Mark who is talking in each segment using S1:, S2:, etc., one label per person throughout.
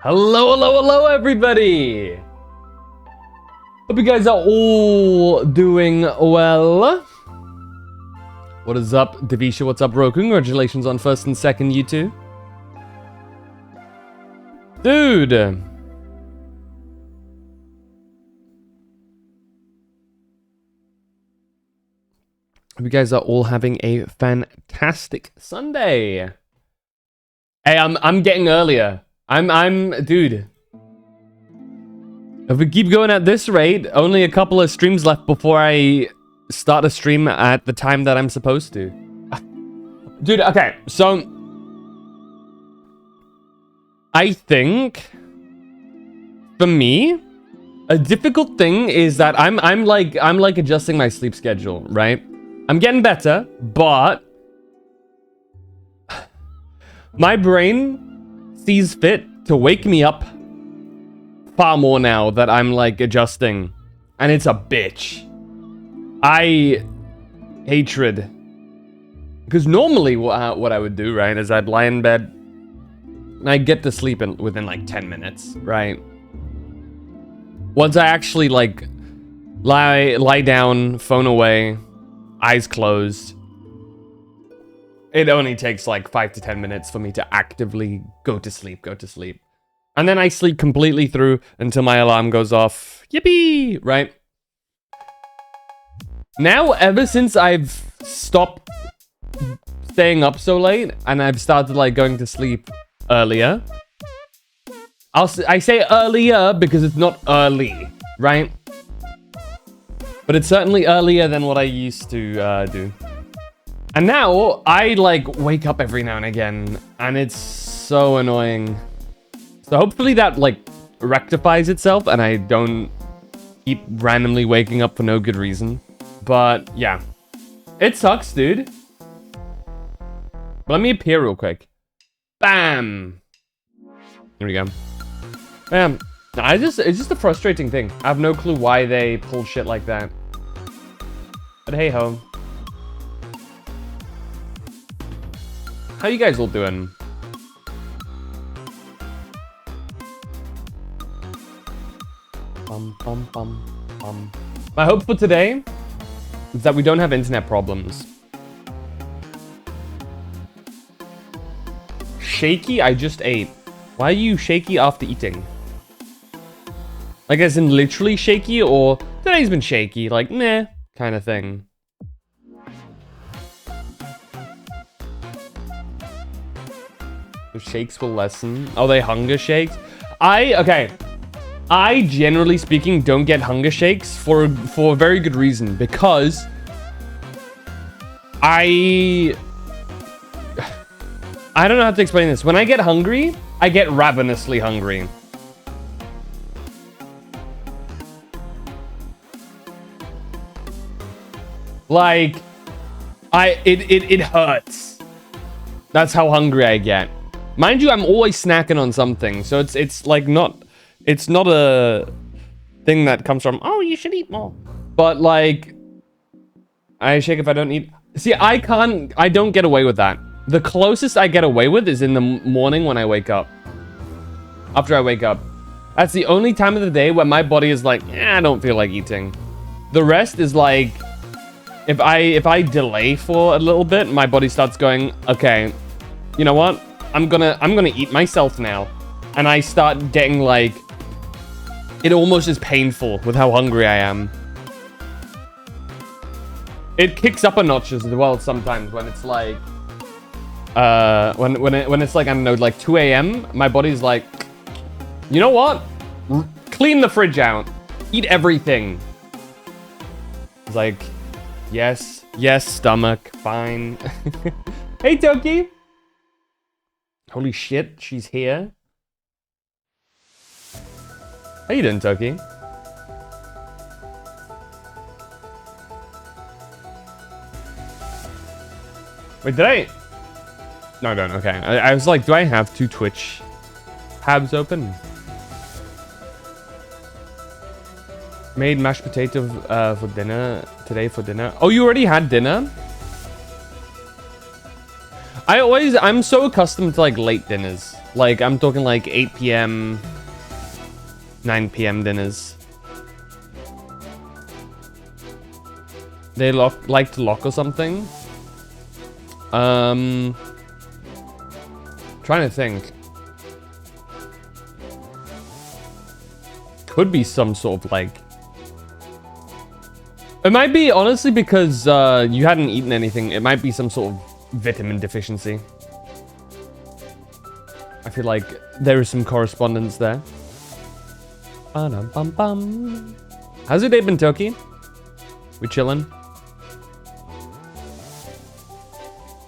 S1: Hello, hello, hello, everybody! Hope you guys are all doing well. What is up, Davisha? What's up, Roku? Congratulations on first and second, you two. Dude! Hope you guys are all having a fantastic Sunday. Hey, I'm getting earlier. Dude. If we keep going at this rate, only a couple of streams left before I start a stream at the time that I'm supposed to. Dude, okay, so I think for me, a difficult thing is that I'm like adjusting my sleep schedule, right? I'm getting better, but my brain sees fit to wake me up far more now that I'm like adjusting, and it's a bitch. Hatred. Because normally what I would do, right, is I'd lie in bed and I'd get to sleep within like 10 minutes, right? Once I actually like lie down, phone away, eyes closed, it only takes like 5 to 10 minutes for me to actively go to sleep. And then I sleep completely through until my alarm goes off. Yippee! Right? Now, ever since I've stopped staying up so late and I've started like going to sleep earlier. I say earlier because it's not early, right? But it's certainly earlier than what I used to do. And now, I, like, wake up every now and again, and it's so annoying. So hopefully that, like, rectifies itself, and I don't keep randomly waking up for no good reason. But, yeah. It sucks, dude. But let me appear real quick. Bam! Here we go. Bam. It's just a frustrating thing. I have no clue why they pull shit like that. But hey-ho. How you guys all doing? My hope for today is that we don't have internet problems. Shaky? I just ate. Why are you shaky after eating? Like as in literally shaky, or today's been shaky, like meh, kind of thing. Shakes will lessen. Oh, they hunger shakes? Okay. I, generally speaking, don't get hunger shakes for a very good reason. Because I don't know how to explain this. When I get hungry, I get ravenously hungry. Like, it hurts. That's how hungry I get. Mind you, I'm always snacking on something, so it's like not a thing that comes from, oh, you should eat more. But like, I shake if I don't eat. See, I don't get away with that. The closest I get away with is in the morning when I wake up. After I wake up. That's the only time of the day when my body is like, I don't feel like eating. The rest is like, if I delay for a little bit, my body starts going, okay, you know what? I'm gonna eat myself now. And I start getting like, it almost is painful with how hungry I am. It kicks up a notch as well sometimes when it's like, when it's like, I don't know, like 2 a.m. My body's like, you know what? Clean the fridge out. Eat everything. It's like, yes, stomach, fine. Hey, Toki. Holy shit, she's here. How you doing, Toki? Wait, did I? No, I don't. Okay. I was like, do I have 2 Twitch tabs open? Made mashed potato for dinner today for dinner. Oh, you already had dinner? I'm so accustomed to like late dinners. Like I'm talking like 8 p.m., 9 p.m. dinners. They like to lock or something. Trying to think. Could be some sort of like... It might be honestly because you hadn't eaten anything. It might be some sort of vitamin deficiency. I feel like there is some correspondence there. Ba-dum-bum-bum. How's your day been, Toki? We chilling?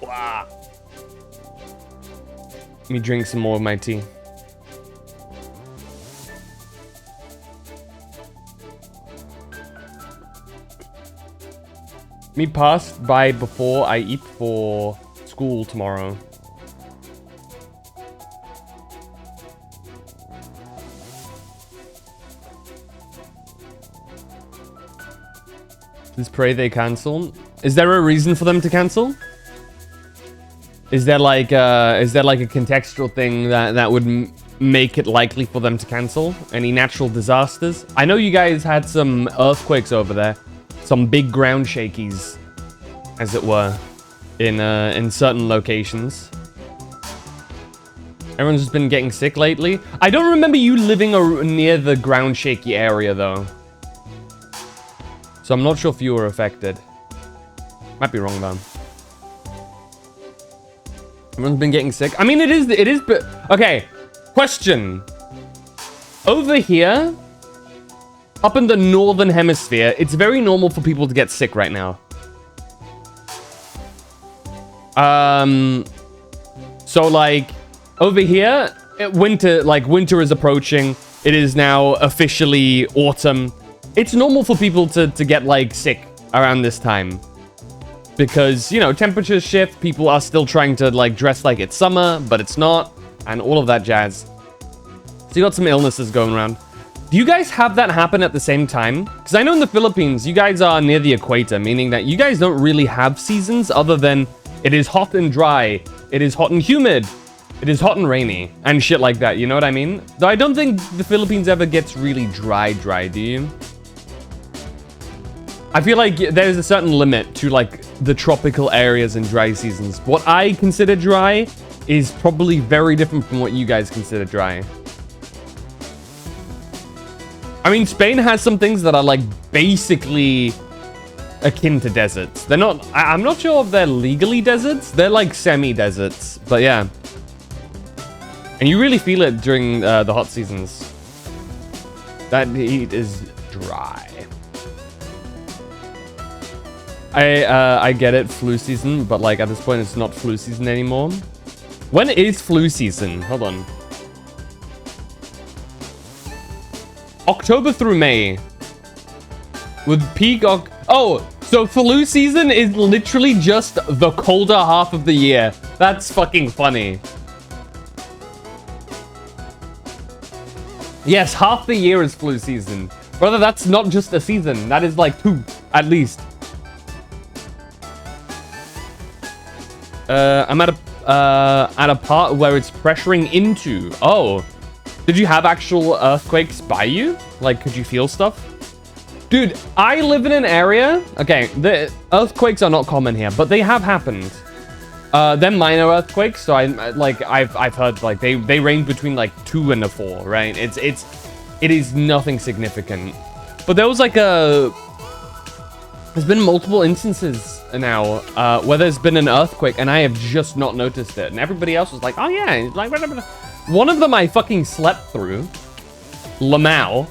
S1: Wow. Let me drink some more of my tea. Me passed by before I eat for school tomorrow. Please pray they cancel. Is there a reason for them to cancel? Is there like a contextual thing that would make it likely for them to cancel? Any natural disasters? I know you guys had some earthquakes over there. Some big ground shakies, as it were, in certain locations. Everyone's just been getting sick lately. I don't remember you living near the ground shaky area, though. So I'm not sure if you were affected. Might be wrong, though. Everyone's been getting sick. I mean, it is, but... Okay, question. Over here... Up in the northern hemisphere, it's very normal for people to get sick right now. So like over here, winter is approaching. It is now officially autumn. It's normal for people to get like sick around this time because, you know, temperatures shift. People are still trying to like dress like it's summer, but it's not, and all of that jazz. So you got some illnesses going around. Do you guys have that happen at the same time? Because I know in the Philippines, you guys are near the equator, meaning that you guys don't really have seasons other than it is hot and dry, it is hot and humid, it is hot and rainy, and shit like that, you know what I mean? Though I don't think the Philippines ever gets really dry, do you? I feel like there's a certain limit to like the tropical areas and dry seasons. What I consider dry is probably very different from what you guys consider dry. I mean, Spain has some things that are like basically akin to deserts. They're not, I'm not sure if they're legally deserts. They're like semi-deserts, but yeah. And you really feel it during the hot seasons. That heat is dry. I get it, flu season, but like at this point it's not flu season anymore. When is flu season? Hold on. October through May. With peak oh, so flu season is literally just the colder half of the year. That's fucking funny. Yes, half the year is flu season. Brother, that's not just a season. That is like 2, at least. I'm at a part where it's pressuring into. Oh. Did you have actual earthquakes by you? Like, could you feel stuff? Dude, I live in an area... Okay, the earthquakes are not common here, but they have happened. They're minor earthquakes, so I've heard, like, they range between, like, 2 and a 4, right? It is nothing significant. But there was, like, there's been multiple instances now where there's been an earthquake, and I have just not noticed it. And everybody else was like, oh, yeah, like, whatever. One of them I fucking slept through. Lamau.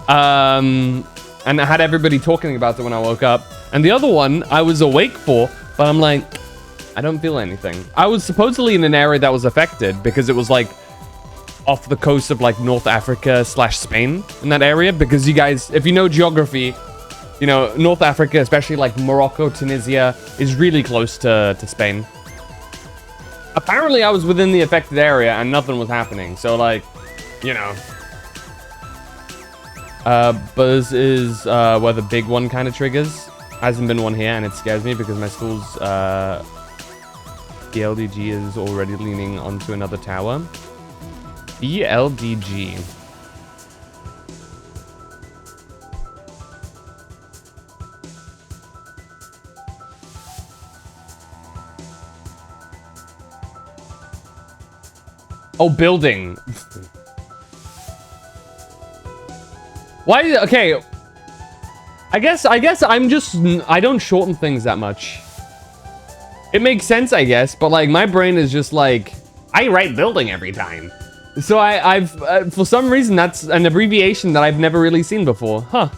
S1: And I had everybody talking about it when I woke up. And the other one I was awake for, but I'm like, I don't feel anything. I was supposedly in an area that was affected because it was like off the coast of like North Africa / Spain in that area. Because you guys, if you know geography, you know, North Africa, especially like Morocco, Tunisia, is really close to Spain. Apparently, I was within the affected area and nothing was happening. So, like, you know. But this is where the big one kind of triggers. Hasn't been one here, and it scares me because my school's BLDG is already leaning onto another tower. BLDG. Oh, building. Why? Okay. I guess I'm just, I don't shorten things that much. It makes sense, I guess, but like my brain is just like, I write building every time. So I've for some reason, that's an abbreviation that I've never really seen before. Huh.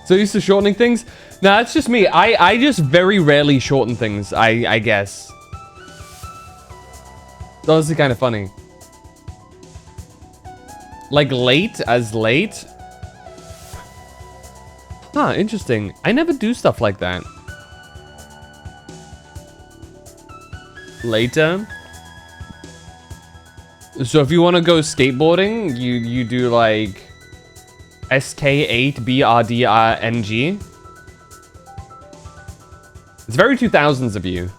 S1: So used to shortening things? Nah, that's just me. I just very rarely shorten things, I guess. So this is kind of funny. Like late as late? Huh, interesting. I never do stuff like that. Later. So if you want to go skateboarding, you do like SK8BRDRNG. It's very 2000s of you.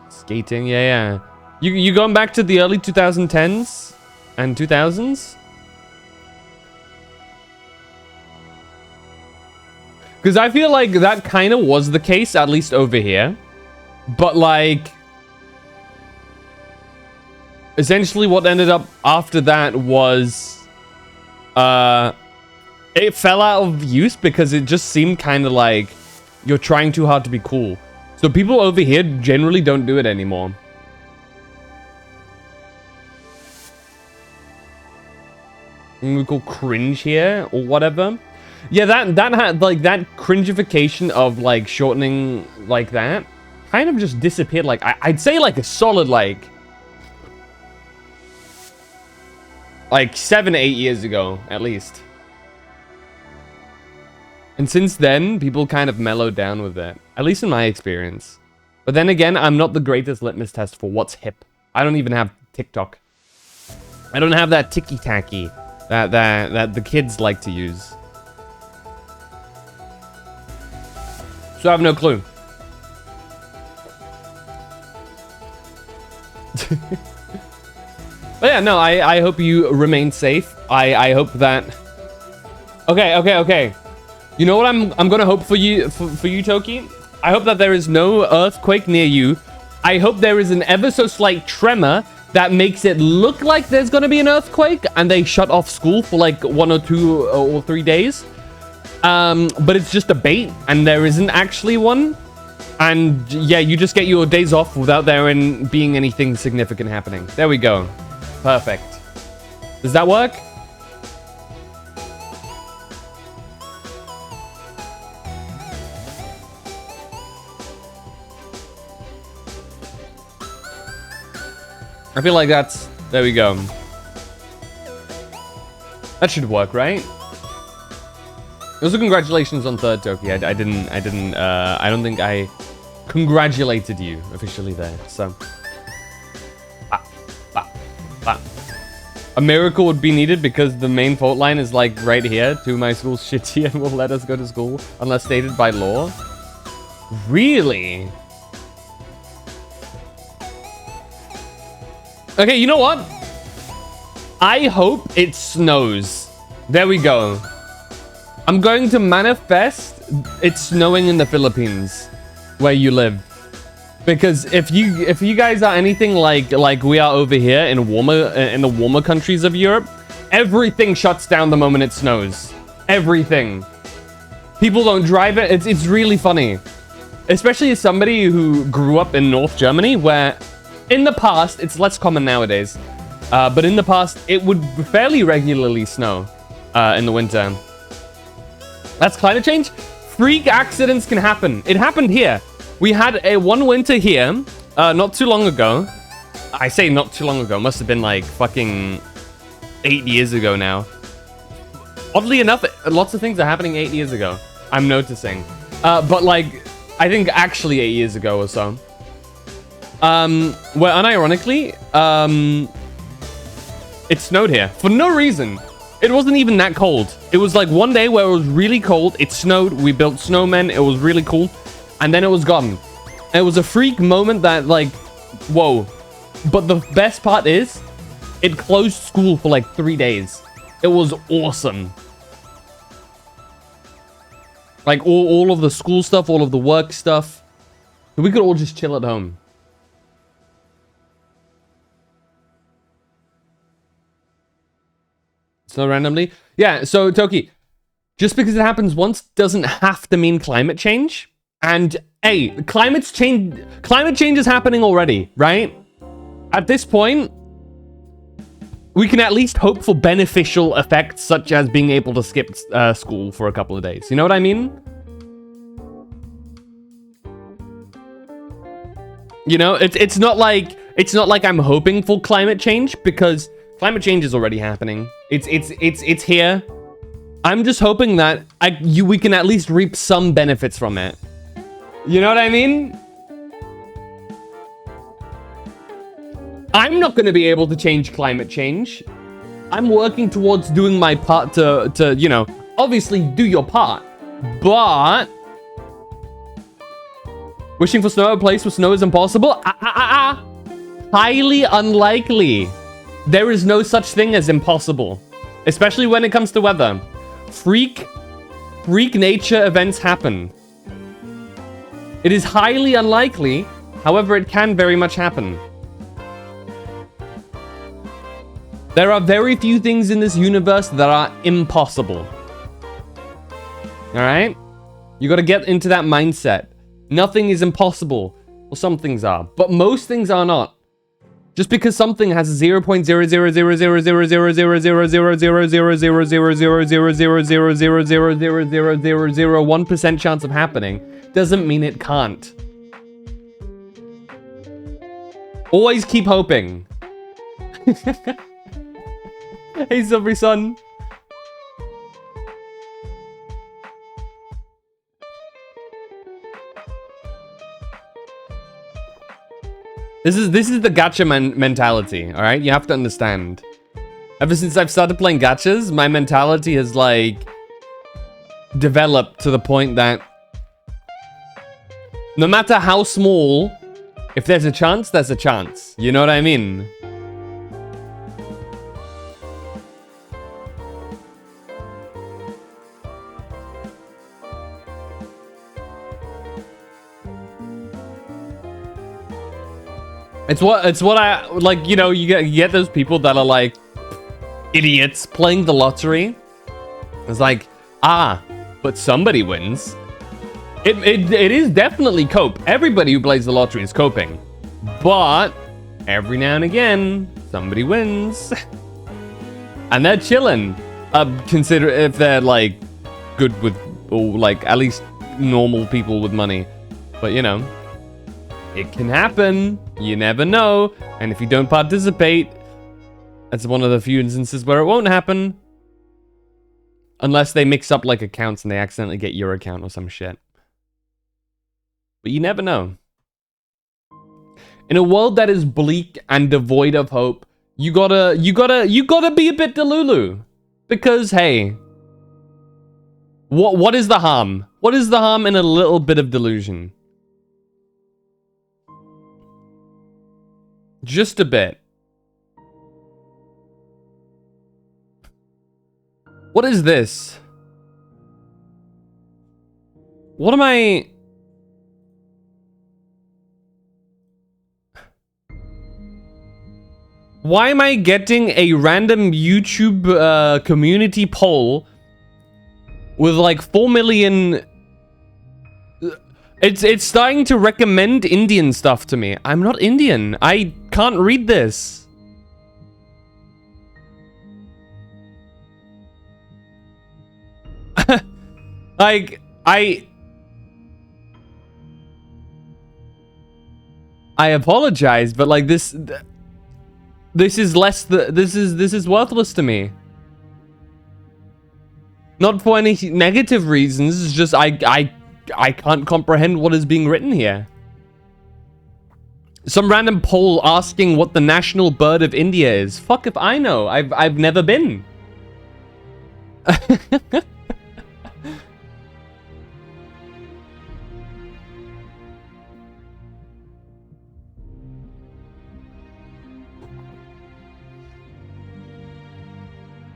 S1: Skating, yeah. You going back to the early 2010s and 2000s? Because I feel like that kind of was the case, at least over here. But like, essentially what ended up after that was, it fell out of use because it just seemed kind of like you're trying too hard to be cool. So people over here generally don't do it anymore. And we call cringe here or whatever. Yeah, that had like that cringification of like shortening like that kind of just disappeared. Like I'd say like a solid like 7 to 8 years ago at least. And since then, people kind of mellowed down with it. At least in my experience. But then again, I'm not the greatest litmus test for what's hip. I don't even have TikTok. I don't have that ticky-tacky that the kids like to use. So I have no clue. But yeah, no, I hope you remain safe. I hope that... Okay. You know what I'm gonna hope for you, for you, Toki? I hope that there is no earthquake near you. I hope there is an ever so slight tremor that makes it look like there's gonna be an earthquake and they shut off school for like 1 or 2 or 3 days. But it's just a bait and there isn't actually one. And yeah, you just get your days off without there being anything significant happening. There we go. Perfect. Does that work? I feel like that's... There we go. That should work, right? Also, congratulations on third, Toki. I don't think I congratulated you officially there, so... A miracle would be needed because the main fault line is like right here. 2 of my schools shitty and will let us go to school unless stated by law. Really? Okay, you know what? I hope it snows. There we go. I'm going to manifest it snowing in the Philippines where you live. Because if you guys are anything like we are over here in the warmer countries of Europe, everything shuts down the moment it snows. Everything. People don't drive it. It's really funny. Especially as somebody who grew up in North Germany, where in the past, it's less common nowadays, but in the past, it would fairly regularly snow in the winter. That's climate change. Freak accidents can happen. It happened here. We had one winter here, not too long ago. I say not too long ago. Must have been like fucking 8 years ago now. Oddly enough, lots of things are happening 8 years ago. I'm noticing. But like, I think actually 8 years ago or so. Where unironically, it snowed here for no reason. It wasn't even that cold. It was like one day where it was really cold. It snowed. We built snowmen. It was really cool. And then it was gone. It was a freak moment that like, whoa. But the best part is it closed school for like 3 days. It was awesome. Like all of the school stuff, all of the work stuff. We could all just chill at home. So randomly. Yeah, so Toki, just because it happens once doesn't have to mean climate change. And hey, climate change is happening already, right? At this point, we can at least hope for beneficial effects such as being able to skip school for a couple of days. You know what I mean? You know, it's not like I'm hoping for climate change, because climate change is already happening. It's here. I'm just hoping that we can at least reap some benefits from it. You know what I mean? I'm not going to be able to change climate change. I'm working towards doing my part to you know, obviously do your part. But wishing for snow at a place where snow is impossible? Highly unlikely. There is no such thing as impossible, especially when it comes to weather. Freak nature events happen. It is highly unlikely, however, it can very much happen. There are very few things in this universe that are impossible. Alright? You gotta get into that mindset. Nothing is impossible. Well, some things are, but most things are not. Just because something has 0.000000000000000000000000001% chance of happening doesn't mean it can't. Always keep hoping. Hey, Silvery Sun. This is the gacha mentality, all right? You have to understand. Ever since I've started playing gachas, my mentality has like developed to the point that no matter how small, if there's a chance, there's a chance. You know what I mean? It's what I like, you know, you get those people that are like idiots playing the lottery. It's like, but somebody wins. It is definitely cope. Everybody who plays the lottery is coping. But every now and again, somebody wins. And they're chilling. Consider if they're like good with, or like at least normal people with money. But you know, it can happen. You never know. And if you don't participate, that's one of the few instances where it won't happen. Unless they mix up like accounts and they accidentally get your account or some shit. But you never know. In a world that is bleak and devoid of hope, you gotta be a bit delulu. Because hey, what is the harm? What is the harm in a little bit of delusion? Just a bit. What is this? What am I... Why am I getting a random YouTube community poll with like 4 million... It's starting to recommend Indian stuff to me. I'm not Indian. I can't read this. Like, I apologize, but like this is less this is worthless to me. Not for any negative reasons. It's just I I can't comprehend what is being written here. Some random poll asking what the national bird of India is. Fuck if I know. I've never been.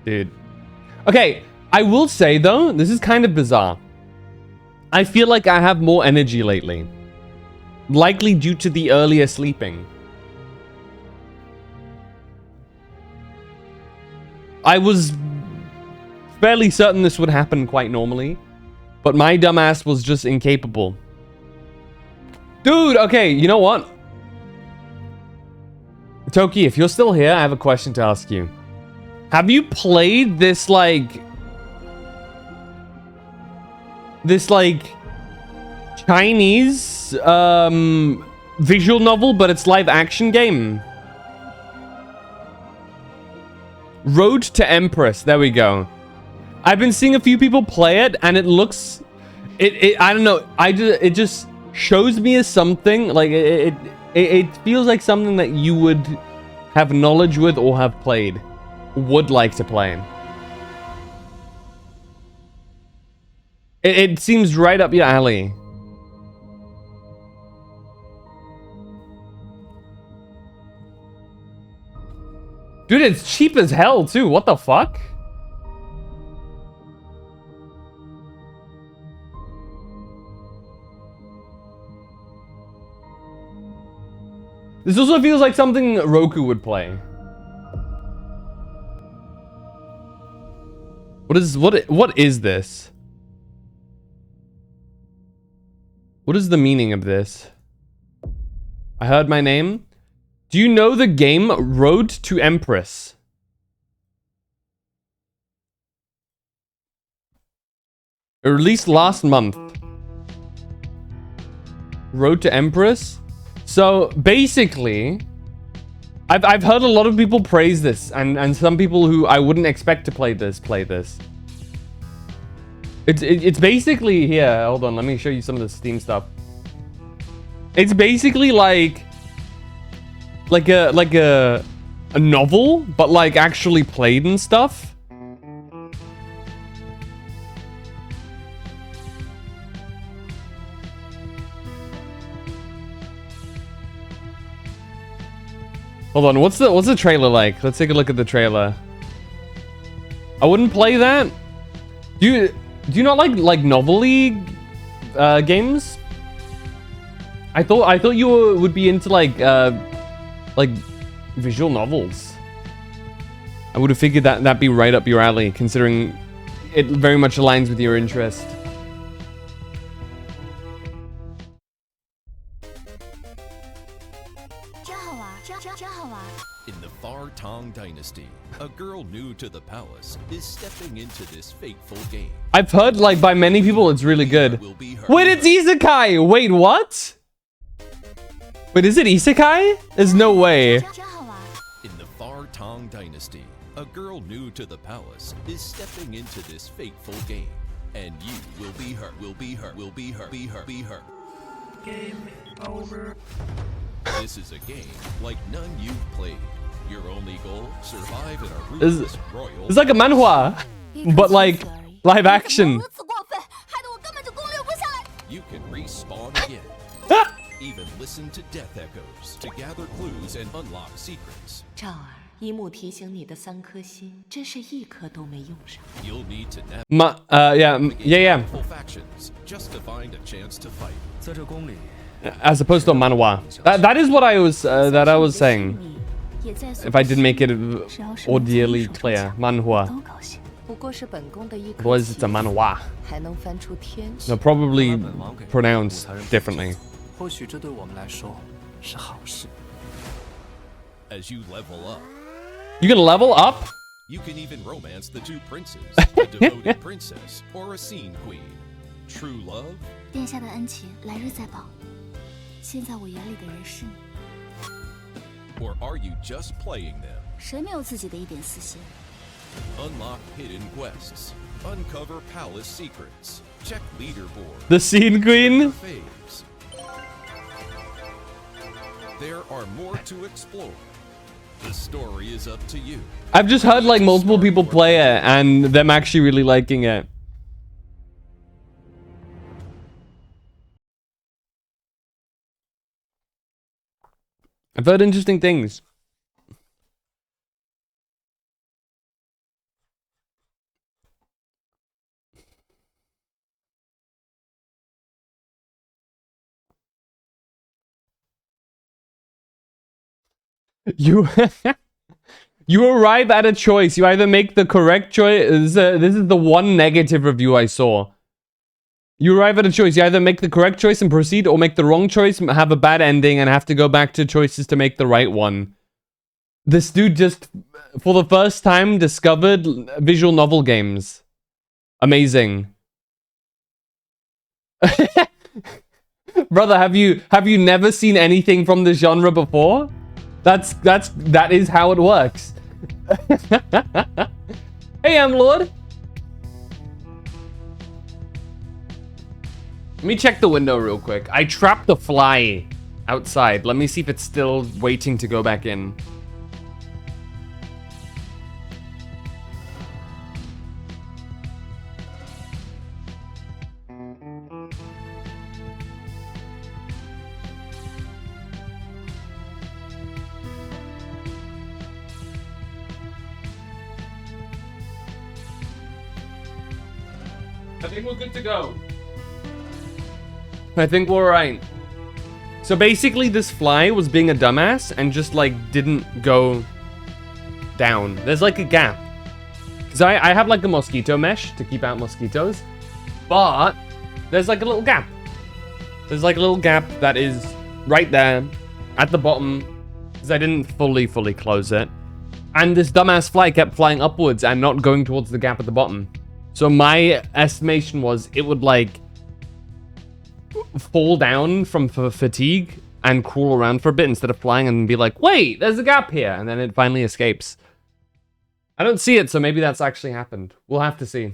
S1: Dude. Okay, I will say though, this is kind of bizarre. I feel like I have more energy lately. Likely due to the earlier sleeping. I was fairly certain this would happen quite normally, but my dumbass was just incapable. Dude, okay, you know what? Toki, if you're still here, I have a question to ask you. Have you played this Chinese visual novel, but it's live action game? Road to Empress. There we go. I've been seeing a few people play it, and it looks, I don't know. It just shows me as something like it feels like something that you would have knowledge with or have played, would like to play. It seems right up your alley. Dude, it's cheap as hell too. What the fuck? This also feels like something Roku would play. What is this? What is the meaning of this? I heard my name. Do you know the game Road to Empress? It released last month. Road to Empress? So basically, I've heard a lot of people praise this, and some people who I wouldn't expect to play this. It's basically here. Hold on, let me show you some of the Steam stuff. It's basically like a novel, but like actually played and stuff. Hold on, what's the trailer like? Let's take a look at the trailer. I wouldn't play that. Do you not like novelty games? I thought you would be into like visual novels. I would have figured that'd be right up your alley, considering it very much aligns with your interest.
S2: In the Far Tang Dynasty, a girl new to the palace is stepping into this fateful game.
S1: I've heard like by many people it's really good. Wait, it's Isekai! Wait, what? Wait, is it Isekai? There's no way.
S2: In the Far Tang Dynasty, a girl new to the palace is stepping into this fateful game. And you will be her, be her.
S3: Game over.
S2: This is a game like none you've played. Your only goal, survive in a ruthless royal...
S1: It's like a manhwa, but like live action.
S2: You can respawn again. Even listen to death echoes to gather clues and unlock secrets.
S4: 赵儿，一幕提醒你的3颗心，真是一颗都没用上。
S2: You'll need to
S1: yeah.
S2: factions just to find a chance to fight.
S3: 在这宫里，
S1: As opposed to a manhwa. That is what I was saying. If I did make it audially clear, manhwa.
S4: 不过是本宫的一颗
S1: Otherwise, it's a manhwa.
S4: 还能翻出天去。
S1: No, probably pronounced differently.
S3: 或许这对我们来说是好事。
S2: As you level up,
S1: You can level up?
S2: you can even romance the two princes, a devoted princess or a scene queen. True love?
S5: 殿下的恩情来日再报。现在我眼里的人是你，
S2: Or are you just playing them?
S5: 谁没有自己的一点私心？
S2: Unlock hidden quests. Uncover palace secrets. Check leaderboard.
S1: The scene queen.
S2: Faves. There are more to explore. The story is up to you.
S1: I've just heard like multiple people play it and them actually really liking it. I've heard interesting things. You you arrive at a choice. You either make the correct choice. This is the one negative review I saw. You arrive at a choice. You either make the correct choice and proceed, or make the wrong choice and have a bad ending and have to go back to choices to make the right one. This dude just, for the first time, discovered visual novel games. Amazing. Brother, have you never seen anything from this genre before? That is how it works. Hey, Lord. Let me check the window real quick. I trapped the fly outside. Let me see if it's still waiting to go back in. I think we're good to go. I think we're alright. So basically this fly was being a dumbass and just like didn't go down. There's like a gap. Because I have like a mosquito mesh to keep out mosquitoes. But there's like a little gap. There's like a little gap that is right there at the bottom. Because I didn't fully close it. And this dumbass fly kept flying upwards and not going towards the gap at the bottom. So my estimation was it would like fall down from fatigue and crawl around for a bit instead of flying and be like, wait, there's a gap here. And then it finally escapes. I don't see it, so maybe that's actually happened. We'll have to see.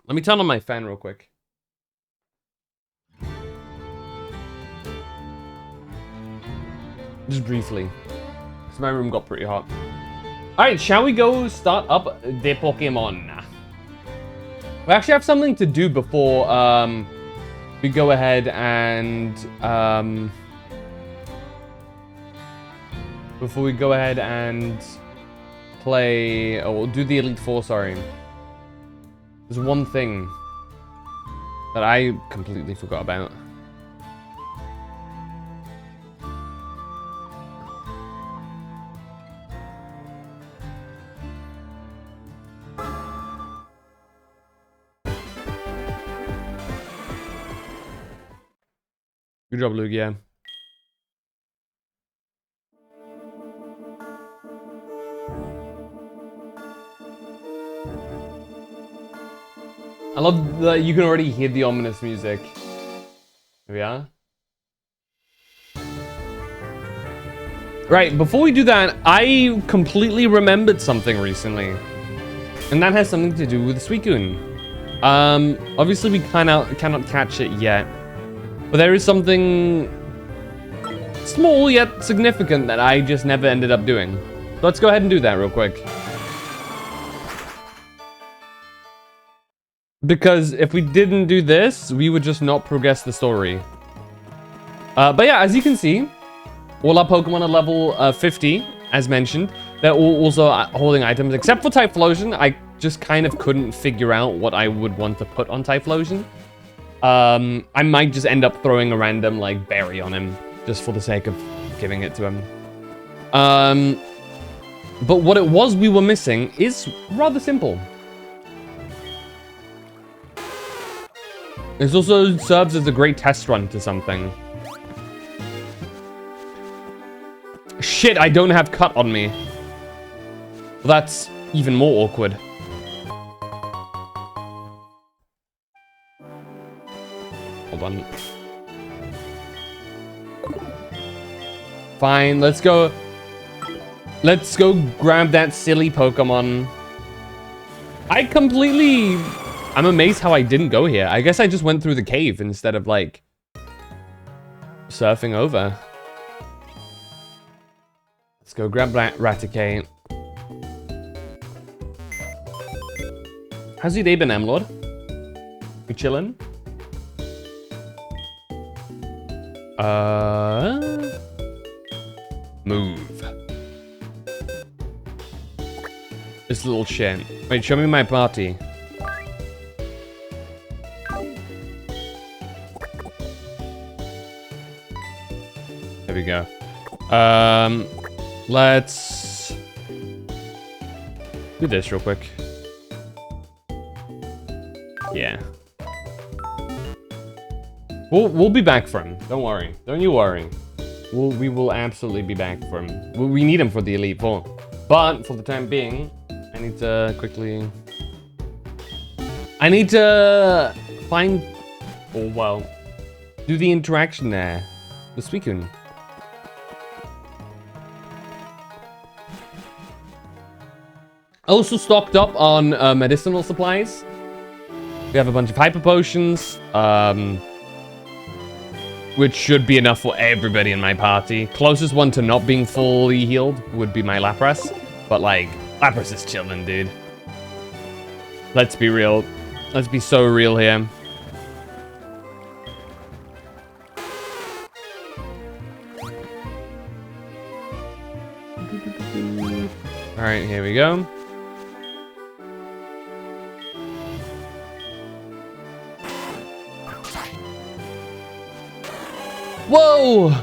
S1: Let me turn on my fan real quick. Just briefly. Because my room got pretty hot. Alright, shall we go start up the Pokemon? We actually have something to do before we go ahead and play. Oh, we'll do the Elite Four. Sorry, there's one thing that I completely forgot about. Good job, Luke, yeah. I love that you can already hear the ominous music. Here we are. Right, before we do that, I completely remembered something recently. And that has something to do with Suicune. Obviously we cannot catch it yet. But there is something small yet significant that I just never ended up doing. Let's go ahead and do that real quick. Because if we didn't do this, we would just not progress the story. But yeah, as you can see, all our Pokemon are level 50, as mentioned. They're all also holding items, except for Typhlosion. I just kind of couldn't figure out what I would want to put on Typhlosion. I might just end up throwing a random, like, berry on him, just for the sake of giving it to him. But what it was we were missing is rather simple. This also serves as a great test run to something. Shit, I don't have cut on me. Well, that's even more awkward. Hold on. Fine, let's go. Let's go grab that silly Pokemon. I I'm amazed how I didn't go here. I guess I just went through the cave instead of, like, surfing over. Let's go grab Raticate. How's your day been, M-Lord? You chillin'? Move. This little shit. Wait, show me my party. There we go. Let's do this real quick. Yeah. We'll be back for him. Don't worry. Don't you worry. We will absolutely be back for him. We need him for the Elite Four. But for the time being, I need to quickly... I need to find... Oh, well. Do the interaction there. The Suicune. Also stocked up on medicinal supplies. We have a bunch of hyper potions, which should be enough for everybody in my party. Closest one to not being fully healed would be my Lapras, but like, Lapras is chilling, dude. Let's be real. Let's be so real here. All right, here we go. Whoa!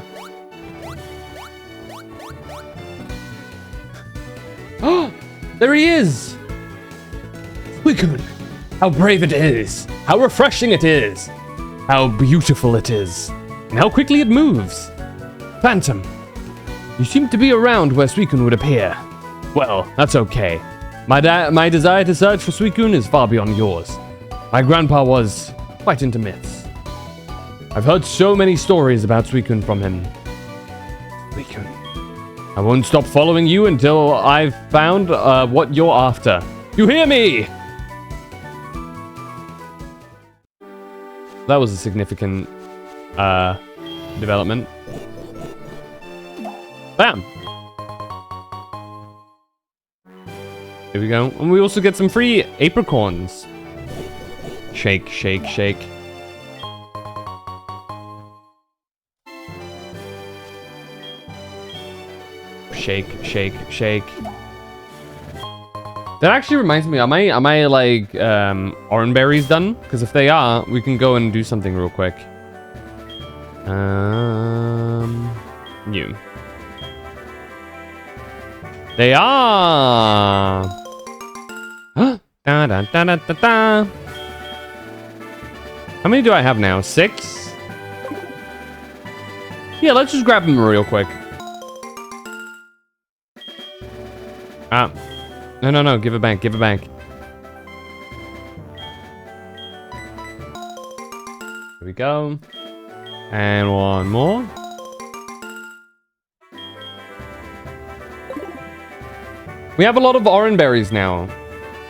S1: Oh, there he is! Suicune! How brave it is! How refreshing it is! How beautiful it is! And how quickly it moves! Phantom, you seem to be around where Suicune would appear. Well, that's okay. My desire to search for Suicune is far beyond yours. My grandpa was quite into myths. I've heard so many stories about Suicune from him. Suicune. I won't stop following you until I've found what you're after. You hear me? That was a significant development. Bam! Here we go. And we also get some free apricorns. Shake, shake, shake. Shake, shake, shake. That actually reminds me, am I like orange berries done? Because if they are, we can go and do something real quick. You. They are. Da, da, da, da, da, da. How many do I have now? 6? Yeah, let's just grab them real quick. Ah. No, give it back, give it back. Here we go. And one more. We have a lot of orange berries now.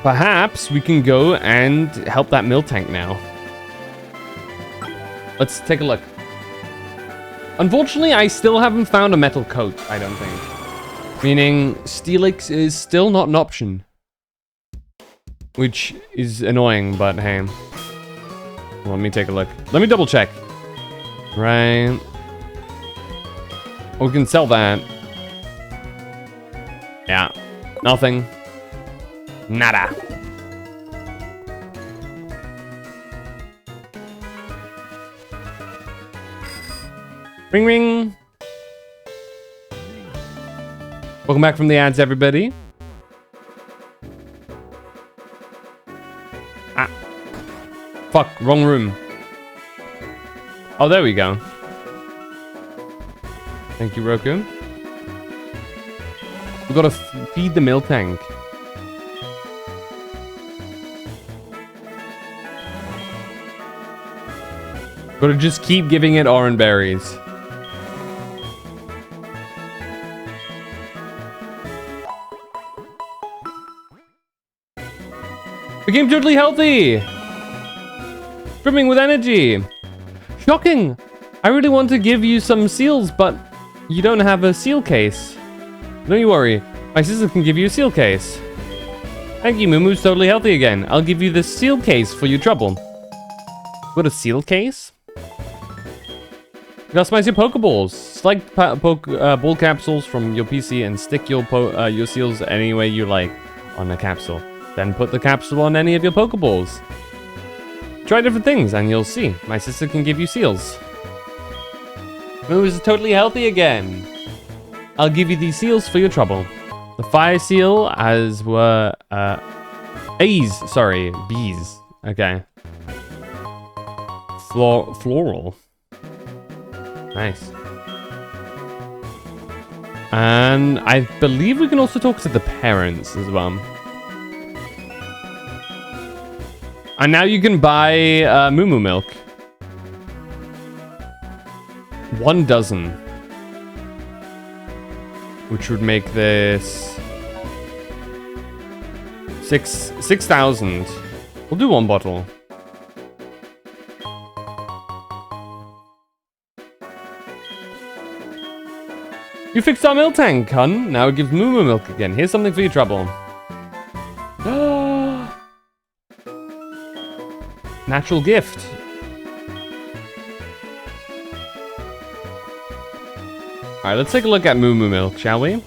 S1: Perhaps we can go and help that Miltank now. Let's take a look. Unfortunately, I still haven't found a metal coat, I don't think. Meaning, Steelix is still not an option. Which is annoying, but hey. Let me take a look. Let me double check. Right. We can sell that. Yeah. Nothing. Nada. Ring ring. Welcome back from the ads, everybody. Ah. Fuck, wrong room. Oh, there we go. Thank you, Roku. We gotta feed the Miltank. Gotta just keep giving it orange berries. Became totally healthy! Brimming with energy. Shocking. I really want to give you some seals, but you don't have a seal case. Don't you worry. My sister can give you a seal case. Thank you, Moomoo's totally healthy again. I'll give you the seal case for your trouble. What, a seal case? Customize your Pokeballs. Select ball capsules from your PC and stick your seals any way you like on a capsule. Then put the capsule on any of your Pokeballs. Try different things and you'll see. My sister can give you seals. Moo is totally healthy again. I'll give you these seals for your trouble. The fire seal, as were bees. Okay. Floral. Nice. And I believe we can also talk to the parents as well. And now you can buy Moo Moo milk. 1 dozen. Which would make this 6,000. We'll do 1 bottle. You fixed our milk tank, hun. Now it gives Moo Moo milk again. Here's something for your trouble. Natural gift. Alright, let's take a look at Moo Moo milk, shall we?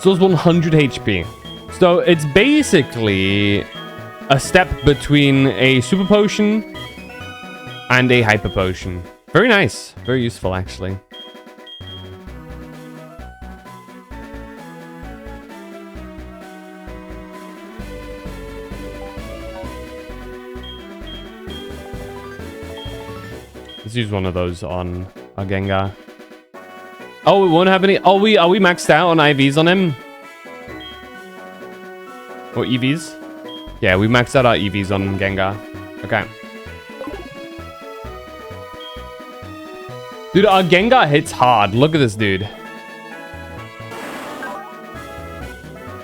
S1: So it's 100 HP. So it's basically a step between a super potion and a hyper potion. Very nice. Very useful, actually. Let's use one of those on our Gengar. Oh, we won't have any. Oh, are we maxed out on IVs on him? Or EVs? Yeah, we maxed out our EVs on Gengar. Okay. Dude, our Gengar hits hard. Look at this dude.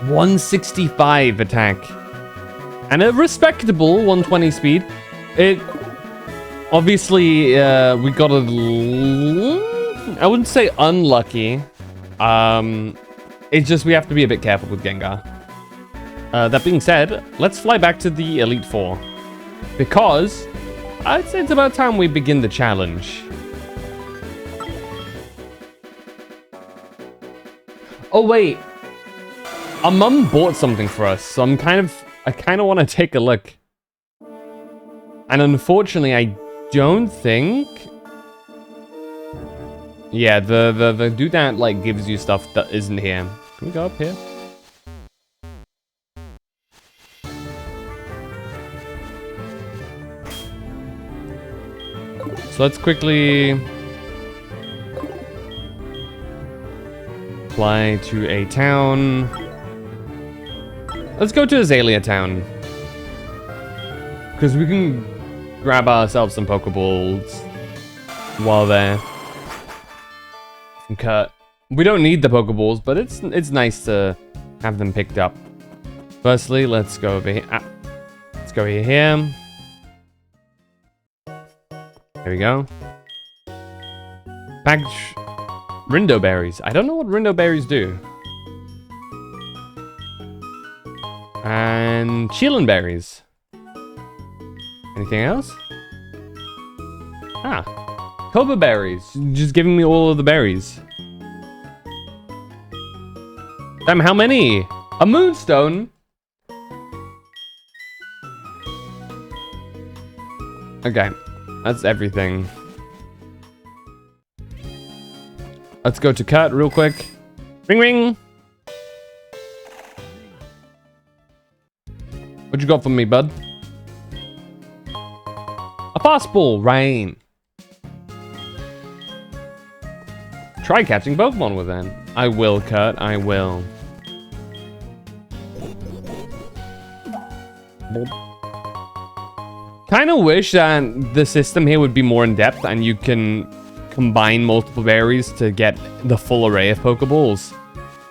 S1: 165 attack. And a respectable 120 speed. It... Obviously, we got a... I wouldn't say unlucky. It's just we have to be a bit careful with Gengar. That being said, let's fly back to the Elite Four. Because I'd say it's about time we begin the challenge. Oh wait, our mum bought something for us, so I kind of want to take a look. And unfortunately, I don't think. Yeah, the dude that like gives you stuff that isn't here. Can we go up here? So let's quickly fly to a town. Let's go to Azalea Town. Because we can grab ourselves some Pokeballs while there. From Kurt. We don't need the Pokeballs, but it's nice to have them picked up. Firstly, let's go over here. Let's go over here. There we go. Package Rindo berries. I don't know what Rindo berries do. And Chillin berries. Anything else? Ah. Cobra berries. Just giving me all of the berries. Damn, how many? A moonstone? Okay. That's everything. Let's go to Kurt real quick. Ring ring! What you got for me, bud? A fastball, rain. Try catching Pokemon with it. I will, Kurt, I will. Kind of wish that the system here would be more in depth and you can combine multiple berries to get the full array of Pokeballs.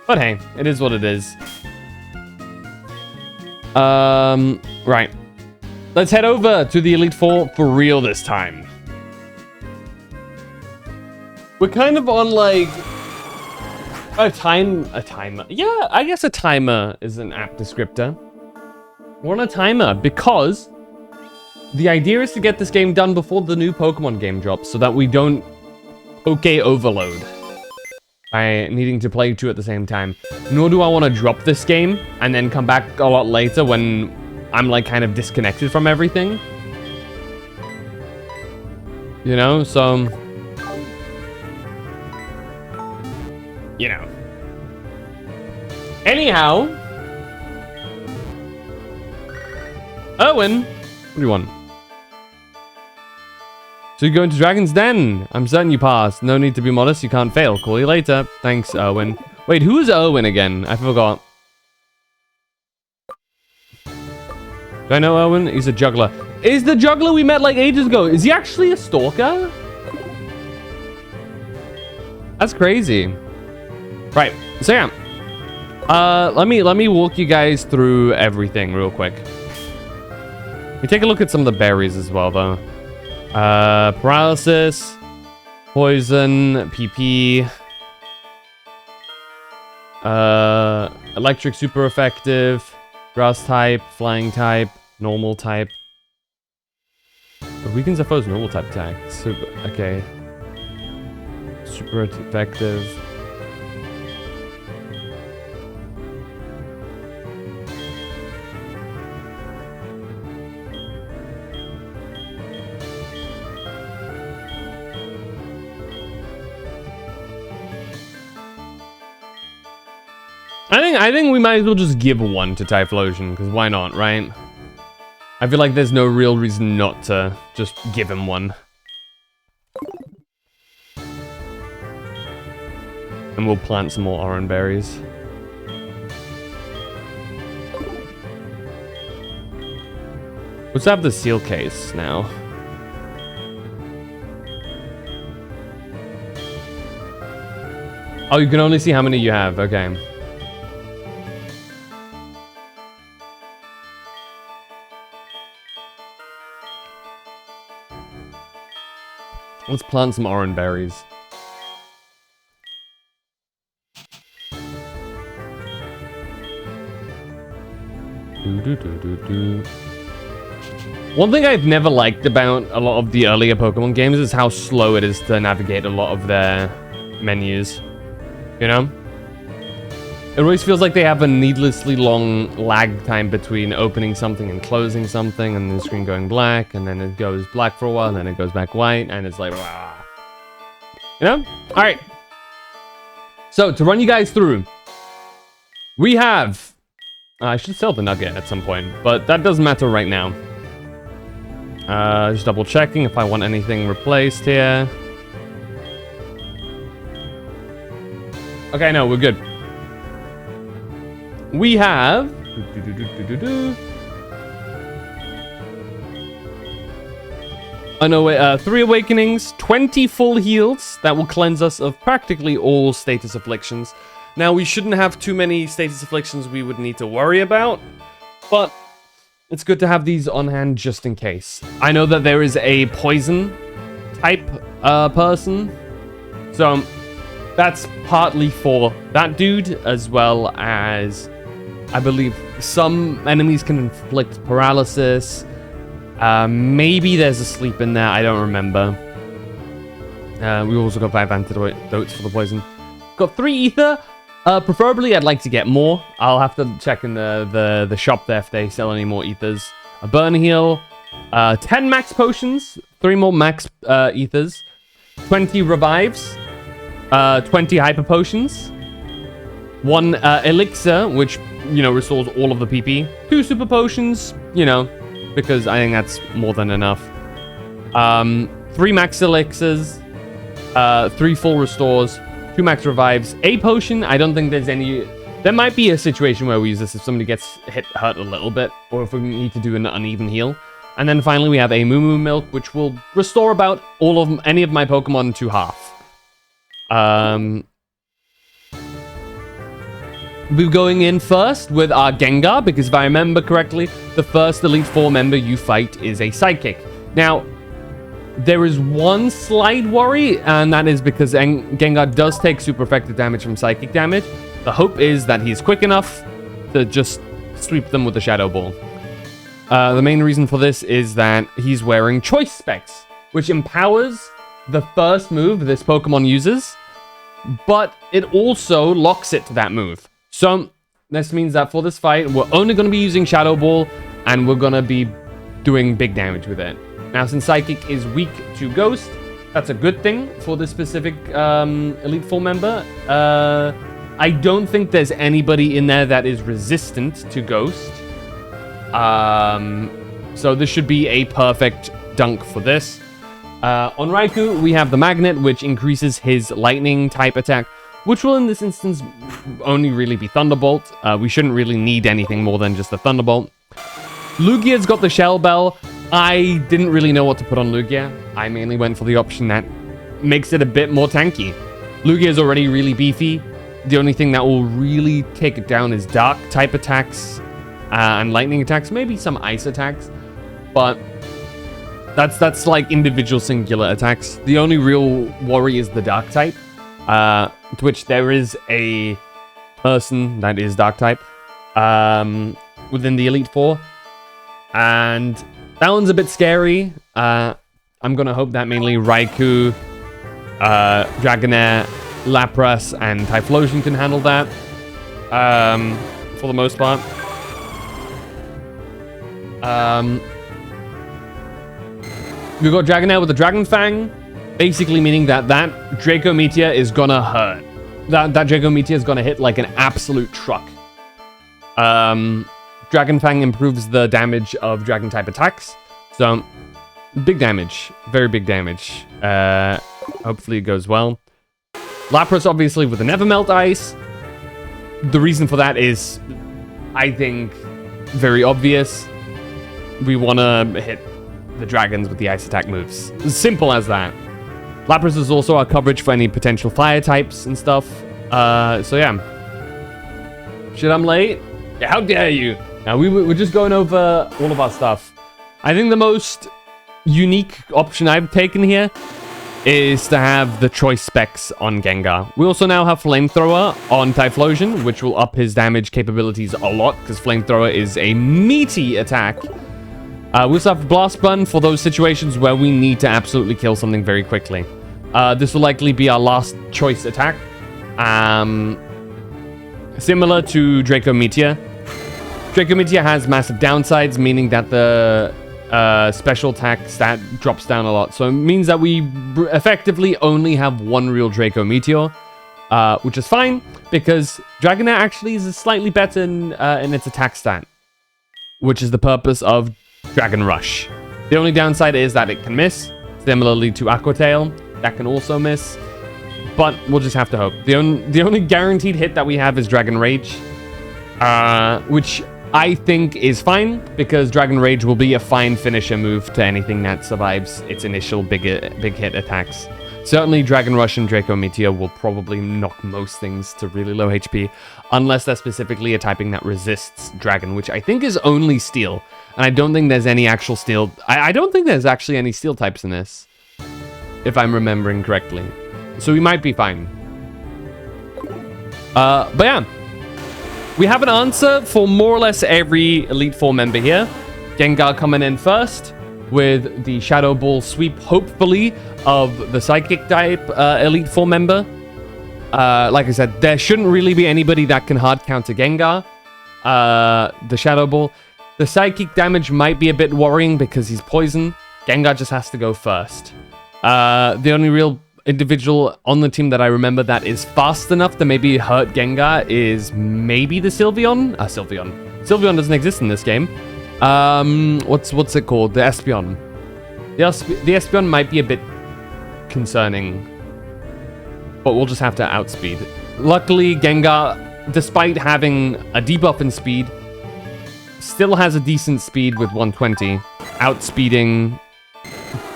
S1: But hey, it is what it is. Right. Let's head over to the Elite Four for real this time. We're kind of on like a timer. Yeah, I guess a timer is an apt descriptor. We're on a timer because the idea is to get this game done before the new Pokemon game drops so that we don't overload by needing to play two at the same time. Nor do I want to drop this game and then come back a lot later when I'm like kind of disconnected from everything. You know, so... You know. Anyhow. Owen, what do you want? So you're going to Dragon's Den. I'm certain you passed. No need to be modest. You can't fail. Call you later. Thanks, Owen. Wait, who is Owen again? I forgot. Do I know Owen? He's a juggler. Is the juggler we met like ages ago? Is he actually a stalker? That's crazy. Right. So yeah. Let me walk you guys through everything real quick. We take a look at some of the berries as well, though. Paralysis, poison, PP, electric super effective, grass type, flying type, normal type. It weakens a foe's normal type attack. Okay. Super effective. I think we might as well just give one to Typhlosion, because why not, right? I feel like there's no real reason not to just give him one. And we'll plant some more orange berries. Let's have the seal case now. Oh, you can only see how many you have, okay. Let's plant some orange berries. One thing I've never liked about a lot of the earlier Pokemon games is how slow it is to navigate a lot of their menus. You know? It always feels like they have a needlessly long lag time between opening something and closing something, and the screen going black, and then it goes black for a while, and then it goes back white, and it's like, rah. You know? Alright. So, to run you guys through, we have... I should sell the nugget at some point, but that doesn't matter right now. Just double checking if I want anything replaced here. Okay, no, we're good. We have... Oh no, wait, 3 awakenings, 20 full heals that will cleanse us of practically all status afflictions. Now, we shouldn't have too many status afflictions we would need to worry about, but it's good to have these on hand just in case. I know that there is a poison type person, so that's partly for that dude, as well as I believe some enemies can inflict paralysis. Maybe there's a sleep in there, I don't remember. We also got 5 antidotes for the poison. Got 3 ether. Preferably, I'd like to get more. I'll have to check in the shop there if they sell any more ethers. A burn heal, 10 max potions, 3 more max ethers, 20 revives, 20 hyper potions, 1 elixir, which, you know, restores all of the PP, 2 super potions, you know, because I think that's more than enough. 3 max elixirs, 3 full restores, 2 max revives, a potion. I don't think there's any... There might be a situation where we use this if somebody gets hurt a little bit, or if we need to do an uneven heal. And then finally we have a Moo Moo Milk, which will restore about any of my Pokemon to half. we're going in first with our Gengar, because if I remember correctly, the first Elite Four member you fight is a Psychic. Now, there is one slight worry, and that is because Gengar does take super effective damage from Psychic damage. The hope is that he's quick enough to just sweep them with the Shadow Ball. The main reason for this is that he's wearing Choice Specs, which empowers the first move this Pokemon uses, but it also locks it to that move. So this means that for this fight, we're only going to be using Shadow Ball, and we're going to be doing big damage with it. Now, since Psychic is weak to Ghost, that's a good thing for this specific Elite Four member. I don't think there's anybody in there that is resistant to Ghost. So this should be a perfect dunk for this. On Raikou, we have the Magnet, which increases his Lightning type attack, which will in this instance only really be Thunderbolt. We shouldn't really need anything more than just a Thunderbolt. Lugia's got the Shell Bell. I didn't really know what to put on Lugia. I mainly went for the option that makes it a bit more tanky. Lugia is already really beefy. The only thing that will really take it down is Dark type attacks and Lightning attacks, maybe some Ice attacks, but that's like individual singular attacks. The only real worry is the Dark type, to which there is a person that is Dark type within the Elite Four, and that one's a bit scary. I'm gonna hope that mainly Raikou, Dragonair, Lapras, and Typhlosion can handle that, for the most part. We've got Dragonair with the Dragon Fang, basically meaning that Draco Meteor is gonna hurt. That Draco Meteor is gonna hit like an absolute truck. Dragon Fang improves the damage of Dragon type attacks, so big damage, very big damage. Hopefully it goes well. Lapras obviously with the Nevermelt Ice. The reason for that is, I think, very obvious. We want to hit the dragons with the Ice attack moves. As simple as that. Lapras is also our coverage for any potential fire types and stuff. So yeah. Shit, I'm late? Yeah, how dare you? Now, we're just going over all of our stuff. I think the most unique option I've taken here is to have the Choice Specs on Gengar. We also now have Flamethrower on Typhlosion, which will up his damage capabilities a lot, because Flamethrower is a meaty attack. We also have Blast Bun for those situations where we need to absolutely kill something very quickly. This will likely be our last choice attack. Similar to Draco Meteor. Draco Meteor has massive downsides, meaning that the special attack stat drops down a lot. So it means that we effectively only have one real Draco Meteor, which is fine, because Dragonair actually is slightly better in its attack stat, which is the purpose of Dragon Rush. The only downside is that it can miss, similarly to Aqua Tail, that can also miss, but we'll just have to hope. The only guaranteed hit that we have is Dragon Rage, which I think is fine, because Dragon Rage will be a fine finisher move to anything that survives its initial big hit attacks. Certainly Dragon Rush and Draco Meteor will probably knock most things to really low HP, unless they're specifically a typing that resists Dragon, which I think is only Steel. And I don't think there's any actual Steel... I don't think there's actually any Steel types in this, if I'm remembering correctly. So we might be fine. But yeah. We have an answer for more or less every Elite Four member here. Gengar coming in first with the Shadow Ball sweep, hopefully, of the Psychic type Elite Four member. Like I said, there shouldn't really be anybody that can hard counter Gengar. The Shadow Ball. The Psychic damage might be a bit worrying because he's poison. Gengar just has to go first. The only real individual on the team that I remember that is fast enough to maybe hurt Gengar is maybe the Sylveon. Sylveon doesn't exist in this game. What's it called? The Espeon. The Espeon might be a bit concerning, but we'll just have to outspeed. Luckily, Gengar, despite having a debuff in speed, still has a decent speed with 120, outspeeding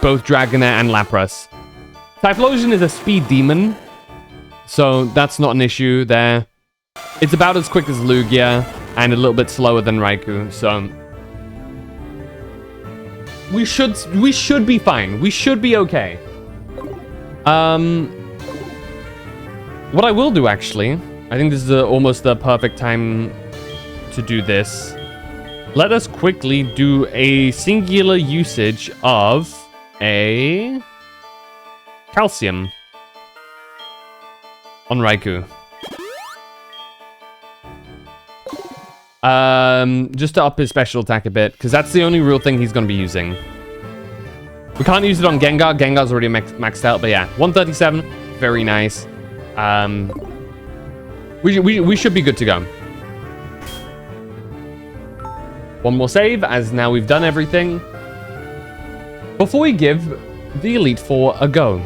S1: both Dragonair and Lapras. Typhlosion is a speed demon, so that's not an issue there. It's about as quick as Lugia and a little bit slower than Raikou, so we should be fine. We should be okay. What I will do, actually, I think this is almost the perfect time to do this. Let us quickly do a singular usage of a calcium on Raikou. Just to up his special attack a bit, because that's the only real thing he's going to be using. We can't use it on Gengar. Gengar's already maxed out, but yeah, 137, very nice. We should be good to go. One more save, as now we've done everything. Before we give the Elite Four a go.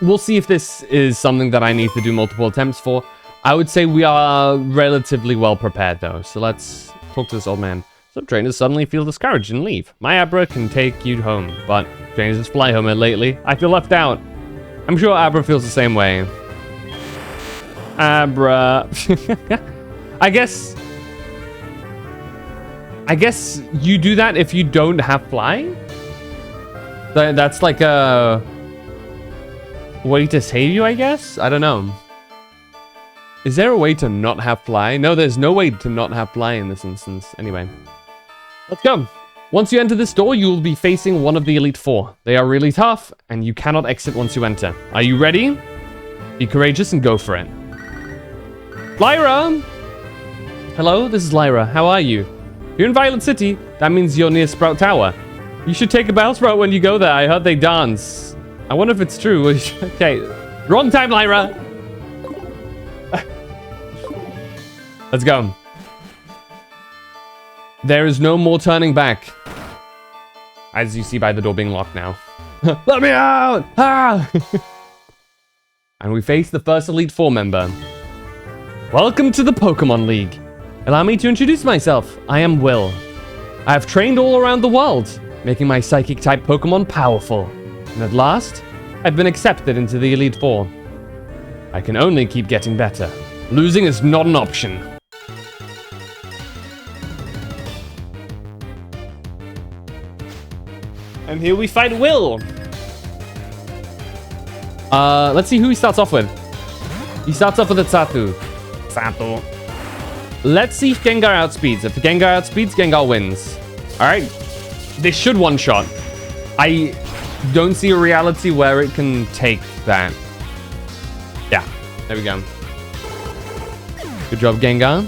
S1: We'll see if this is something that I need to do multiple attempts for. I would say we are relatively well prepared, though. So let's talk to this old man. Some trainers suddenly feel discouraged and leave. My Abra can take you home, but trainers just fly home lately. I feel left out. I'm sure Abra feels the same way. Abra. I guess you do that if you don't have fly? That's like a way to save you, I guess? I don't know. Is there a way to not have fly? No, there's no way to not have fly in this instance. Anyway, let's go. Once you enter this door, you will be facing one of the Elite Four. They are really tough, and you cannot exit once you enter. Are you ready? Be courageous and go for it. Lyra! Hello, this is Lyra. How are you? You're in Violet City. That means you're near Sprout Tower. You should take a Bellsprout when you go there. I heard they dance. I wonder if it's true. Okay, wrong time, Lyra. Let's go. There is no more turning back. As you see by the door being locked now. Let me out! Ah! And we face the first Elite Four member. Welcome to the Pokemon League. Allow me to introduce myself. I am Will. I have trained all around the world, making my Psychic-type Pokemon powerful. And at last, I've been accepted into the Elite Four. I can only keep getting better. Losing is not an option. And here we fight Will. Let's see who he starts off with. He starts off with a Xatu. Let's see if Gengar outspeeds. If the Gengar outspeeds, Gengar wins. Alright. This should one-shot. I don't see a reality where it can take that. Yeah. There we go. Good job, Gengar.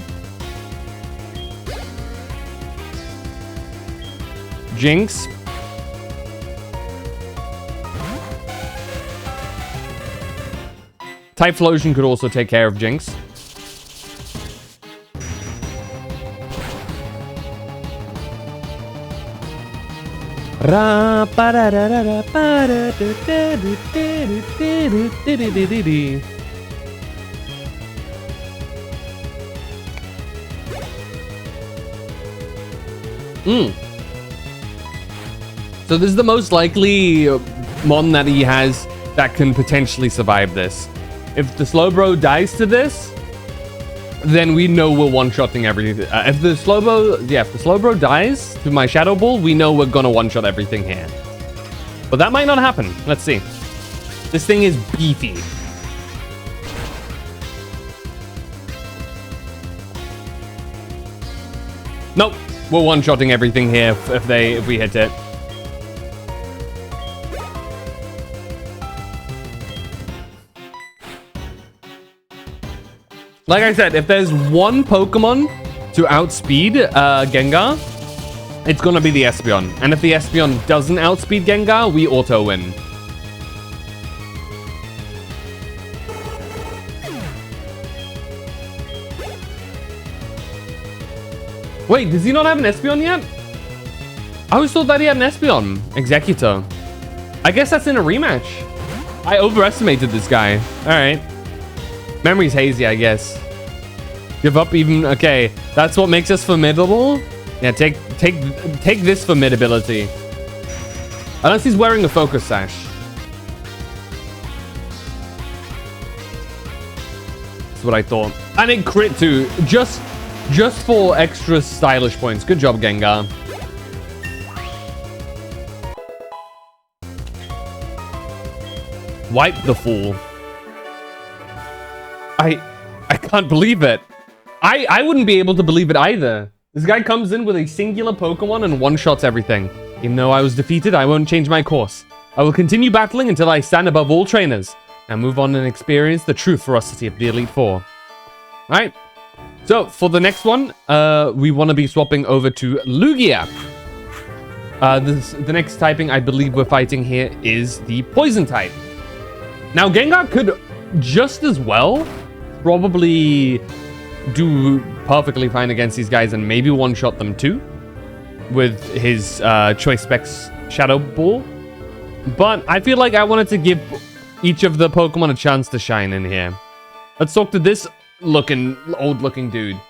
S1: Jinx. Typhlosion could also take care of Jinx. So this is the most likely Mon that he has that can potentially survive this. If the Slowbro dies to this, then we know we're one-shotting everything. If the Slowbro dies to my Shadow Ball, we know we're gonna one-shot everything here. But that might not happen. Let's see. This thing is beefy. Nope, we're one-shotting everything here if we hit it. Like I said, if there's one Pokemon to outspeed Gengar, it's gonna be the Espeon. And if the Espeon doesn't outspeed Gengar, we auto-win. Wait, does he not have an Espeon yet? I always thought that he had an Espeon. Executor. I guess that's in a rematch. I overestimated this guy. Alright. Memory's hazy, I guess. Give up even... Okay, that's what makes us formidable? Yeah, take this formidability. Unless he's wearing a focus sash. That's what I thought. And it crit too, just for extra stylish points. Good job, Gengar. Wipe the fool. I can't believe it. I wouldn't be able to believe it either. This guy comes in with a singular Pokemon and one-shots everything. Even though I was defeated, I won't change my course. I will continue battling until I stand above all trainers and move on and experience the true ferocity of the Elite Four. Alright. So, for the next one, we want to be swapping over to Lugia. The next typing I believe we're fighting here is the Poison type. Now, Gengar could just as well probably do perfectly fine against these guys and maybe one-shot them too with his Choice Specs Shadow Ball. But I feel like I wanted to give each of the Pokemon a chance to shine in here. Let's talk to this old-looking dude.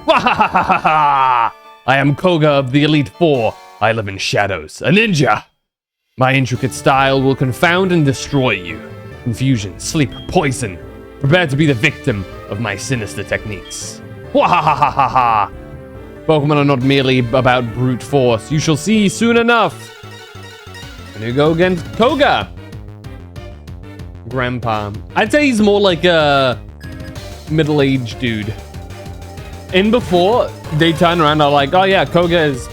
S1: I am Koga of the Elite Four. I live in shadows, a ninja. My intricate style will confound and destroy you. Confusion, sleep, poison. Prepare to be the victim of my sinister techniques. Wahahaha! Pokemon are not merely about brute force. You shall see soon enough. And we go against Koga. Grandpa. I'd say he's more like a middle-aged dude. In before, they turn around and are like, oh yeah, Koga is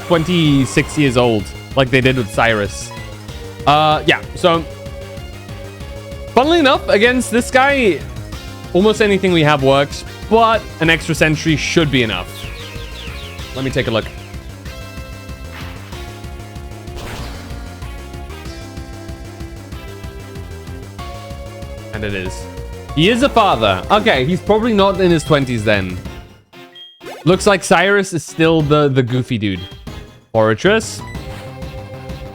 S1: 26 years old, like they did with Cyrus. Yeah, so funnily enough, against this guy, almost anything we have works, but an extra sentry should be enough. Let me take a look. And it is. He is a father. Okay, he's probably not in his 20s then. Looks like Cyrus is still the goofy dude. Forretress.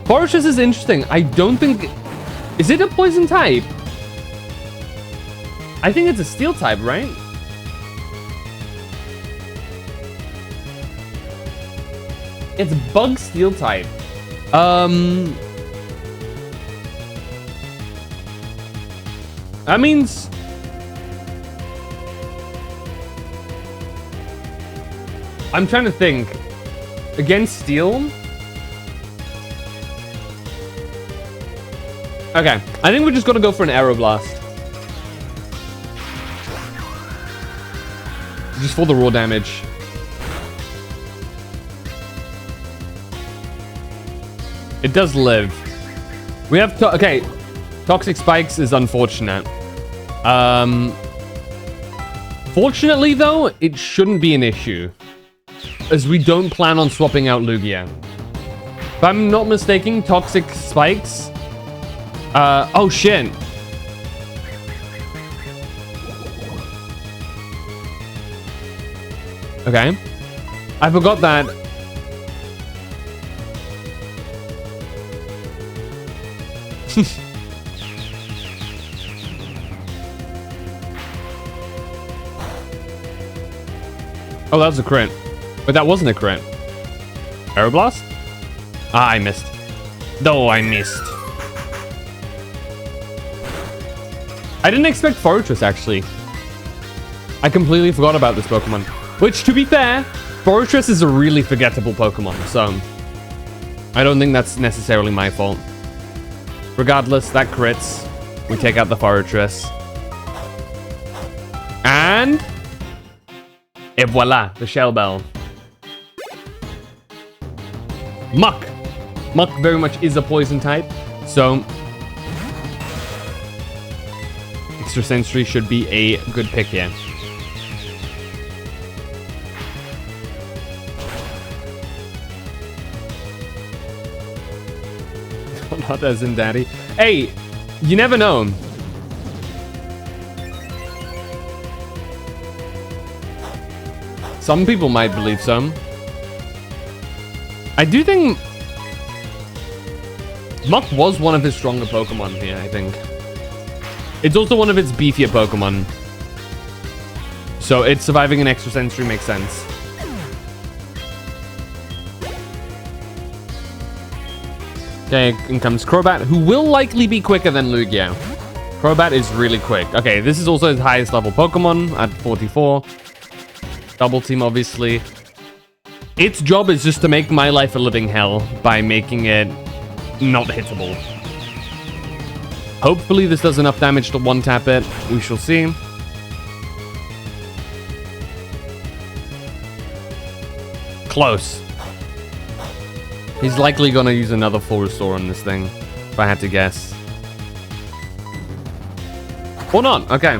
S1: Forretress is interesting. I don't think... Is it a poison type? I think it's a steel type, right? It's bug steel type. That means... I'm trying to think. Against steel? Okay, I think we're just gonna go for an Aeroblast. Just for the raw damage. It does live. We have okay. Toxic Spikes is unfortunate. Fortunately though, it shouldn't be an issue, as we don't plan on swapping out Lugia. If I'm not mistaken, Toxic Spikes. Oh shit. Okay. I forgot that. Oh, that was a crit. But that wasn't a crit. Aeroblast? Ah, I missed. No, I missed. I didn't expect Forretress, actually. I completely forgot about this Pokemon. Which, to be fair, Forretress is a really forgettable Pokemon, so... I don't think that's necessarily my fault. Regardless, that crits. We take out the Forretress. And... et voila, the Shell Bell. Muck. Muck very much is a poison type, so... Extra Sensory should be a good pick here. Not as in Daddy. Hey, you never know. Some people might believe so. I do think Muck was one of his stronger Pokemon here, I think. It's also one of its beefier Pokemon. So it's surviving an Extra Sensory makes sense. Okay, in comes Crobat, who will likely be quicker than Lugia. Crobat is really quick. Okay, this is also his highest level Pokemon at 44. Double Team, obviously. Its job is just to make my life a living hell by making it not hittable. Hopefully this does enough damage to one-tap it. We shall see. Close. He's likely gonna use another full restore on this thing, if I had to guess. Or not, okay.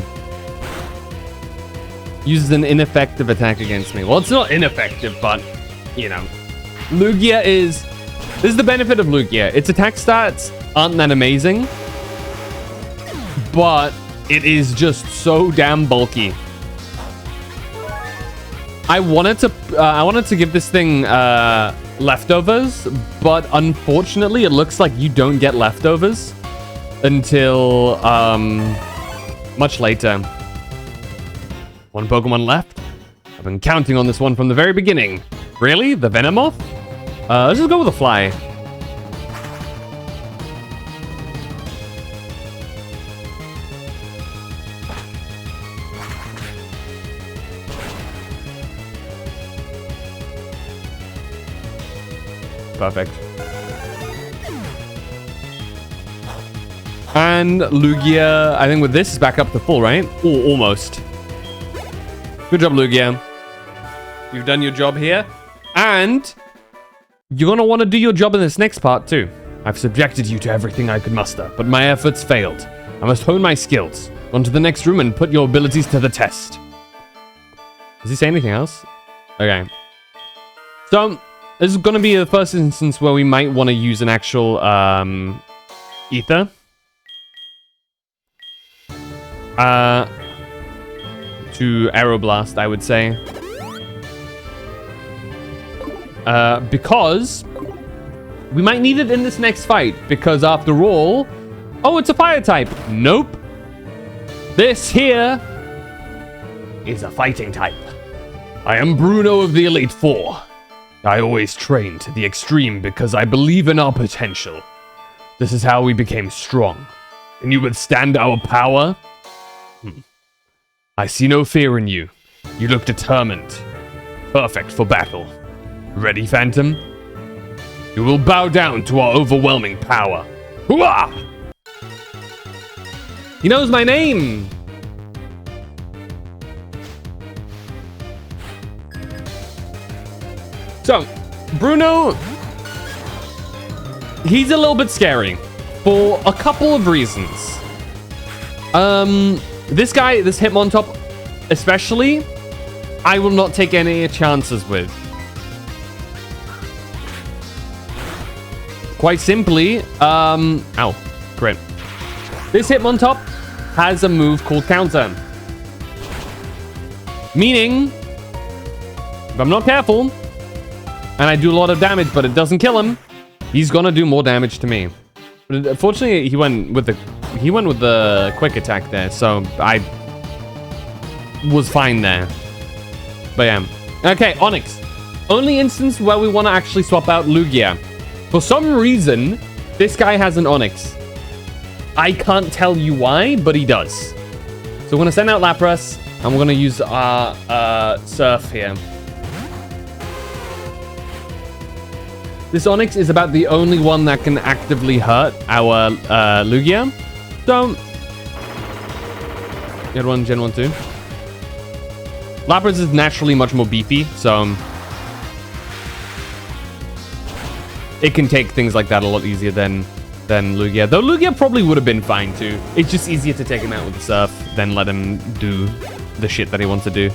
S1: Uses an ineffective attack against me. Well, it's not ineffective, but, you know. Lugia is... This is the benefit of Lugia. Its attack stats aren't that amazing, but it is just so damn bulky. I wanted to give this thing leftovers, but unfortunately, it looks like you don't get leftovers until much later. One Pokemon left. I've been counting on this one from the very beginning. Really? The Venomoth? Let's just go with a Fly. Perfect. And Lugia, I think with this is back up to full, right? Oh, almost. Good job, Lugia. You've done your job here. And you're going to want to do your job in this next part, too. I've subjected you to everything I could muster, but my efforts failed. I must hone my skills. On to the next room and put your abilities to the test. Does he say anything else? Okay. So, this is going to be the first instance where we might want to use an actual ether. To Aeroblast, I would say. Because we might need it in this next fight. Because after all... Oh, it's a fire type. Nope. This here is a fighting type. I am Bruno of the Elite Four. I always train to the extreme because I believe in our potential. This is how we became strong. Can you withstand our power? I see no fear in you. You look determined. Perfect for battle. Ready, Phantom? You will bow down to our overwhelming power. Hooah! He knows my name! So, Bruno, he's a little bit scary for a couple of reasons. This guy, this Hitmontop especially, I will not take any chances with. Quite simply, ow, crit. This Hitmontop has a move called Counter. Meaning, if I'm not careful, and I do a lot of damage, but it doesn't kill him, he's gonna do more damage to me. But unfortunately, he went with the quick attack there, so I was fine there. But yeah. Okay, Onix. Only instance where we want to actually swap out Lugia. For some reason, this guy has an Onix. I can't tell you why, but he does. So we're gonna send out Lapras, and we're gonna use our Surf here. This Onix is about the only one that can actively hurt our Lugia. So, Gen 1, Gen 1, 2. Lapras is naturally much more beefy, so it can take things like that a lot easier than Lugia. Though Lugia probably would have been fine too. It's just easier to take him out with the Surf than let him do the shit that he wants to do.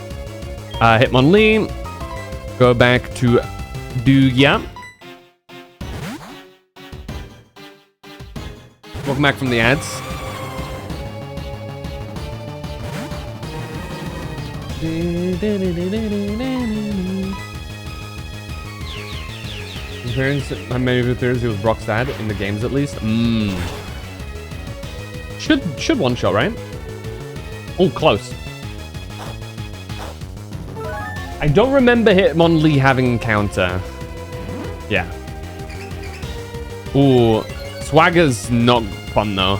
S1: Hitmonlee. Go back to Lugia. Welcome back from the ads. Maybe Thursday was Brock's dad in the games at least. Should one shot, right? Oh, close. I don't remember Hitmonlee having counter. Yeah. Ooh. Swagger's not fun though.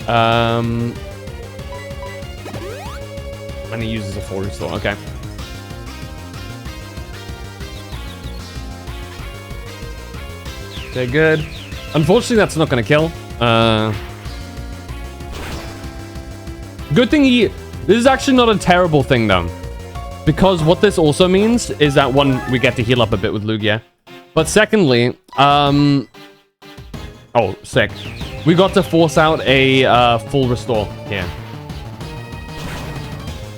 S1: And he uses a full restore. Okay. Okay, good. Unfortunately, that's not gonna kill. Good thing this is actually not a terrible thing though, because what this also means is that one, we get to heal up a bit with Lugia, but secondly, oh, sick. We got to force out a full restore here,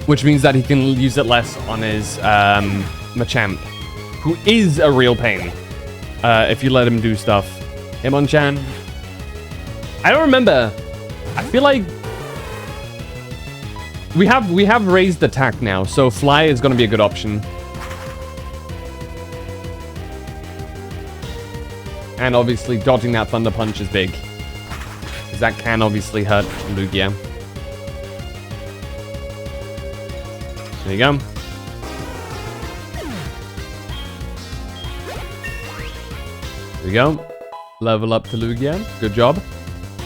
S1: which means that he can use it less on his Machamp, who is a real pain if you let him do stuff. Hitmonchan. I don't remember. I feel like we have raised attack now, so Fly is going to be a good option. And obviously dodging that Thunder Punch is big, because that can obviously hurt Lugia. There you go. There we go. Level up to Lugia. Good job.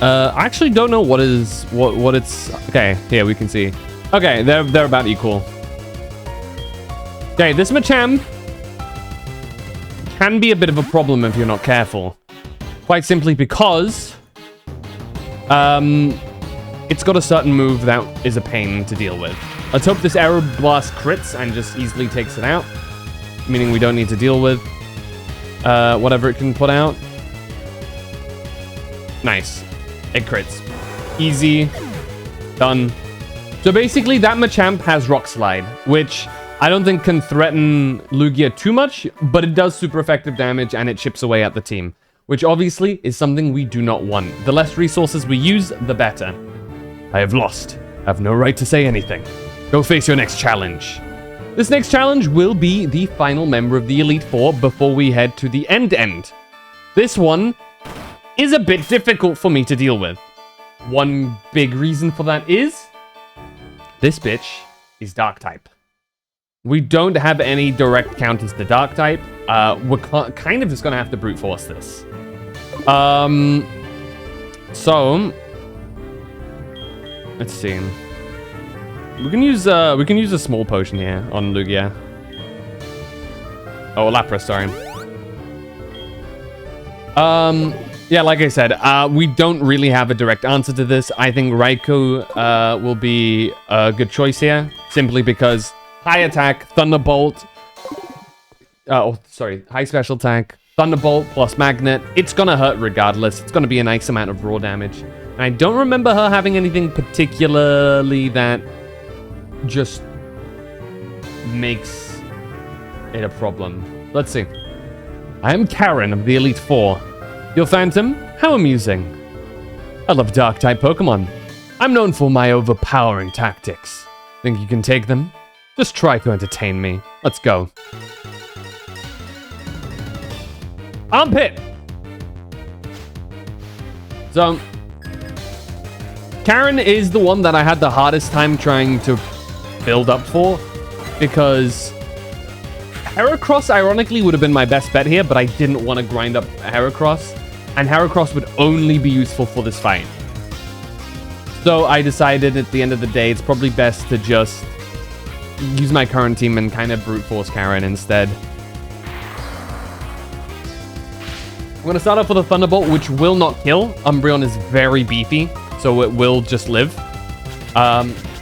S1: I actually don't know what it's. Okay, here we can see. Okay, they're about equal. Okay, this Machamp can be a bit of a problem if you're not careful. Quite simply because it's got a certain move that is a pain to deal with. Let's hope this Aeroblast crits and just easily takes it out, meaning we don't need to deal with whatever it can put out. Nice. It crits. Easy. Done. So basically, that Machamp has Rock Slide, which I don't think can threaten Lugia too much, but it does super effective damage and it chips away at the team, which obviously is something we do not want. The less resources we use, the better. I have lost. I have no right to say anything. Go face your next challenge. This next challenge will be the final member of the Elite Four before we head to the end. This one is a bit difficult for me to deal with. One big reason for that is this bitch is Dark type. We don't have any direct counters to Dark type. We're kind of just gonna have to brute force this. So let's see. We can use a small potion here on Lugia. Oh, Lapras, sorry. Yeah, like I said, we don't really have a direct answer to this. I think Raikou will be a good choice here, simply because high attack, Thunderbolt. High special attack, Thunderbolt plus Magnet. It's gonna hurt regardless. It's gonna be a nice amount of raw damage. And I don't remember her having anything particularly that just makes it a problem. Let's see. I am Karen of the Elite Four. Your Phantom? How amusing. I love Dark-type Pokemon. I'm known for my overpowering tactics. Think you can take them? Just try to entertain me. Let's go. Armpit! So, Karen is the one that I had the hardest time trying to build up for, because Heracross, ironically, would have been my best bet here, but I didn't want to grind up Heracross, and Heracross would only be useful for this fight. So I decided at the end of the day, it's probably best to just use my current team and kind of brute force Karen instead. I'm going to start off with a Thunderbolt, which will not kill. Umbreon is very beefy, so it will just live.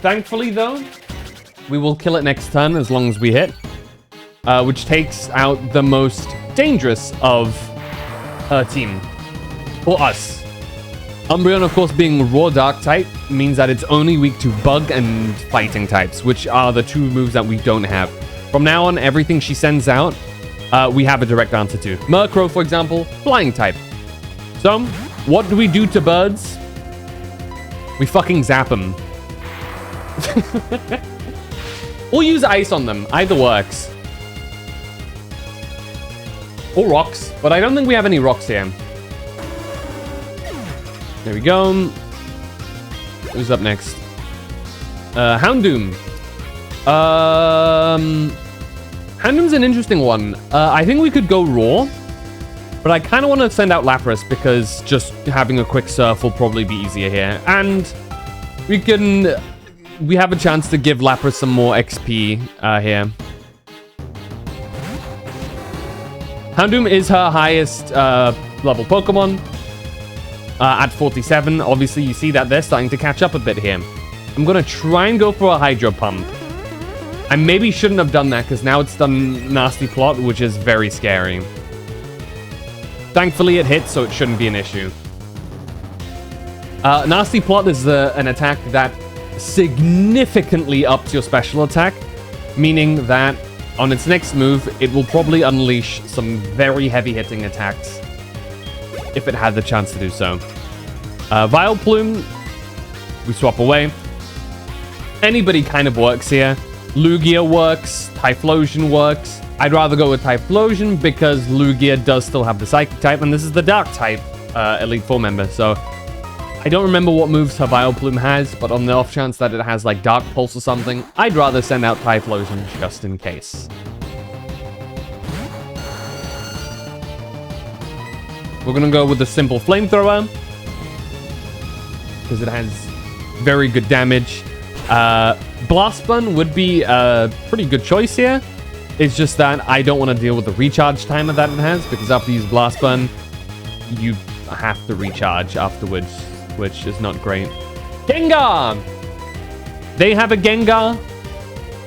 S1: Thankfully, though, we will kill it next turn as long as we hit. Which takes out the most dangerous of her team. For us. Umbreon, of course, being raw Dark type, means that it's only weak to Bug and Fighting types, which are the two moves that we don't have. From now on, everything she sends out, we have a direct answer to. Murkrow, for example, Flying type. So, what do we do to birds? We fucking zap them. Or use Ice on them. Either works. Or rocks, but I don't think we have any rocks here. There we go. Who's up next? Houndoom. Houndoom's an interesting one. I think we could go raw. But I kind of want to send out Lapras because just having a quick surf will probably be easier here. And we have a chance to give Lapras some more XP here. Houndoom is her highest level Pokemon at 47. Obviously, you see that they're starting to catch up a bit here. I'm going to try and go for a Hydro Pump. I maybe shouldn't have done that because now it's done Nasty Plot, which is very scary. Thankfully, it hits, so it shouldn't be an issue. Nasty Plot is an attack that significantly ups your special attack, meaning that on its next move, it will probably unleash some very heavy-hitting attacks if it had the chance to do so. Vileplume, we swap away. Anybody kind of works here. Lugia works, Typhlosion works. I'd rather go with Typhlosion because Lugia does still have the Psychic type, and this is the Dark type Elite Four member, so I don't remember what moves her Vileplume has, but on the off chance that it has like Dark Pulse or something, I'd rather send out Typhlosion just in case. We're gonna go with the simple Flamethrower because it has very good damage. Blast Burn would be a pretty good choice here. It's just that I don't want to deal with the recharge timer that it has, because after you use Blast Burn, you have to recharge afterwards, which is not great. Gengar! They have a Gengar.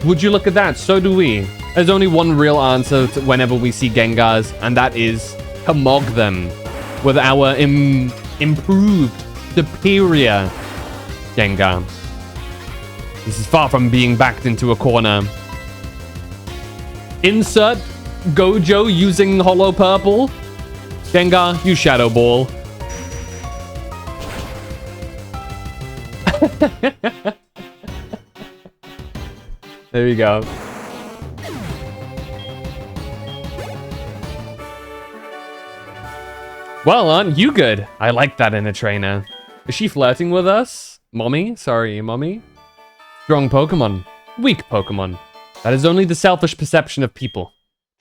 S1: Would you look at that? So do we. There's only one real answer to whenever we see Gengars, and that is to mog them with our improved, superior Gengar. This is far from being backed into a corner. Insert Gojo using Holo Purple. Gengar, you Shadow Ball. There you go. Well, aren't you good? I like that in a trainer. Is she flirting with us? Mommy? Sorry, Mommy. Strong Pokemon. Weak Pokemon. That is only the selfish perception of people.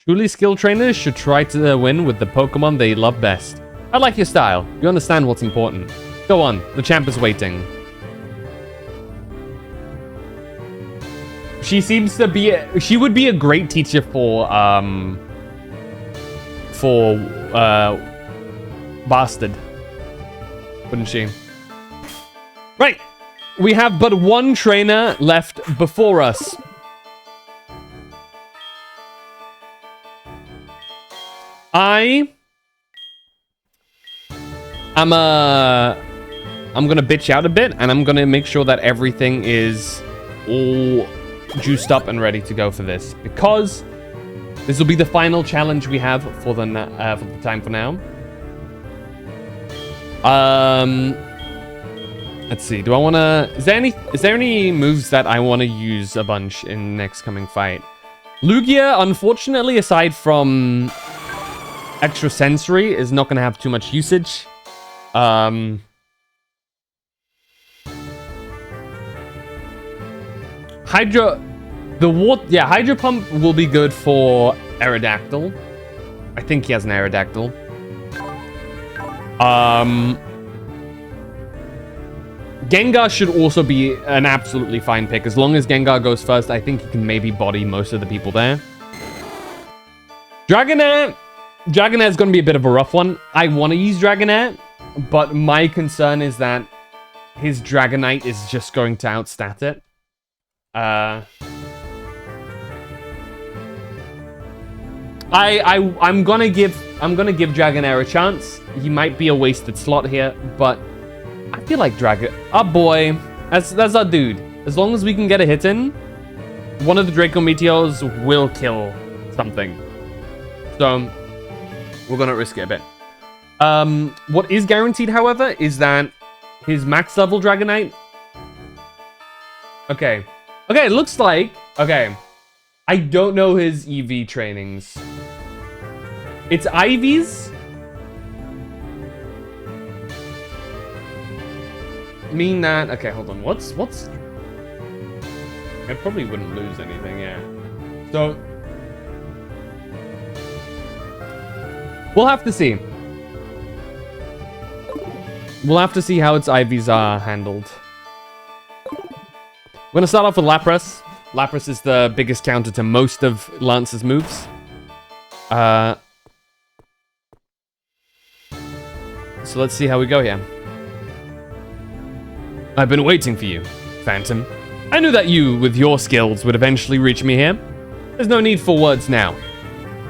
S1: Truly skilled trainers should try to win with the Pokemon they love best. I like your style. You understand what's important. Go on, the champ is waiting. She seems to be... she would be a great teacher for Bastard. Wouldn't she? Right. We have but one trainer left before us. I'm gonna bitch out a bit, and I'm gonna make sure that everything is all juiced up and ready to go for this, because this will be the final challenge we have for the time for now. Let's see. Do I want to? Is there any moves that I want to use a bunch in next coming fight? Lugia, unfortunately, aside from Extrasensory, is not going to have too much usage. Hydro Pump will be good for Aerodactyl. I think he has an Aerodactyl. Gengar should also be an absolutely fine pick. As long as Gengar goes first, I think he can maybe body most of the people there. Dragonair is going to be a bit of a rough one. I want to use Dragonair, but my concern is that his Dragonite is just going to outstat it. I'm gonna give Dragonair a chance. He might be a wasted slot here, but I feel like our boy, that's our dude. As long as we can get a hit in, one of the Draco Meteors will kill something. So we're gonna risk it a bit. What is guaranteed, however, is that his max level Dragonite. Okay, it looks like... okay. I don't know his EV trainings. It's Ivy's? Mean that... okay, hold on. What's... I probably wouldn't lose anything, yeah. So... We'll have to see. We'll have to see how its IVs are handled. We're going to start off with Lapras. Lapras is the biggest counter to most of Lance's moves. So let's see how we go here. I've been waiting for you, Phantom. I knew that you, with your skills, would eventually reach me here. There's no need for words now.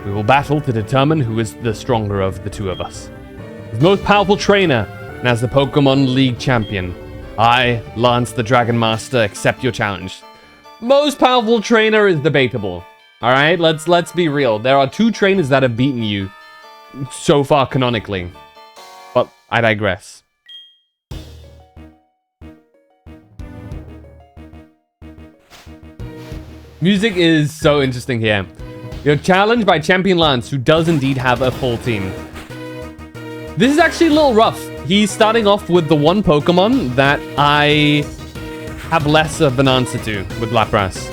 S1: We will battle to determine who is the stronger of the two of us. As the most powerful trainer, and as the Pokemon League champion, I, Lance the Dragon Master, accept your challenge. Most powerful trainer is debatable. Alright, let's be real. There are 2 trainers that have beaten you so far canonically. But I digress. Music is so interesting here. You're challenged by Champion Lance, who does indeed have a full team. This is actually a little rough. He's starting off with the one Pokemon that I have less of an answer to with Lapras.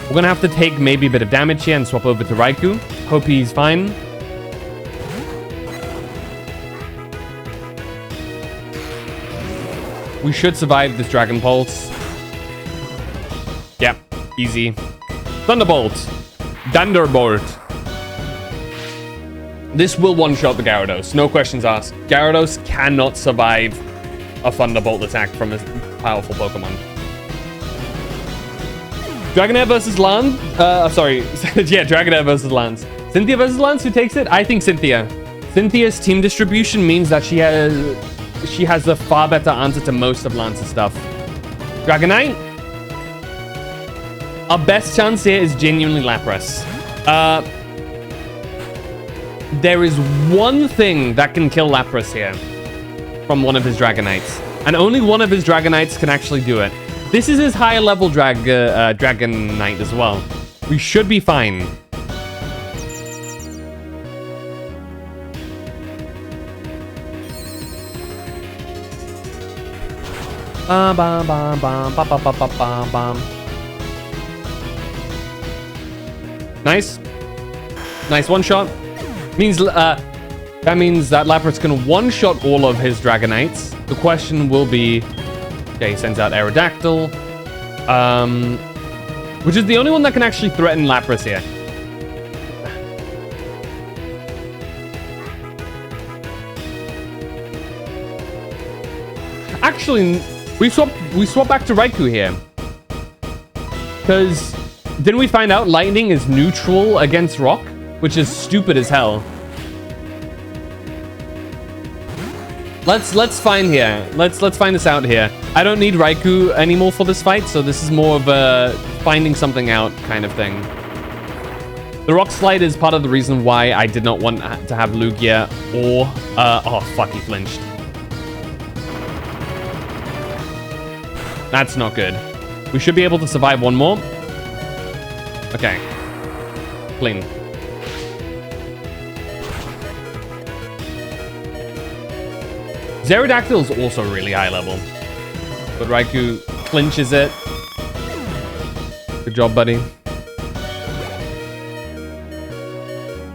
S1: We're gonna have to take maybe a bit of damage here and swap over to Raikou. Hope he's fine. We should survive this Dragon Pulse. Yep, easy. Thunderbolt. Thunderbolt. This will one-shot the Gyarados. No questions asked. Gyarados cannot survive a Thunderbolt attack from a powerful Pokemon. Dragonair versus Lance. Sorry. Yeah, Dragonair versus Lance. Cynthia versus Lance, who takes it? I think Cynthia. Cynthia's team distribution means that she has a far better answer to most of Lance's stuff. Dragonite. Our best chance here is genuinely Lapras. There is one thing that can kill Lapras here from one of his Dragonites. And only one of his Dragonites can actually do it. This is his higher level Dragonite as well. We should be fine. Nice. Nice one shot. That means that Lapras can one-shot all of his Dragonites. The question will be... Okay, he sends out Aerodactyl. Which is the only one that can actually threaten Lapras here. Actually, we swap back to Raikou here. Because didn't we find out Lightning is neutral against Rock? Which is stupid as hell. Let's find here. Let's find this out here. I don't need Raikou anymore for this fight, so this is more of a finding something out kind of thing. The Rock Slide is part of the reason why I did not want to have Lugia or... oh, fuck, he flinched. That's not good. We should be able to survive one more. Okay. Clean. Aerodactyl is also really high level. But Raikou clinches it. Good job, buddy.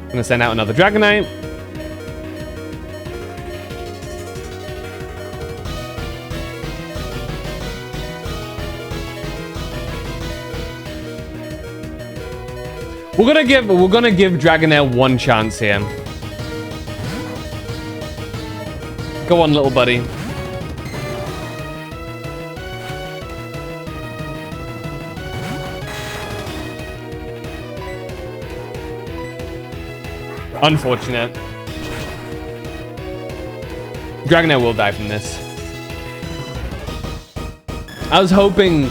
S1: Gonna send out another Dragonite. We're gonna give Dragonair one chance here. Go on, little buddy. Unfortunate. Dragonair will die from this. I was hoping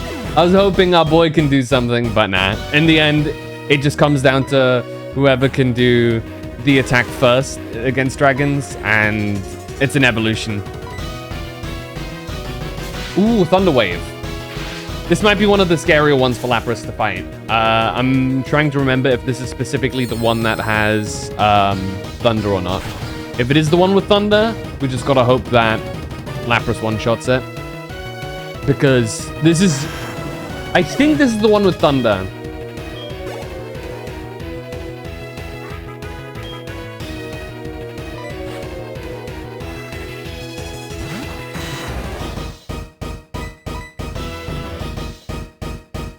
S1: our boy can do something, but nah. In the end, it just comes down to whoever can do the attack first against dragons, and it's an evolution. Ooh, Thunder Wave. This might be one of the scarier ones for Lapras to fight. I'm trying to remember if this is specifically the one that has Thunder or not. If it is the one with Thunder, we just gotta hope that Lapras one-shots it. Because this is... I think this is the one with Thunder.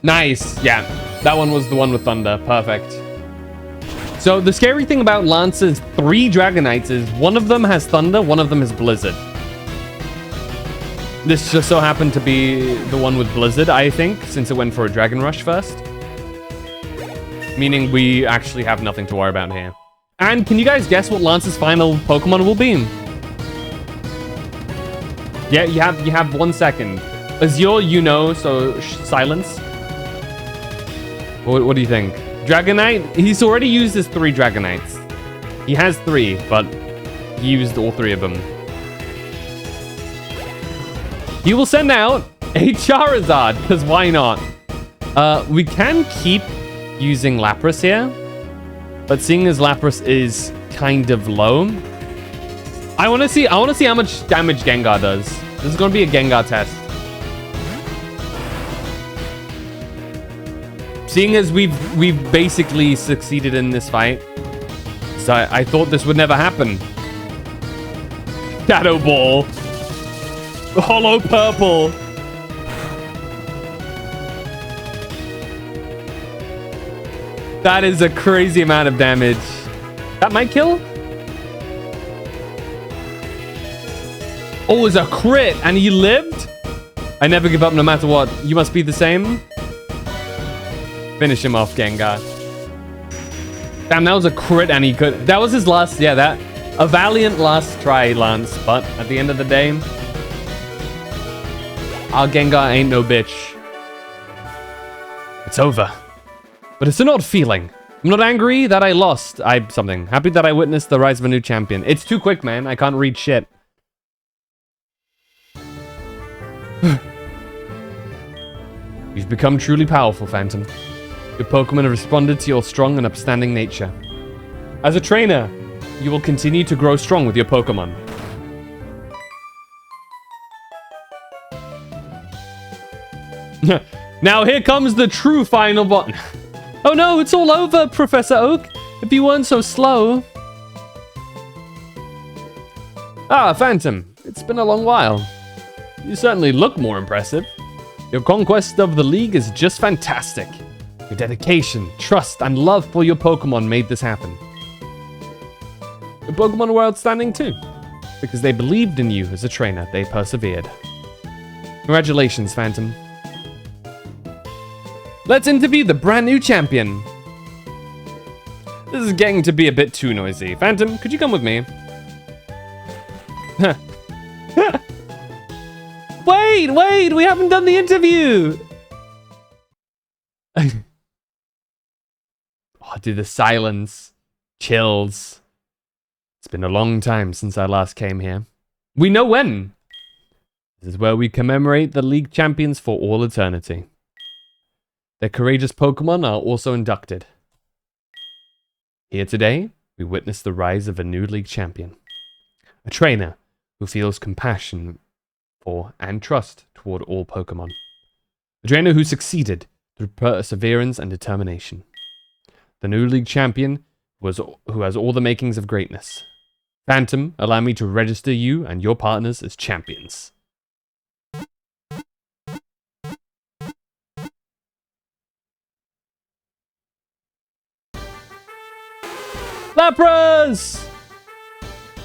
S1: Nice. Yeah, that one was the one with thunder. Perfect. So the scary thing about Lance's 3 Dragonites is one of them has thunder, one of them has blizzard. This just so happened to be the one with blizzard, I think, since it went for a Dragon Rush first. Meaning we actually have nothing to worry about here. And can you guys guess what Lance's final Pokemon will be? Yeah, you have 1 second. Azure, you know, so silence. What do you think? Dragonite? He's already used his 3 Dragonites. He has 3, but he used all 3 of them. He will send out a Charizard, because why not? We can keep using Lapras here, but seeing as Lapras is kind of low, I want to see how much damage Gengar does. This is going to be a Gengar test. Seeing as we've basically succeeded in this fight, so I thought this would never happen. Shadow Ball. Hollow Purple. That is a crazy amount of damage. That might kill? Oh, it's a crit and he lived? I never give up no matter what. You must be the same. Finish him off, Gengar. Damn, that was a crit and he could... That was his last... Yeah, that... A valiant last try, Lance. But at the end of the day... Our Gengar ain't no bitch. It's over. But it's an odd feeling. I'm not angry that I lost. I'm something. Happy that I witnessed the rise of a new champion. It's too quick, man. I can't read shit. You've become truly powerful, Phantom. Your Pokemon have responded to your strong and upstanding nature. As a trainer, you will continue to grow strong with your Pokemon. Now here comes the true final button. Oh no, it's all over, Professor Oak. If you weren't so slow. Ah, Phantom. It's been a long while. You certainly look more impressive. Your conquest of the league is just fantastic. Your dedication, trust, and love for your Pokemon made this happen. Your Pokemon were outstanding too. Because they believed in you as a trainer, they persevered. Congratulations, Phantom. Let's interview the brand new champion. This is getting to be a bit too noisy. Phantom, could you come with me? Wait, we haven't done the interview. Oh, dude, the silence. Chills. It's been a long time since I last came here. We know when. This is where we commemorate the league champions for all eternity. Their courageous Pokemon are also inducted. Here today, we witness the rise of a new league champion. A trainer who feels compassion for and trust toward all Pokemon. A trainer who succeeded through perseverance and determination. The new league champion who has all the makings of greatness. Phantom, allow me to register you and your partners as champions. Lapras!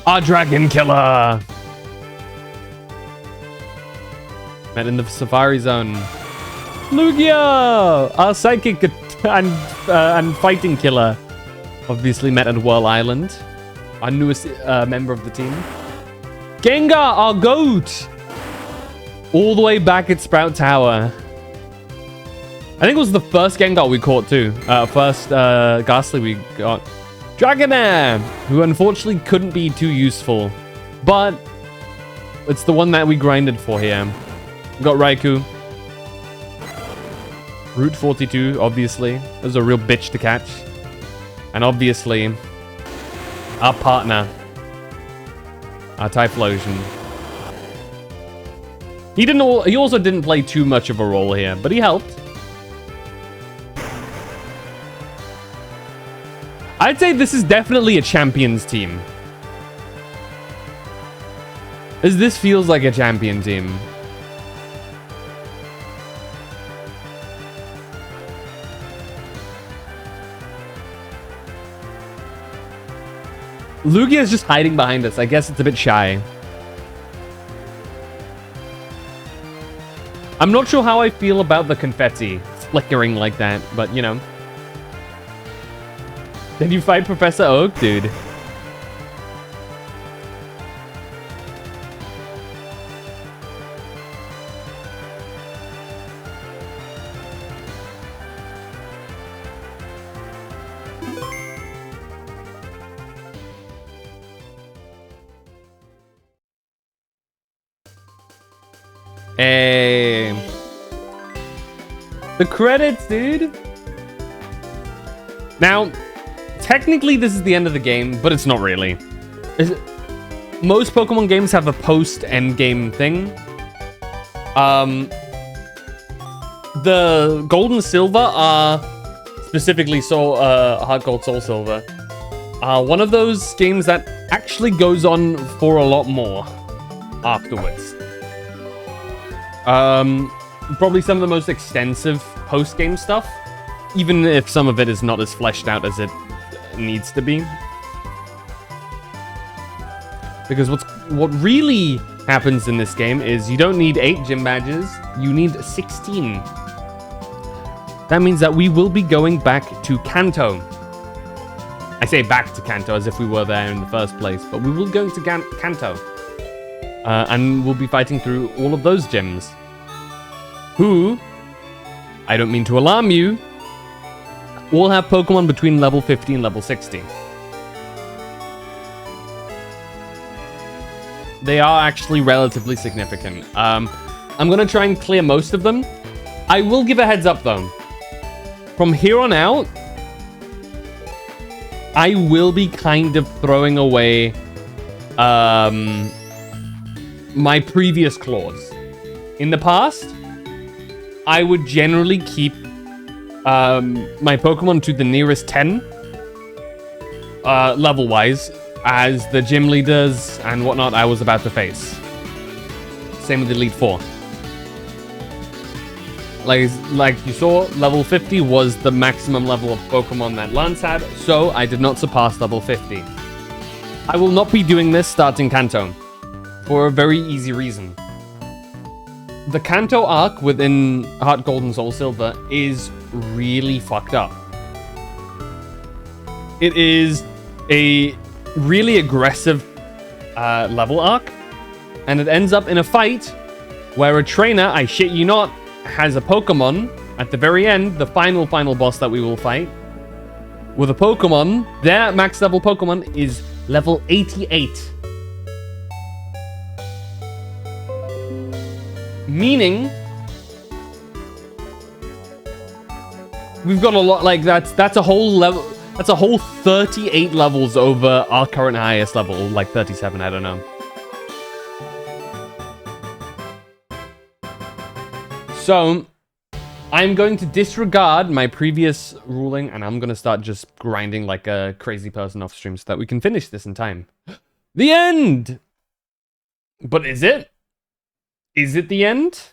S1: Our Dragon Killer! Met in the Safari Zone. Lugia! Our Psychic and Fighting Killer. Obviously met at Whirl Island. Our newest member of the team. Gengar, our GOAT! All the way back at Sprout Tower. I think it was the first Gengar we caught too. First Ghastly we got. Dragonair, who unfortunately couldn't be too useful. But it's the one that we grinded for here. We got Raikou. Route 42, obviously. That was a real bitch to catch. And obviously, our partner. Our Typhlosion. He also didn't play too much of a role here, but he helped. I'd say this is definitely a champions team. As this feels like a champion team. Lugia is just hiding behind us. I guess it's a bit shy. I'm not sure how I feel about the confetti flickering like that, but you know. Did you fight Professor Oak, dude? Hey. The credits, dude. Now, technically this is the end of the game, but it's not really. Most Pokemon games have a post-end game thing. The Gold and Silver are specifically Heart Gold, Soul Silver. One of those games that actually goes on for a lot more afterwards. Probably some of the most extensive post-game stuff, even if some of it is not as fleshed out as it needs to be. Because what really happens in this game is you don't need 8 gym badges, you need 16. That means that we will be going back to Kanto. I say back to Kanto as if we were there in the first place, but we will go to Kanto. And we'll be fighting through all of those gyms. Who, I don't mean to alarm you, all have Pokemon between level 50 and level 60. They are actually relatively significant. I'm going to try and clear most of them. I will give a heads up though. From here on out, I will be kind of throwing away my previous claws. In the past, I would generally keep my Pokemon to the nearest 10 level-wise, as the gym leaders and whatnot I was about to face. Same with Elite 4. Like you saw, level 50 was the maximum level of Pokemon that Lance had, so I did not surpass level 50. I will not be doing this starting Kanto, for a very easy reason. The Kanto arc within Heart Gold and Soul Silver is really fucked up. It is a really aggressive level arc, and it ends up in a fight where a trainer, I shit you not, has a Pokemon at the very end, the final boss that we will fight, with a Pokemon, their max level Pokemon is level 88. Meaning, we've got a lot, like, that's a whole level, that's a whole 38 levels over our current highest level, like 37, I don't know. So, I'm going to disregard my previous ruling, and I'm going to start just grinding like a crazy person off stream so that we can finish this in time. The end! But is it? Is it the end?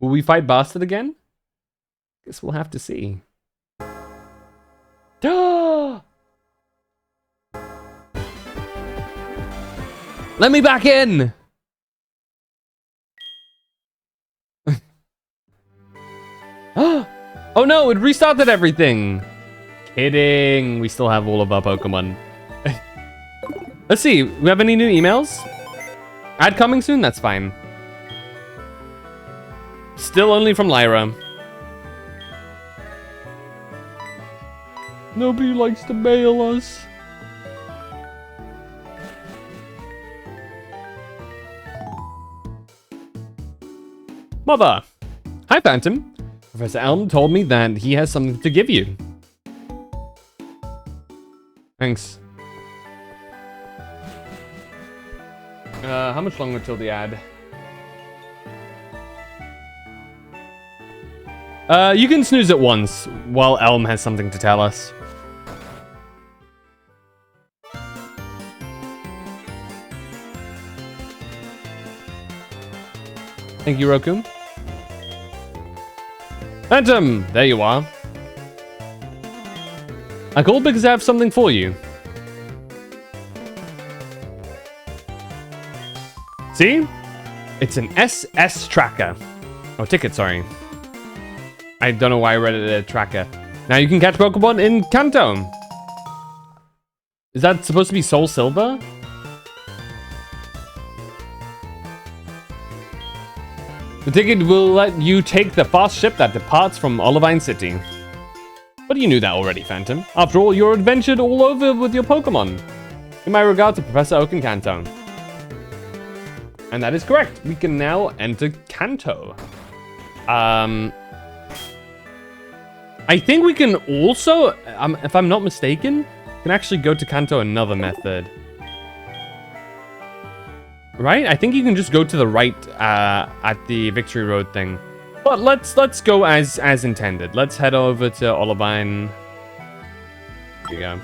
S1: Will we fight Bastard again? Guess we'll have to see. Let me back in! Oh no, it restarted everything. Kidding. We still have all of our Pokemon. Let's see. We have any new emails? Ad coming soon? That's fine. Still only from Lyra. Nobody likes to mail us. Mother. Hi, Phantom. Professor Elm told me that he has something to give you. Thanks. How much longer till the ad? You can snooze it once while Elm has something to tell us. Thank you, Roku. Phantom, there you are. I called because I have something for you. See? It's an SS tracker. Oh, ticket, sorry. I don't know why I read it a tracker. Now you can catch Pokemon in Kanto. Is that supposed to be Soul Silver? The ticket will let you take the fast ship that departs from Olivine City. But you knew that already, Phantom. After all, you're adventured all over with your Pokemon. In my regard to Professor Oak in Kanto. And that is correct. We can now enter Kanto. I think we can also, if I'm not mistaken, can actually go to Kanto another method. Right? I think you can just go to the right at the Victory Road thing. But let's go as intended. Let's head over to Olivine. Here you go.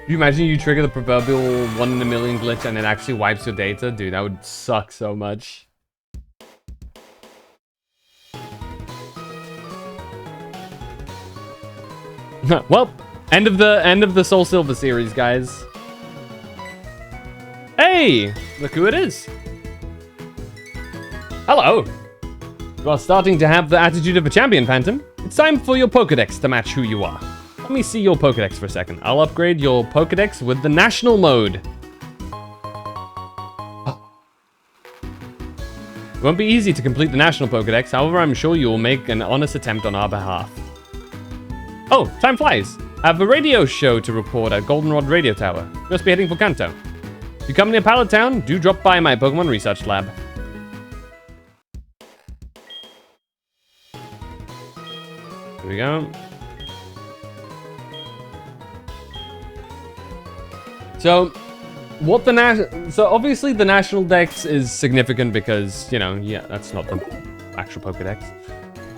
S1: Can you imagine you trigger the proverbial 1 in a million glitch and it actually wipes your data? Dude, that would suck so much. Well, end of the Soul Silver series, guys. Hey, look who it is. Hello. You are starting to have the attitude of a champion, Phantom. It's time for your Pokedex to match who you are. Let me see your Pokedex for a second. I'll upgrade your Pokedex with the National mode. It won't be easy to complete the National Pokedex, however, I'm sure you will make an honest attempt on our behalf. Oh, time flies. I have a radio show to record at Goldenrod Radio Tower. You must be heading for Kanto. If you come near Pallet Town, do drop by my Pokemon Research Lab. Here we go. So, so obviously the National Dex is significant because, you know, yeah, that's not the actual Pokedex.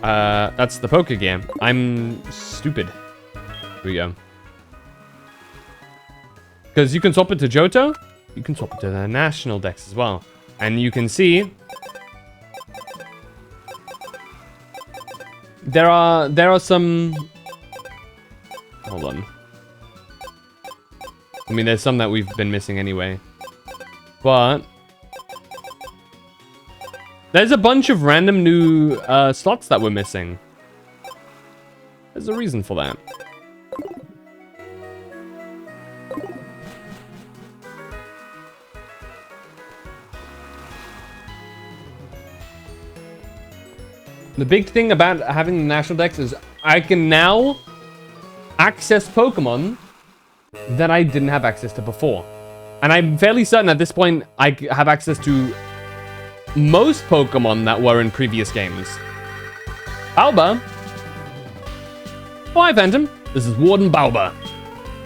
S1: That's the Pokegear. I'm stupid. Here we go. Because you can swap it to Johto, you can swap it to the National Dex as well. And you can see there are some. Hold on. I mean, there's some that we've been missing anyway. But there's a bunch of random new slots that we're missing. There's a reason for that. The big thing about having the National Dex is I can now access Pokemon that I didn't have access to before. And I'm fairly certain at this point I have access to most Pokemon that were in previous games. Balba? Hi, Phantom. This is Warden Balba.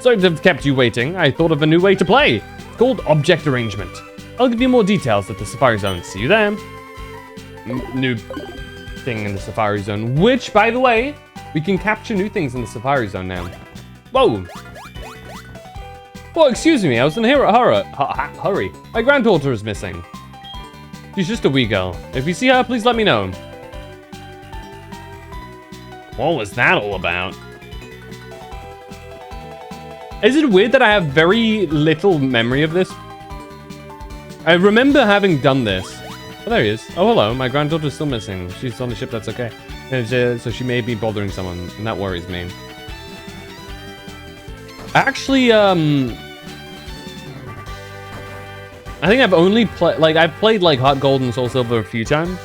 S1: Sorry to have kept you waiting. I thought of a new way to play. It's called Object Arrangement. I'll give you more details at the Safari Zone. See you there. New thing in the Safari Zone, which, by the way, we can capture new things in the Safari Zone now. Whoa! Oh, excuse me, I was in a hurry. My granddaughter is missing. She's just a wee girl. If you see her, please let me know. What was that all about? Is it weird that I have very little memory of this? I remember having done this. Oh, there he is. Oh, hello. My granddaughter's still missing. She's on the ship, that's okay. So she may be bothering someone, and that worries me. Actually, I think I've only played, like, I've played, like, Heart Gold and Soul Silver a few times,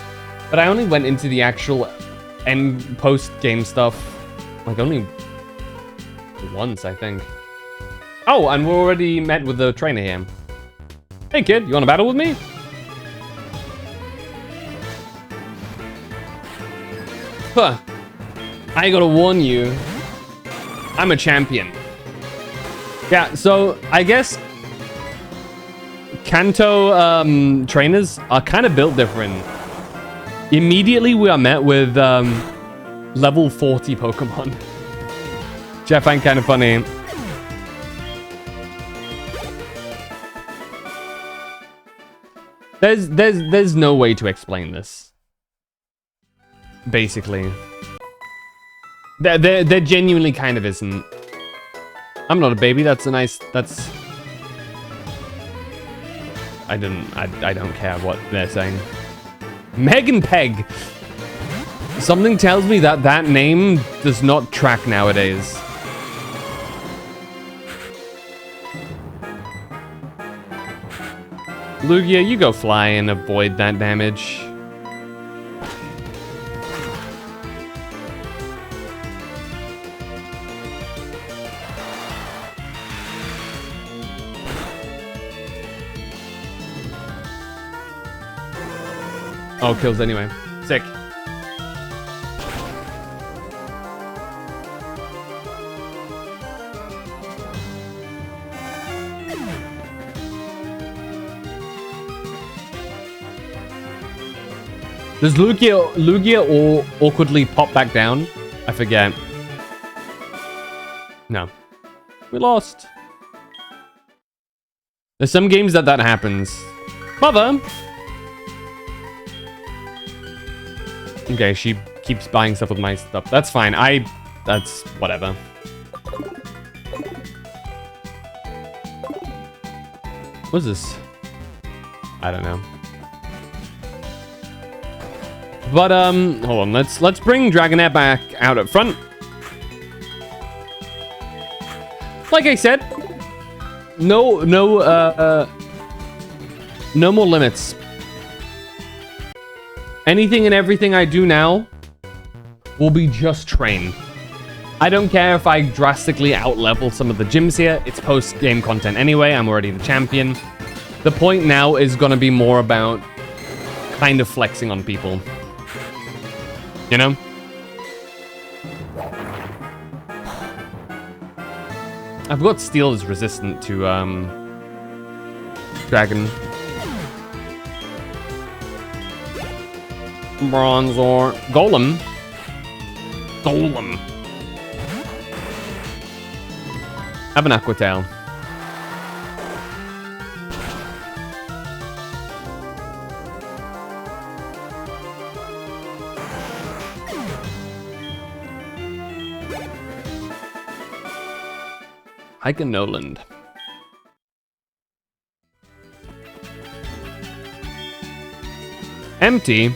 S1: but I only went into the actual end post-game stuff, like, only once, I think. Oh, and we're already met with the trainer here. Hey, kid, you want to battle with me? Huh. I gotta warn you, I'm a champion. Yeah, so I guess Kanto trainers are kind of built different. Immediately we are met with level 40 Pokemon, which I find kind of funny. There's no way to explain this. Basically. There genuinely kind of isn't. I'm not a baby. That's a nice. That's. I don't care what they're saying. Megan Peg. Something tells me that that name does not track nowadays. Lugia, you go fly and avoid that damage. Oh, kills anyway. Sick. Does Lugia awkwardly pop back down? I forget. No. We lost. There's some games that happens. Mother! Okay, she keeps buying stuff with my stuff. That's fine. That's whatever. What's this? I don't know. But hold on. Let's bring Dragonette back out up front. Like I said, no more limits. Anything and everything I do now will be just train. I don't care if I drastically outlevel some of the gyms here. It's post-game content anyway. I'm already the champion. The point now is going to be more about kind of flexing on people. You know? I've got Steel is resistant to Dragon. Bronzor. Golem. Golem. Have an Aqua Tail. Hiker Noland. Empty.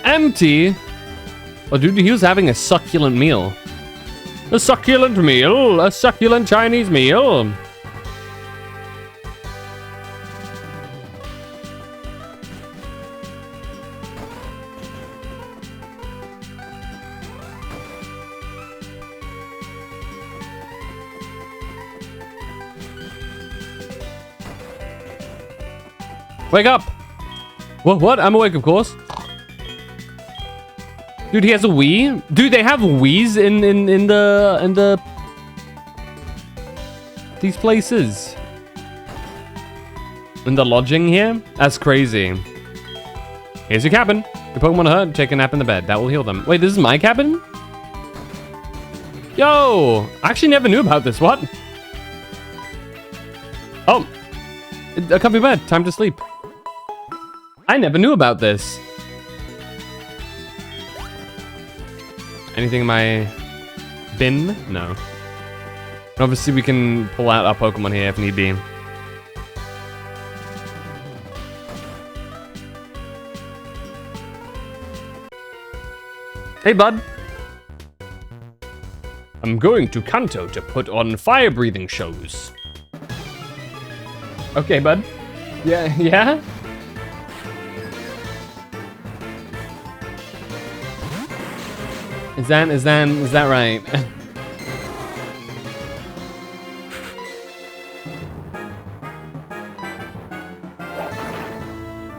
S1: Empty? Oh, dude, he was having a succulent meal. A succulent meal? A succulent Chinese meal? Wake up! What? I'm awake, of course. Dude, he has a Wii? Dude, they have Wiis in the these places. In the lodging here? That's crazy. Here's your cabin. Your Pokemon are hurt, take a nap in the bed. That will heal them. Wait, this is my cabin? Yo! I actually never knew about this. What? Oh. A comfy bed. Time to sleep. I never knew about this. Anything in my bin? No. Obviously, we can pull out our Pokemon here if need be. Hey, bud. I'm going to Kanto to put on fire-breathing shows. Okay, bud. Yeah? Is that right?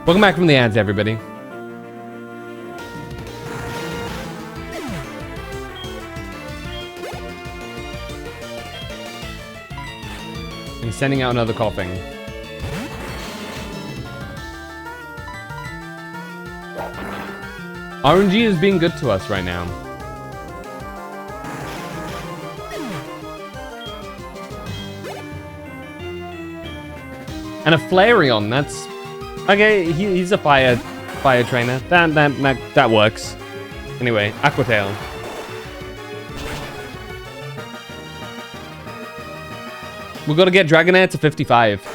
S1: Welcome back from the ads, everybody. He's sending out another coughing. RNG is being good to us right now. And a Flareon, that's... Okay, he's a fire trainer. That works. Anyway, Aqua Tail. We've got to get Dragonair to 55.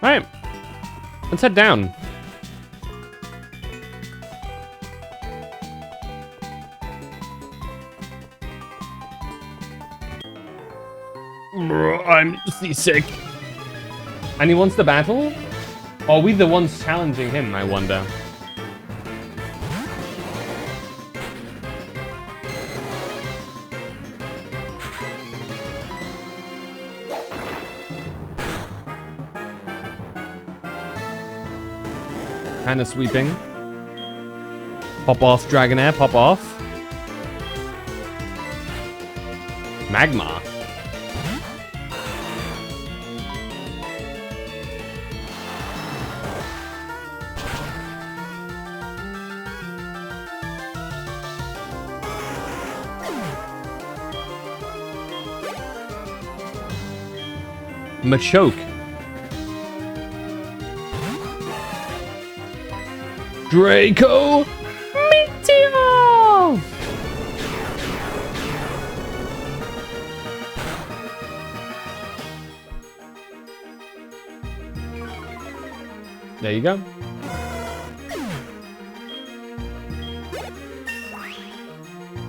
S1: All right, let's head down. I'm seasick. And he wants to battle? Or are we the ones challenging him, I wonder? Kind of sweeping. Pop off, Dragonair, pop off. Magma. Machoke. Draco Meteor! There you go.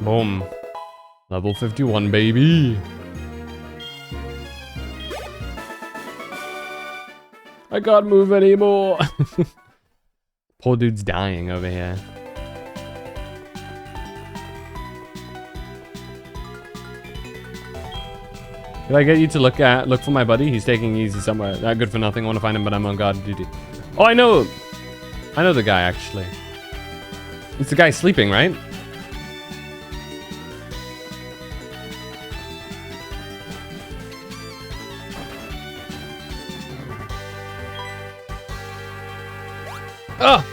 S1: Boom. Level 51, baby. I can't move anymore. Poor dude's dying over here. Did I get you to look for my buddy? He's taking easy somewhere. Not good for nothing. I want to find him, but I'm on guard duty. Oh, I know the guy actually. It's the guy sleeping, right? Ugh!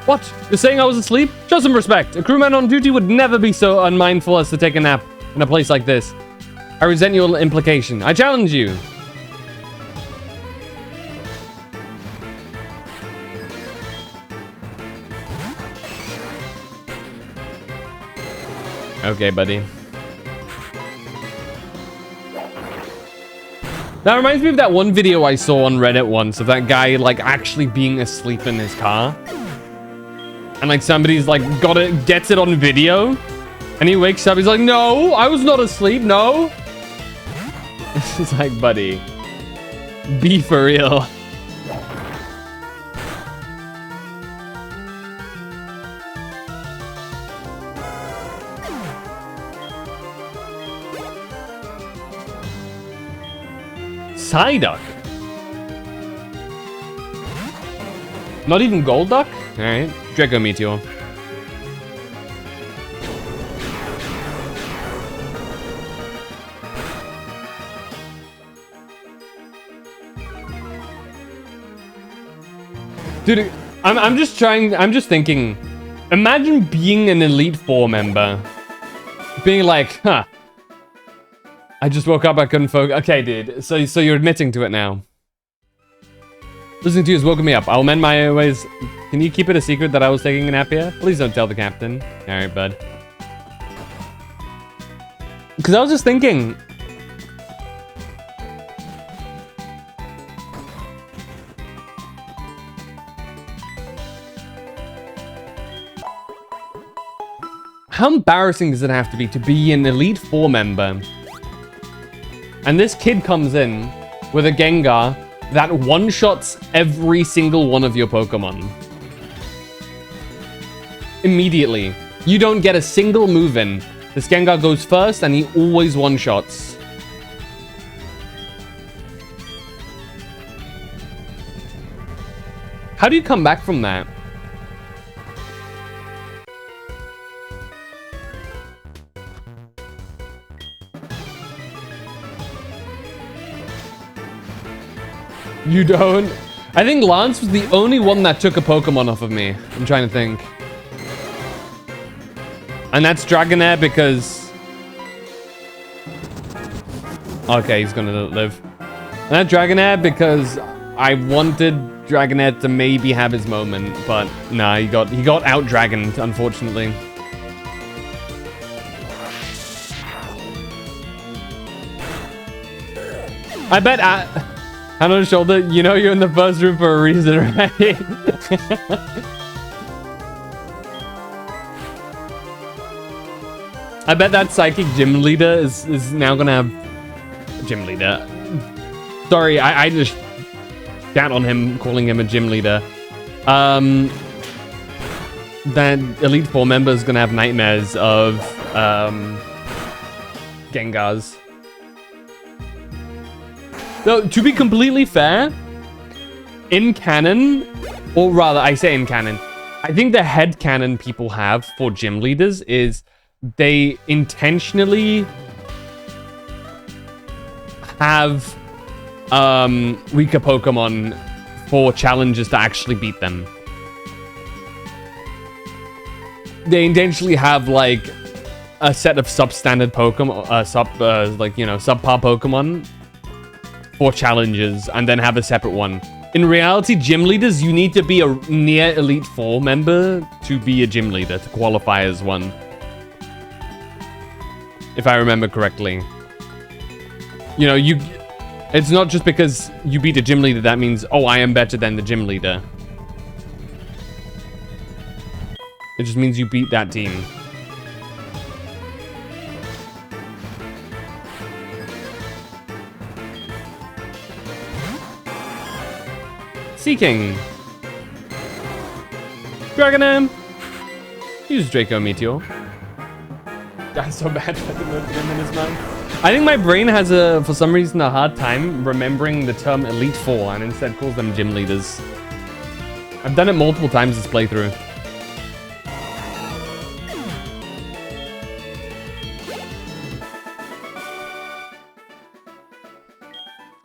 S1: What? You're saying I was asleep? Show some respect. A crewman on duty would never be so unmindful as to take a nap in a place like this. I resent your implication. I challenge you. Okay, buddy. That reminds me of that one video I saw on Reddit once of that guy like actually being asleep in his car. And like somebody's like gets it on video. And he wakes up, he's like, no, I was not asleep, no. It's like, buddy, be for real. Psyduck. Not even Golduck? Alright. Draco Meteor. Dude, I'm just thinking, imagine being an Elite Four member. Being like, huh. I just woke up, I couldn't focus. Okay, dude. So you're admitting to it now. Listening to you has woken me up. I'll mend my ways. Can you keep it a secret that I was taking a nap here? Please don't tell the captain. Alright, bud. Because I was just thinking. How embarrassing does it have to be an Elite Four member? And this kid comes in with a Gengar that one-shots every single one of your Pokemon. Immediately. You don't get a single move in. This Gengar goes first and he always one-shots. How do you come back from that? You don't? I think Lance was the only one that took a Pokemon off of me. I'm trying to think. And that's Dragonair because... Okay, he's gonna live. And that's Dragonair because I wanted Dragonair to maybe have his moment, but nah, he got out-dragoned, unfortunately. I bet hand on the shoulder, you know you're in the first room for a reason, right? I bet that psychic gym leader is now gonna have... Gym leader. Sorry, I just shat on him, calling him a gym leader. That Elite Four member is gonna have nightmares of Gengars. No, to be completely fair, in canon, or rather, I say in canon, I think the head canon people have for gym leaders is they intentionally have weaker Pokemon for challenges to actually beat them. They intentionally have like a set of substandard Pokemon, subpar Pokemon for challenges, and then have a separate one. In reality, gym leaders, you need to be a near Elite Four member to be a gym leader, to qualify as one. If I remember correctly. You know, it's not just because you beat a gym leader that means, oh, I am better than the gym leader. It just means you beat that team. Seeking. Dragonair. Use Draco Meteor. That's so bad for the move in his mouth. I think my brain has for some reason, a hard time remembering the term Elite Four and instead calls them gym leaders. I've done it multiple times this playthrough.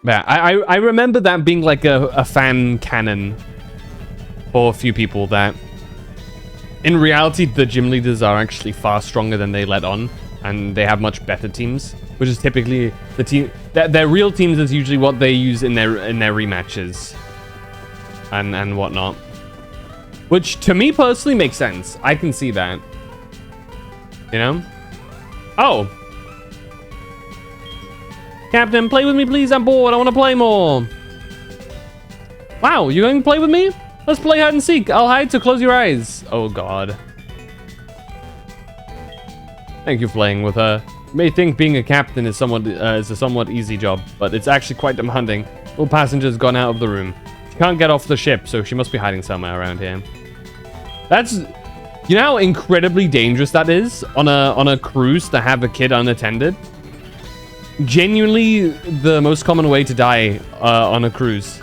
S1: Yeah, I remember that being like a fan canon for a few people, that in reality the gym leaders are actually far stronger than they let on, and they have much better teams, which is typically the team. Their real teams is usually what they use in their rematches and whatnot, which to me personally makes sense. I can see that, you know. Oh. Captain, play with me, please. I'm bored. I want to play more. Wow, you going to play with me? Let's play hide and seek. I'll hide, so close your eyes. Oh, God. Thank you for playing with her. You may think being a captain is a somewhat easy job, but it's actually quite demanding. All passengers gone out of the room. She can't get off the ship, so she must be hiding somewhere around here. That's... You know how incredibly dangerous that is on a cruise to have a kid unattended? Genuinely, the most common way to die on a cruise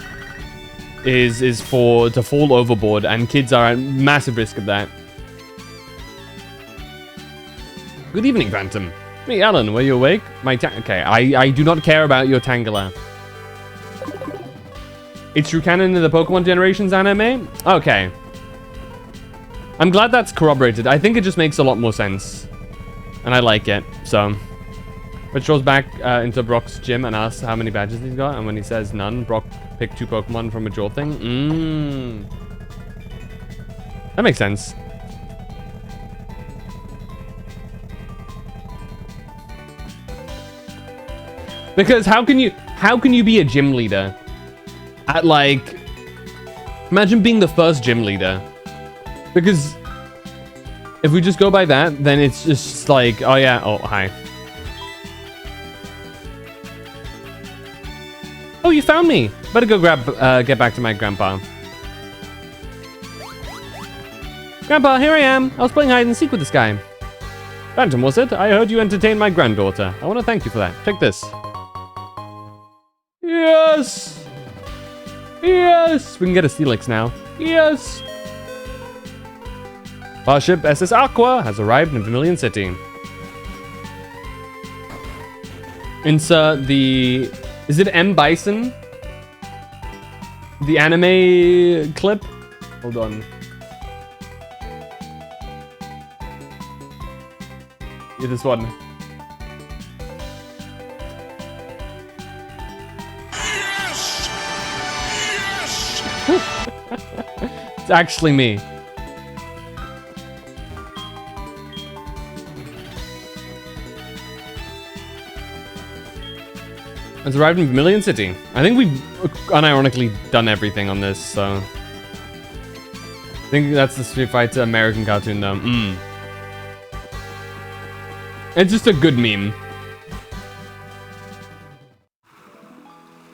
S1: is to fall overboard, and kids are at massive risk of that. Good evening, Phantom. Me, Alan, were you awake? Okay, I do not care about your Tangela. It's true canon in the Pokemon Generations anime? Okay. I'm glad that's corroborated. I think it just makes a lot more sense. And I like it, so... But goes back into Brock's gym and asks how many badges he's got, and when he says none, Brock picked 2 Pokemon from a draw thing. That makes sense. Because how can you be a gym leader at like, imagine being the first gym leader. Because if we just go by that, then it's just like, oh yeah, oh hi. Oh, you found me. Better go get back to my grandpa. Grandpa, here I am. I was playing hide and seek with this guy. Phantom, was it? I heard you entertained my granddaughter. I want to thank you for that. Take this. Yes! Yes! We can get a Steelix now. Yes! Our ship SS Aqua has arrived in Vermilion City. Insert the... Is it M. Bison? The anime clip? Hold on. this one. It's actually me. It's arrived in Vermilion City. I think we've unironically done everything on this, so... I think that's the Street Fighter American cartoon, though. It's just a good meme.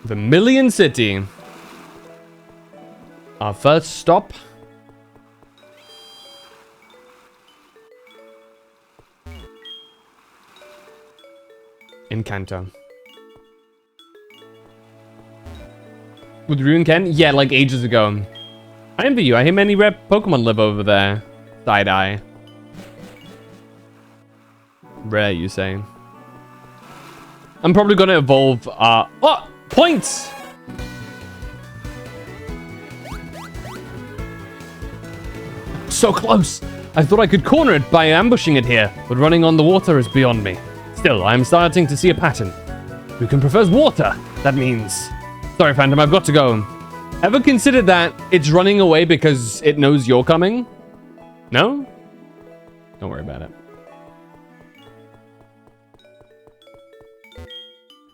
S1: Vermilion City. Our first stop. In Kanto. With Ryu and Ken? Yeah, like ages ago. I envy you. I hear many rare Pokemon live over there. Side-eye. Rare, you say? I'm probably gonna evolve, oh! Points! So close! I thought I could corner it by ambushing it here, but running on the water is beyond me. Still, I'm starting to see a pattern. Wukong prefers water, that means. Sorry, Phantom, I've got to go. Ever considered that it's running away because it knows you're coming? No? Don't worry about it.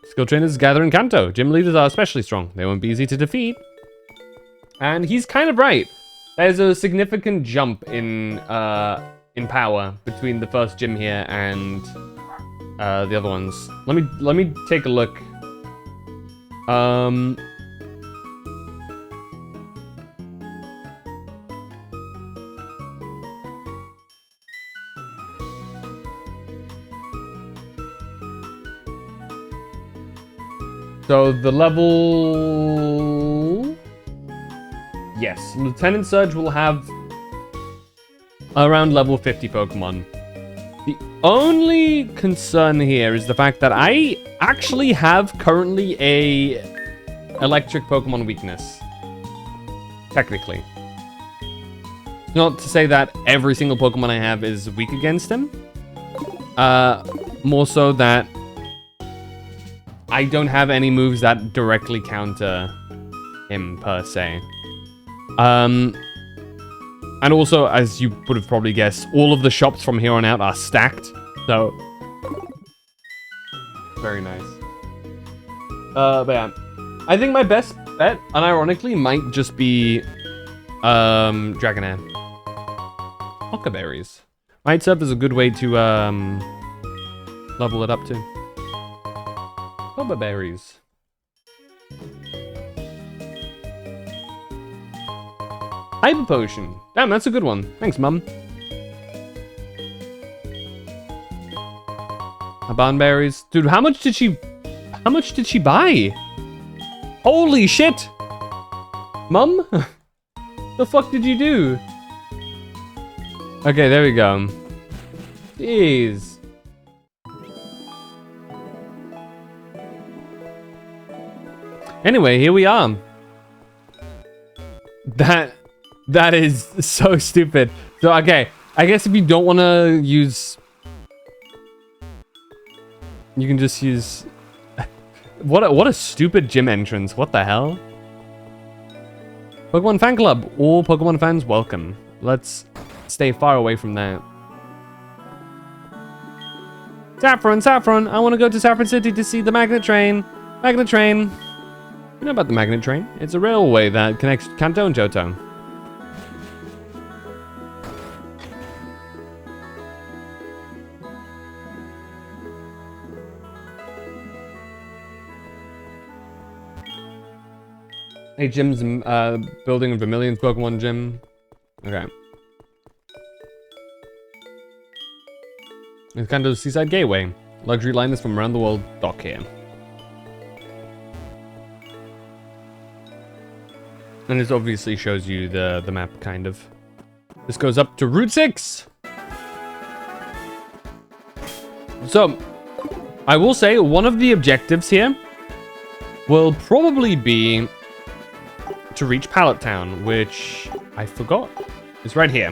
S1: Skill trainers gather in Kanto. Gym leaders are especially strong. They won't be easy to defeat. And he's kind of right. There's a significant jump in power between the first gym here and the other ones. Let me take a look. So the level... Yes, Lieutenant Surge will have around level 50 Pokemon. The only concern here is the fact that I actually have currently a electric Pokemon weakness. Technically. Not to say that every single Pokemon I have is weak against him. More so that I don't have any moves that directly counter him, per se. And also, as you would have probably guessed, all of the shops from here on out are stacked. So, very nice. But yeah, I think my best bet, unironically, might just be Dragonair. Huckleberries might serve as a good way to level it up too. Berries. Hyper Potion. Damn, that's a good one. Thanks, Mum. Berries. Dude, how much did she buy? Holy shit! Mum? The fuck did you do? Okay, there we go. Jeez. Anyway, here we are. That is so stupid. So, okay, I guess if you don't want to use... You can just use... What a stupid gym entrance. What the hell? Pokemon Fan Club. All Pokemon fans welcome. Let's stay far away from that. Saffron. I want to go to Saffron City to see the Magnet Train. Magnet Train. You know about the Magnet Train? It's a railway that connects Kanto and Johto. Hey, Jim's building a Vermilion Pokemon gym. Okay. It's Kanto's Seaside Gateway. Luxury liners from around the world dock here. And this obviously shows you the map, kind of. This goes up to Route 6! So, I will say, one of the objectives here will probably be to reach Pallet Town, which I forgot is right here.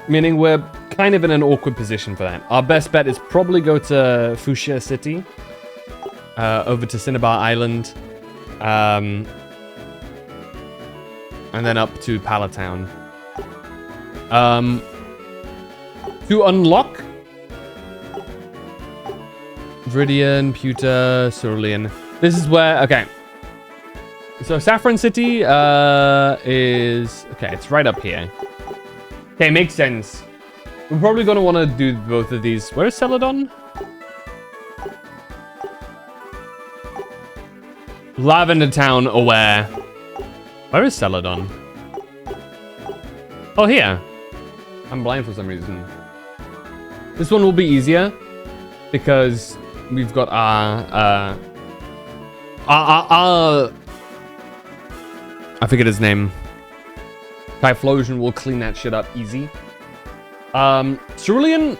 S1: Meaning we're kind of in an awkward position for that. Our best bet is probably go to Fuchsia City, over to Cinnabar Island, and then up to Palatown. To unlock Viridian, Pewter, Cerulean. This is where, okay. So Saffron City is, okay, it's right up here. Okay, makes sense. We're probably going to want to do both of these. Where's Celadon? Lavender Town aware. Where is Celadon? Oh, here. I'm blind for some reason. This one will be easier because we've got our I forget his name. Typhlosion will clean that shit up easy. Cerulean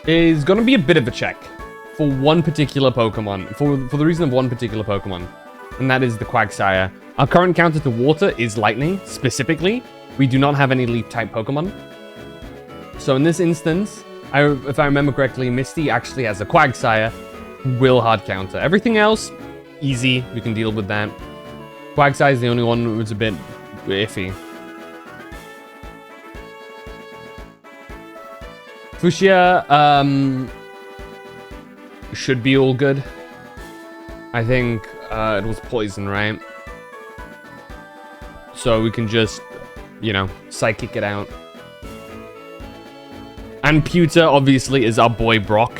S1: is gonna be a bit of a check for one particular Pokemon, for the reason of one particular Pokemon, and that is the Quagsire. Our current counter to water is Lightning, specifically. We do not have any Leaf-type Pokemon. So in this instance, if I remember correctly, Misty actually has a Quagsire, will hard counter. Everything else, easy, we can deal with that. Quagsire is the only one that's a bit iffy. Fuchsia, should be all good. I think it was poison, right? So we can just, you know, psychic it out. And Pewter, obviously, is our boy Brock.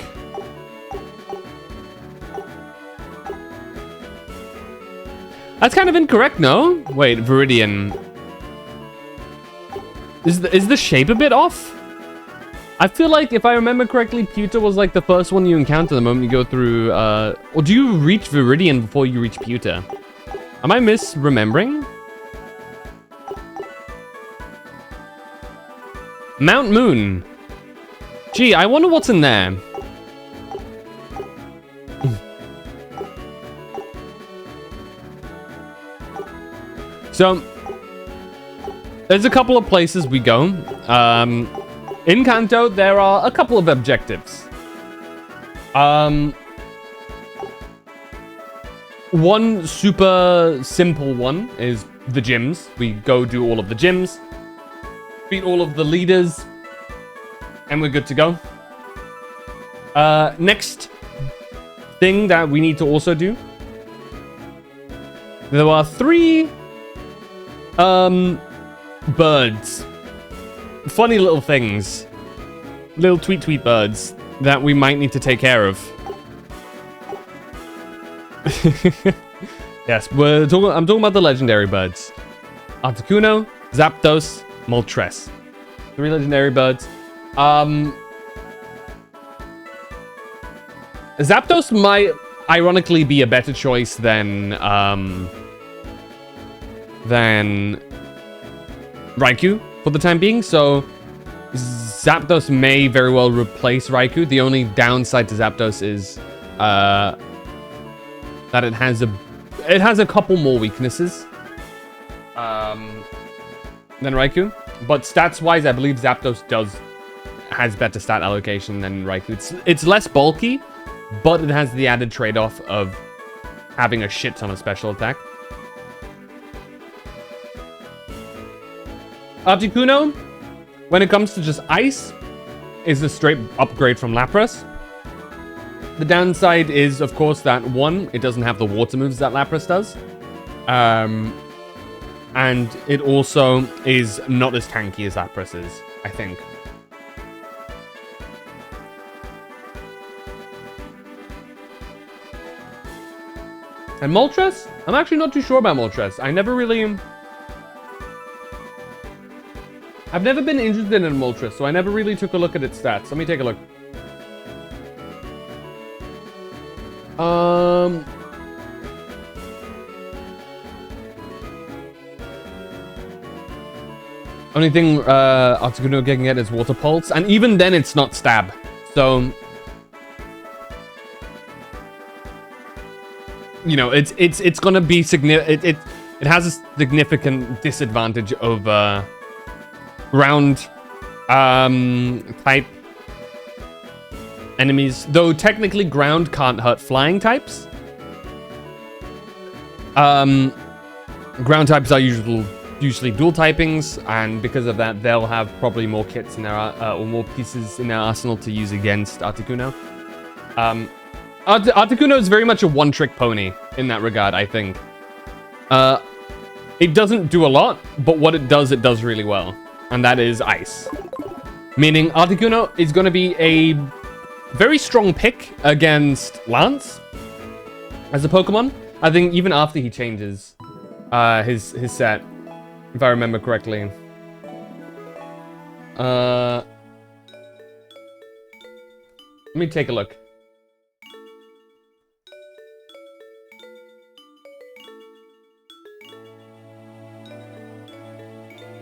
S1: That's kind of incorrect, no? Wait, Viridian. Is the shape a bit off? I feel like, if I remember correctly, Pewter was like the first one you encounter the moment you go through, or do you reach Viridian before you reach Pewter? Am I misremembering? Mount Moon. Gee, I wonder what's in there. So, there's a couple of places we go. In Kanto, there are a couple of objectives. One super simple one is the gyms. We go do all of the gyms, beat all of the leaders, and we're good to go. Next thing that we need to also do. There are 3 birds. Funny little things. Little tweet birds that we might need to take care of. Yes, I'm talking about the legendary birds. Articuno, Zapdos, Moltres. 3 legendary birds. Zapdos might ironically be a better choice than Raikou for the time being, so Zapdos may very well replace Raikou. The only downside to Zapdos is that it has a couple more weaknesses than Raikou, but stats wise I believe Zapdos has better stat allocation than Raikou. It's less bulky, but it has the added trade-off of having a shit ton of special attack. Articuno, when it comes to just ice, is a straight upgrade from Lapras. The downside is, of course, that 1, it doesn't have the water moves that Lapras does. And it also is not as tanky as Lapras is, I think. And Moltres? I'm actually not too sure about Moltres. I've never been interested in Moltres, so I never really took a look at its stats. Let me take a look. Only thing Articuno can get is Water Pulse, and even then it's not Stab. So, you know, it's gonna be significant. It has a significant disadvantage over round type enemies. Though technically ground can't hurt flying types. Ground types are usually dual typings, and because of that, they'll have probably more kits in their or more pieces in their arsenal to use against Articuno. Articuno is very much a one-trick pony in that regard, I think. It doesn't do a lot, but what it does really well, and that is ice. Meaning Articuno is going to be a very strong pick against Lance as a Pokemon. I think even after he changes his set, if I remember correctly. Let me take a look.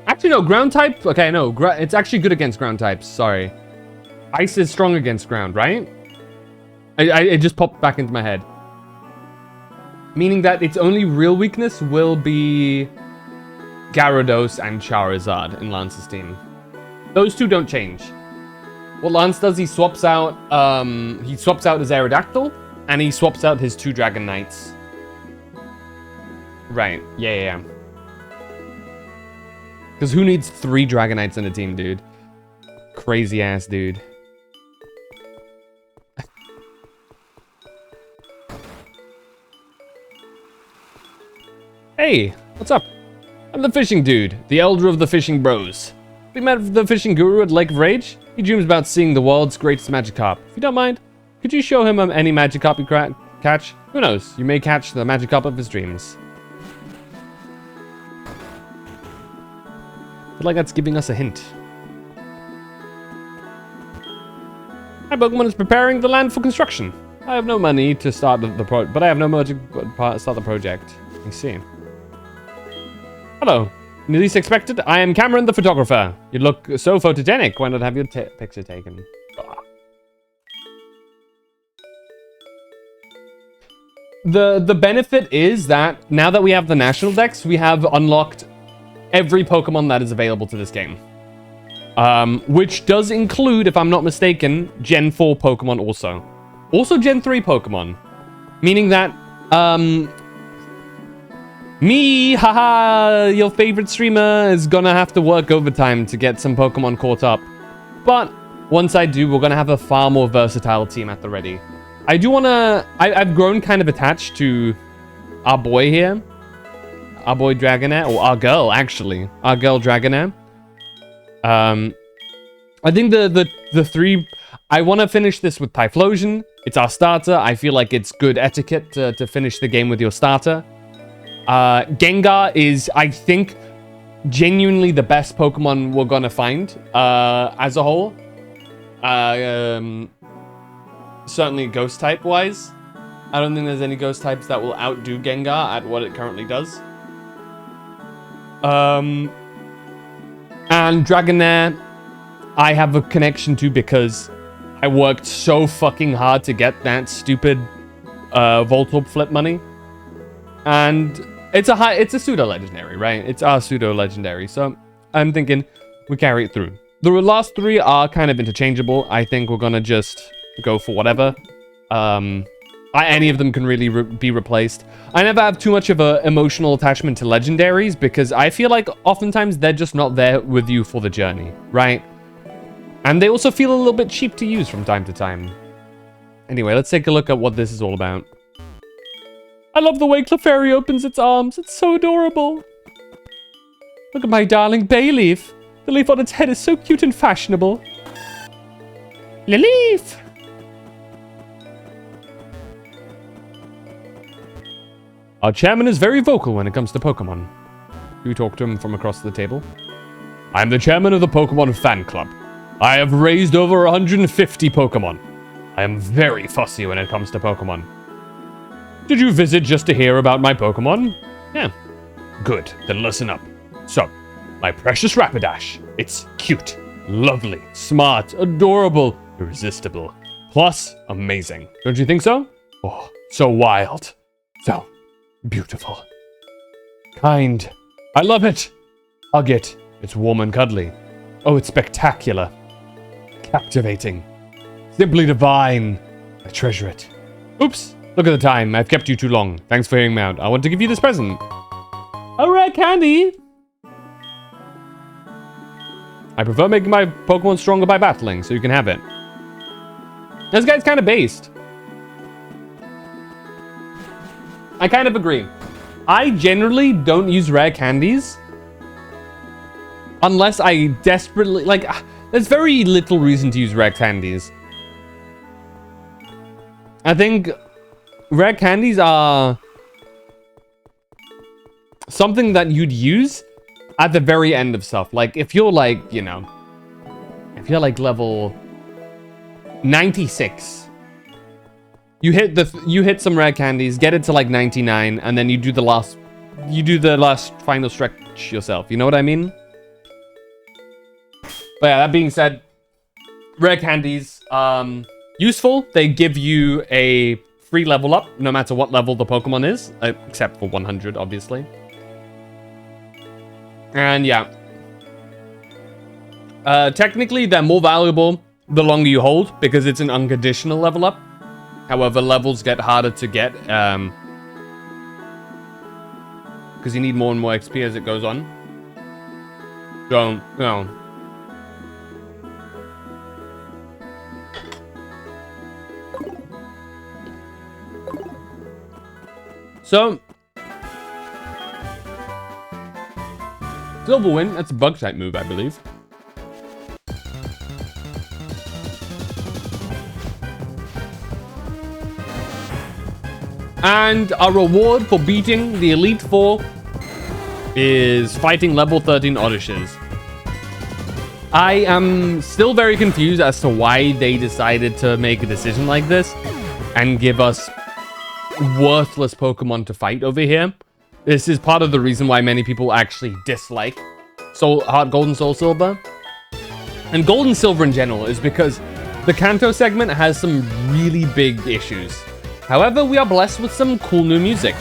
S1: Actually, no, ground type. Okay, no, it's actually good against ground types. Sorry. Ice is strong against ground, right? It just popped back into my head. Meaning that its only real weakness will be Gyarados and Charizard in Lance's team. Those two don't change. What Lance does, he swaps out his Aerodactyl, and he swaps out his 2 Dragon Knights. Right, yeah. Because who needs 3 Dragonites in a team, dude? Crazy ass dude. Hey, what's up? I'm the fishing dude, the elder of the fishing bros. We met the fishing guru at Lake of Rage. He dreams about seeing the world's greatest Magikarp. If you don't mind, could you show him any Magikarp you catch? Who knows, you may catch the Magikarp of his dreams. I feel like that's giving us a hint. My Pokemon is preparing the land for construction. I have no money to start but I have no money to start the project. I see. Hello. Least expected. I am Cameron the photographer. You look so photogenic. Why not have your picture taken? The benefit is that now that we have the national decks, we have unlocked every Pokemon that is available to this game. Which does include, if I'm not mistaken, Gen 4 Pokemon also. Also Gen 3 Pokemon. Meaning that, me, haha, your favorite streamer is gonna have to work overtime to get some Pokemon caught up. But once I do, we're gonna have a far more versatile team at the ready. I do wanna... I've grown kind of attached to our boy here. Our boy Dragonair, or our girl, actually. Our girl Dragonair. I think the 3... I want to finish this with Typhlosion. It's our starter. I feel like it's good etiquette to finish the game with your starter. Gengar is, I think, genuinely the best Pokemon we're gonna find as a whole. Certainly Ghost type wise. I don't think there's any Ghost types that will outdo Gengar at what it currently does. And Dragonair, I have a connection to because I worked so fucking hard to get that stupid Voltorb flip money. And it's a pseudo-legendary, right? It's our pseudo-legendary, so I'm thinking we carry it through. The last 3 are kind of interchangeable. I think we're gonna just go for whatever. Any of them can really be replaced. I never have too much of an emotional attachment to legendaries because I feel like oftentimes they're just not there with you for the journey, right? And they also feel a little bit cheap to use from time to time. Anyway, let's take a look at what this is all about. I love the way Clefairy opens its arms. It's so adorable. Look at my darling Bayleaf. The leaf on its head is so cute and fashionable. Leleaf! Our chairman is very vocal when it comes to Pokemon. You talk to him from across the table. I'm the chairman of the Pokemon fan club. I have raised over 150 Pokemon. I am very fussy when it comes to Pokemon. Did you visit just to hear about my Pokemon? Yeah. Good, then listen up. So, my precious Rapidash. It's cute, lovely, smart, adorable, irresistible. Plus, amazing. Don't you think so? Oh, so wild. So beautiful. Kind. I love it. Hug it. It's warm and cuddly. Oh, it's spectacular. Captivating. Simply divine. I treasure it. Oops. Look at the time. I've kept you too long. Thanks for hearing me out. I want to give you this present. A rare candy. I prefer making my Pokemon stronger by battling, so you can have it. This guy's kind of based. I kind of agree. I generally don't use rare candies unless I desperately, like, there's very little reason to use rare candies. I think rare candies are something that you'd use at the very end of stuff. Like, if you're like, you know, if you're like level 96, you hit some rare candies, get it to like 99, and then you do the last final stretch yourself. You know what I mean? But yeah, that being said, rare candies, useful. They give you a free level up, no matter what level the Pokemon is, except for 100, obviously. And yeah. Technically, they're more valuable the longer you hold, because it's an unconditional level up. However, levels get harder to get, because you need more and more XP as it goes on. So, you know. So, Silver Wind, that's a bug type move, I believe. And our reward for beating the Elite Four is fighting level 13 Oddishes. I am still very confused as to why they decided to make a decision like this and give us worthless Pokemon to fight over here. This is part of the reason why many people actually dislike Heart Gold and Soul Silver. And Gold and Silver in general is because the Kanto segment has some really big issues. However, we are blessed with some cool new music.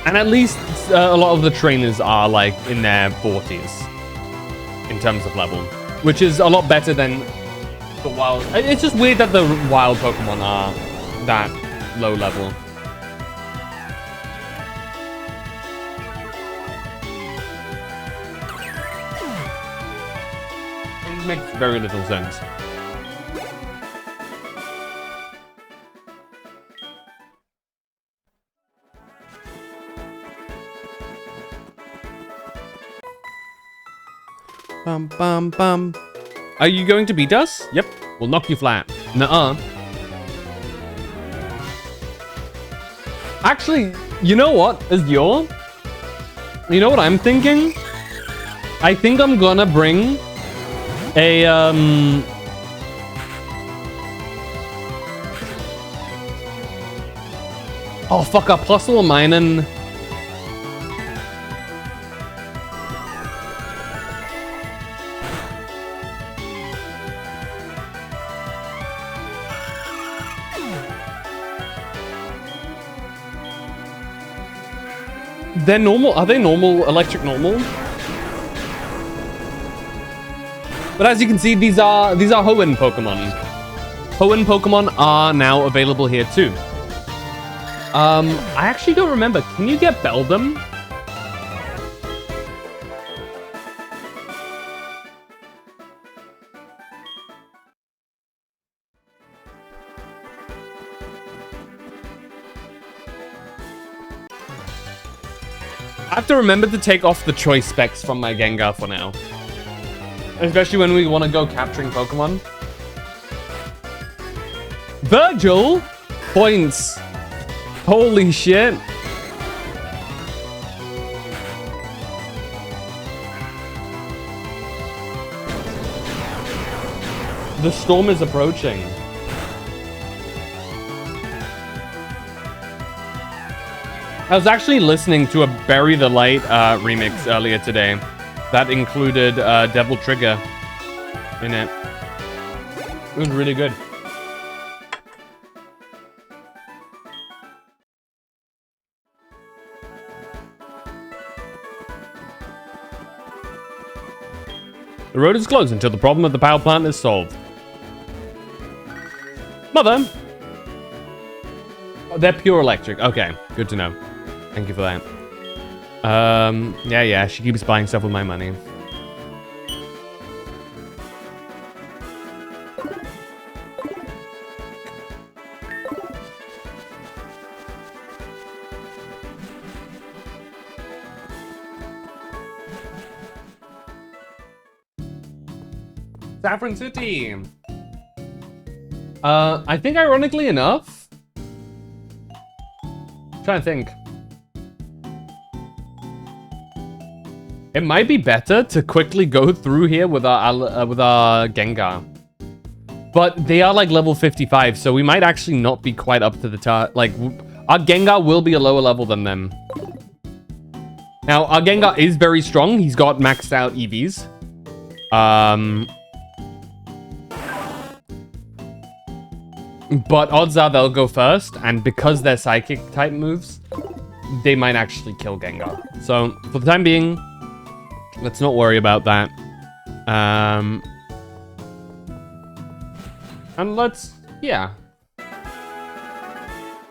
S1: And at least a lot of the trainers are like in their 40s in terms of level, which is a lot better than the wild. It's just weird that the wild Pokemon are that low level. It makes very little sense. Bum, bum, bum. Are you going to beat us? Yep. We'll knock you flat. Nuh-uh. Actually, you know what? You know what I'm thinking? I think I'm gonna bring a, oh, fuck, a Puzzle Minen. They're normal. Are they normal? Electric normal? But as you can see, these are Hoenn Pokemon. Hoenn Pokemon are now available here too. I actually don't remember. Can you get Beldum? I have to remember to take off the choice specs from my Gengar for now. Especially when we want to go capturing Pokemon. Virgil? Points. Holy shit. The storm is approaching. I was actually listening to a Bury the Light remix earlier today that included Devil Trigger in it. It was really good. The road is closed until the problem of the power plant is solved. Mother! Oh, they're pure electric. Okay, good to know. Thank you for that. Yeah, she keeps buying stuff with my money. Saffron City. I think ironically enough, I'm trying to think. It might be better to quickly go through here with our Gengar. But they are like level 55, so we might actually not be quite up to the like our Gengar will be a lower level than them. Now, our Gengar is very strong. He's got maxed out EVs. But odds are they'll go first, and because they're psychic type moves, they might actually kill Gengar. So, for the time being, let's not worry about that. And let's, yeah.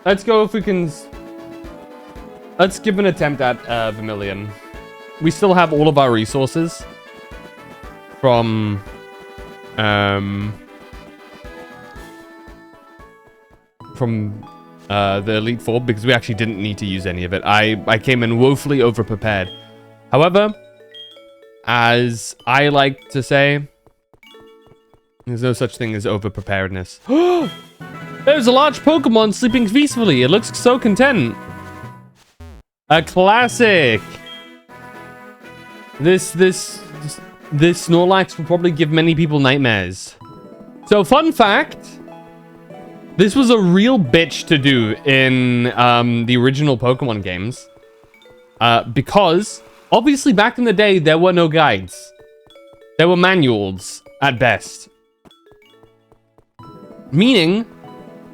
S1: Let's go if we can. Let's give an attempt at Vermilion. We still have all of our resources from the Elite Four, because we actually didn't need to use any of it. I came in woefully overprepared. However, as I like to say, there's no such thing as overpreparedness. There's a large Pokemon sleeping peacefully. It looks so content. A classic. This Snorlax will probably give many people nightmares. So, fun fact. This was a real bitch to do in the original Pokemon games. Because, obviously, back in the day, there were no guides. There were manuals, at best. Meaning,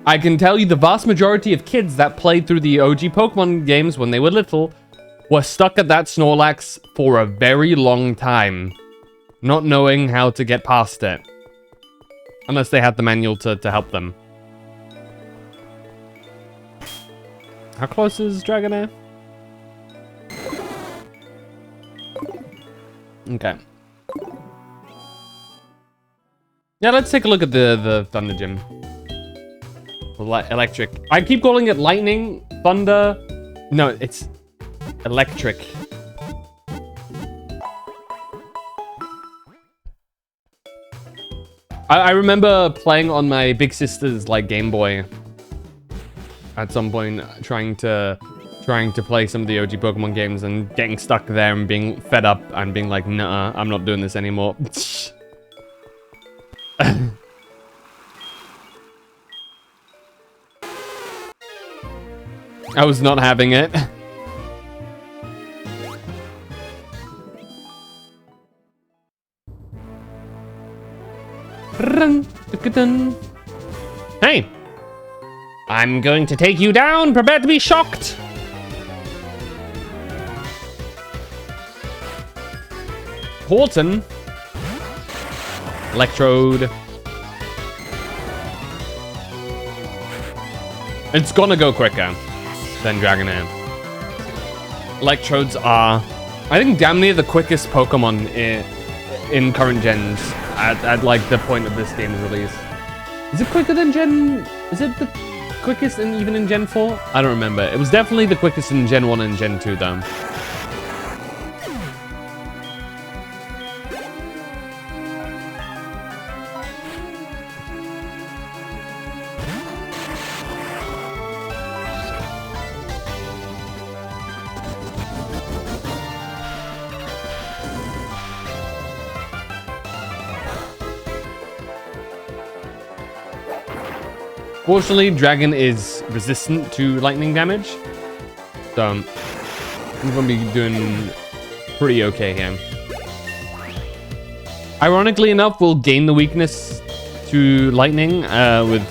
S1: I can tell you the vast majority of kids that played through the OG Pokemon games when they were little were stuck at that Snorlax for a very long time, not knowing how to get past it. Unless they had the manual to help them. How close is Dragonair? Okay. Yeah, let's take a look at the Thunder Gym. Electric. I keep calling it Lightning, Thunder. No, it's Electric. I remember playing on my big sister's like Game Boy at some point, trying to play some of the OG Pokemon games and getting stuck there and being fed up and being like, nah, I'm not doing this anymore. I was not having it. Hey! I'm going to take you down. Prepare to be shocked. Horton. Electrode. It's gonna go quicker than Dragonair. Electrodes are, I think, damn near the quickest Pokemon in current gens at like the point of this game's release. Is it quicker than Gen? Is it the quickest even in Gen 4? I don't remember. It was definitely the quickest in Gen 1 and Gen 2 though. Fortunately, Dragon is resistant to lightning damage, so we're gonna be doing pretty okay here. Ironically enough, we'll gain the weakness to lightning with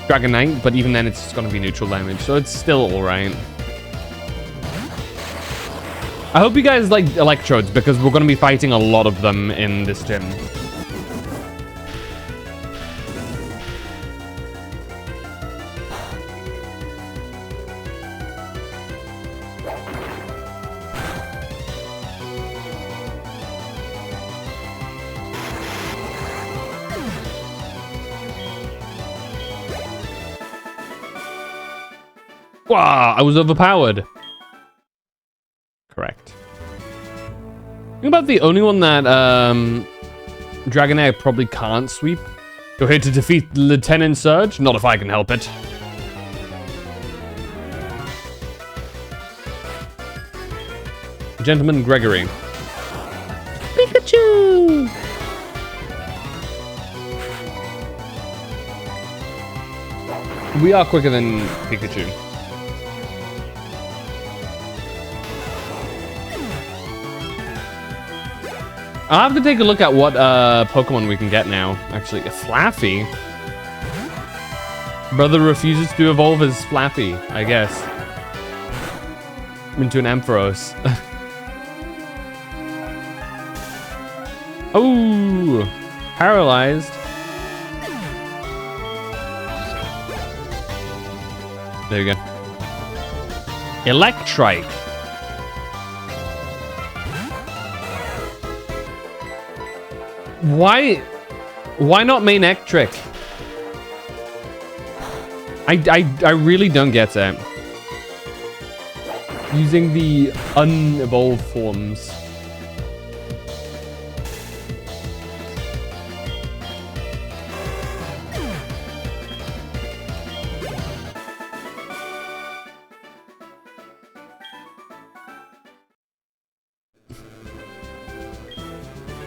S1: Dragonite, but even then it's just gonna be neutral damage, so it's still alright. I hope you guys like electrodes because we're going to be fighting a lot of them in this gym. Wow, I was overpowered. Correct. Think about the only one that Dragonair probably can't sweep. You're here to defeat Lieutenant Surge? Not if I can help it. Gentleman Gregory. Pikachu! We are quicker than Pikachu. I'll have to take a look at what Pokemon we can get now. Actually, a Flaffy. Brother refuses to evolve as Flaffy, I guess. Into an Ampharos. Oh, paralyzed. There you go. Electrike. Why not main Electric? I really don't get that. Using the unevolved forms.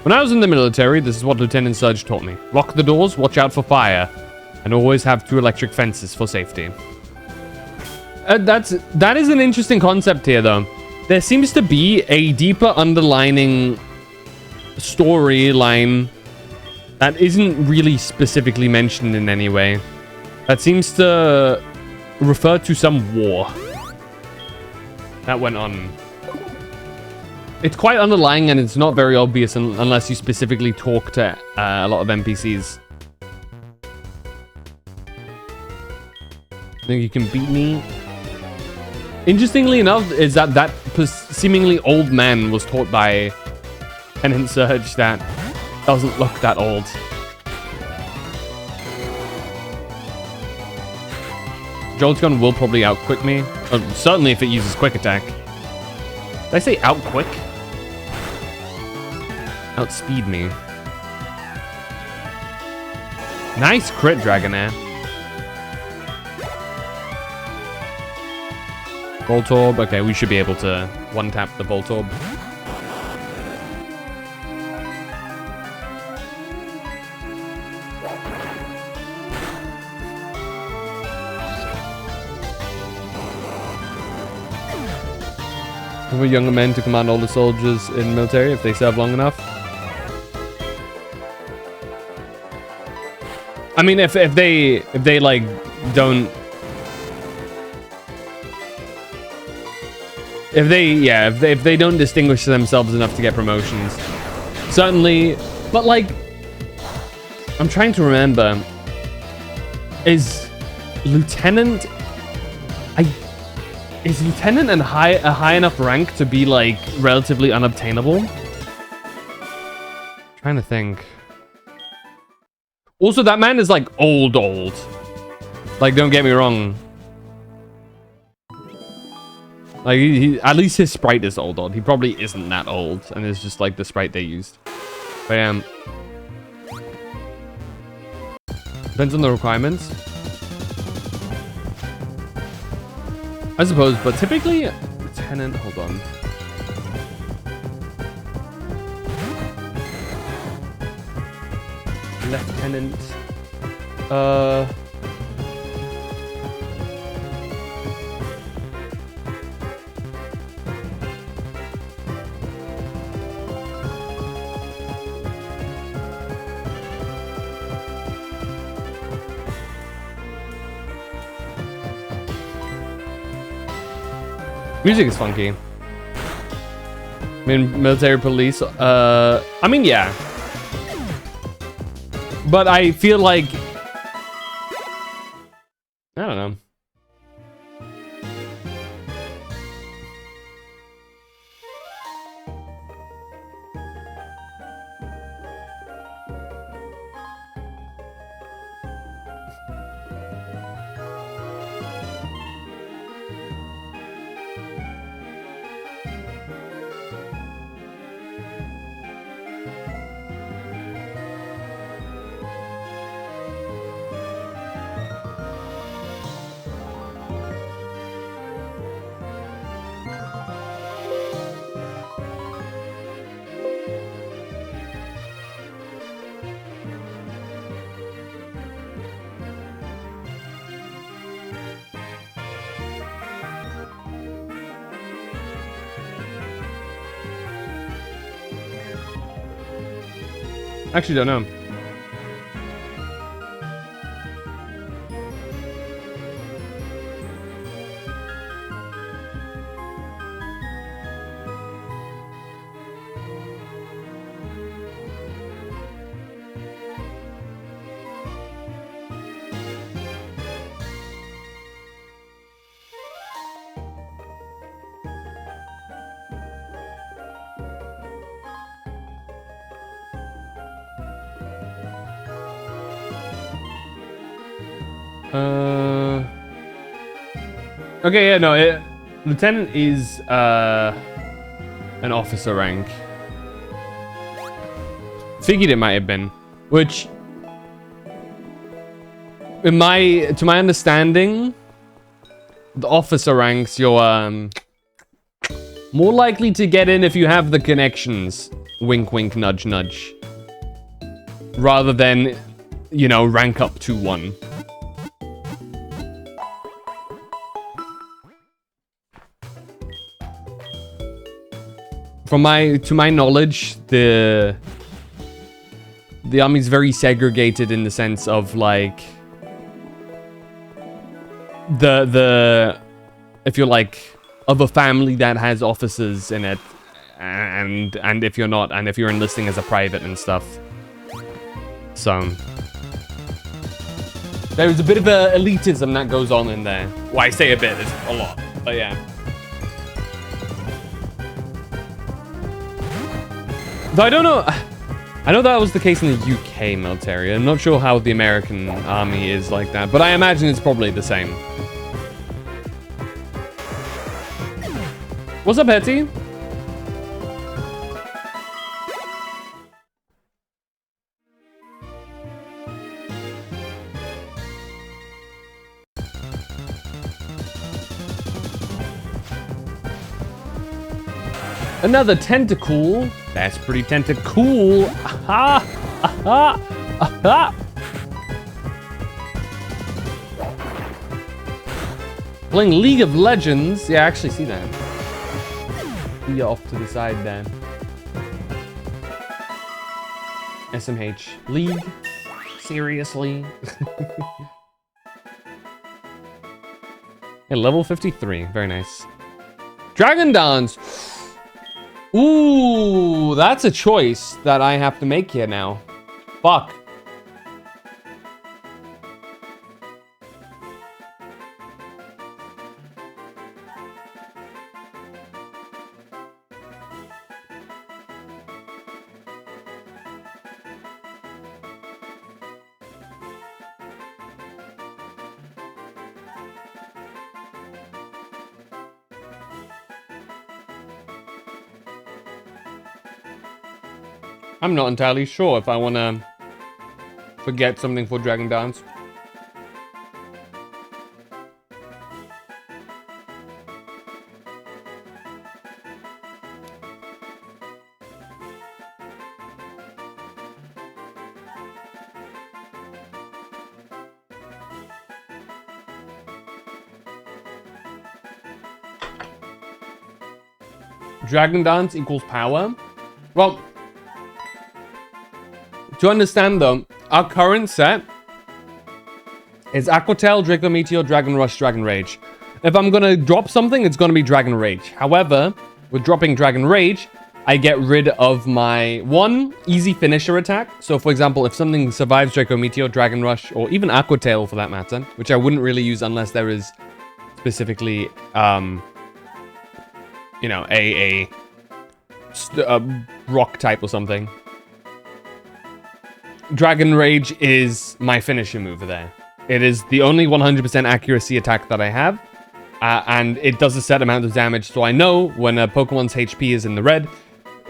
S1: When I was in the military, this is what Lieutenant Surge taught me. Lock the doors, watch out for fire, and always have 2 electric fences for safety. That is an interesting concept here, though. There seems to be a deeper underlining storyline that isn't really specifically mentioned in any way. That seems to refer to some war that went on. It's quite underlying and it's not very obvious unless you specifically talk to a lot of NPCs. I think you can beat me. Interestingly enough, is that seemingly old man was taught by Lieutenant Surge that doesn't look that old. Jolteon will probably outquick me. Certainly if it uses quick attack. Did I say outquick? Outspeed me. Nice crit, Dragonair. Voltorb. Okay, we should be able to one-tap the Voltorb. For younger men to command older soldiers in military if they serve long enough. I mean, if they like don't, if they don't distinguish themselves enough to get promotions, certainly. But like, I'm trying to remember. Is Lieutenant? Is Lieutenant a high enough rank to be like relatively unobtainable? Trying to think. Also, that man is like old. Like, don't get me wrong. Like, he at least his sprite is old. He probably isn't that old, and it's just like the sprite they used. But depends on the requirements, I suppose. But typically, Lieutenant. Hold on. Lieutenant. Music is funky. mean, military police. I mean, yeah. But I feel like... I don't know. Actually, don't know. Okay, yeah, no, lieutenant is an officer rank. Figured it might have been, which, to my understanding, the officer ranks you're more likely to get in if you have the connections. Wink, wink, nudge, nudge. Rather than, you know, rank up to 1. To my knowledge, the army's very segregated in the sense of like if you're like of a family that has officers in it, and if you're not, and if you're enlisting as a private and stuff. So there's a bit of a elitism that goes on in there. Well, I say a bit, it's a lot, but yeah. Though I don't know, I know that was the case in the UK military. I'm not sure how the American army is like that, but I imagine it's probably the same. What's up, Hetty? Another tentacle. That's pretty tentacool. Aha! Aha! Aha! Playing League of Legends. Yeah, I actually see that. Be off to the side there. SMH. League? Seriously? Yeah, level 53. Very nice. Dragon Dance! Ooh, that's a choice that I have to make here now. Fuck. I'm not entirely sure if I want to forget something for Dragon Dance. Dragon Dance equals power? Well, to understand though, our current set is Aquatail, Draco Meteor, Dragon Rush, Dragon Rage. If I'm gonna drop something, it's gonna be Dragon Rage. However, with dropping Dragon Rage, I get rid of my one easy finisher attack. So for example, if something survives Draco Meteor, Dragon Rush, or even Aqua Tail for that matter, which I wouldn't really use unless there is specifically, you know, a rock type or something. Dragon Rage is my finisher move there. It is the only 100% accuracy attack that I have. And it does a set amount of damage, so I know when a Pokemon's HP is in the red,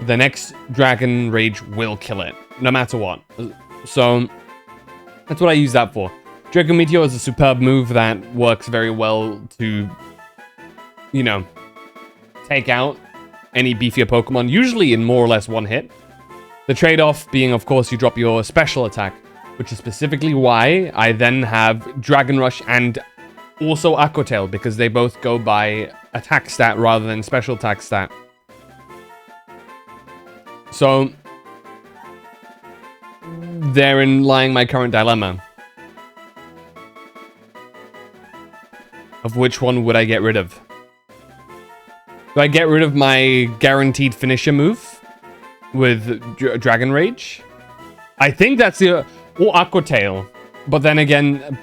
S1: the next Dragon Rage will kill it, no matter what. So, that's what I use that for. Draco Meteor is a superb move that works very well to, you know, take out any beefier Pokemon, usually in more or less one hit. The trade-off being, of course, you drop your special attack, which is specifically why I then have Dragon Rush and also Aqua Tail, because they both go by attack stat rather than special attack stat. So, therein lying my current dilemma. Of which one would I get rid of? Do I get rid of my guaranteed finisher move with Dragon Rage? I think that's the... or Aqua Tail. But then again,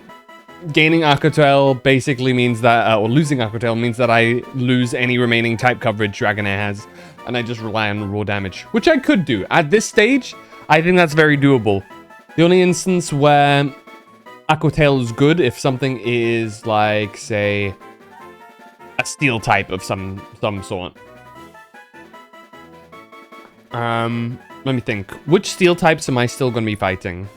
S1: gaining Aqua Tail basically means that... or losing Aqua Tail means that I lose any remaining type coverage Dragonair has. And I just rely on raw damage, which I could do. At this stage, I think that's very doable. The only instance where Aqua Tail is good if something is like, say, a steel type of some sort. Let me think. Which steel types am I still going to be fighting?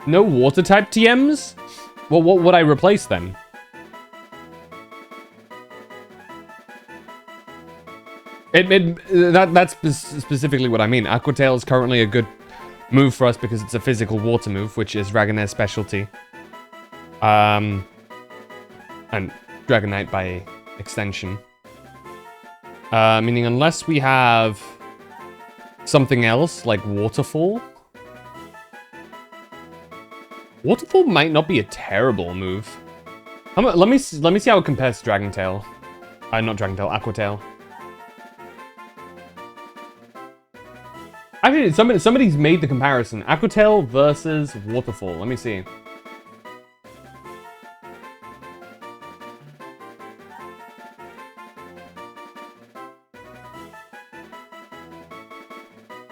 S1: No water type TMs? Well, what would I replace then? That's specifically what I mean. Aqua Tail is currently a good move for us because it's a physical water move, which is Dragonair's specialty. And Dragonite by extension. Meaning unless we have something else like Waterfall. Waterfall might not be a terrible move. Let me see how it compares to Dragon Tail. Not Dragon Tail, Aqua Tail. Actually, somebody's made the comparison. Aqua Tail versus Waterfall. Let me see.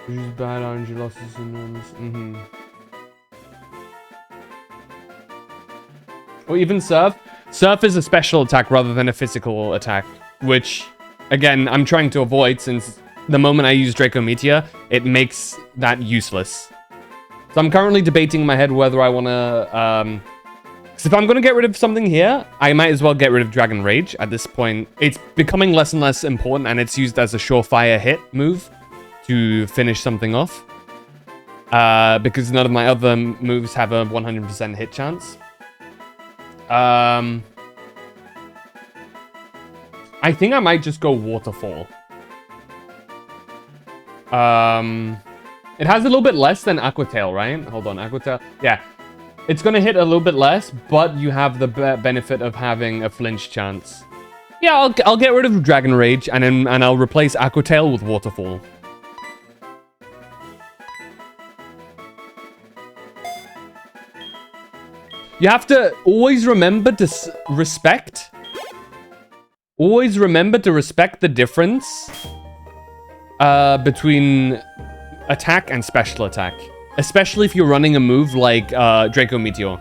S1: Use bad RNG losses and or even Surf. Surf is a special attack rather than a physical attack, which, again, I'm trying to avoid since the moment I use Draco Meteor, it makes that useless. So I'm currently debating in my head whether I want to... Because if I'm going to get rid of something here, I might as well get rid of Dragon Rage. At this point, it's becoming less and less important, and it's used as a surefire hit move to finish something off. Because none of my other moves have a 100% hit chance. I think I might just go Waterfall. It has a little bit less than Aqua Tail, right? Hold on, Aqua Tail. Yeah, it's gonna hit a little bit less, but you have the benefit of having a flinch chance. Yeah, I'll get rid of Dragon Rage and I'll replace Aqua Tail with Waterfall. You have to always remember to respect. Always remember to respect the difference between attack and special attack. Especially if you're running a move like Draco Meteor.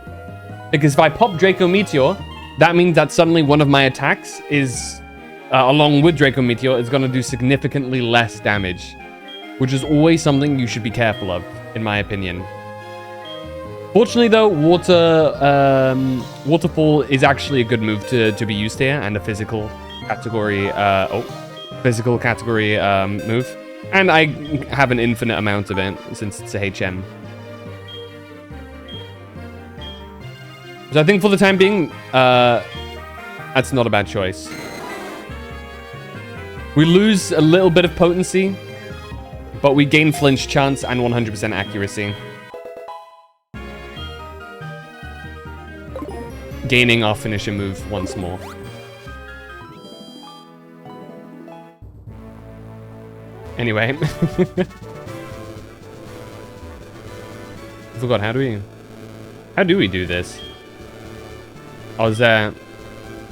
S1: Because if I pop Draco Meteor, that means that suddenly one of my attacks is, along with Draco Meteor, is going to do significantly less damage. Which is always something you should be careful of, in my opinion. Fortunately though, Waterfall is actually a good move to be used here, and a physical category, move. And I have an infinite amount of it, since it's a HM. So I think for the time being, that's not a bad choice. We lose a little bit of potency but we gain flinch chance and 100% accuracy. Gaining our finisher move once more. Anyway. I forgot, how do we do this? Oh, is that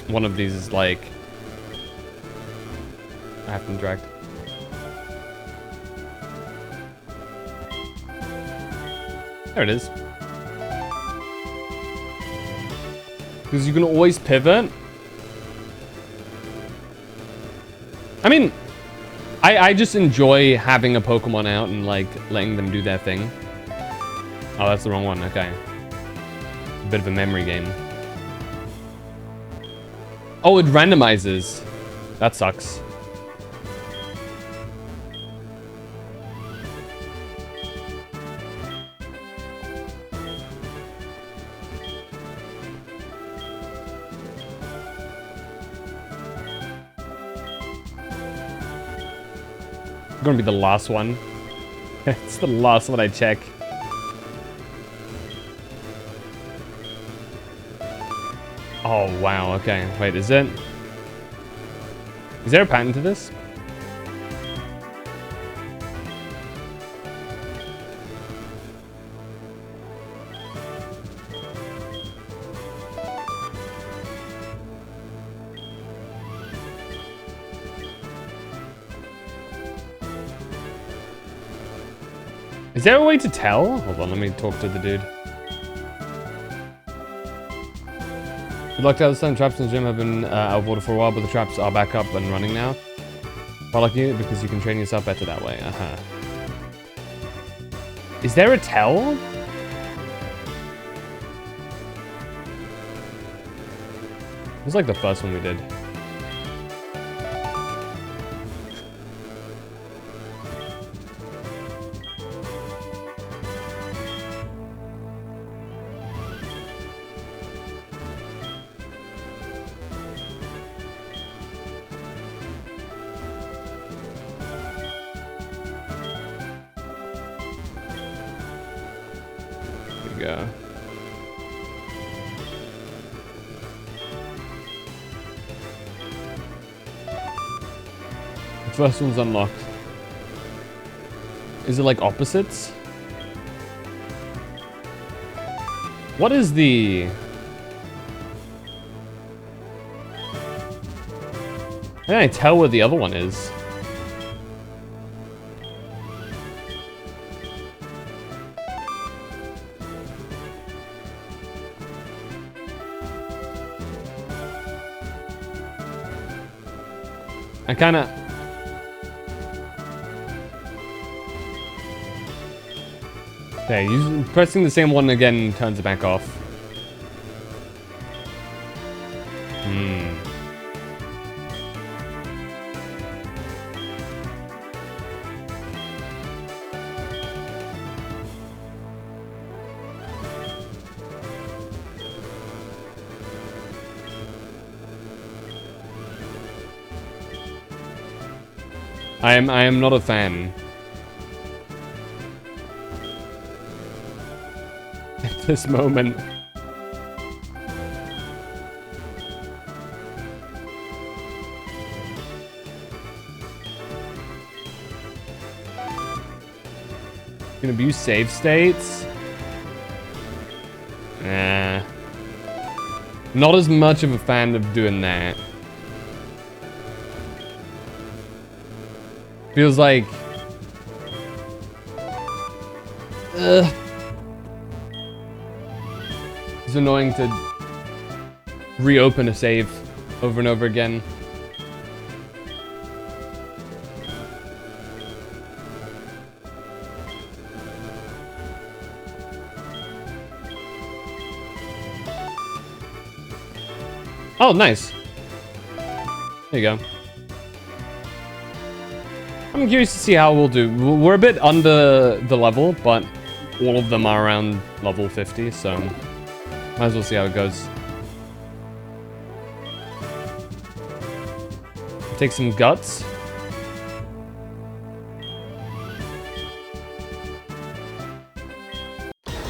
S1: one of these is like I have been dragged. There it is. Because you can always pivot. I mean, I just enjoy having a Pokemon out and like letting them do their thing. Oh, that's the wrong one. Okay. A bit of a memory game. Oh, it randomizes. That sucks. Gonna be the last one. It's the last one I check. Oh, wow, okay. Wait, is there a pattern to this? Is there a way to tell? Hold on, let me talk to the dude. Good luck to others. Some traps in the gym have been out of order for a while, but the traps are back up and running now. Well, lucky because you can train yourself better that way. Is there a tell? It was like the first one we did. Go. The first one's unlocked. Is it like opposites? What is the... How can I tell where the other one is? I kinda... Okay, pressing the same one again turns it back off. I am not a fan. At this moment. Can abuse save states? Nah. Not as much of a fan of doing that. Feels like... It's annoying to reopen a save over and over again. Oh, nice. There you go. I'm curious to see how we'll do. We're a bit under the level, but all of them are around level 50, so might as well see how it goes. Take some guts.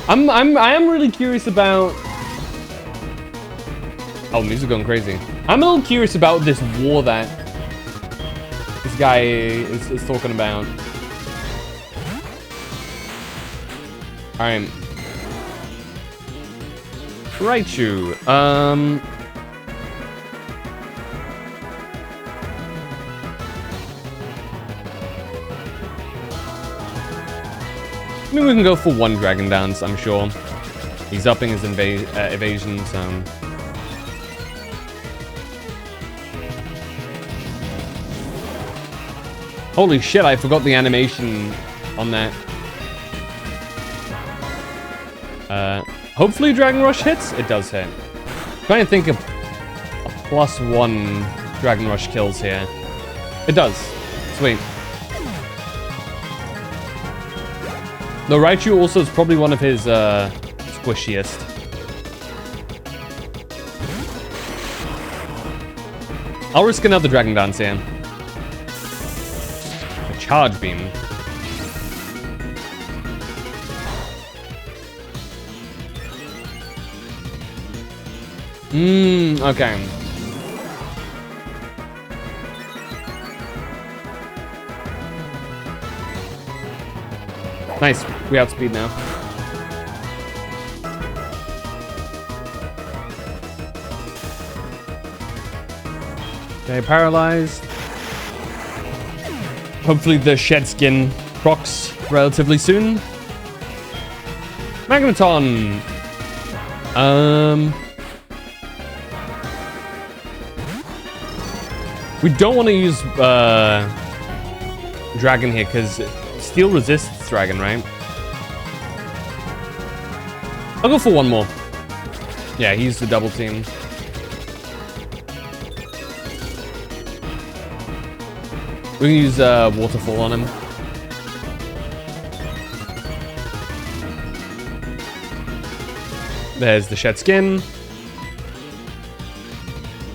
S1: I am really curious about... Oh, music going crazy. I'm a little curious about this war that this guy is talking about. Alright. Raichu. I mean, we can go for one Dragon Dance, I'm sure. He's upping his evasion, so... Holy shit, I forgot the animation on that. Hopefully Dragon Rush hits? It does hit. I'm trying to think of a +1 Dragon Rush kills here. It does. Sweet. The Raichu also is probably one of his squishiest. I'll risk another Dragon Dance here. A Charge Beam. Okay. Nice. We outspeed now. Okay, paralyzed. Hopefully the shed skin procs relatively soon. Magneton. We don't want to use Dragon here because Steel resists Dragon, right? I'll go for one more. Yeah, he's the double team. We can use Waterfall on him. There's the shed skin.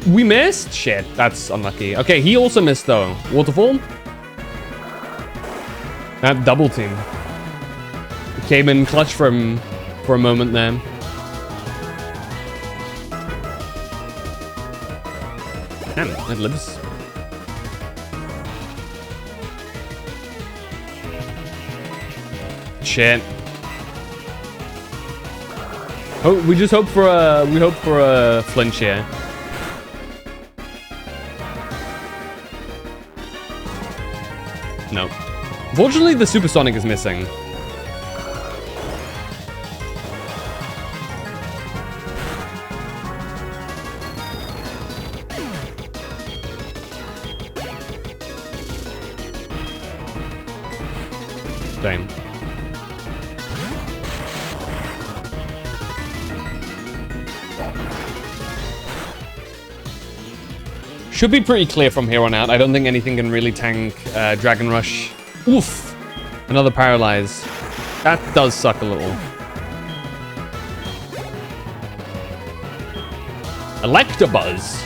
S1: We missed? Shit, that's unlucky. Okay, he also missed though. Waterfall. That double team. Came in clutch for him for a moment there. Damn, it lives. Shit. Oh, we just hope for a flinch here. No. Fortunately, the Supersonic is missing. Dang. Should be pretty clear from here on out. I don't think anything can really tank Dragon Rush. Oof! Another Paralyze. That does suck a little. Electabuzz.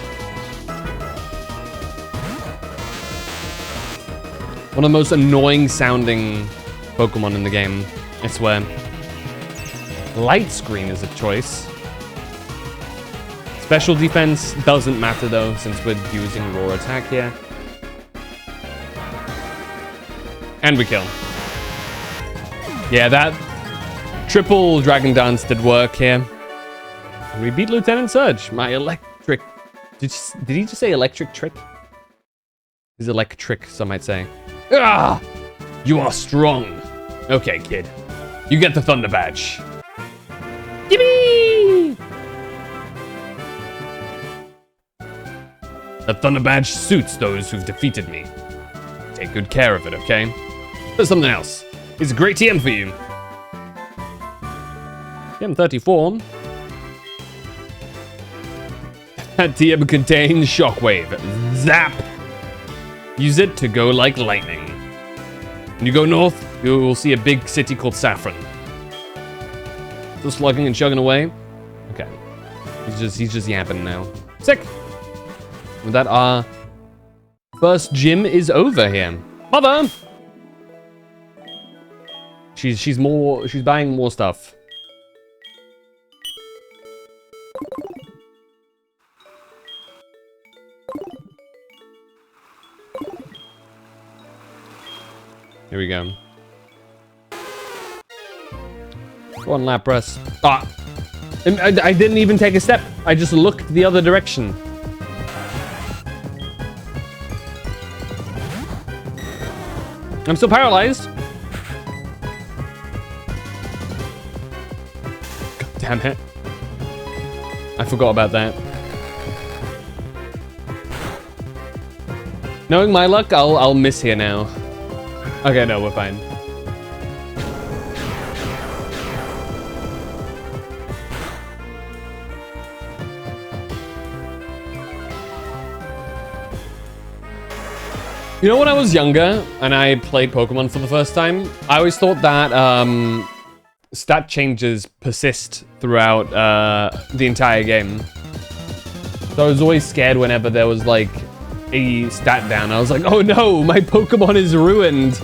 S1: One of the most annoying sounding Pokemon in the game, I swear. Light Screen is a choice. Special defense doesn't matter though, since we're using raw attack here. And we kill. Yeah, that triple Dragon Dance did work here. And we beat Lieutenant Surge. My electric... Did he just say electric trick? He's electric, some might say. Ah! You are strong. Okay, kid. You get the Thunder Badge. Yippee! The Thunder Badge suits those who've defeated me. Take good care of it, okay? There's something else. It's a great TM for you. TM34. That TM contains Shockwave. Zap! Use it to go like lightning. When you go north, you will see a big city called Saffron. Still slugging and chugging away. Okay. He's just yapping now. Sick! With that, our first gym is over here. Mother! She's buying more stuff. Here we go. Go on, Lapras. Ah! I didn't even take a step. I just looked the other direction. I'm still paralyzed. God damn it. I forgot about that. Knowing my luck, I'll miss here now. Okay, no, we're fine. You know, when I was younger and I played Pokemon for the first time, I always thought that stat changes persist throughout the entire game. So I was always scared whenever there was like a stat down. I was like, oh no, my Pokemon is ruined.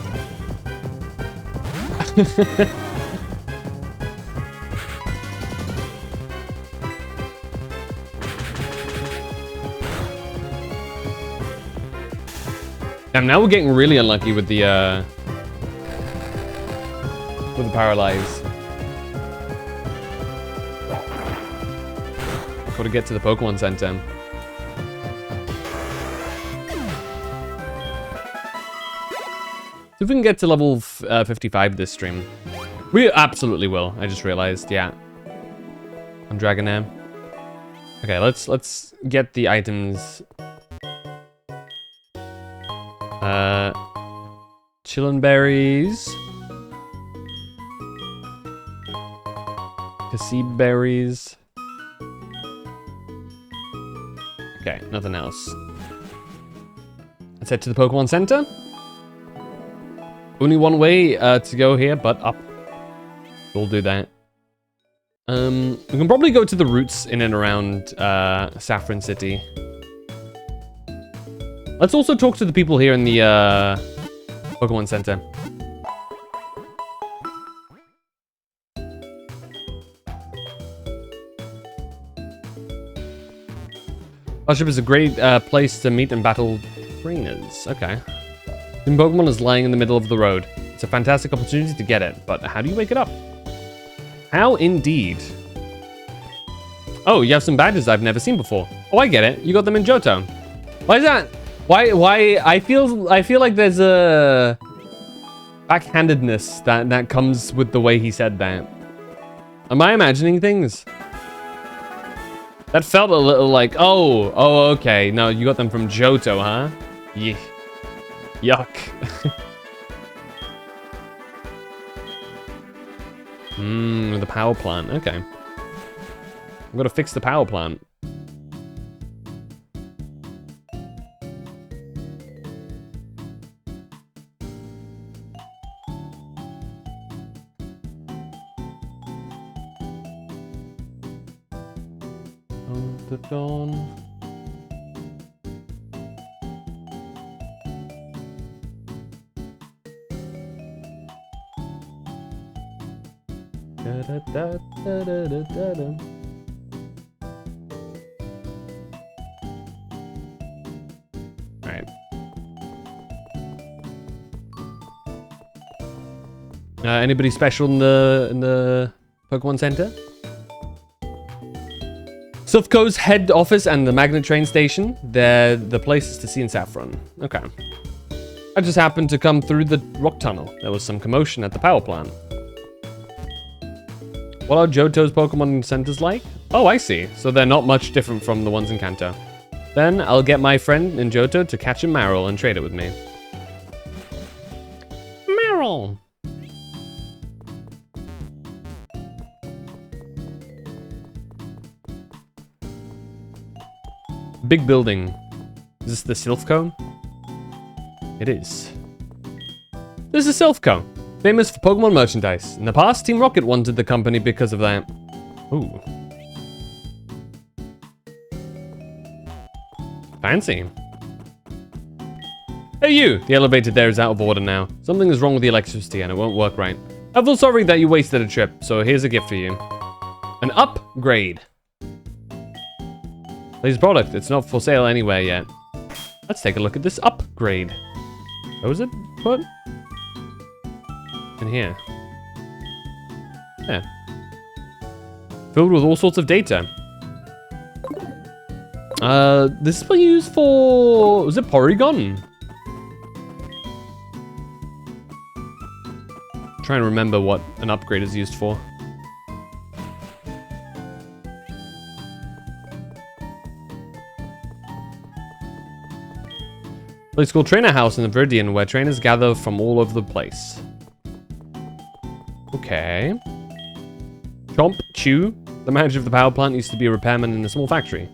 S1: Damn, now we're getting really unlucky with the paralyze. Gotta get to the Pokemon Center. See if we can get to level 55 this stream. We absolutely will. I just realized, yeah. On Dragonair. Okay, let's get the items. Chillin' berries. Cassie berries. Okay, nothing else. Let's head to the Pokemon Center. Only one way to go here, but up. We'll do that. We can probably go to the routes in and around Saffron City. Let's also talk to the people here in the Pokemon Center. Starship is a great place to meet and battle trainers. Okay. The Pokemon is lying in the middle of the road. It's a fantastic opportunity to get it, but how do you wake it up? How indeed. Oh, you have some badges I've never seen before. Oh, I get it. You got them in Johto. Why is that? Why? I feel like there's a backhandedness that comes with the way he said that. Am I imagining things? That felt a little like, oh, okay. No, you got them from Johto, huh? Yeah. Yuck. The power plant. Okay. I'm gonna fix the power plant. The dawn. Da, da, da, da, da, da, da. All right. Anybody special in the Pokemon Center? Silphco's head office and the magnet train station. They're the places to see in Saffron. Okay. I just happened to come through the rock tunnel. There was some commotion at the power plant. What are Johto's Pokemon centers like? Oh, I see. So they're not much different from the ones in Kanto. Then I'll get my friend in Johto to catch a Marill and trade it with me. Marill! Big building. Is this the Silphco? It is. This is Silphco, famous for Pokemon merchandise. In the past, Team Rocket wanted the company because of that. Ooh. Fancy. Hey you! The elevator there is out of order now. Something is wrong with the electricity and it won't work right. I feel sorry that you wasted a trip, so here's a gift for you. An upgrade. This product, it's not for sale anywhere yet. Let's take a look at this upgrade. Oh, is it? What? in here? Yeah. Filled with all sorts of data. This is what you use for... Was it Porygon? Trying to remember what an upgrade is used for. Place called Trainer House in the Viridian, where trainers gather from all over the place. Okay. Chomp Chew, the manager of the power plant, used to be a repairman in a small factory.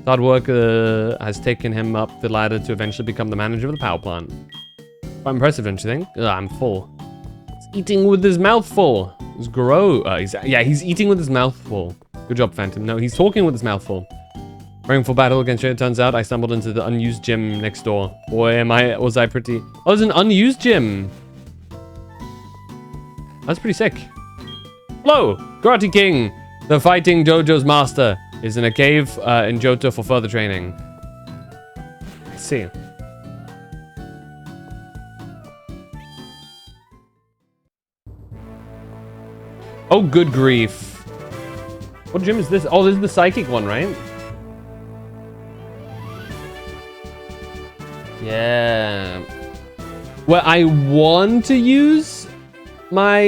S1: Hard work has taken him up the ladder to eventually become the manager of the power plant. Quite impressive, don't you think? Ugh, I'm full. He's eating with his mouth full. It's gross. He's eating with his mouth full. Good job, Phantom. No, he's talking with his mouth full. Preparing for battle against you, it turns out I stumbled into the unused gym next door. Boy, was I pretty... Oh, there's an unused gym. That's pretty sick. Hello, Karate King, the fighting Jojo's master, is in a cave in Johto for further training. I see. Oh, good grief. What gym is this? Oh, this is the psychic one, right? Yeah. Well, I want to use my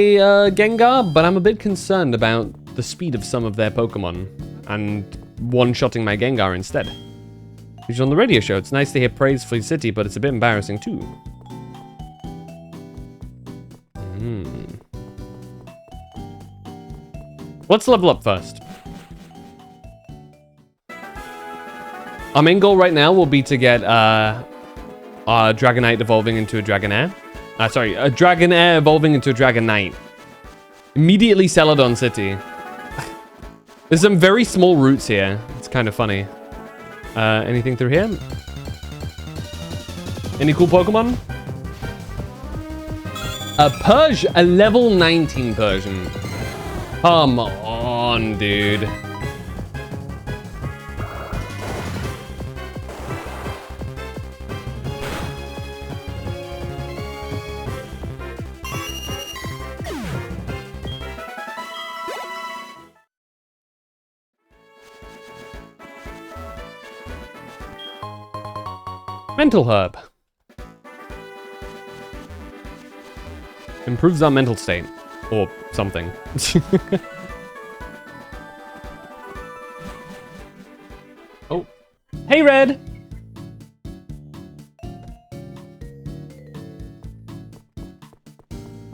S1: Gengar, but I'm a bit concerned about the speed of some of their Pokemon and one-shotting my Gengar instead. He's on the radio show. It's nice to hear praise for your city, but it's a bit embarrassing too. Let's level up first. Our main goal right now will be to get Dragonite evolving into a Dragonair. Sorry, a Dragonair evolving into a Dragonite. Immediately Celadon City. There's some very small routes here. It's kind of funny. Anything through here? Any cool Pokemon? A level 19 Persian. Come on, dude. Mental Herb. Improves our mental state. Or something. Oh. Hey, Red!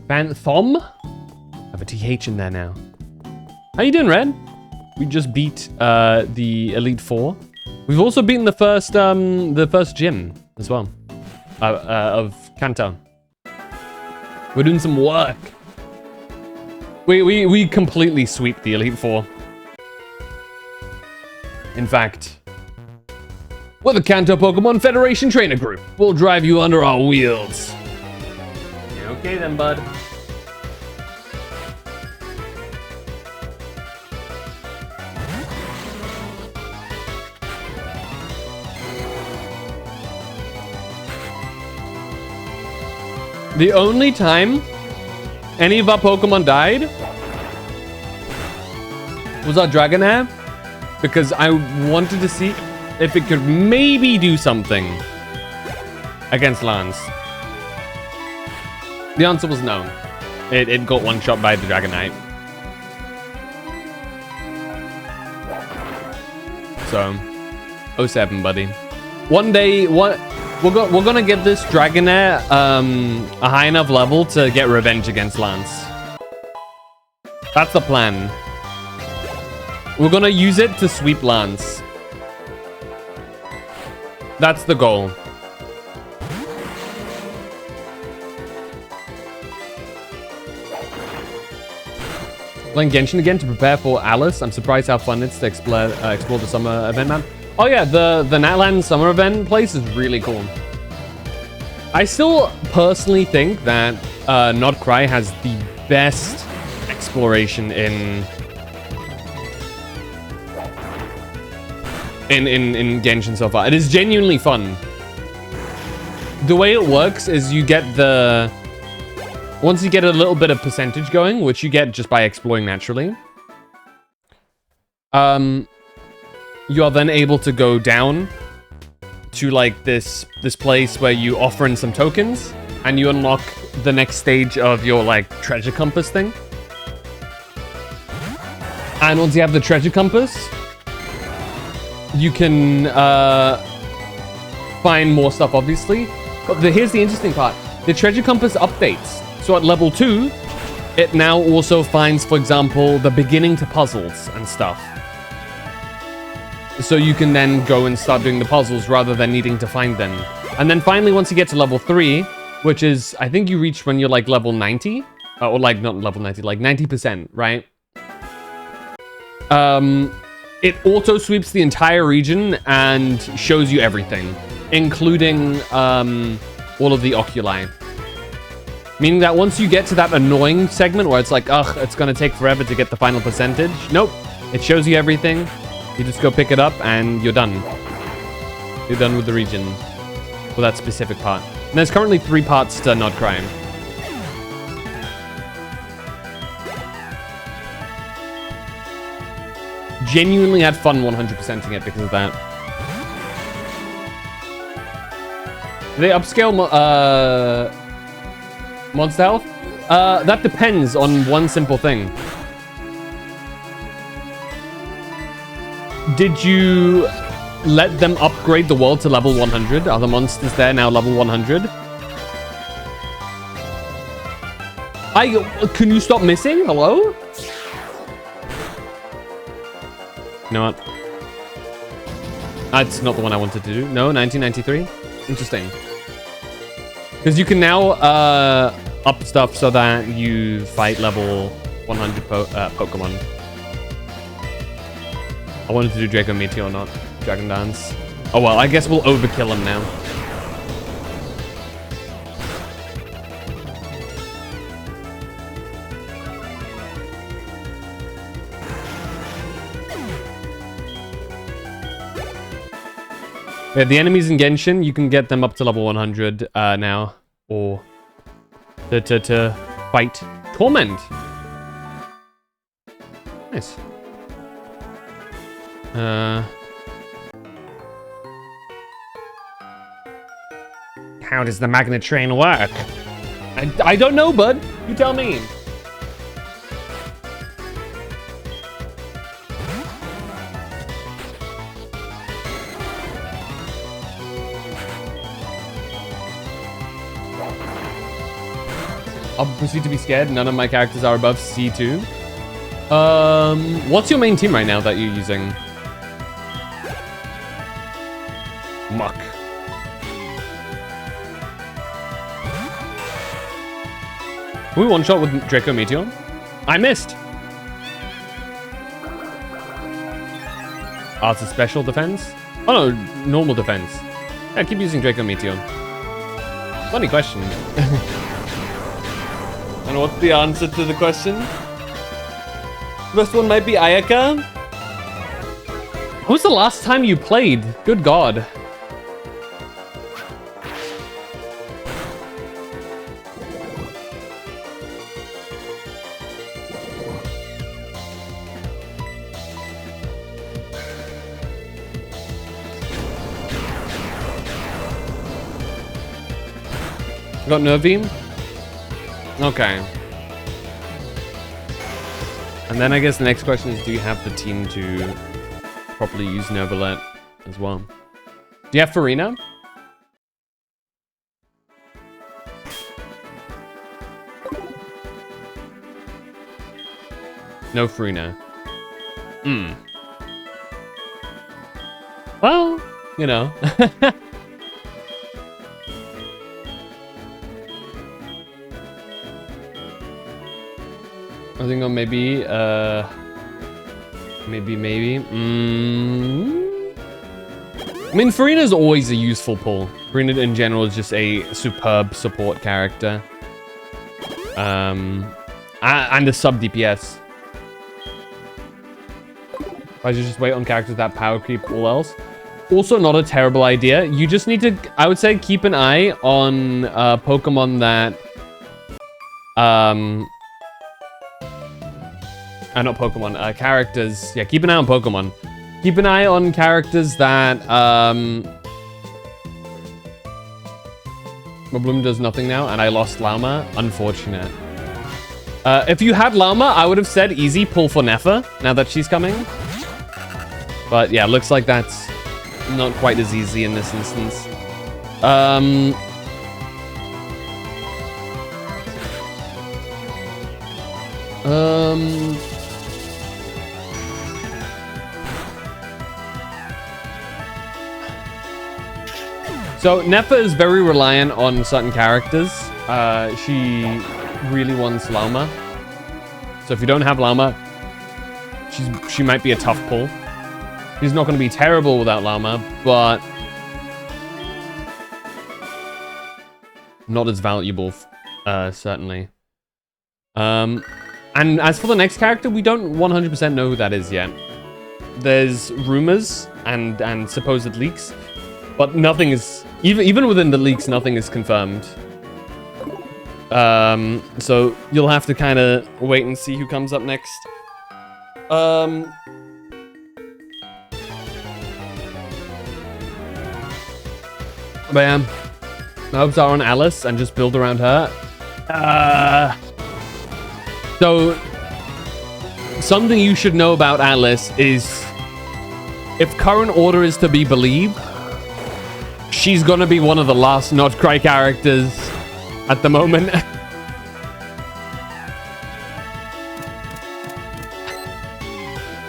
S1: Phantom? I have a TH in there now. How you doing, Red? We just beat the Elite Four. We've also beaten the first gym as well. Of Kanto. We're doing some work. We completely sweep the Elite Four. In fact, we're the Kanto Pokemon Federation Trainer Group. We'll drive you under our wheels. Okay then, bud. The only time any of our Pokemon died was our Dragonair, because I wanted to see if it could maybe do something against Lance. The answer was no. It got one shot by the Dragonite. So, 07, buddy. One day, we're gonna get this Dragonair a high enough level to get revenge against Lance. That's the plan. We're gonna use it to sweep Lance. That's the goal. Playing Genshin again to prepare for Alice. I'm surprised how fun it's to explore the summer event map. Oh yeah, the Natlan summer event place is really cool. I still personally think that Notcry has the best exploration in Genshin so far. It is genuinely fun. The way it works is you get the Once you get a little bit of percentage going, which you get just by exploring naturally, you are then able to go down to like this place where you offer in some tokens and you unlock the next stage of your like treasure compass thing. And once you have the treasure compass, you can find more stuff, obviously. But here's the interesting part. The treasure compass updates. So at level 2, it now also finds, for example, the beginning to puzzles and stuff. So you can then go and start doing the puzzles rather than needing to find them. And then finally, once you get to level 3, which is, I think you reach when you're like level 90, or like not level 90, like 90%, right? It auto sweeps the entire region and shows you everything, including all of the oculi. Meaning that once you get to that annoying segment where it's like, ugh, it's gonna take forever to get the final percentage. Nope, it shows you everything. You just go pick it up and you're done. You're done with the region for that specific part. And there's currently 3 parts to Not Crime. Genuinely had fun 100%ing it because of that. Do they upscale monster health? That depends on one simple thing. Did you let them upgrade the world to level 100? Are the monsters there now level 100? Can you stop missing? Hello? You know what? That's not the one I wanted to do. No, 1993? Interesting. Because you can now up stuff so that you fight level 100 Pokemon. I wanted to do Draco Meteor, not Dragon Dance. Oh well, I guess we'll overkill him now. Yeah, the enemies in Genshin, you can get them up to level 100 now, or to fight Torment. Nice. How does the magnet train work? I don't know, bud. You tell me. I'll proceed to be scared. None of my characters are above C2. What's your main team right now that you're using? Muck. Can we one-shot with Draco Meteor? I missed. Arts of special defense? Oh no, normal defense. Yeah, keep using Draco Meteor. Funny question. And what's the answer to the question? The best one might be Ayaka. When was the last time you played? Good God. Got Nervine? Okay. And then I guess the next question is, do you have the team to properly use Neuvillette as well? Do you have Farina? No Farina. Well, you know. I think maybe, maybe. I mean, Farina's always a useful pull. Farina in general is just a superb support character. And a sub DPS. I should just wait on characters that power creep all else. Also not a terrible idea. You just need to, I would say, keep an eye on Pokemon that Not Pokemon, characters. Yeah, keep an eye on Pokemon. Keep an eye on characters that, Bloom does nothing now, and I lost Lauma. Unfortunate. If you had Lauma, I would have said easy pull for Nefa, now that she's coming. But yeah, looks like that's not quite as easy in this instance. So Nefa is very reliant on certain characters. She really wants Lauma. So if you don't have Lauma, she might be a tough pull. She's not going to be terrible without Lauma, but not as valuable, certainly. And as for the next character, we don't 100% know who that is yet. There's rumors and supposed leaks, but nothing is, even within the leaks, nothing is confirmed. So you'll have to kind of wait and see who comes up next. But yeah, my hopes are on Alice and just build around her. So something you should know about Alice is, if current order is to be believed, she's gonna be one of the last Not Cry characters at the moment.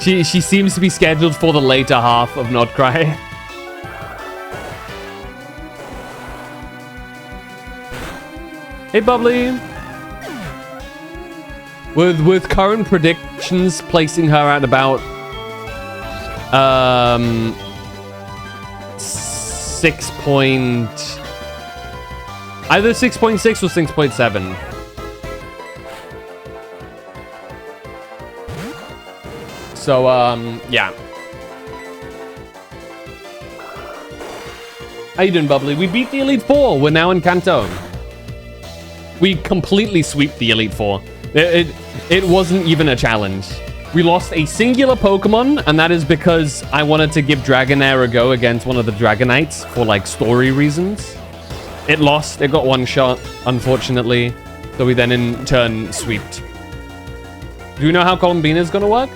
S1: She seems to be scheduled for the later half of Not Cry. Hey, Bubbly. With current predictions placing her at about 6.6 or 6.7. So yeah. How you doing, Bubbly? We beat the Elite Four. We're now in Kanto. We completely sweep the Elite Four. It wasn't even a challenge. We lost a singular Pokemon, and that is because I wanted to give Dragonair a go against one of the Dragonites for, like, story reasons. It lost. It got one shot, unfortunately. So we then, in turn, sweeped. Do you know how Columbina is going to work?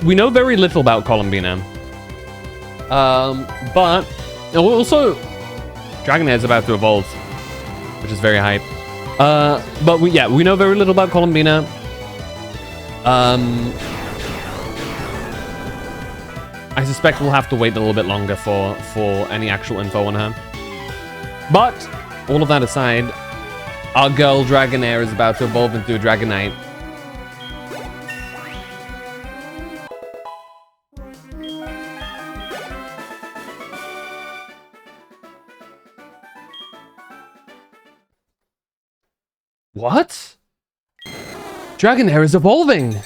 S1: We know very little about Columbina. But also, Dragonair is about to evolve, which is very hype. But we know very little about Columbina. I suspect we'll have to wait a little bit longer for any actual info on her. But all of that aside, our girl Dragonair is about to evolve into a Dragonite. What? Dragonair is evolving!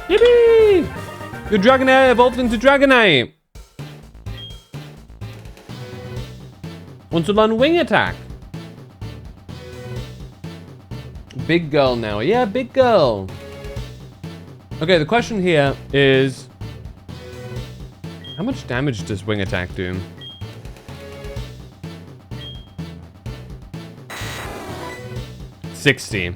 S1: Yippee! Your Dragonair evolved into Dragonite! Want to learn Wing Attack? Big girl now. Yeah, big girl. Okay, the question here is, how much damage does Wing Attack do? $60.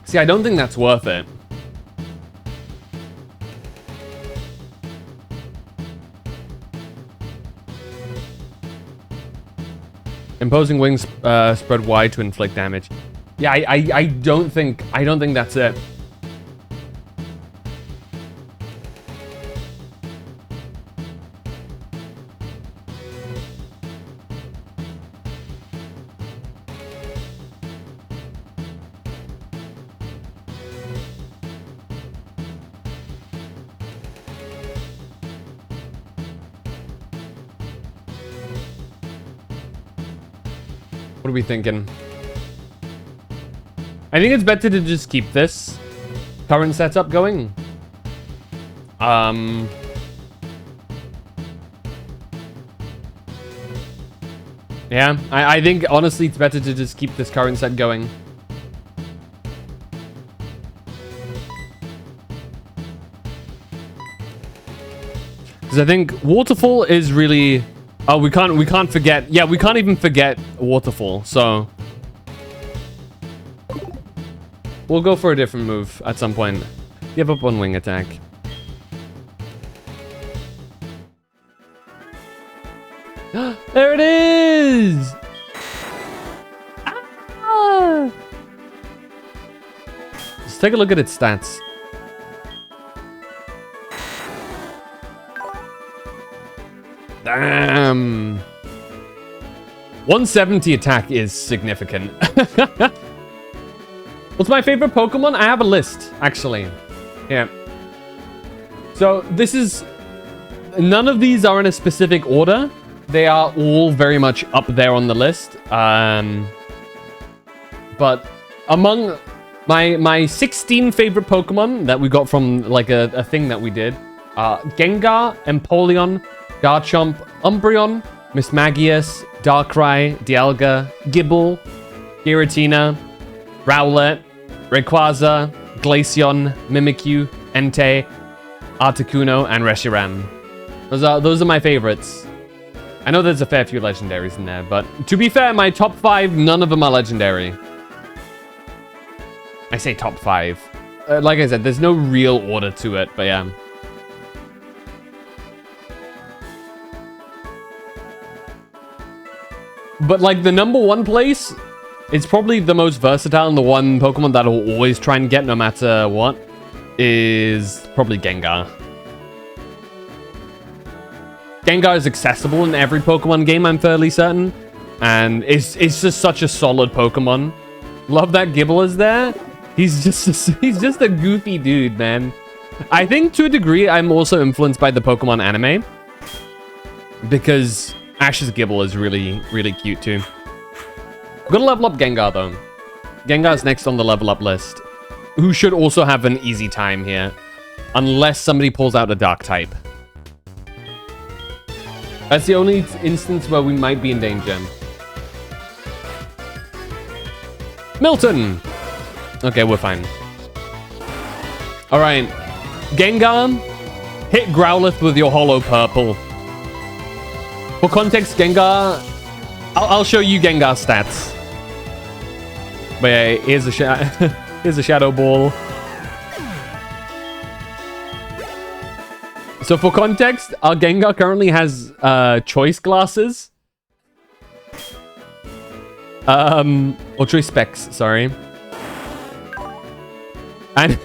S1: See, I don't think that's worth it. Imposing wings spread wide to inflict damage. Yeah, I don't think that's it. What are we thinking? I think it's better to just keep this current setup going. Yeah, I think honestly it's better to just keep this current set going. Because I think Waterfall is really... Oh, we can't forget... Yeah, we can't even forget Waterfall, so... We'll go for a different move at some point. Give up on wing attack. There it is! Ah! Let's take a look at its stats. Damn. 170 attack is significant. What's my favorite Pokemon? I have a list, actually. Yeah. So this is... None of these are in a specific order. They are all very much up there on the list. But among my 16 favorite Pokemon that we got from like a thing that we did, Gengar, Empoleon, Garchomp, Umbreon, Mismagius, Darkrai, Dialga, Gible, Giratina, Rowlet, Rayquaza, Glaceon, Mimikyu, Entei, Articuno, and Reshiram. Those are my favorites. I know there's a fair few legendaries in there, but to be fair, my top 5, none of them are legendary. I say top 5. Like I said, there's no real order to it, but yeah. But like the number 1 place, it's probably the most versatile and the one Pokemon that I'll always try and get no matter what, is probably Gengar. Gengar is accessible in every Pokemon game, I'm fairly certain. And it's just such a solid Pokemon. Love that Gible is there. He's just a goofy dude, man. I think to a degree, I'm also influenced by the Pokemon anime. Because Ash's Gible is really, really cute too. I'm gonna level up Gengar though. Gengar's next on the level up list. Who should also have an easy time here. Unless somebody pulls out a Dark type. That's the only instance where we might be in danger. Milton! Okay, we're fine. Alright. Gengar, hit Growlithe with your Holo Purple. For context, Gengar... I'll show you Gengar's stats. But yeah, here's a Shadow Ball. So for context, our Gengar currently has choice glasses. Or choice specs, sorry. And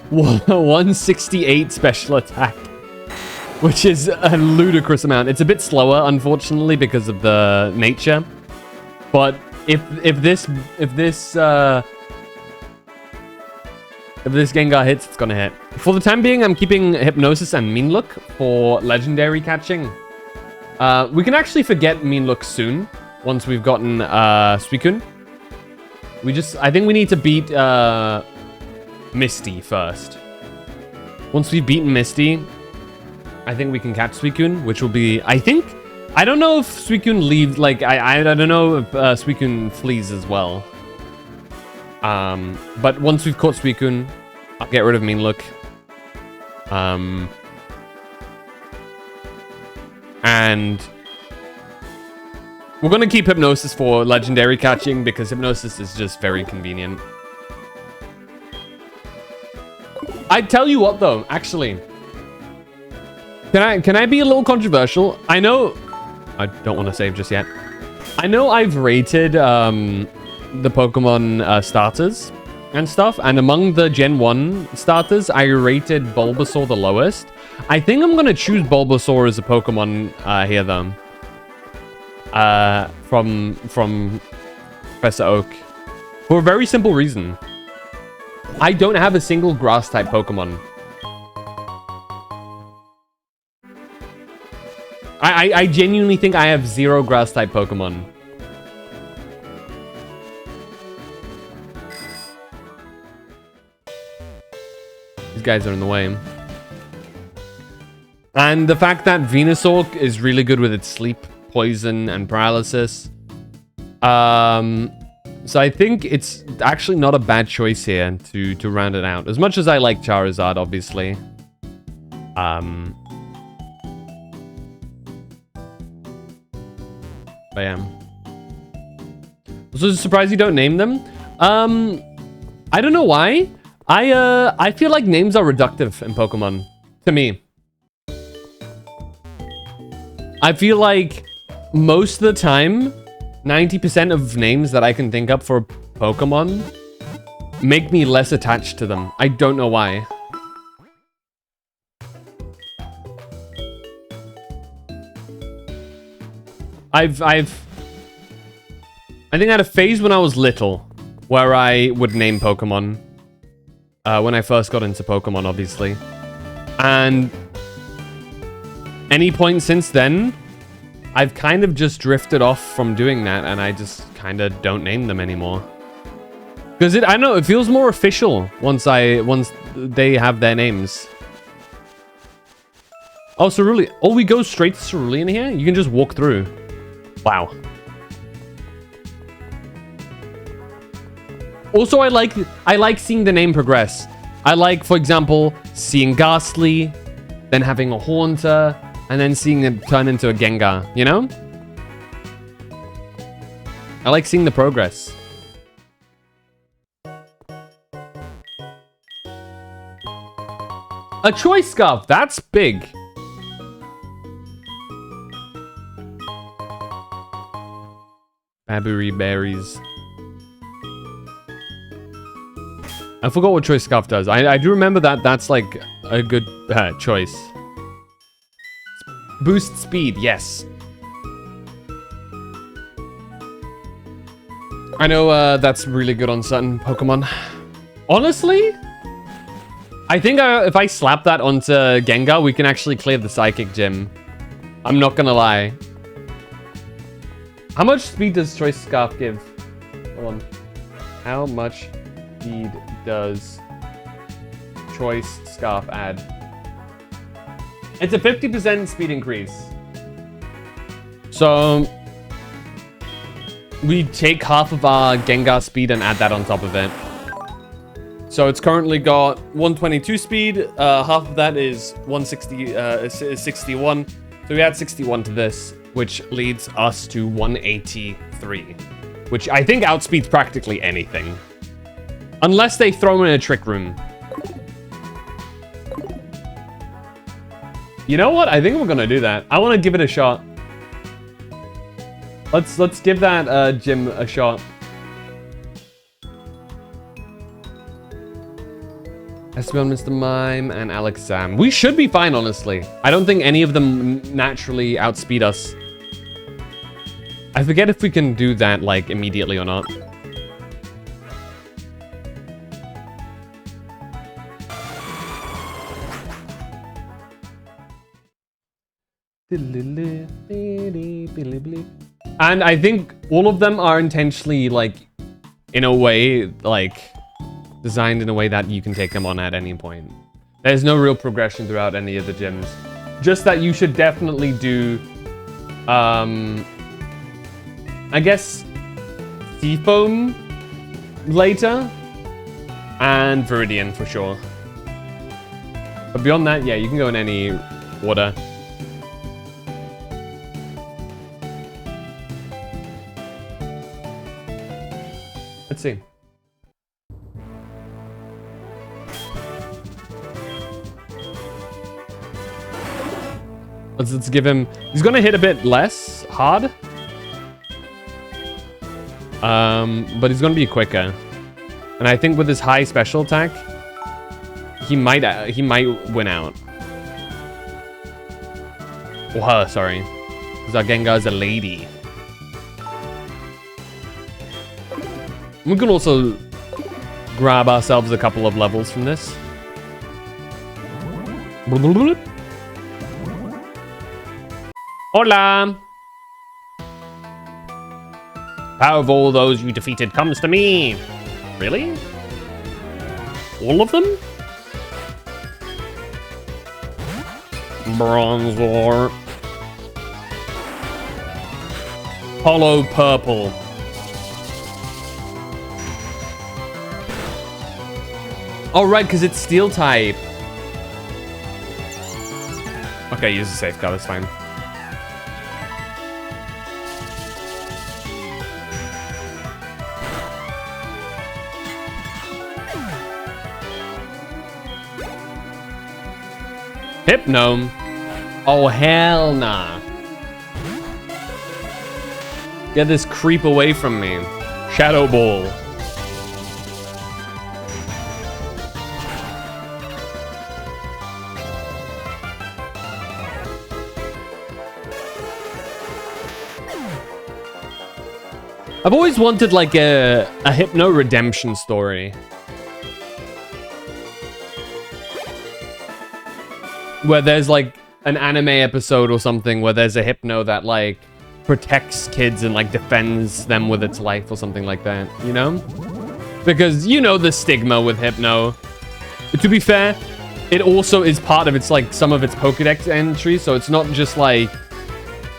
S1: 168 special attack. Which is a ludicrous amount. It's a bit slower, unfortunately, because of the nature. But if this Gengar hits, it's gonna hit. For the time being, I'm keeping Hypnosis and Mean Look for legendary catching. We can actually forget Mean Look soon, once we've gotten Suicune. I think we need to beat Misty first. Once we've beaten Misty, I think we can catch Suicune, which will be, I don't know if Suicune leaves, like, I don't know if Suicune flees as well. But once we've caught Suicune, I'll get rid of Mean Look. And we're gonna keep Hypnosis for legendary catching because Hypnosis is just very convenient. I tell you what though, actually. Can I be a little controversial? I know I don't want to save just yet. I know I've rated the Pokemon starters and stuff, and among the Gen 1 starters, I rated Bulbasaur the lowest. I think I'm gonna choose Bulbasaur as a Pokemon here though. From Professor Oak. For a very simple reason. I don't have a single Grass-type Pokemon. I genuinely think I have 0 Grass-type Pokemon. These guys are in the way. And the fact that Venusaur is really good with its sleep, poison, and paralysis. So I think it's actually not a bad choice here to round it out. As much as I like Charizard, obviously. But yeah. So surprised you don't name them? I don't know why. I feel like names are reductive in Pokemon. To me. I feel like most of the time, 90% of names that I can think up for Pokemon make me less attached to them. I don't know why. I think I had a phase when I was little where I would name Pokemon. When I first got into Pokemon, obviously. And any point since then, I've kind of just drifted off from doing that, and I just kind of don't name them anymore. Because I don't know, it feels more official once they have their names. Oh, Cerulean. Oh, we go straight to Cerulean here? You can just walk through. Wow. Also, I like seeing the name progress. I like, for example, seeing Ghastly, then having a Haunter, and then seeing it turn into a Gengar, you know? I like seeing the progress. A Choice Scarf, that's big. Baburi Berries. I forgot what Choice Scarf does. I do remember that that's like a good choice. Boost speed, yes. I know that's really good on certain Pokemon. Honestly, I think if I slap that onto Gengar, we can actually clear the Psychic Gym. I'm not gonna lie. How much speed does Choice Scarf give? Hold on. How much speed does Choice Scarf add? It's a 50% speed increase. So we take half of our Gengar speed and add that on top of it. So it's currently got 122 speed. Half of that is 61. So we add 61 to this, which leads us to 183, which I think outspeeds practically anything. Unless they throw in a Trick Room. You know what? I think we're gonna do that. I want to give it a shot. Let's give that gym a shot. Espeon, Mr. Mime, and Alex Sam. We should be fine, honestly. I don't think any of them naturally outspeed us. I forget if we can do that, like, immediately or not. And I think all of them are intentionally, like, in a way, like, designed in a way that you can take them on at any point. There's no real progression throughout any of the gyms. Just that you should definitely do, I guess, Seafoam later, and Viridian for sure. But beyond that, yeah, you can go in any order. Let's see. Let's give him... He's gonna hit a bit less hard. But he's gonna be quicker. And I think with his high special attack, he might win out. Or her, sorry. Because our Gengar is a lady. We can also grab ourselves a couple of levels from this. Hola! Power of all those you defeated comes to me. Really? All of them? Bronzor. Hollow purple. Oh, right, because it's steel type. Okay, use the safeguard, that's fine. Hypno. Oh, hell nah. Get this creep away from me. Shadow Ball. I've always wanted like a Hypno redemption story. Where there's like an anime episode or something where there's a Hypno that like protects kids and like defends them with its life or something like that, you know? Because you know the stigma with Hypno. To be fair, it also is part of its like some of its Pokédex entries, so it's not just like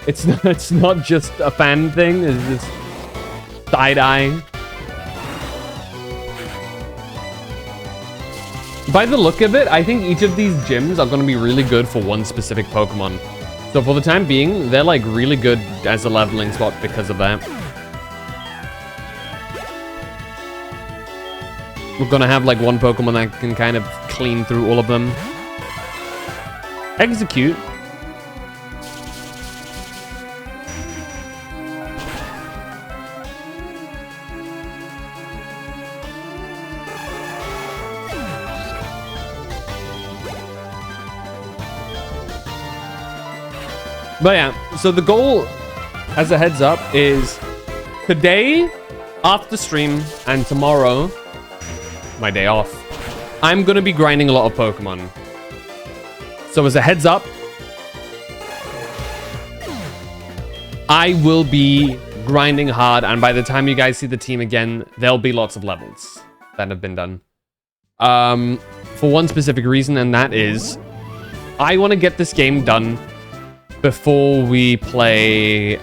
S1: it's not just a fan thing, it's just side-eyeing. By the look of it, I think each of these gyms are going to be really good for one specific Pokemon. So for the time being, they're like really good as a leveling spot because of that. We're going to have like one Pokemon that can kind of clean through all of them. Execute. But yeah, so the goal, as a heads up, is today, after stream, and tomorrow, my day off, I'm going to be grinding a lot of Pokemon. So as a heads up, I will be grinding hard, and by the time you guys see the team again, there'll be lots of levels that have been done. For one specific reason, and that is, I want to get this game done before we play,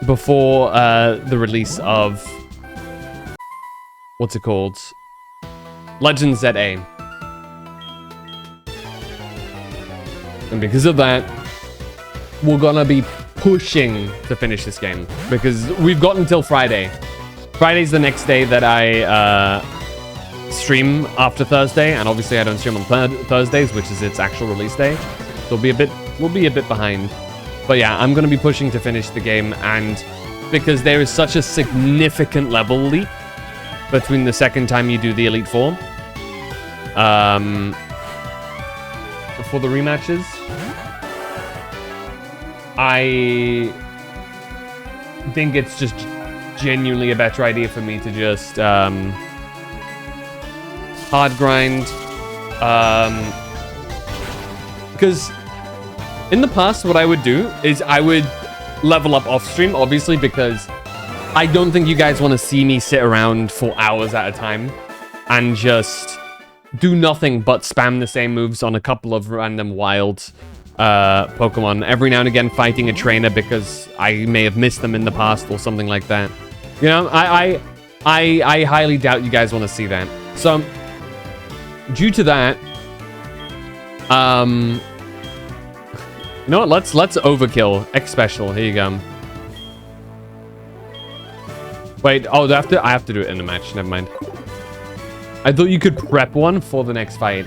S1: before the release of, what's it called? Legends ZA. And because of that, we're gonna be pushing to finish this game, because we've got until Friday. Friday's the next day that I stream after Thursday, and obviously I don't stream on Thursdays, which is its actual release day. So we'll be a bit behind. But yeah, I'm gonna be pushing to finish the game, and because there is such a significant level leap between the second time you do the Elite Four, for the rematches, I think it's just genuinely a better idea for me to just hard grind, because in the past what I would do is I would level up off stream, obviously, because I don't think you guys want to see me sit around for hours at a time and just do nothing but spam the same moves on a couple of random wild Pokemon, every now and again fighting a trainer because I may have missed them in the past or something like that. You know, I highly doubt you guys want to see that. So due to that, you know what? Let's overkill X special. Here you go. Wait, oh, I have to do it in a match. Never mind. I thought you could prep one for the next fight.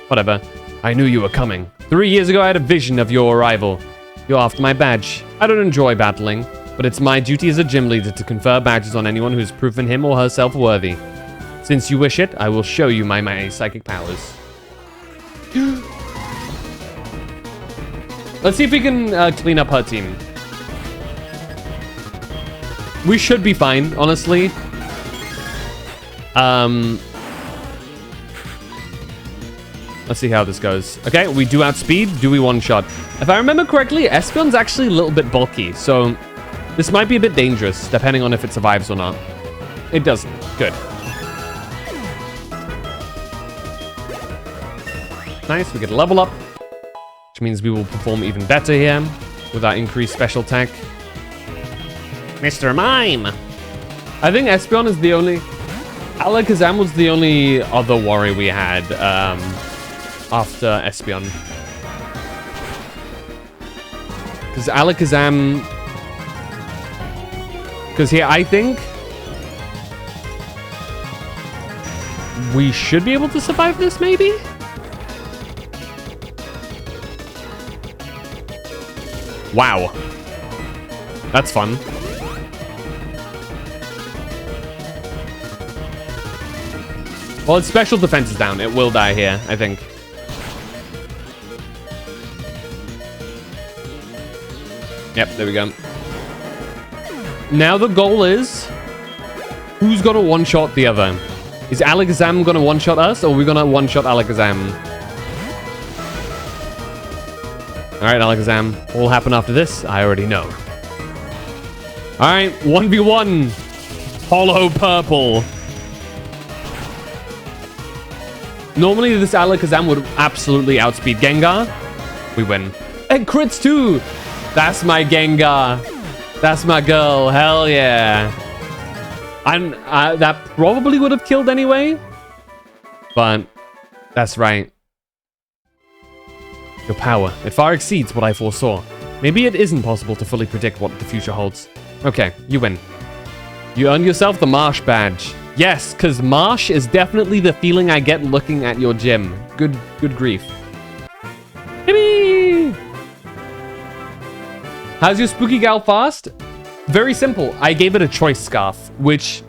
S1: Whatever. I knew you were coming. 3 years ago, I had a vision of your arrival. You're after my badge. I don't enjoy battling, but it's my duty as a gym leader to confer badges on anyone who's proven him or herself worthy. Since you wish it, I will show you my psychic powers. Let's see if we can clean up her team. We should be fine, honestly. Let's see how this goes. Okay, we do outspeed. Do we one-shot? If I remember correctly, Espeon's actually a little bit bulky, so this might be a bit dangerous, depending on if it survives or not. It doesn't. Good. Nice, we get a level up, which means we will perform even better here with our increased special attack. Mr. Mime! I think Espeon is the only... Alakazam was the only other worry we had after Espeon. Because Alakazam... Because here, I think... we should be able to survive this, maybe? Wow. That's fun. Well, its special defense is down. It will die here, I think. Yep, there we go. Now the goal is... who's gonna one-shot the other? Is Alakazam gonna one-shot us, or are we gonna one-shot Alakazam? Alright, Alakazam. What will happen after this? I already know. Alright, 1v1. Hollow Purple. Normally, this Alakazam would absolutely outspeed Gengar. We win. And crits too! That's my Gengar. That's my girl. Hell yeah. And that probably would have killed anyway. But that's right. Your power. It far exceeds what I foresaw. Maybe it isn't possible to fully predict what the future holds. Okay, you win. You earned yourself the Marsh badge. Yes, because Marsh is definitely the feeling I get looking at your gym. Good grief. Yippee! How's your spooky gal fast? Very simple. I gave it a choice scarf, which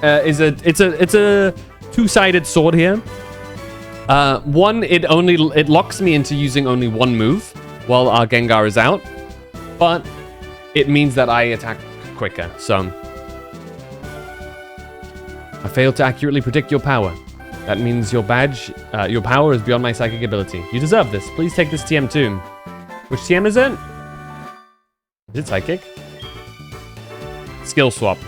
S1: is a two-sided sword here. One, it locks me into using only one move while our Gengar is out, but it means that I attack quicker. So I failed to accurately predict your power. That means your badge, your power is beyond my psychic ability. You deserve this. Please take this TM too. Which TM is it? Is it psychic? Skill swap.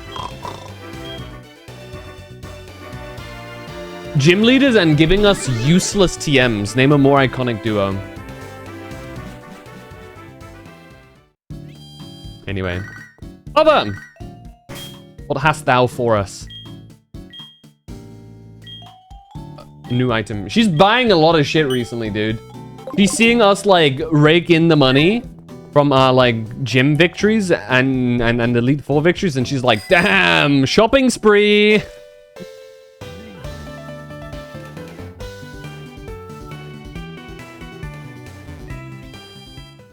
S1: Gym leaders and giving us useless TMs. Name a more iconic duo. Anyway. Other! What hast thou for us? New item. She's buying a lot of shit recently, dude. She's seeing us, like, rake in the money from our, like, gym victories and Elite Four victories, and she's like, damn, shopping spree!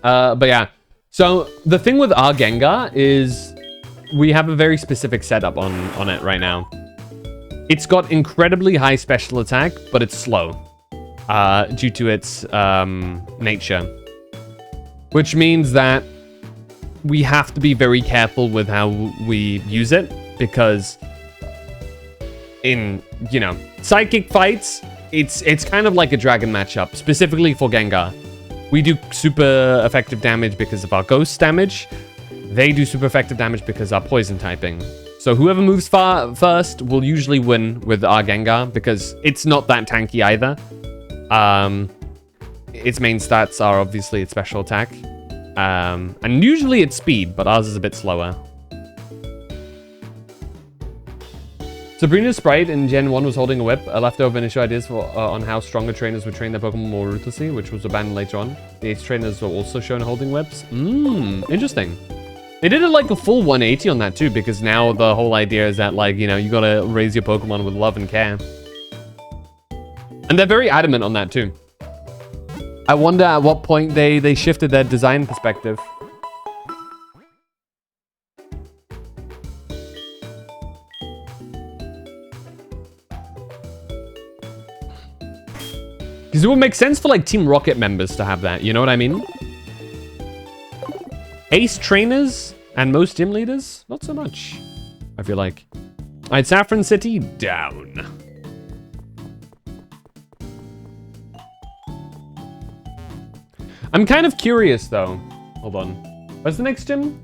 S1: But yeah. So, the thing with our Gengar is we have a very specific setup on it right now. It's got incredibly high special attack, but it's slow due to its nature. Which means that we have to be very careful with how we use it, because in, you know, psychic fights, it's kind of like a dragon matchup, specifically for Gengar. We do super effective damage because of our ghost damage. They do super effective damage because of our poison typing. So whoever moves first will usually win with our Gengar, because it's not that tanky either. Its main stats are obviously its special attack. And usually it's speed, but ours is a bit slower. Sabrina's sprite in Gen 1 was holding a whip. A leftover initial ideas for, on how stronger trainers would train their Pokemon more ruthlessly, which was abandoned later on. The Ace trainers were also shown holding whips. Interesting. They did it like a full 180 on that too, because now the whole idea is that, like, you know, you gotta raise your Pokemon with love and care. And they're very adamant on that too. I wonder at what point they shifted their design perspective. Because it would make sense for, like, Team Rocket members to have that, you know what I mean? Ace trainers and most gym leaders? Not so much, I feel like. Alright, Saffron City, down. I'm kind of curious, though. Hold on. Where's the next gym?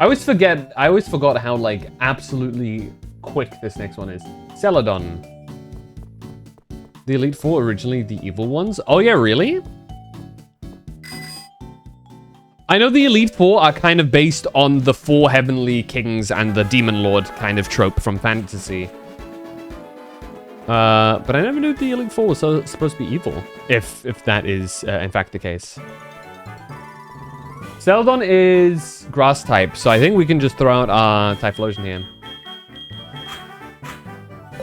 S1: I always forgot how, like, absolutely quick this next one is. Celadon. The Elite Four originally the evil ones? Oh yeah, really? I know the Elite Four are kind of based on the 4 heavenly kings and the demon lord kind of trope from fantasy. But I never knew the Elite Four was supposed to be evil, if that is in fact the case. Celadon is grass type, so I think we can just throw out our Typhlosion here.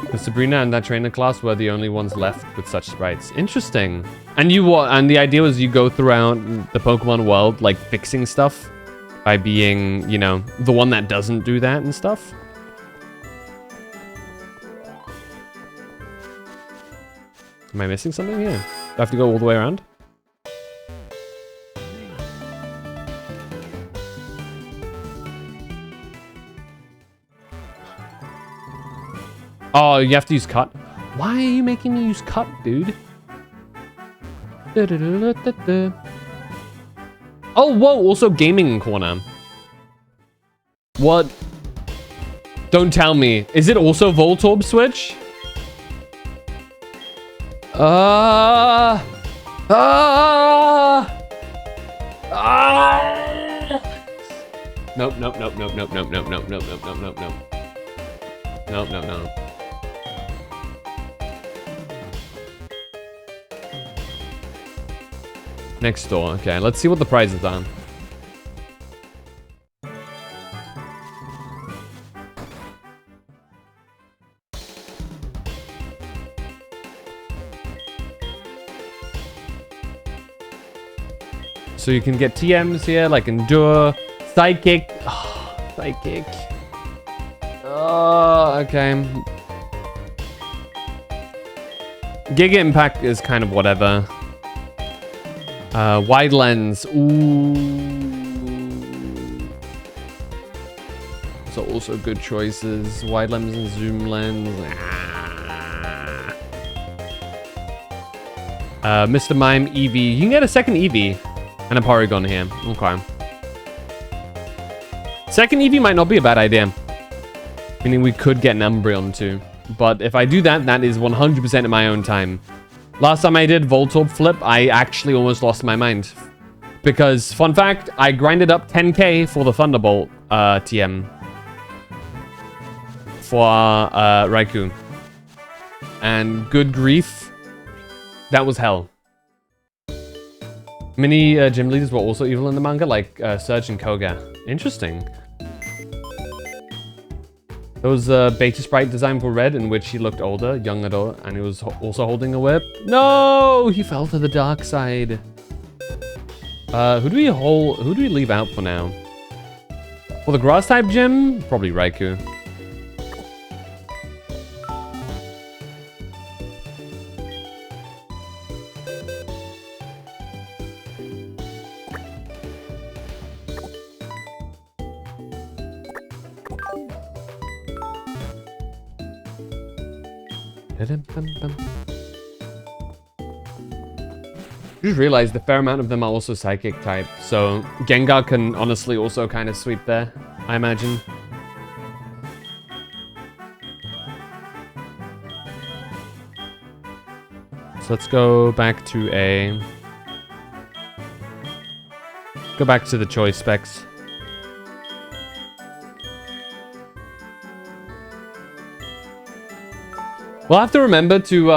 S1: Because Sabrina and that trainer class were the only ones left with such sprites. Interesting. And and the idea was you go throughout the Pokemon world, like fixing stuff by being, you know, the one that doesn't do that and stuff. Am I missing something here? Do I have to go all the way around? Oh, you have to use cut. Why are you making me use cut, dude? Oh, whoa, also gaming corner. What? Don't tell me. Is it also Voltorb switch? Nope, nope, nope, nope, nope, nope, nope, nope, nope, nope, nope, nope, nope. Nope, nope, nope. Next door. Okay, let's see what the price is on. So you can get TMs here, like Endure, Psychic. Oh, Psychic. Oh, okay. Giga Impact is kind of whatever. Wide Lens. Ooh. So also good choices. Wide Lens and Zoom Lens. Mr. Mime Eevee. You can get a second Eevee. And a Porygon here. Okay. Second Eevee might not be a bad idea. Meaning we could get an Umbreon too. But if I do that, that is 100% in my own time. Last time I did Voltorb flip, I actually almost lost my mind. Because, fun fact, I grinded up 10k for the Thunderbolt TM. For Raikou. And good grief, that was hell. Many gym leaders were also evil in the manga, like Surge and Koga. Interesting. There was a beta sprite designed for Red in which he looked older, young adult, and he was also holding a whip. No! He fell to the dark side. Who do we leave out for now? For the grass type gym? Probably Raikou. Just realized a fair amount of them are also psychic type, so Gengar can honestly also kind of sweep there, I imagine. So let's go back to the choice specs. We'll have to remember to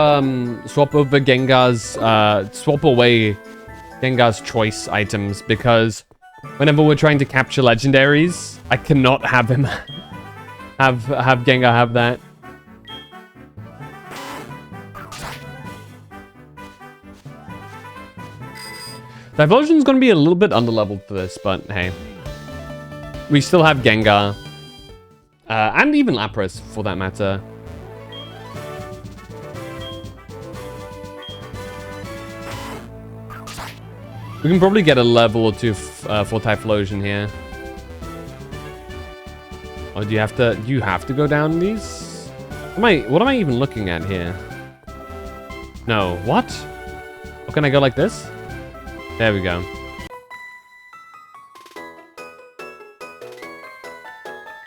S1: swap away Gengar's choice items, because whenever we're trying to capture legendaries, I cannot have him have Gengar have that. Typhlosion's gonna be a little bit underleveled for this, but hey. We still have Gengar. And even Lapras, for that matter. We can probably get a level or two for Typhlosion here. Or do you have to go down these? What am I even looking at here? No, what? Or can I go like this? There we go.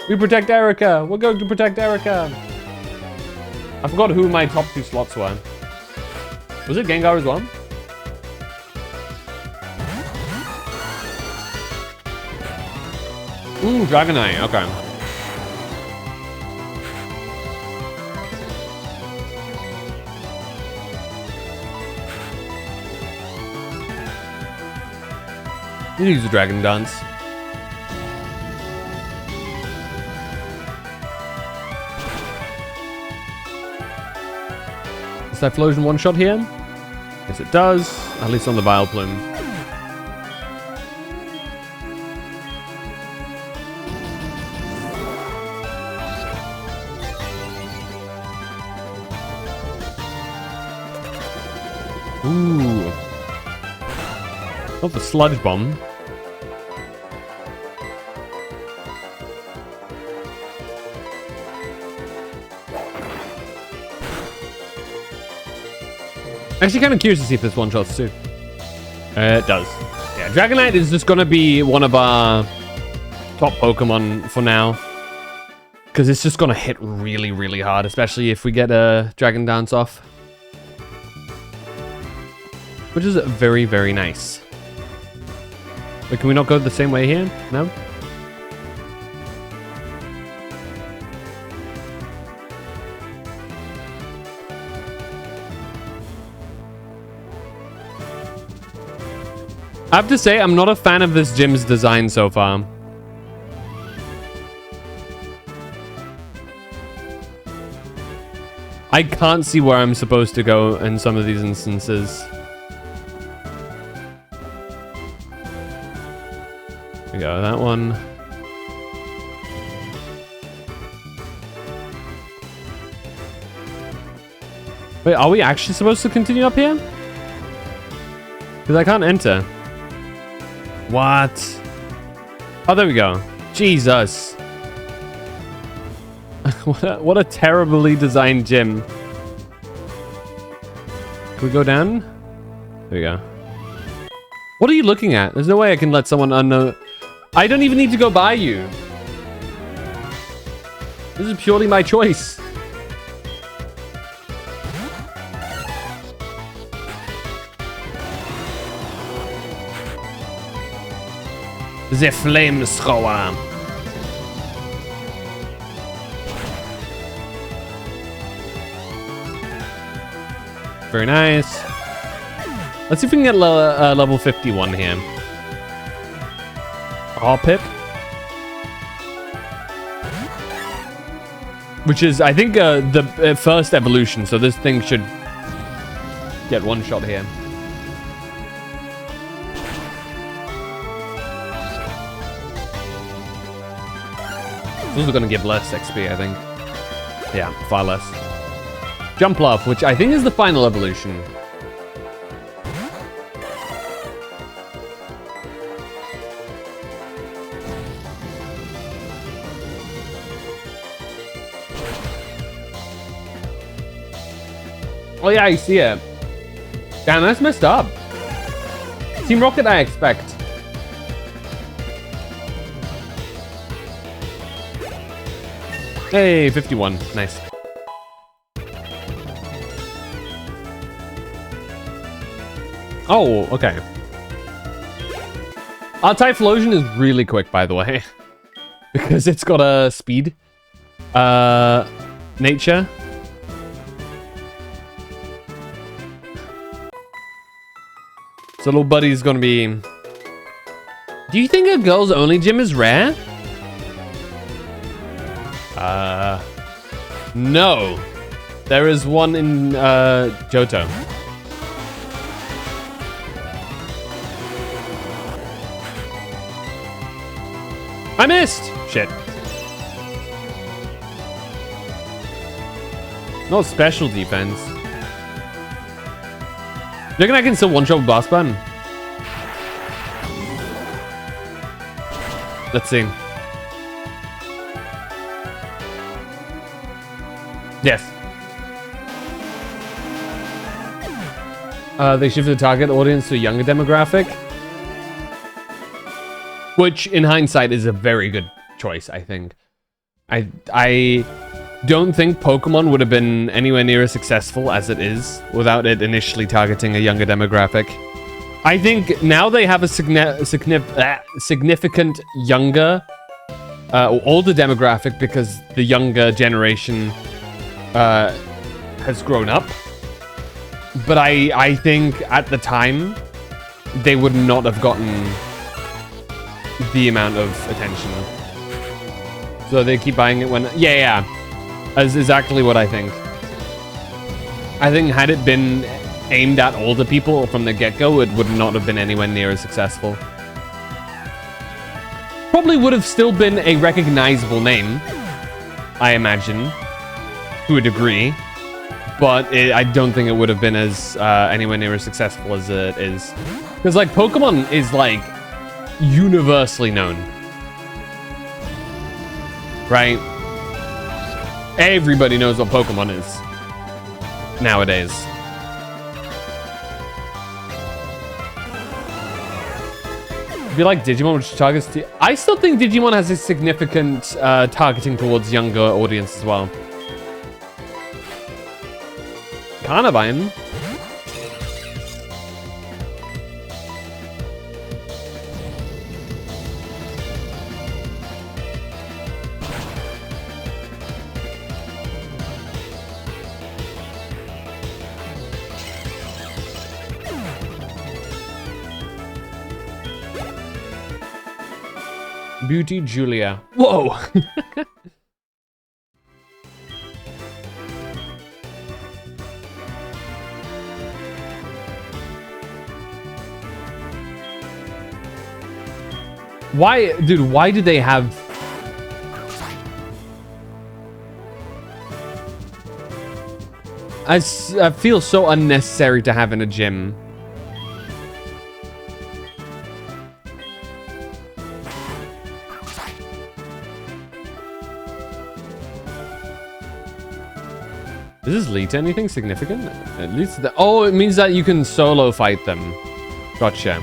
S1: We protect Erica! We're going to protect Erica! I forgot who my top 2 slots were. Was it Gengar as well? Dragonite, okay. You use the Dragon Dance. Does Typhlosion one-shot here? Yes, it does. At least on the Vileplume. Ooh. Not the Sludge Bomb. Actually, kind of curious to see if this one-shots too. It does. Yeah, Dragonite is just gonna be one of our top Pokemon for now. Because it's just gonna hit really, really hard, especially if we get a Dragon Dance off. Which is very, very nice. Wait, can we not go the same way here? No? I have to say, I'm not a fan of this gym's design so far. I can't see where I'm supposed to go in some of these instances. There we go, that one. Wait, are we actually supposed to continue up here? Because I can't enter. What? Oh, there we go. Jesus. What a terribly designed gym. Can we go down? There we go. What are you looking at? There's no way I can let someone unknown... I don't even need to go by you. This is purely my choice. The Flamethrower. Very nice. Let's see if we can get level 51 here. Hoppip. Which is, I think, the first evolution, so this thing should get one shot here. Those are going to give less XP, I think. Yeah, far less. Jumpluff, which I think is the final evolution. Oh yeah, I see it. Damn, that's messed up. Team Rocket, I expect. Hey, 51. Nice. Oh, okay. Our Typhlosion is really quick, by the way. Because it's got a speed. Nature. So little buddy's gonna be... Do you think a girls only gym is rare? No. There is one in, Johto. I missed! Shit. Not special defense. You reckon I can still one-shot with Blast Button? Let's see. Yes. They shifted the target audience to a younger demographic. Which, in hindsight, is a very good choice, I think. I don't think Pokemon would have been anywhere near as successful as it is without it initially targeting a younger demographic. I think now they have a significant younger or older demographic because the younger generation has grown up. But I think at the time, they would not have gotten the amount of attention. So they keep buying it when... Yeah. That's exactly what I think. I think had it been aimed at older people from the get-go, it would not have been anywhere near as successful. Probably would have still been a recognizable name, I imagine, to a degree. But I don't think it would have been as anywhere near as successful as it is. Because, like, Pokemon is, like, universally known. Right? Everybody knows what Pokemon is. Nowadays. If you like Digimon, which targets... I still think Digimon has a significant targeting towards younger audience as well. Carnivine. Beauty Julia. Whoa! Why, dude, why do they have... I feel so unnecessary to have in a gym. Does this lead to anything significant? At least oh, it means that you can solo fight them. Gotcha.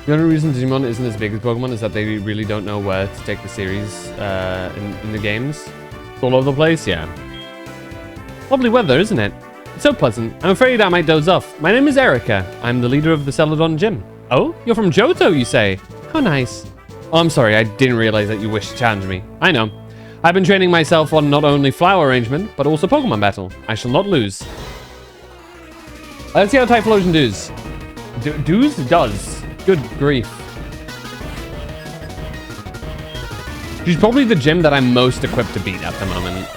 S1: The only reason Digimon isn't as big as Pokemon is that they really don't know where to take the series in the games. It's all over the place, yeah. Lovely weather, isn't it? It's so pleasant. I'm afraid I might doze off. My name is Erica. I'm the leader of the Celadon Gym. Oh, you're from Johto, you say? How nice. Oh, I'm sorry, I didn't realize that you wished to challenge me. I know. I've been training myself on not only flower arrangement, but also Pokemon battle. I shall not lose. Let's see how Typhlosion does. Does. Good grief. She's probably the gym that I'm most equipped to beat at the moment.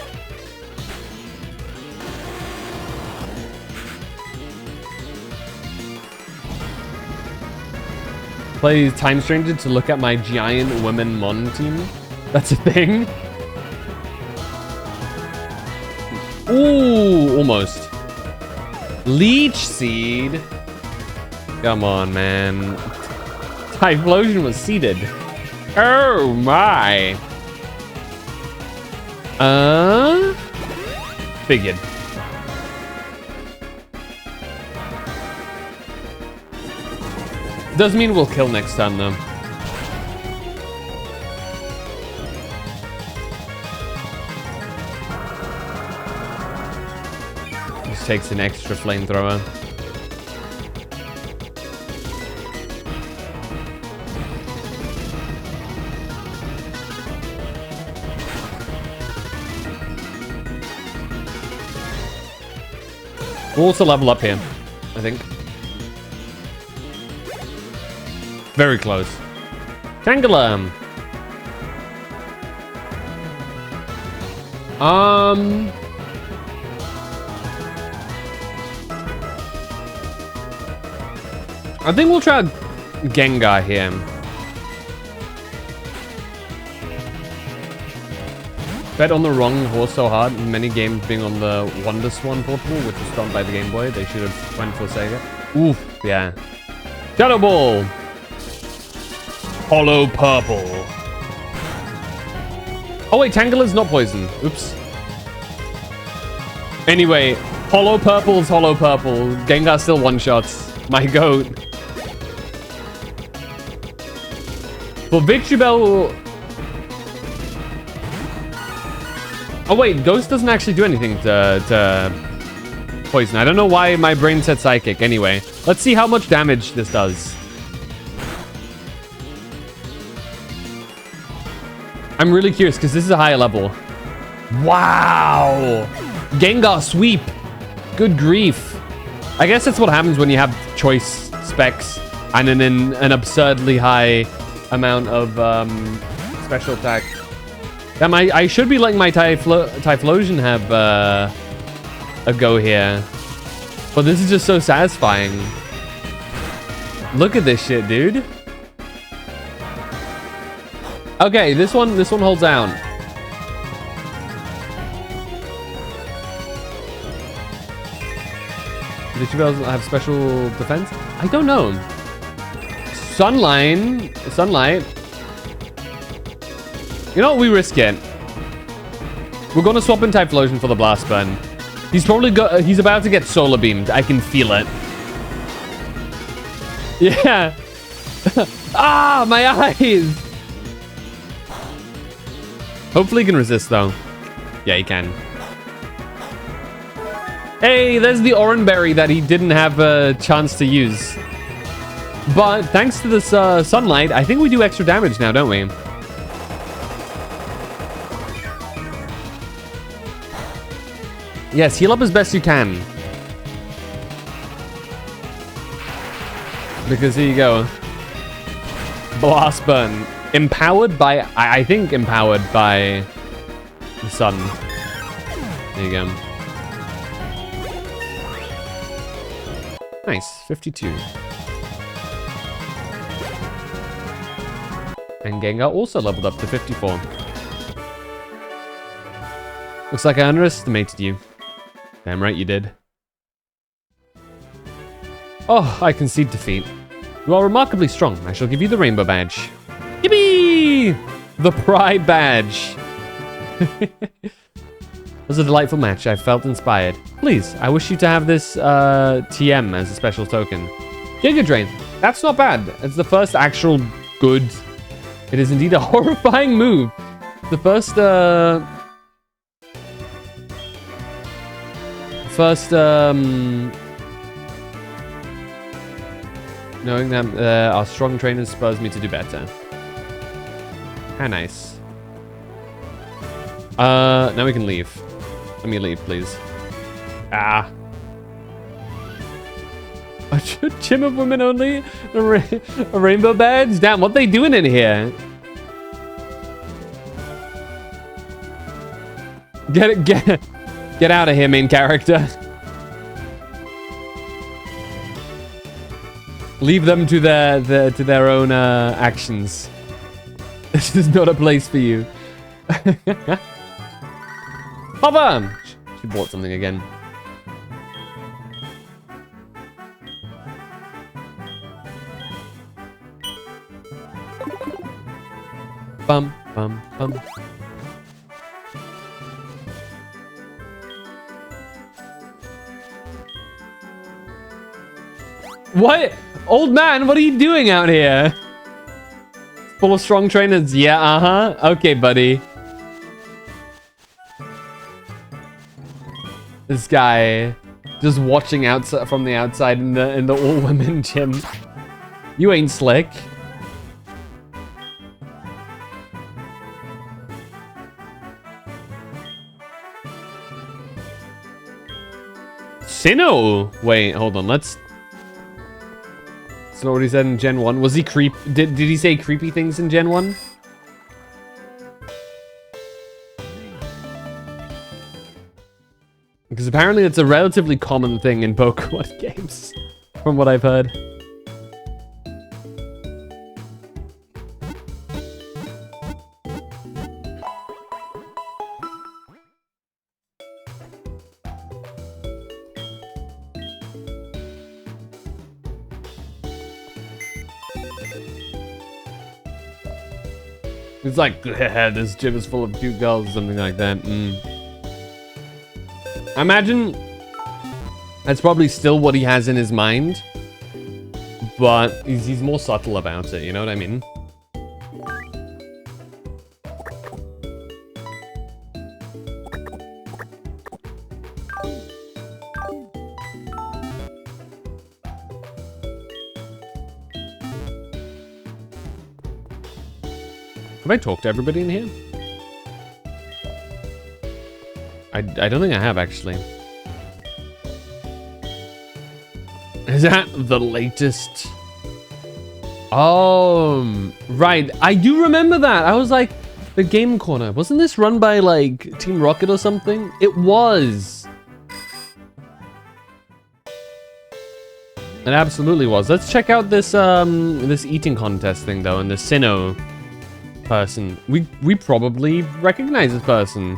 S1: Play Time Stranger to look at my giant women Mon team. That's a thing. Ooh, almost. Leech Seed. Come on, man. Typhlosion was seeded. Oh my. Figured. Does mean we'll kill next time though. Just takes an extra flamethrower. We'll also level up here, I think. Very close. Tangela. I think we'll try Gengar here. Bet on the wrong horse so hard, many games being on the Wonder Swan portable, which was done by the Game Boy. They should have went for Sega. Oof, yeah. Shadow Ball. Hollow Purple. Oh wait, Tangela's not poison. Oops. Anyway, Hollow Purple's Hollow Purple. Gengar still one-shots. My goat. For Victreebel... Oh wait, Ghost doesn't actually do anything to poison. I don't know why my brain said Psychic. Anyway, let's see how much damage this does. I'm really curious because this is a higher level. Wow! Gengar sweep. Good grief. I guess that's what happens when you have choice specs and an absurdly high amount of special attack. Damn, I should be letting my Typhlosion have a go here. But this is just so satisfying. Look at this shit, dude. Okay, this one holds down. Did you guys have special defense? I don't know. Sunlight. You know what? We risk it. We're gonna swap in Typhlosion for the Blast Burn. He's probably he's about to get solar beamed. I can feel it. Yeah. Ah, my eyes. Hopefully he can resist though. Yeah, he can. Hey, there's the Oran Berry that he didn't have a chance to use. But thanks to this sunlight, I think we do extra damage now, don't we? Yes, heal up as best you can. Because here you go. Blast Burn. Empowered by... I think empowered by the sun. There you go. Nice. 52. And Gengar also leveled up to 54. Looks like I underestimated you. Damn right you did. Oh, I concede defeat. You are remarkably strong. I shall give you the Rainbow Badge. Yippee! The Pride Badge. It was a delightful match. I felt inspired. Please, I wish you to have this TM as a special token. Giga Drain. That's not bad. It's the first actual good. It is indeed a horrifying move. The first knowing that our strong trainers spurs me to do better. How nice. Now we can leave. Let me leave, please. Ah. A gym of women only? A rainbow badge? Damn, what they doing in here? Get out of here, main character. Leave them to their own actions. This is not a place for you. Papa! She bought something again. Bum, bum, bum. What? Old man, what are you doing out here? Full of strong trainers? Yeah, uh-huh. Okay, buddy. This guy just watching outside from the outside in the all-women gym. You ain't slick. Sinnoh! Wait, hold on. Let's... That's not what he said in Gen 1. Was he creep? Did he say creepy things in Gen 1? Because apparently it's a relatively common thing in Pokemon games, from what I've heard. It's like, this gym is full of cute girls or something like that. I imagine that's probably still what he has in his mind, but he's more subtle about it, you know what I mean? Have I talked to everybody in here? I don't think I have, actually. Is that the latest? Oh, right. I do remember that. I was like, the Game Corner. Wasn't this run by, like, Team Rocket or something? It was. It absolutely was. Let's check out this this eating contest thing, though, and the Sinnoh person. We probably recognize this person.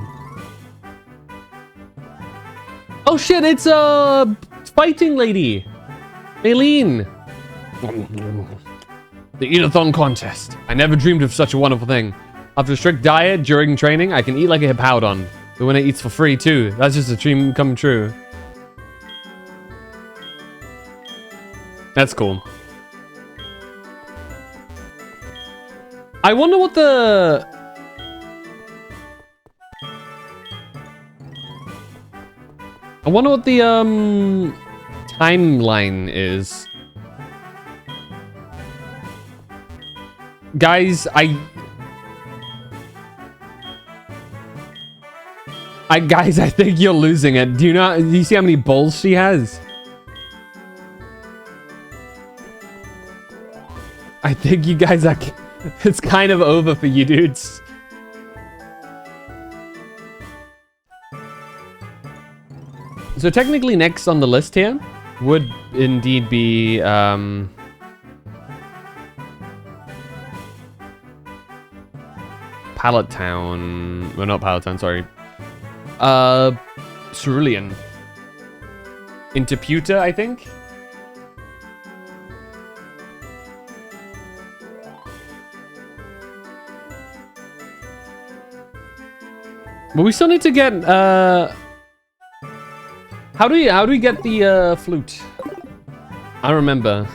S1: Oh shit, it's a fighting lady. Maylene. The Eat-a-thon contest. I never dreamed of such a wonderful thing. After a strict diet during training, I can eat like a Hippowdon. The winner eats for free too. That's just a dream come true. That's cool. I wonder what the... I wonder what the timeline is. Guys, guys, I think you're losing it. Do you see how many balls she has? I think you guys are... It's kind of over for you dudes. So technically next on the list here would indeed be... Pallet Town. Well, not Pallet Town, sorry. Cerulean. Interputa, I think? But we still need to get, how do we get the, flute? I don't remember.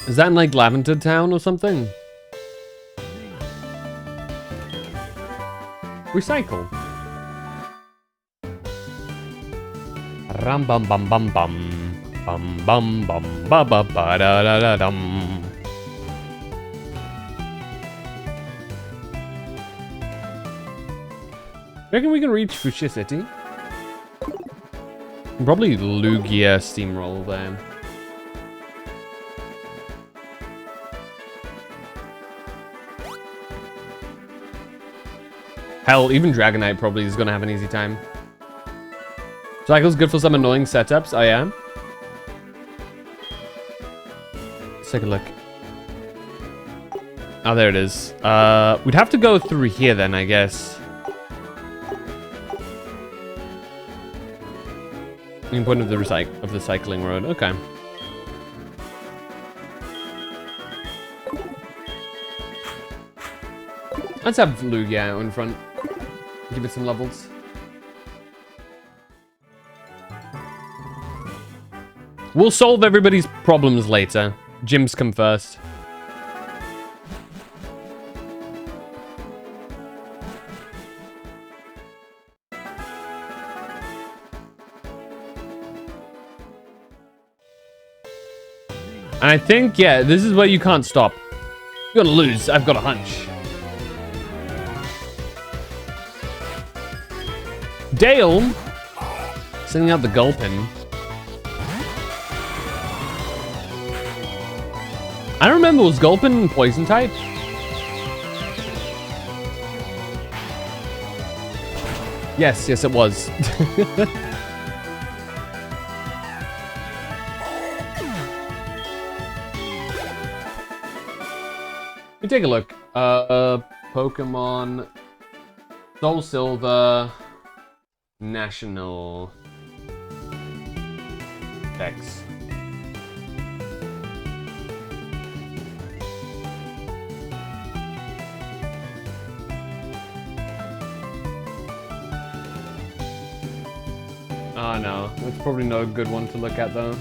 S1: Is that in, like, Lavender Town or something? Recycle. Ram bum bum bum bum bum bum bum ba ba ba da da da dum. Reckon we can reach Fuchsia City? Probably Lugia steamroll there. Hell, even Dragonite probably is gonna have an easy time. Cycle's good for some annoying setups. I am. Let's take a look. Oh, there it is. We'd have to go through here then, I guess. Main point of the cycling road. Okay. Let's have Lugia out in front. Give it some levels. We'll solve everybody's problems later. Gyms come first. And I think, yeah, this is where you can't stop. You're gonna lose, I've got a hunch. Dale, sending out the Gulpin. I don't remember, was Gulpin poison type? Yes, it was. Let me take a look. Pokemon Soul Silver National Dex. Oh no, that's probably not a good one to look at though.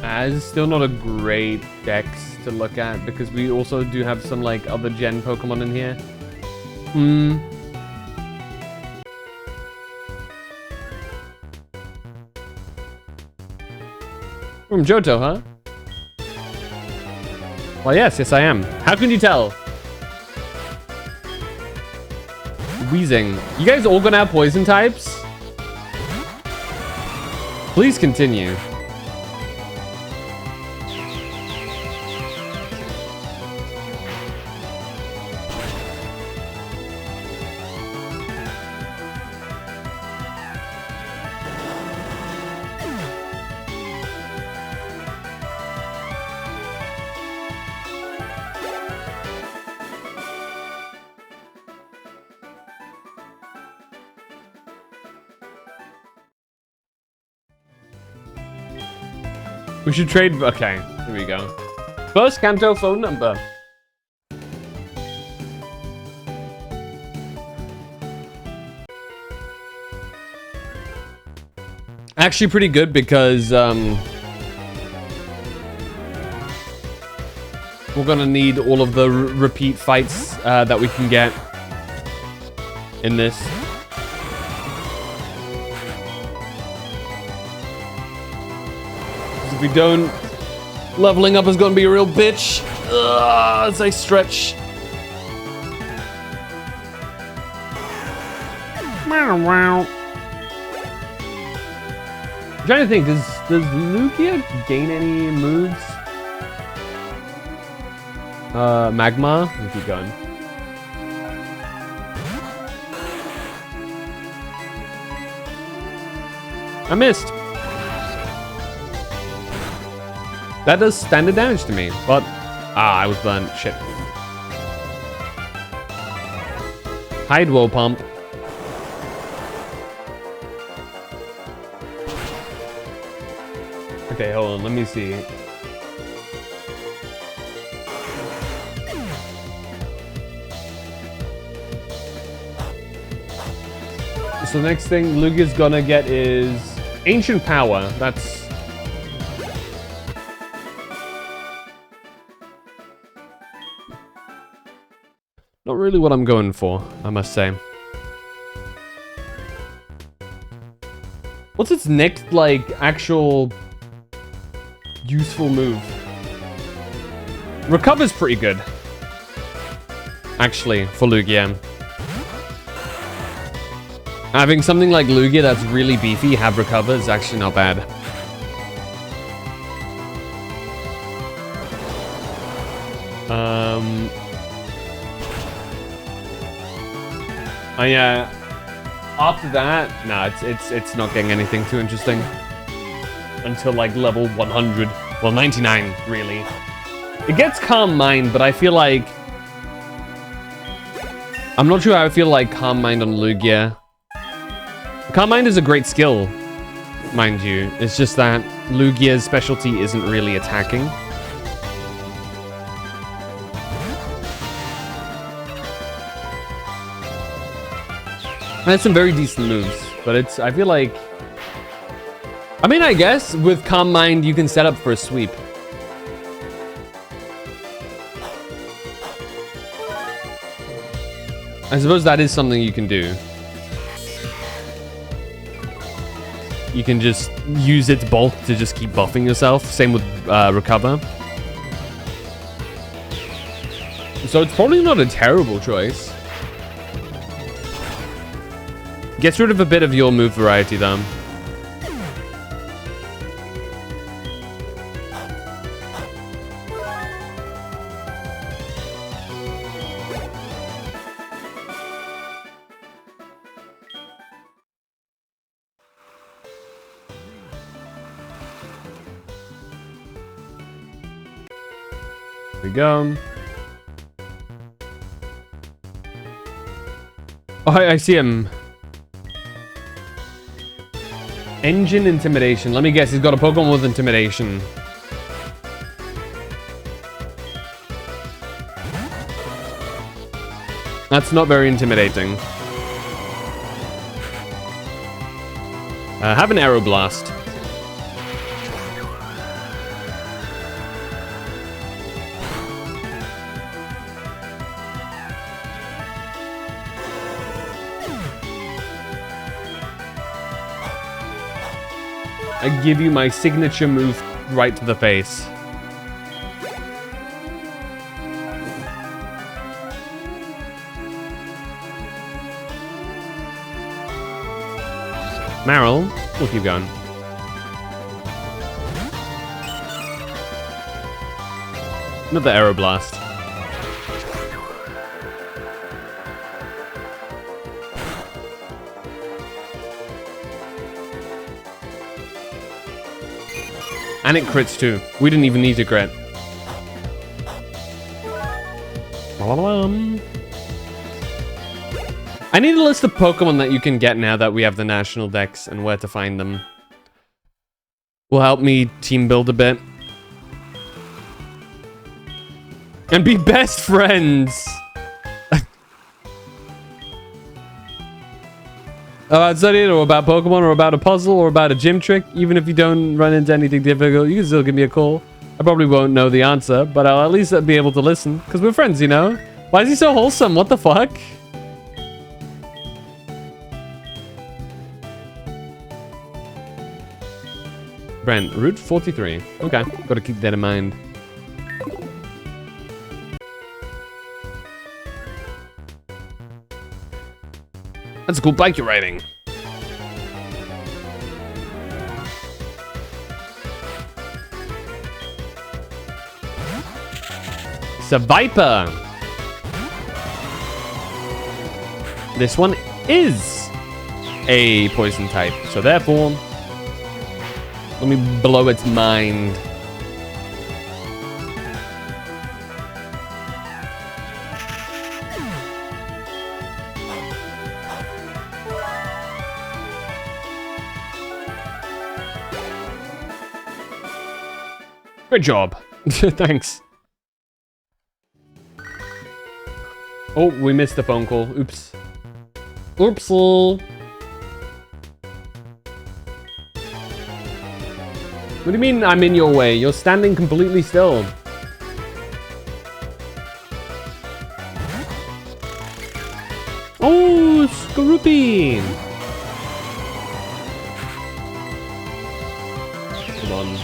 S1: It's still not a great dex to look at because we also do have some like other gen Pokemon in here. From Johto, huh? Well, yes, I am. How can you tell? Wheezing. You guys all gonna have poison types? Please continue. We should trade. Okay, here we go. First Kanto phone number. Actually pretty good because we're gonna need all of the repeat fights that we can get in this. If we don't, leveling up is gonna be a real bitch. As I stretch. I'm trying to think, does Lugia gain any moves? Magma? We'll keep going. I missed. That does standard damage to me, but I was burnt. Shit. Hide Woe Pump. Okay, hold on, let me see. So the next thing Lugia's gonna get is Ancient Power. That's not really what I'm going for, I must say. What's its next, like, actual useful move? Recover's pretty good. Actually, for Lugia. Having something like Lugia that's really beefy have Recover is actually not bad. Yeah. After that, nah, it's not getting anything too interesting until like level 100. Well, 99 really. It gets Calm Mind, but I feel like I'm not sure how I feel like Calm Mind on Lugia. Calm Mind is a great skill, mind you. It's just that Lugia's specialty isn't really attacking. It has some very decent moves, but I feel like, I mean, I guess with Calm Mind you can set up for a sweep. I suppose that is something you can do. You can just use its bulk to just keep buffing yourself. Same with Recover. So it's probably not a terrible choice. Gets rid of a bit of your move variety though. Here we go. Oh, I see him. Engine Intimidation. Let me guess, he's got a Pokemon with Intimidation. That's not very intimidating. Have an Aeroblast. I give you my signature move right to the face. Meryl, we'll keep going. Another Aeroblast. And it crits too. We didn't even need to crit. I need a list of Pokemon that you can get now that we have the national decks and where to find them. Will help me team build a bit. And be best friends! About studying, or about Pokemon, or about a puzzle, or about a gym trick. Even if you don't run into anything difficult, you can still give me a call. I probably won't know the answer, but I'll at least be able to listen. Because we're friends, you know? Why is he so wholesome? What the fuck? Brent, Route 43. Okay, gotta keep that in mind. That's a cool bike you're riding. It's a Viper. This one is a poison type, so therefore, let me blow its mind. Great job. Thanks. Oh, we missed a phone call. Oops. Oopsie. What do you mean I'm in your way? You're standing completely still. Oh, Skorupi. Come on.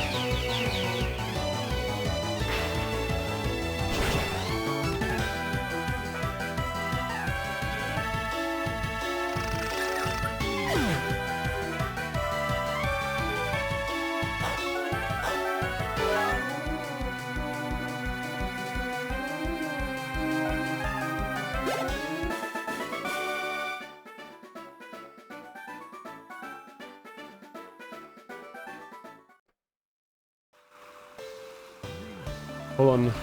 S1: Hold on.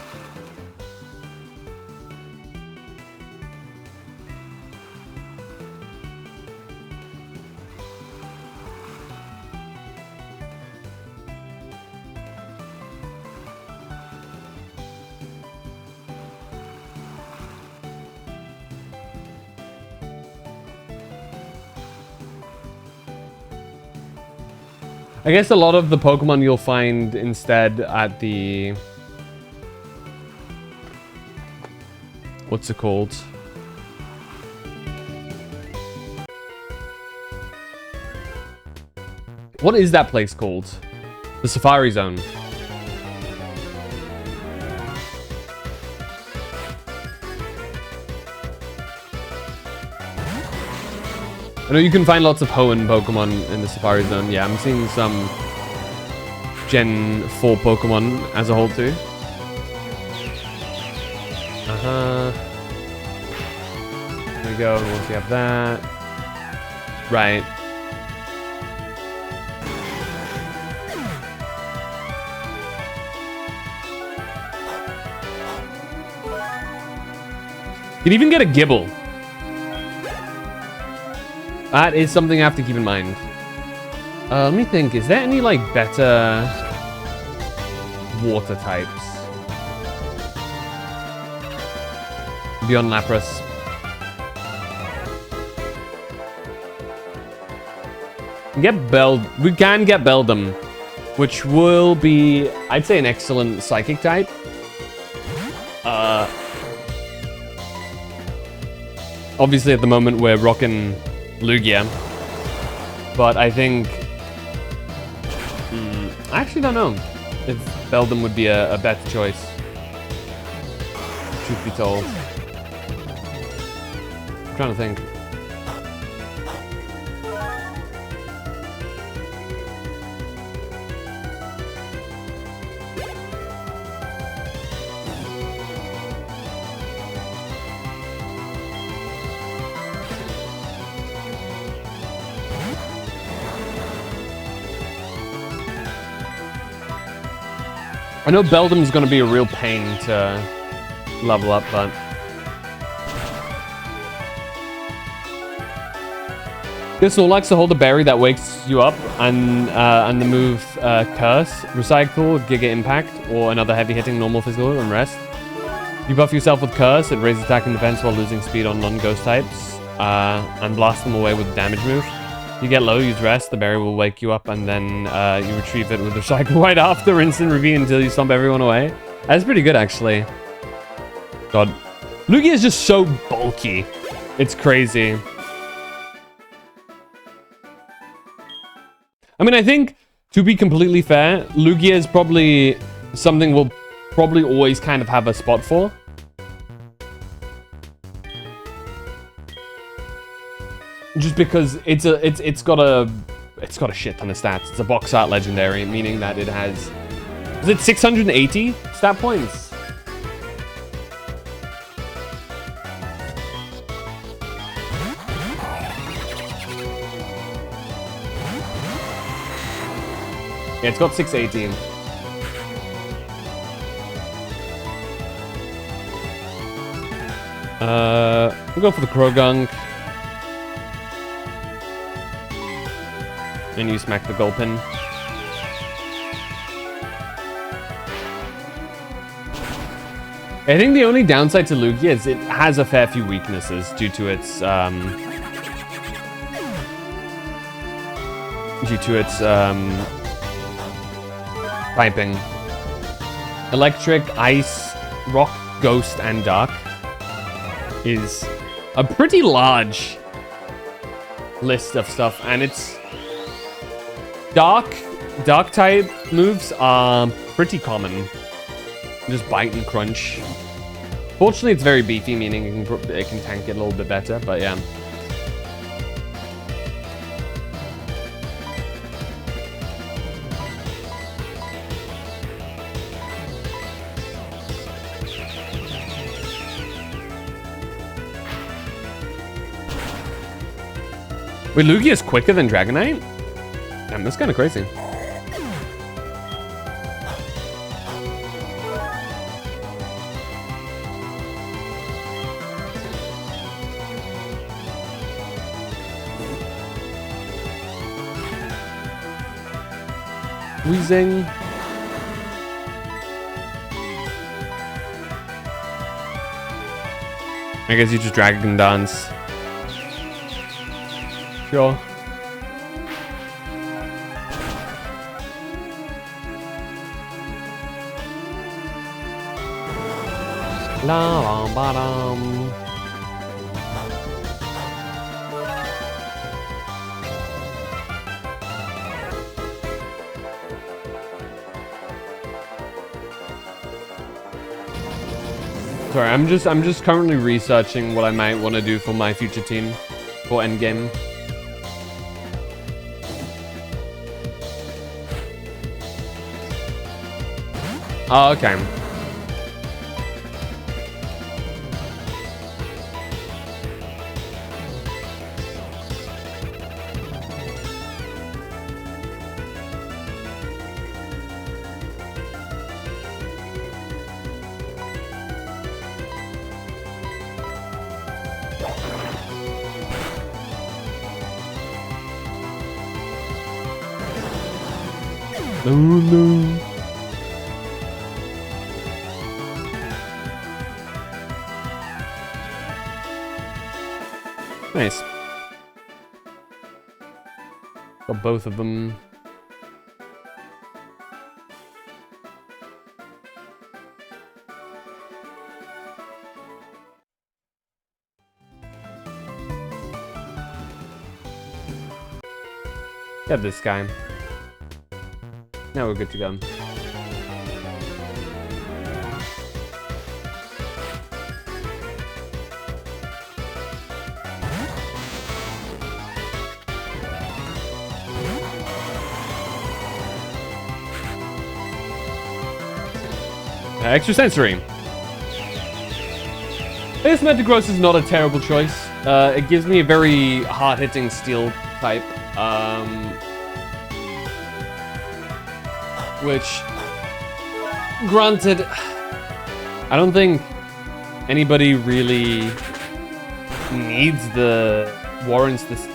S1: I guess a lot of the Pokemon you'll find instead at the... What's it called? What is that place called? The Safari Zone. I know you can find lots of Hoenn Pokemon in the Safari Zone. Yeah, I'm seeing some Gen 4 Pokemon as a whole too. There we go, once you have that. Right. You can even get a Gibble. That is something I have to keep in mind. Let me think, is there any like better water types? Beyond Lapras. We can get Beldum, which will be, I'd say, an excellent Psychic type. Obviously, at the moment, we're rocking Lugia, but I think I actually don't know if Beldum would be a better choice. Truth be told. I'm trying to think. I know Beldum's gonna be a real pain to level up, but Thistle likes to hold a berry that wakes you up, and the move Curse, Recycle, Giga Impact, or another heavy-hitting normal physical and rest. You buff yourself with Curse, it raises attack and defense while losing speed on non-ghost types, and blast them away with the damage move. You get low, use rest, the berry will wake you up, and then you retrieve it with Recycle right after, instant ravine until you stomp everyone away. That's pretty good, actually. God. Lugia is just so bulky. It's crazy. I mean, I think, to be completely fair, Lugia is probably something we'll probably always kind of have a spot for. Just because it's got a shit ton of stats. It's a box art legendary, meaning that it has, is it 680 stat points? Yeah, it's got 618. We'll go for the Krogunk. And you smack the Gulpin. I think the only downside to Lugia is it has a fair few weaknesses due to its typing. Electric, Ice, Rock, Ghost, and Dark is a pretty large list of stuff, and it's Dark type moves are pretty common. Just Bite and Crunch. Fortunately, it's very beefy, meaning it can tank it a little bit better, but yeah. Wait, Lugia is quicker than Dragonite? Damn, that's kind of crazy. Weezing. I guess you just Dragon Dance. Sure. La la ba dum. Sorry, I'm just currently researching what I might want to do for my future team for endgame. Oh, okay. Oh no. Nice. Got both of them. Get this guy. Now we're good to go. Extrasensory. This Metagross is not a terrible choice. It gives me a very hard-hitting steel type. Which, granted, I don't think anybody really warrants this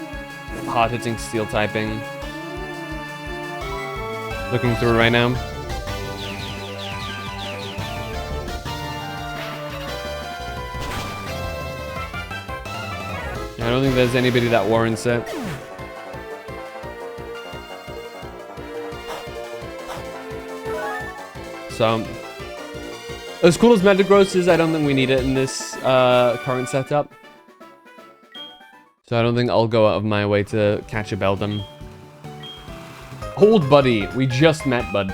S1: hard-hitting steel typing. Looking through it right now. I don't think there's anybody that warrants it. So, as cool as Metagross is, I don't think we need it in this current setup. So I don't think I'll go out of my way to catch a Beldum. Old buddy, we just met, bud.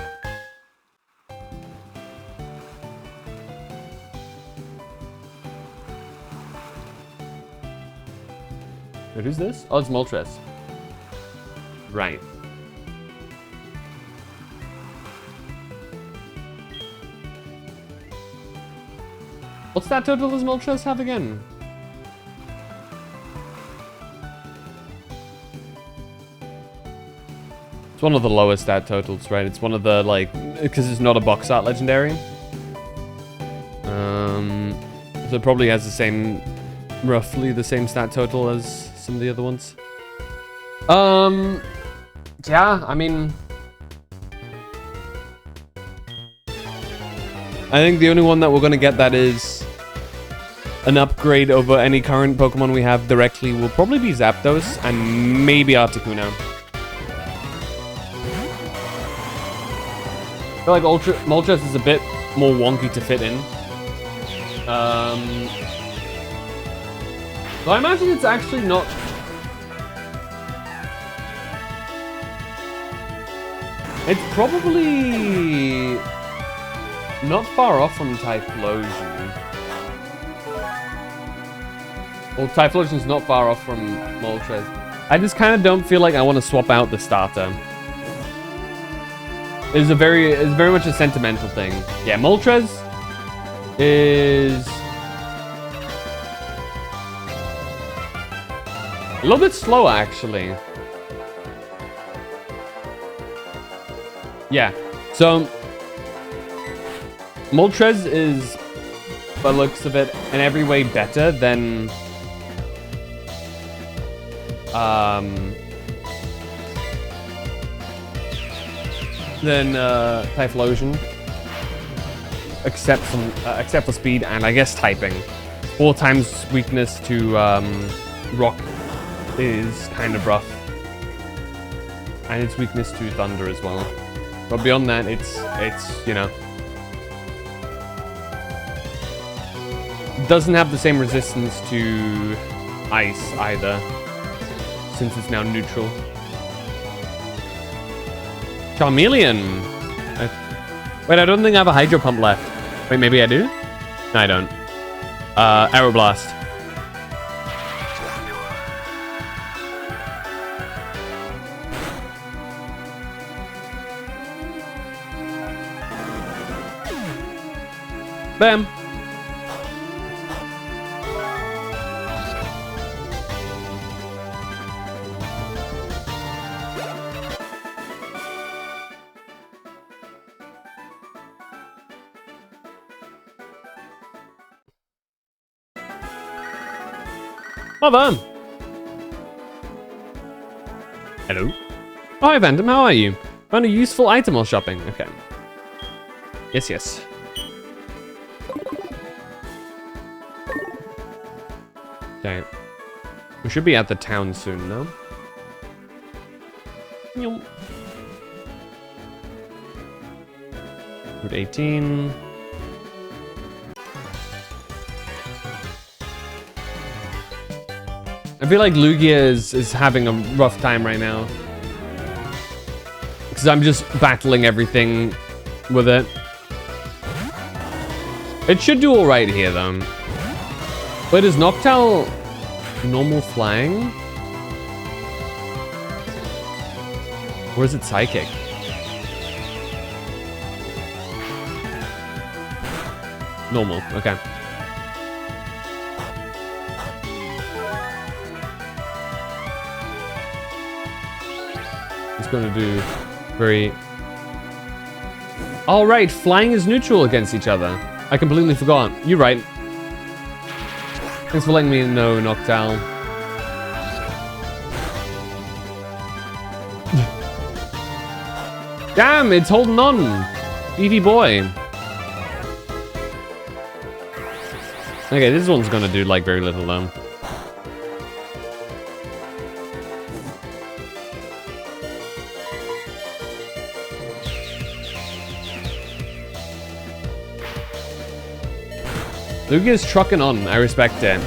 S1: Wait, who's this? Oh, it's Moltres. Right. What's that total does Moltres have again? It's one of the lowest stat totals, right? It's one of the, like, because it's not a box art legendary. So it probably has the same, roughly the same stat total as some of the other ones. Yeah, I mean, I think the only one that we're gonna get that is an upgrade over any current Pokemon we have directly will probably be Zapdos and maybe Articuno. I feel like Moltres is a bit more wonky to fit in. So I imagine it's actually not... It's probably not far off from Typhlosion. Well, Typhlosion's not far off from Moltres. I just kind of don't feel like I want to swap out the starter. It's very much a sentimental thing. Yeah, Moltres is a little bit slower, actually. Yeah, so Moltres is, by the looks of it, in every way better than Typhlosion, except for speed and I guess typing. 4 times weakness to rock is kind of rough, and its weakness to thunder as well. But beyond that, it's you know, doesn't have the same resistance to ice either, since it's now neutral. Charmeleon. Wait, I don't think I have a Hydro Pump left. Wait, maybe I do? No, I don't. Aeroblast. Bam. Mother! Hello? Oh, hi, Phantom, how are you? Found a useful item while shopping. Okay. Yes, yes. Okay. We should be at the town soon, no? Route 18. I feel like Lugia is having a rough time right now. because I'm just battling everything with it. It should do all right here, though. Wait, is Noctowl normal flying? Or is it psychic? Normal, okay. It's gonna do very... Oh, right, flying is neutral against each other. I completely forgot. You're right. Thanks for letting me know, Noctowl. Damn, it's holding on. Beefy boy. Okay, this one's gonna do like very little though. Lugia's trucking on, I respect it.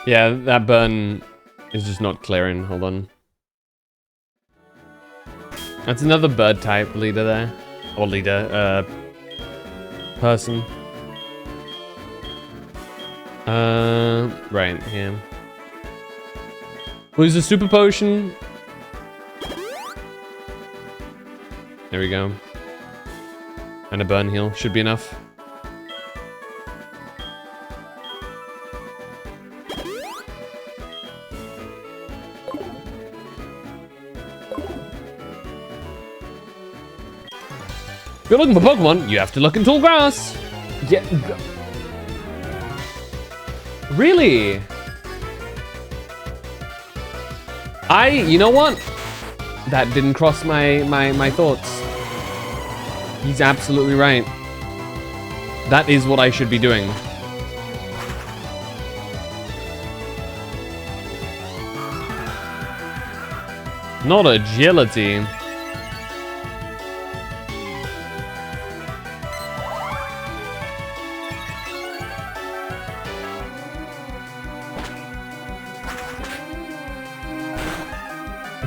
S1: Yeah, that burn is just not clearing, hold on. That's another bird type leader there. Or leader, person. Right, here. Lose a super potion. There we go. And a burn heal, should be enough. If you're looking for Pokemon, you have to look in tall grass. Yeah. Really? You know what? That didn't cross my thoughts. He's absolutely right. That is what I should be doing. Not agility.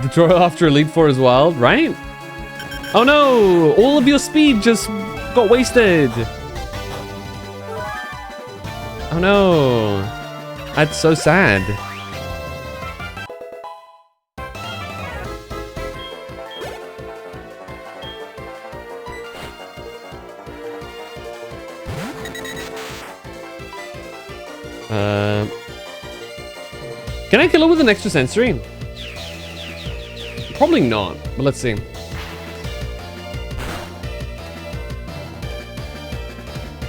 S1: To throw after Elite Four as well, right? Oh no! All of your speed just got wasted! Oh no! That's so sad. Can I kill it with an extra sensory? Probably not, but let's see.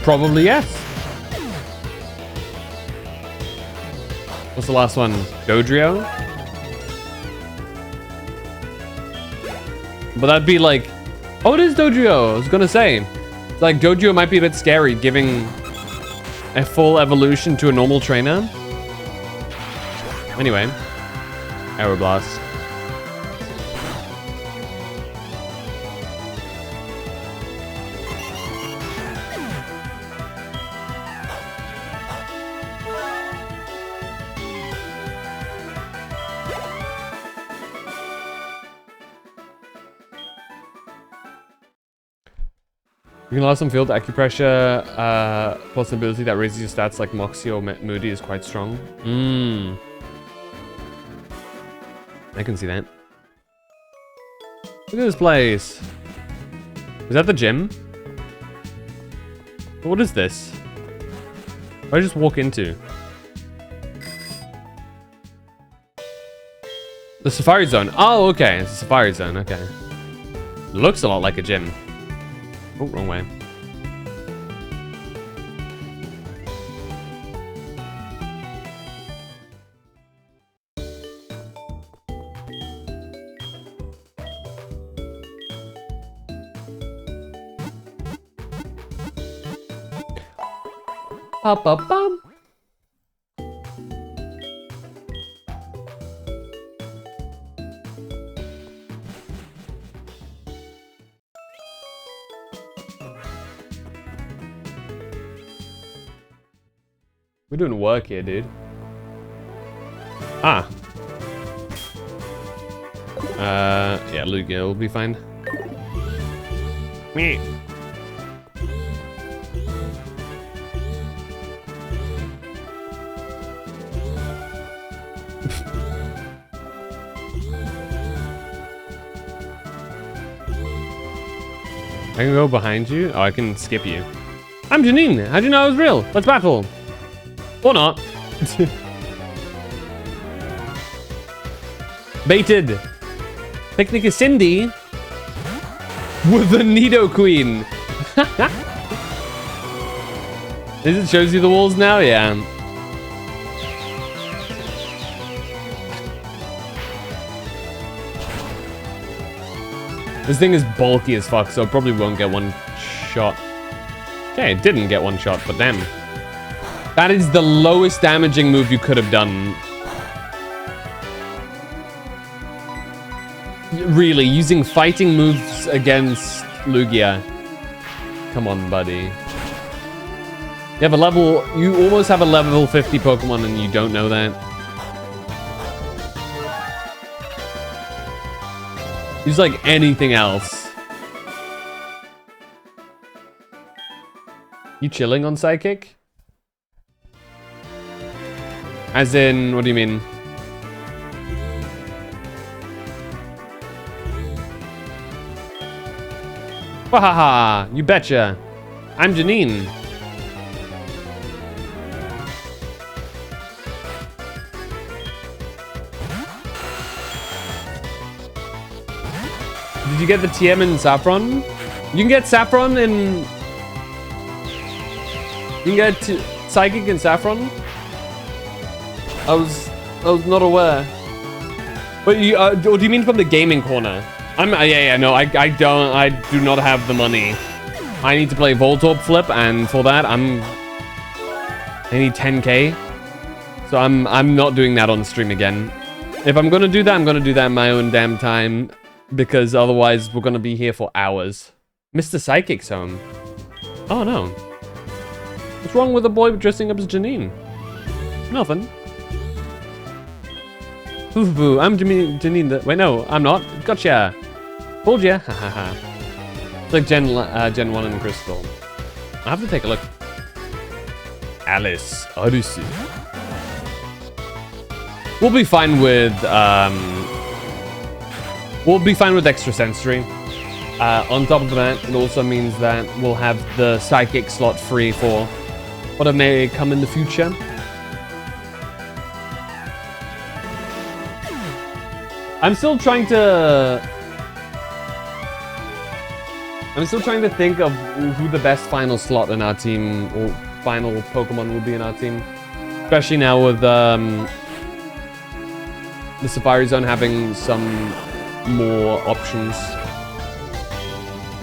S1: Probably yes. What's the last one? Dodrio? But that'd be like... Oh, it is Dodrio! I was gonna say. Like, Dodrio might be a bit scary, giving a full evolution to a normal trainer. Anyway. Aeroblast. You can allow some field acupressure possibility that raises your stats like Moxie or Moody is quite strong. I can see that. Look at this place. Is that the gym? What is this? What did I just walk into? The Safari Zone. Oh, okay. It's a Safari Zone. Okay. Looks a lot like a gym. Oh, wrong way. Ba-ba-bum. We're doing work here, dude. Ah. Yeah, Lugia will be fine. Meh. I can go behind you? Oh, I can skip you. I'm Janine. How'd you know I was real? Let's battle. Or not. Baited. Picnic is Cindy. With the Nidoqueen. It shows you the walls now? Yeah. This thing is bulky as fuck, so it probably won't get one shot. Okay, it didn't get one shot, but damn. That is the lowest damaging move you could have done. Really, using fighting moves against Lugia. Come on, buddy. You almost have a level 50 Pokemon and you don't know that. Use like anything else. You chilling on Psychic? As in, what do you mean? Wahaha, you betcha. I'm Janine. Did you get the TM in Saffron? You can get Saffron in... You can get Psychic in Saffron? I was not aware. But you, what do you mean from the gaming corner? No, I do not have the money. I need to play Voltorb Flip, and for that, I need 10k. So I'm not doing that on stream again. If I'm gonna do that, I'm gonna do that in my own damn time. Because otherwise, we're gonna be here for hours. Mr. Psychic's home. Oh no. What's wrong with a boy dressing up as Janine? Nothing. Ooh, I'm Janine. Wait, no, I'm not. Gotcha. Told ya. Hahaha. It's like Gen 1 and Crystal. I have to take a look. Alice Odyssey. We'll be fine with Extrasensory. On top of that, it also means that we'll have the Psychic slot free for what may come in the future. I'm still trying to think of who the best final slot in our team or final Pokemon will be in our team. Especially now with the Safari Zone having some more options.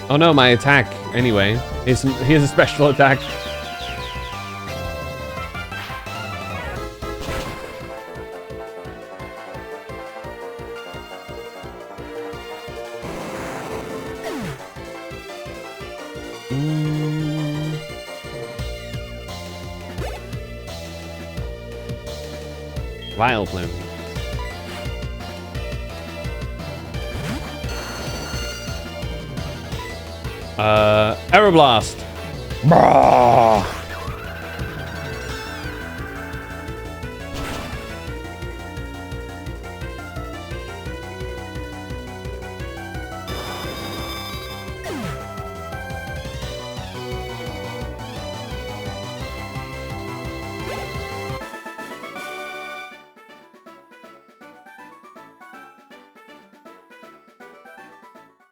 S1: Oh no, my attack. Anyway, here's a special attack. Vileplume. Aeroblast. Brrr.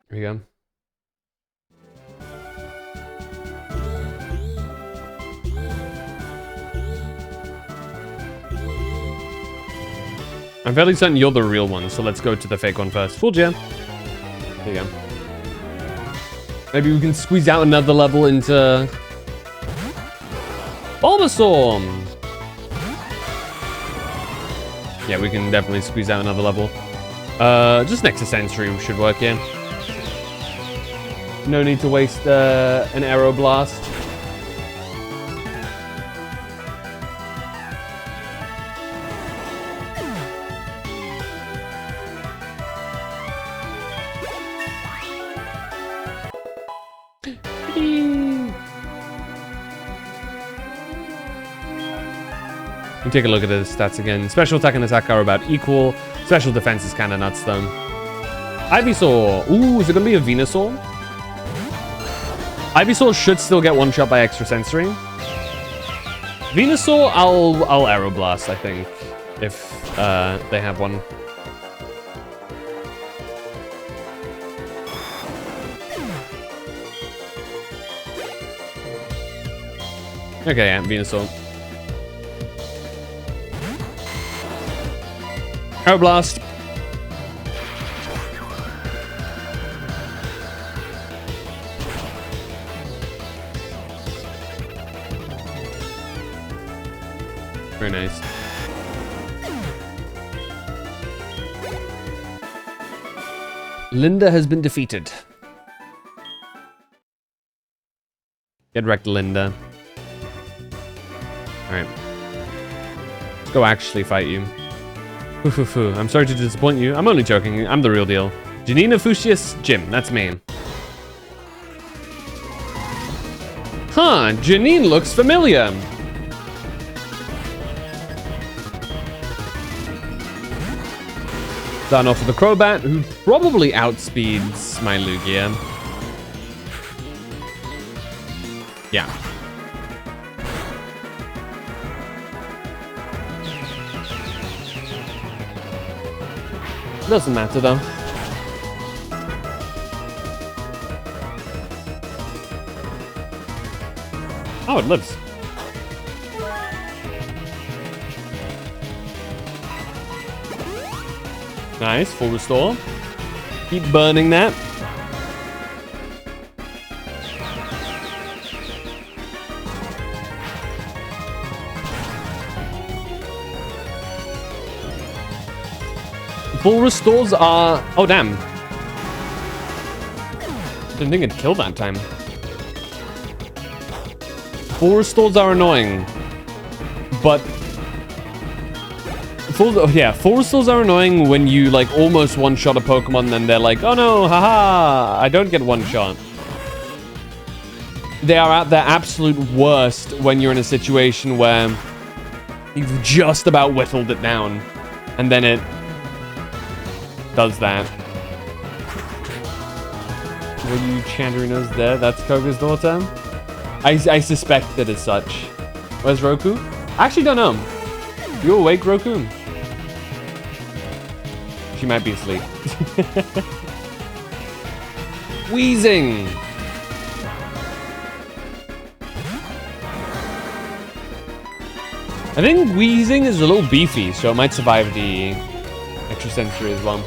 S1: Here we go. I'm fairly certain you're the real one, so let's go to the fake one first. Full gem. There you go. Maybe we can squeeze out another level into Bulbasaur. Yeah, we can definitely squeeze out another level. Just next to Sensory should work here. No need to waste an Aeroblast. You take a look at his stats again. Special attack and attack are about equal. Special defense is kind of nuts though. Ivysaur. Ooh, is it going to be a Venusaur? Ivysaur should still get one shot by Extrasensory. Venusaur, I'll Aeroblast, I think, if they have one. Okay, yeah, Venusaur. Aeroblast. Very nice. Linda has been defeated. Get wrecked, Linda. Alright. Let's go actually fight you. I'm sorry to disappoint you. I'm only joking. I'm the real deal. Janina Fuchsius, Jim. That's me. Huh, Janine looks familiar. Starting off with the Crobat, who probably outspeeds my Lugia. Yeah. Doesn't matter though. Oh, it lives. Nice, full restore. Keep burning that. Full restores are... Oh, damn. Didn't think it'd kill that time. Full restores are annoying. But... Full restores are annoying when you, like, almost one-shot a Pokemon and then they're like, oh no, haha, I don't get one-shot. They are at their absolute worst when you're in a situation where you've just about whittled it down. And then it does that. Were you Chandrina's there? That's Koga's daughter? I suspect that as such. Where's Roku? I actually don't know. You awake, Roku? She might be asleep. Wheezing! I think Wheezing is a little beefy, so it might survive the Extrasensory as well.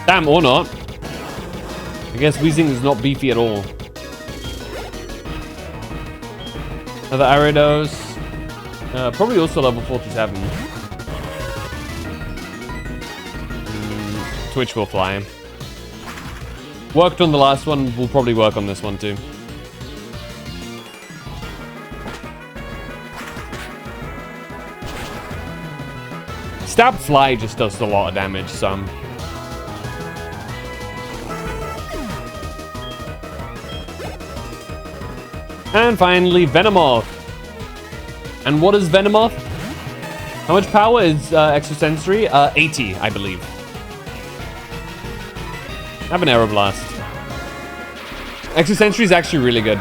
S1: Damn, or not. I guess Wheezing is not beefy at all. Another Ariados. Probably also level 47. Twitch will fly. Worked on the last one, will probably work on this one too. Stab Fly just does a lot of damage, so... And finally, Venomoth. And what is Venomoth? How much power is Extrasensory? 80, I believe. Have an Aeroblast. Extrasensory is actually really good.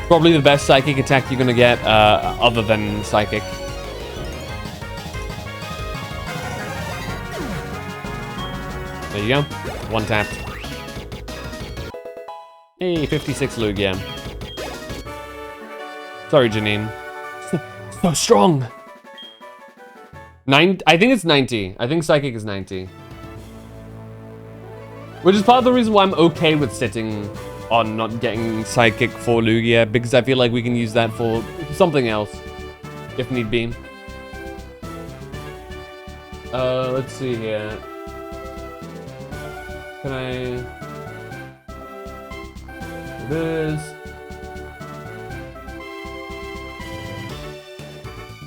S1: Probably the best Psychic attack you're gonna get, other than Psychic. There you go. One tapped. Hey, 56 Lugia. Sorry, Janine. So strong. I think it's 90. I think Psychic is 90. Which is part of the reason why I'm okay with sitting on not getting Psychic for Lugia, because I feel like we can use that for something else, if need be. Let's see here. Can I... This...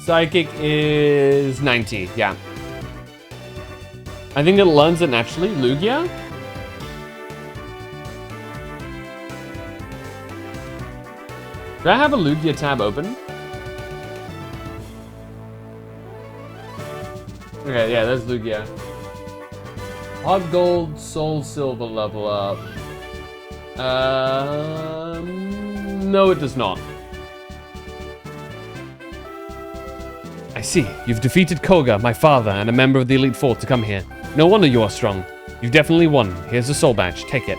S1: Psychic is 90, yeah. I think it learns it naturally. Lugia? Do I have a Lugia tab open? Okay, yeah, there's Lugia. Hot Gold, Soul Silver level up. No, it does not. I see. You've defeated Koga, my father, and a member of the Elite Four to come here. No wonder you are strong. You've definitely won. Here's a soul badge. Take it.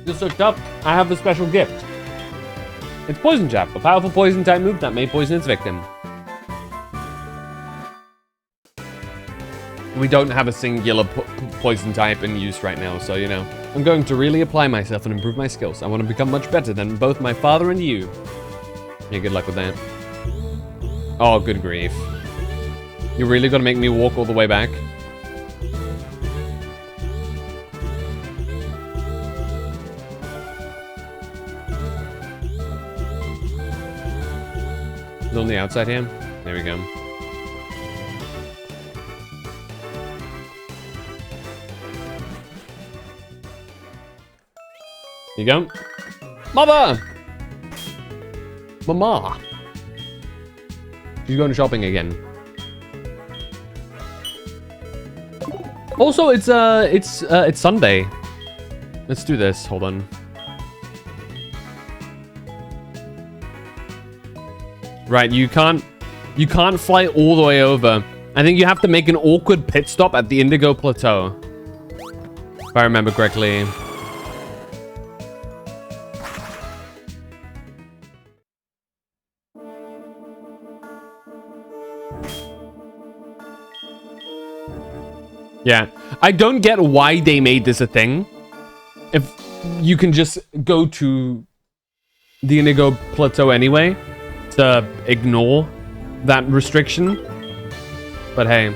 S1: Just looked up. I have a special gift. It's Poison Jab, a powerful poison type move that may poison its victim. We don't have a singular poison type in use right now, so you know. I'm going to really apply myself and improve my skills. I want to become much better than both my father and you. Yeah, good luck with that. Oh, good grief. You're really gonna make me walk all the way back? It's on the outside here. There we go. Here you go. Mother! Mama! She's going shopping again. Also, it's Sunday. Let's do this. Hold on. Right, you can't fly all the way over. I think you have to make an awkward pit stop at the Indigo Plateau. If I remember correctly. Yeah, I don't get why they made this a thing. If you can just go to the Indigo Plateau anyway to ignore that restriction. But hey,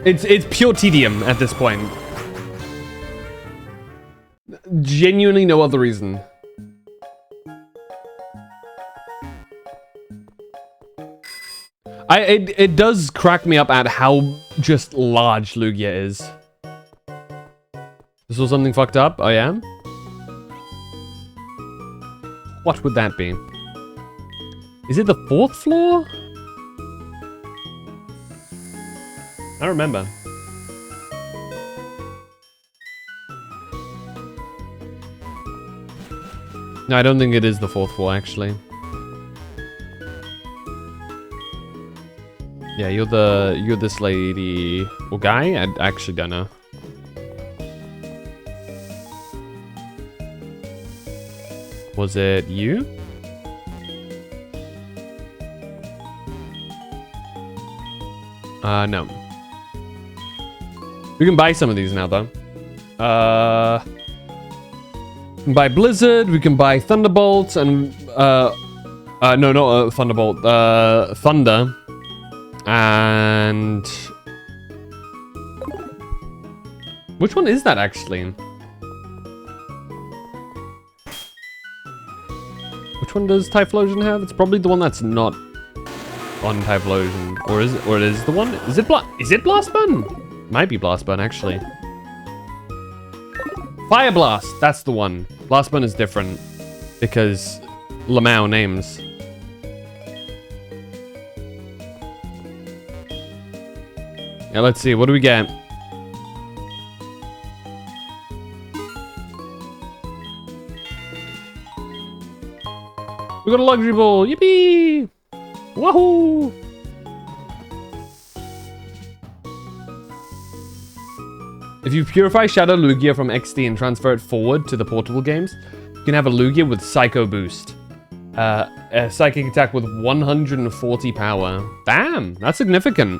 S1: it's pure tedium at this point. Genuinely no other reason. It does crack me up at how just large Lugia is. This was something fucked up? Oh yeah? What would that be? Is it the 4th floor? I don't remember. No, I don't think it is the 4th floor actually. Yeah, you're this lady or guy? I actually don't know. Was it you? No. We can buy some of these now though. We can buy Blizzard, we can buy Thunderbolt, and no, not Thunderbolt, Thunder. And which one is that actually? Which one does Typhlosion have? It's probably the one that's not on Typhlosion, or is it? Or it is the one? Is it Blastburn? Might be Blastburn actually. Fire Blast. That's the one. Blastburn is different because Lamau names. Yeah, let's see. What do we get? We got a luxury ball. Yippee! Wahoo! If you purify Shadow Lugia from XD and transfer it forward to the portable games, you can have a Lugia with Psycho Boost. A psychic attack with 140 power. Damn, that's significant.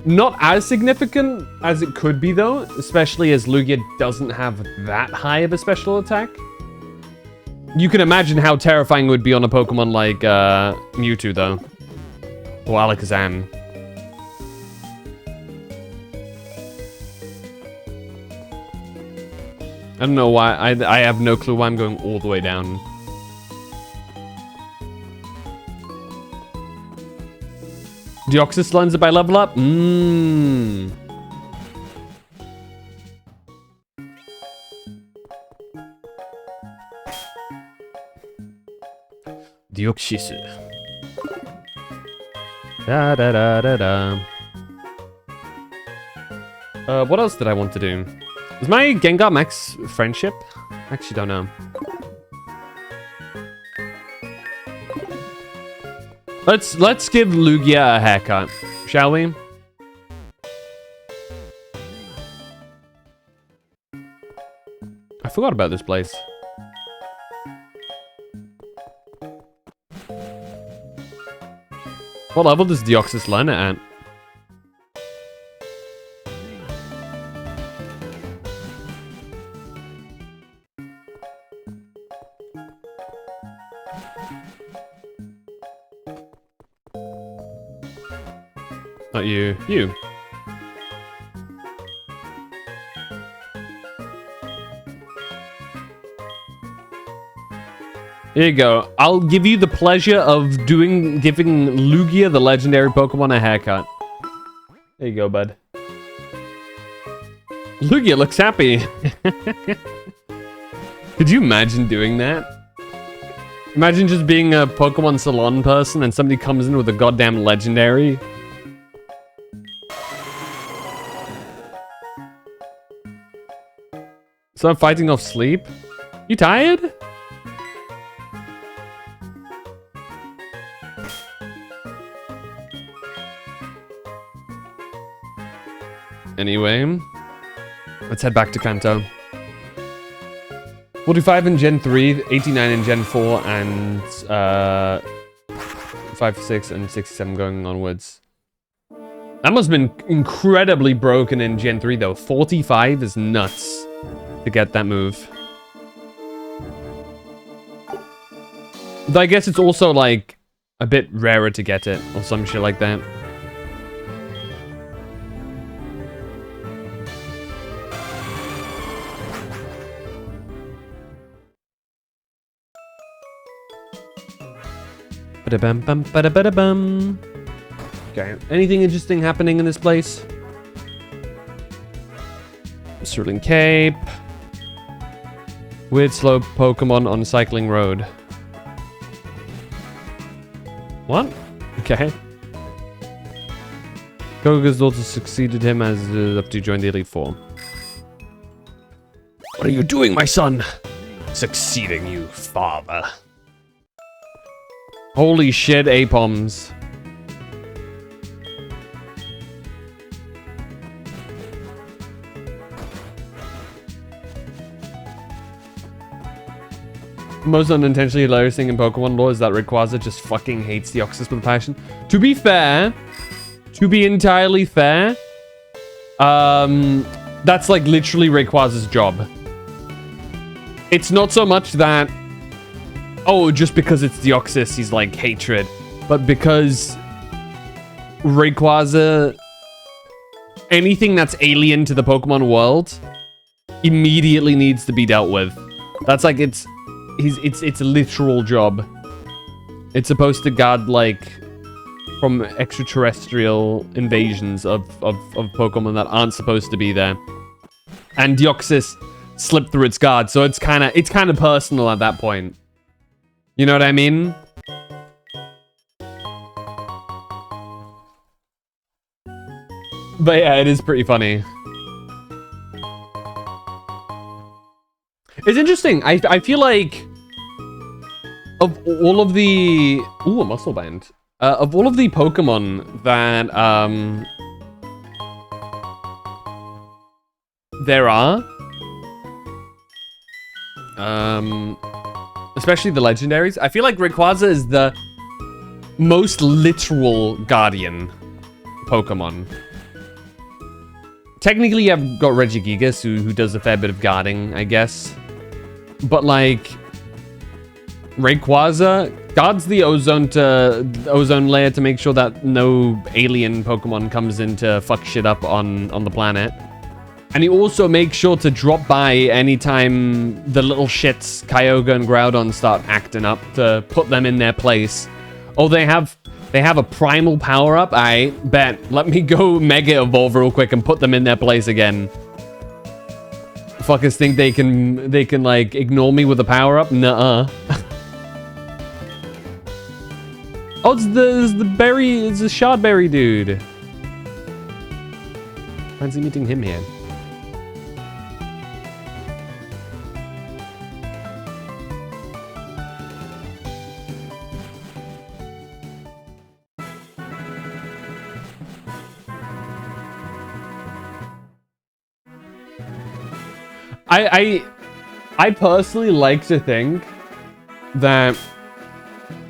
S1: Not as significant as it could be though, especially as Lugia doesn't have that high of a special attack. You can imagine how terrifying it would be on a Pokemon like Mewtwo though. Or Alakazam. I don't know why, I have no clue why I'm going all the way down. Deoxys learns it by level up? Mmm. Deoxys. Da da da da da. What else did I want to do? Is my Gengar max friendship? Actually, don't know. Let's give Lugia a haircut, shall we? I forgot about this place. What level does Deoxys learn it at? Not you. You. Here you go. I'll give you the pleasure of giving Lugia, the legendary Pokemon, a haircut. There you go, bud. Lugia looks happy. Could you imagine doing that? Imagine just being a Pokemon salon person and somebody comes in with a goddamn legendary. So I'm fighting off sleep? You tired? Anyway, let's head back to Kanto. 45 in Gen 3, 89 in Gen 4, and 56 and 67 going onwards. That must have been incredibly broken in Gen 3 though. 45 is nuts to get that move. Though I guess it's also like a bit rarer to get it or some shit like that. Okay, anything interesting happening in this place? Cerulean Cape. Weird slow Pokemon on Cycling Road. What? Okay. Koga's daughter succeeded him as up to join the Elite Four. What are you doing, my son? Succeeding you, father. Holy shit, Apoms. Most unintentionally hilarious thing in Pokemon lore is that Rayquaza just fucking hates Deoxys with a passion. To be fair, to be entirely fair, that's like literally Rayquaza's job. It's not so much that, oh, just because it's Deoxys, he's like hatred. But because Rayquaza, anything that's alien to the Pokemon world, immediately needs to be dealt with. That's like, it's a literal job. It's supposed to guard, like, from extraterrestrial invasions of Pokemon that aren't supposed to be there. And Deoxys slipped through its guard, so it's kind of personal at that point. You know what I mean? But yeah, it is pretty funny. It's interesting. I feel like of all of the... Ooh, a muscle band. Of all of the Pokemon that there are, especially the legendaries, I feel like Rayquaza is the most literal guardian Pokemon. Technically, I've got Regigigas, who does a fair bit of guarding, I guess. But, like, Rayquaza guards the ozone layer to make sure that no alien Pokemon comes in to fuck shit up on the planet. And he also makes sure to drop by anytime the little shits, Kyogre and Groudon, start acting up to put them in their place. Oh, they have They have a primal power-up? I bet. Let me go Mega Evolve real quick and put them in their place again. Fuckers think they can like ignore me with a power-up? Nuh-uh. Oh, it's the Shardberry dude. Fancy meeting him here. I personally like to think that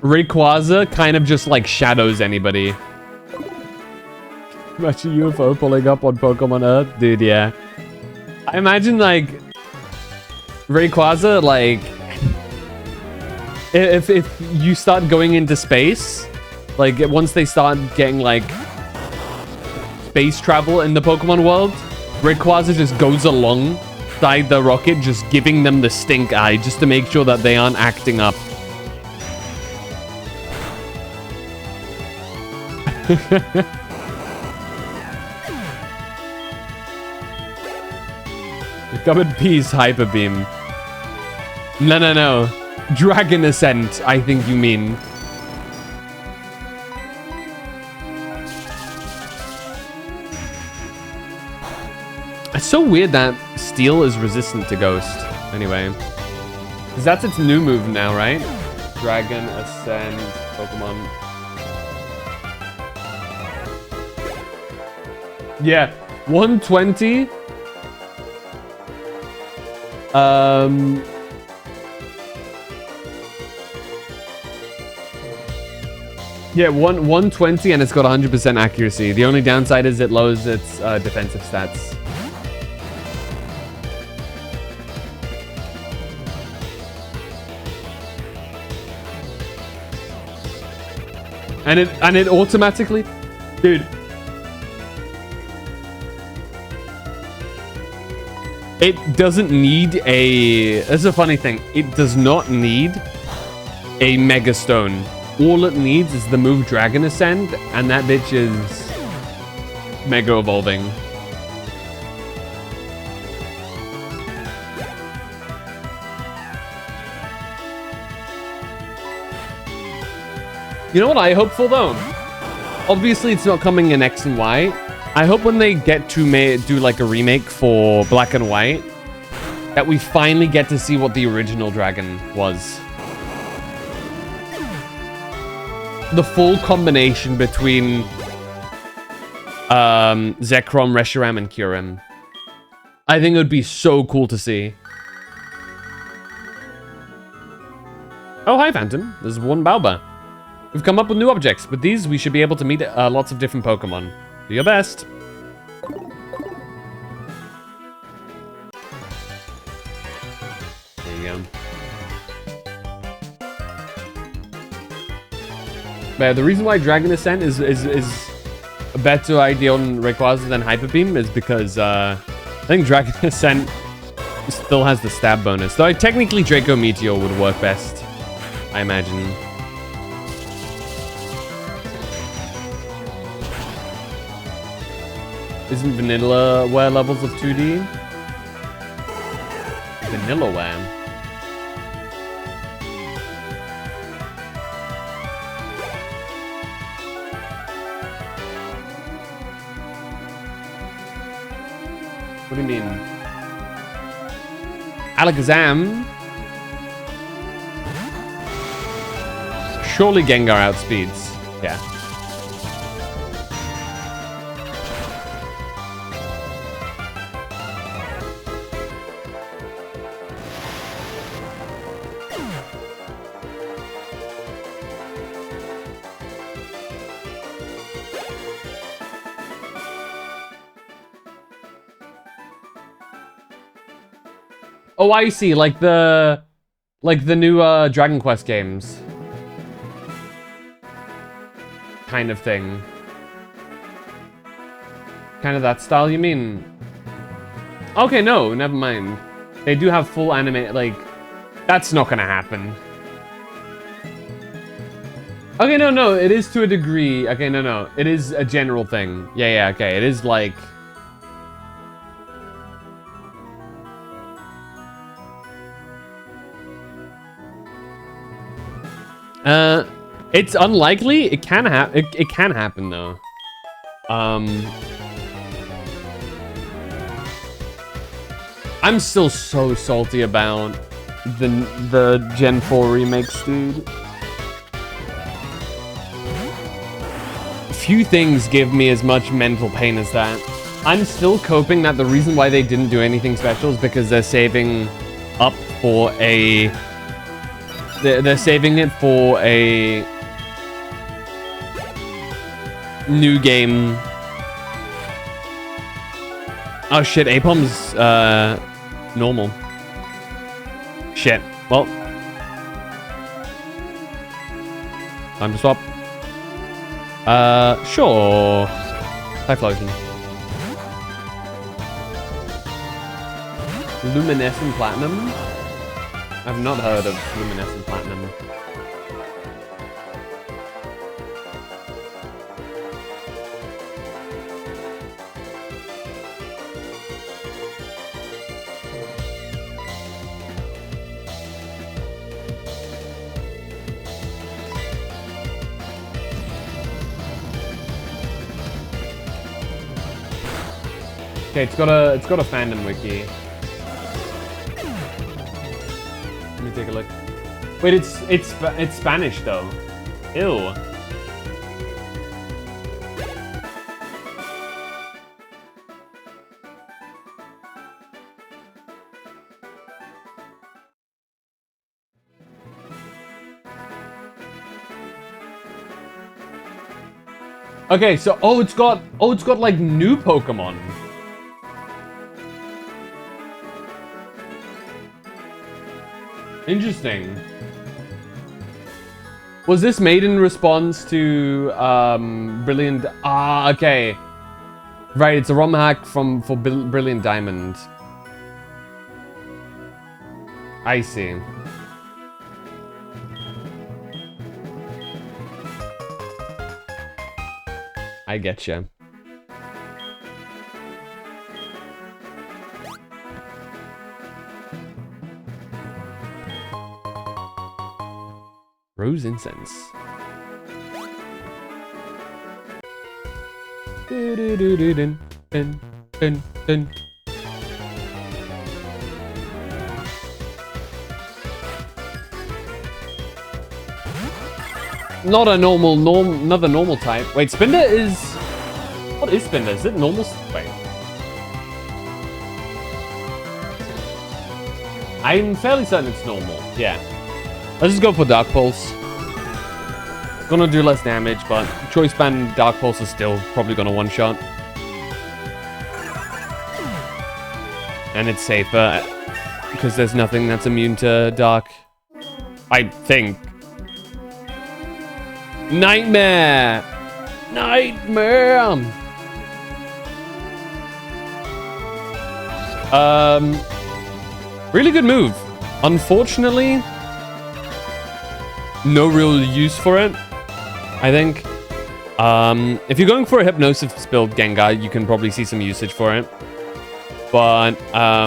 S1: Rayquaza kind of just like shadows anybody. Imagine UFO pulling up on Pokemon Earth, dude. Yeah, I imagine like Rayquaza, like if you start going into space, like once they start getting like space travel in the Pokemon world, Rayquaza just goes alongside the rocket, just giving them the stink eye, just to make sure that they aren't acting up. Come in peace, Hyper Beam. No. Dragon Ascent, I think you mean. It's so weird that Steel is resistant to Ghost. Anyway. Because that's its new move now, right? Dragon Ascent, Pokemon. Yeah, 120. Yeah, 120 and it's got 100% accuracy. The only downside is it lowers its defensive stats. And it automatically, dude. It doesn't need a... That's a funny thing. It does not need a Mega Stone. All it needs is the move Dragon Ascend, and that bitch is Mega Evolving. You know what I hope for, though? Obviously, it's not coming in X and Y. I hope when they get to do like a remake for Black and White, that we finally get to see what the original dragon was. The full combination between Zekrom, Reshiram, and Kyurem. I think it would be so cool to see. Oh, hi, Phantom. There's one Balba. We've come up with new objects. With these, we should be able to meet lots of different Pokemon. Do your best. There you go. But the reason why Dragon Ascent is a better idea on Rayquaza than Hyper Beam is because I think Dragon Ascent still has the stab bonus. Though technically Draco Meteor would work best, I imagine. Isn't Vanillaware levels of 2D? Vanillaware. What do you mean? Alakazam? Surely Gengar outspeeds. Yeah. Oh, I see. Like the new Dragon Quest games. Kind of thing. Kind of that style, you mean? Okay, no, never mind. They do have full anime, like, that's not gonna happen. Okay, no, it is to a degree. Okay, no, it is a general thing. Yeah, okay, it is like... It's unlikely. It can happen. It can happen though. I'm still so salty about the Gen 4 remakes, dude. Few things give me as much mental pain as that. I'm still coping that the reason why they didn't do anything special is because they're saving up for a... They're saving it for a new game. Oh shit, Apom's normal. Shit. Well, time to swap. Sure. Typhlosion. Luminescent Platinum? I've not heard of Luminescent Platinum. Okay, it's got a fandom wiki. Let me take a look. Wait, it's Spanish though. Ew. Okay, so it's got like new Pokemon. Interesting. Was this made in response to Brilliant? Ah, okay. Right, it's a ROM hack for Brilliant Diamond. I see. I getcha. Rose incense. Not a another normal type. Wait, Spinda is... What is Spinda? Is it normal? Wait. I'm fairly certain it's normal. Yeah. Let's just go for Dark Pulse. Gonna do less damage, but Choice Band Dark Pulse is still probably gonna one-shot. And it's safer, because there's nothing that's immune to Dark. I think. Nightmare! Nightmare! Really good move. Unfortunately, no real use for it, I think. If you're going for a Hypnosis build Gengar, you can probably see some usage for it. But, I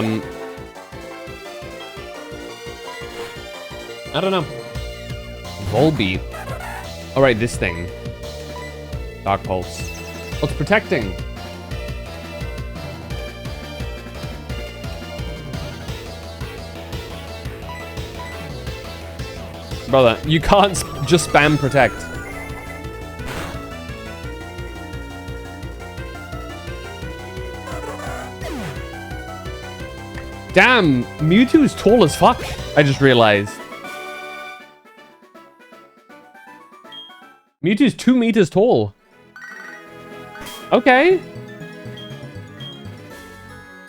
S1: don't know. Volbeat. Alright, this thing. Dark Pulse. Oh, it's protecting. Brother, you can't just spam protect. Damn, Mewtwo is tall as fuck. I just realized. Mewtwo's 2 meters tall. Okay.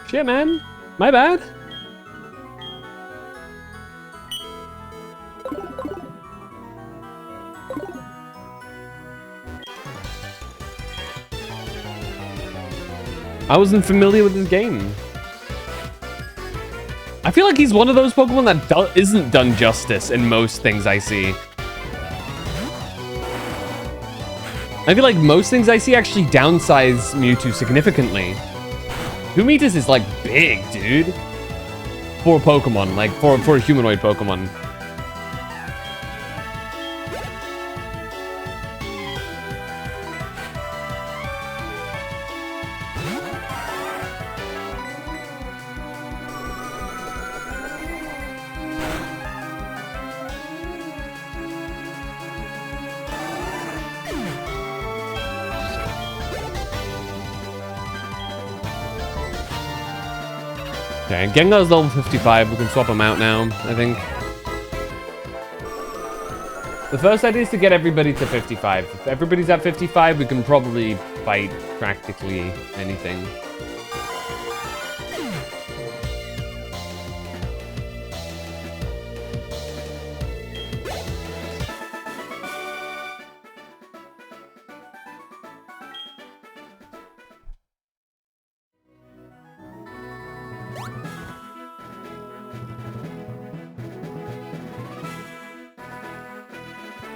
S1: Shit, man. My bad. I wasn't familiar with this game. I feel like he's one of those Pokemon that isn't done justice in most things I see. I feel like most things I see actually downsize Mewtwo significantly. 2 meters is like big, dude. For a Pokemon, like for a humanoid Pokemon. Okay, Gengar's level 55. We can swap him out now, I think. The first idea is to get everybody to 55. If everybody's at 55, we can probably fight practically anything.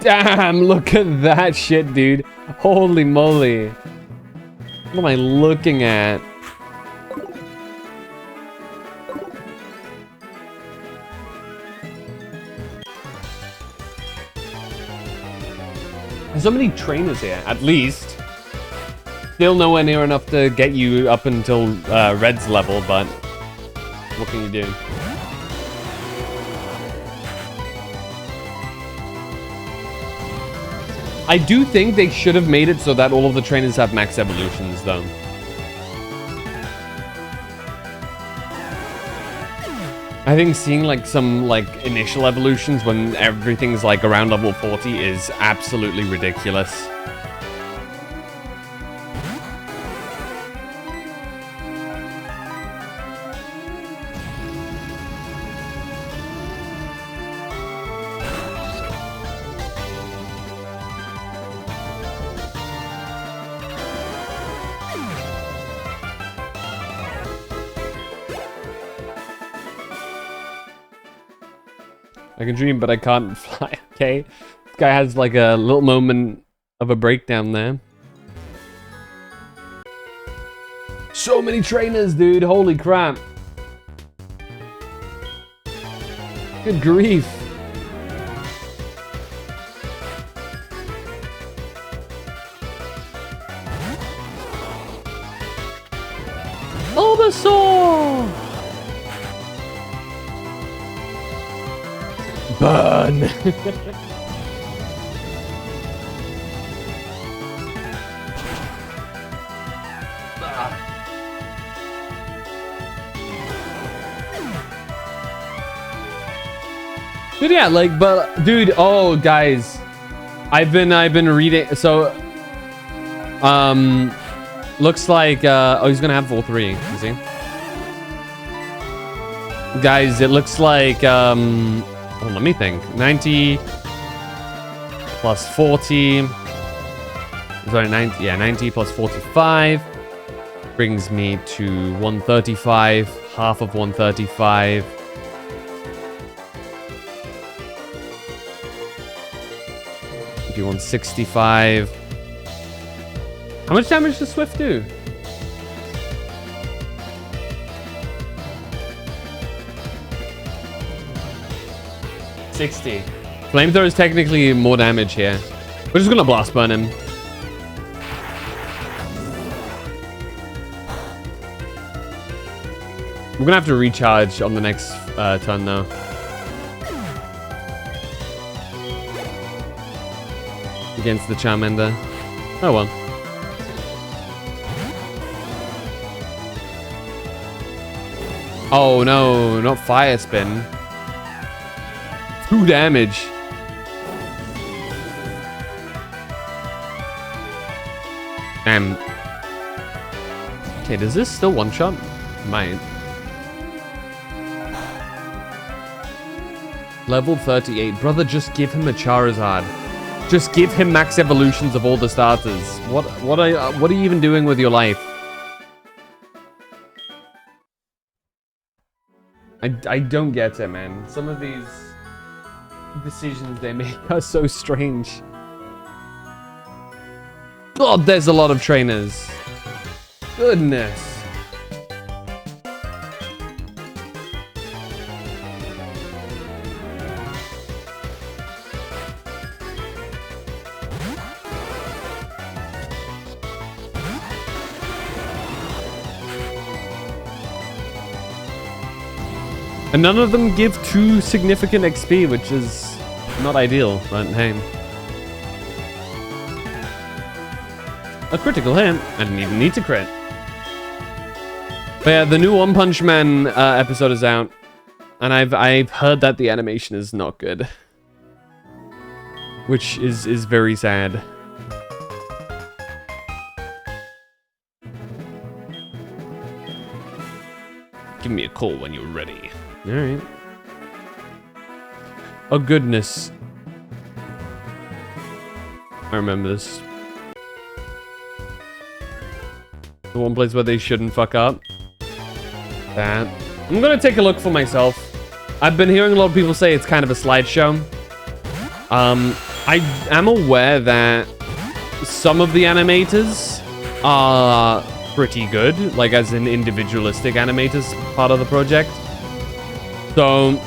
S1: Damn, look at that shit, dude. Holy moly. What am I looking at? There's so many trainers here, at least. Still nowhere near enough to get you up until Red's level, but what can you do? I do think they should have made it so that all of the trainers have max evolutions, though. I think seeing like some like initial evolutions when everything's like around level 40 is absolutely ridiculous. I can dream, but I can't fly. Okay. This guy has like a little moment of a breakdown there. So many trainers, dude. Holy crap. Good grief. Bulbasaur! Burn! Dude, yeah, like, but, dude, oh, guys. I've been reading, so, looks like, oh, he's gonna have full 3, you see? Guys, it looks like, oh, let me think. 90 plus 40. Sorry, 90. Yeah, 90 plus 45 brings me to 135. Half of 135. Do 165. How much damage does Swift do? 60. Flamethrower is technically more damage here. We're just gonna blast burn him. We're gonna have to recharge on the next turn though. Against the Charmander. Oh well. Oh no, not Fire Spin. 2 damage. Okay, does this still one-shot? Might. Level 38. Brother, just give him a Charizard. Just give him max evolutions of all the starters. What are you even doing with your life? I don't get it, man. Some of these decisions they make are so strange. God, there's a lot of trainers. Goodness. And none of them give too significant XP, which is not ideal, but hey. A critical hit. I didn't even need to crit. But yeah, the new One Punch Man episode is out. And I've heard that the animation is not good. Which is very sad. Give me a call when you're ready. Alright. Oh goodness. I remember this. The one place where they shouldn't fuck up. That. I'm gonna take a look for myself. I've been hearing a lot of people say it's kind of a slideshow. I am aware that some of the animators are pretty good, like as in individualistic animators part of the project. So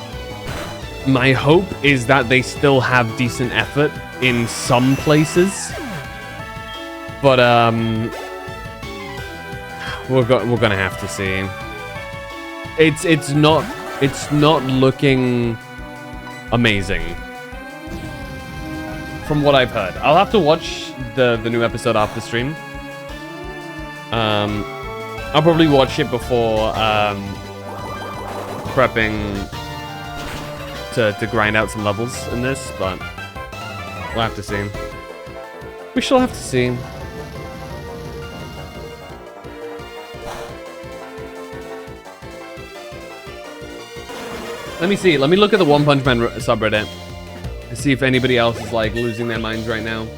S1: my hope is that they still have decent effort in some places. But we're gonna have to see. It's not looking amazing from what I've heard. I'll have to watch the new episode after stream. I'll probably watch it before prepping to grind out some levels in this, but we'll have to see. We shall have to see. Let me see. Let me look at the One Punch Man subreddit to see if anybody else is like losing their minds right now.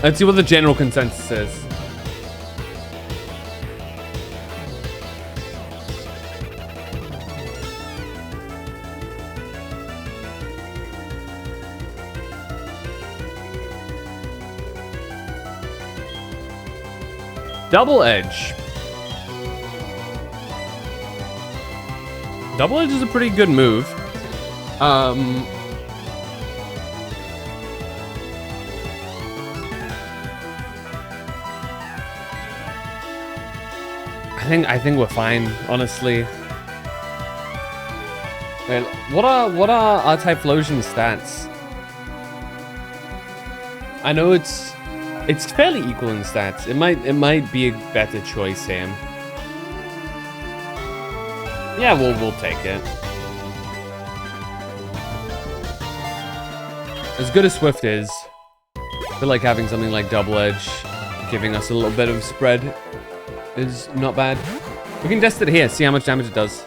S1: Let's see what the general consensus is. Double Edge. Double Edge is a pretty good move. I think we're fine, honestly. Wait, what are our Typhlosion stats? I know it's fairly equal in stats. It might be a better choice, Sam. Yeah, we'll take it. As good as Swift is, I feel like having something like Double Edge giving us a little bit of spread is not bad. We can test it here, see how much damage it does.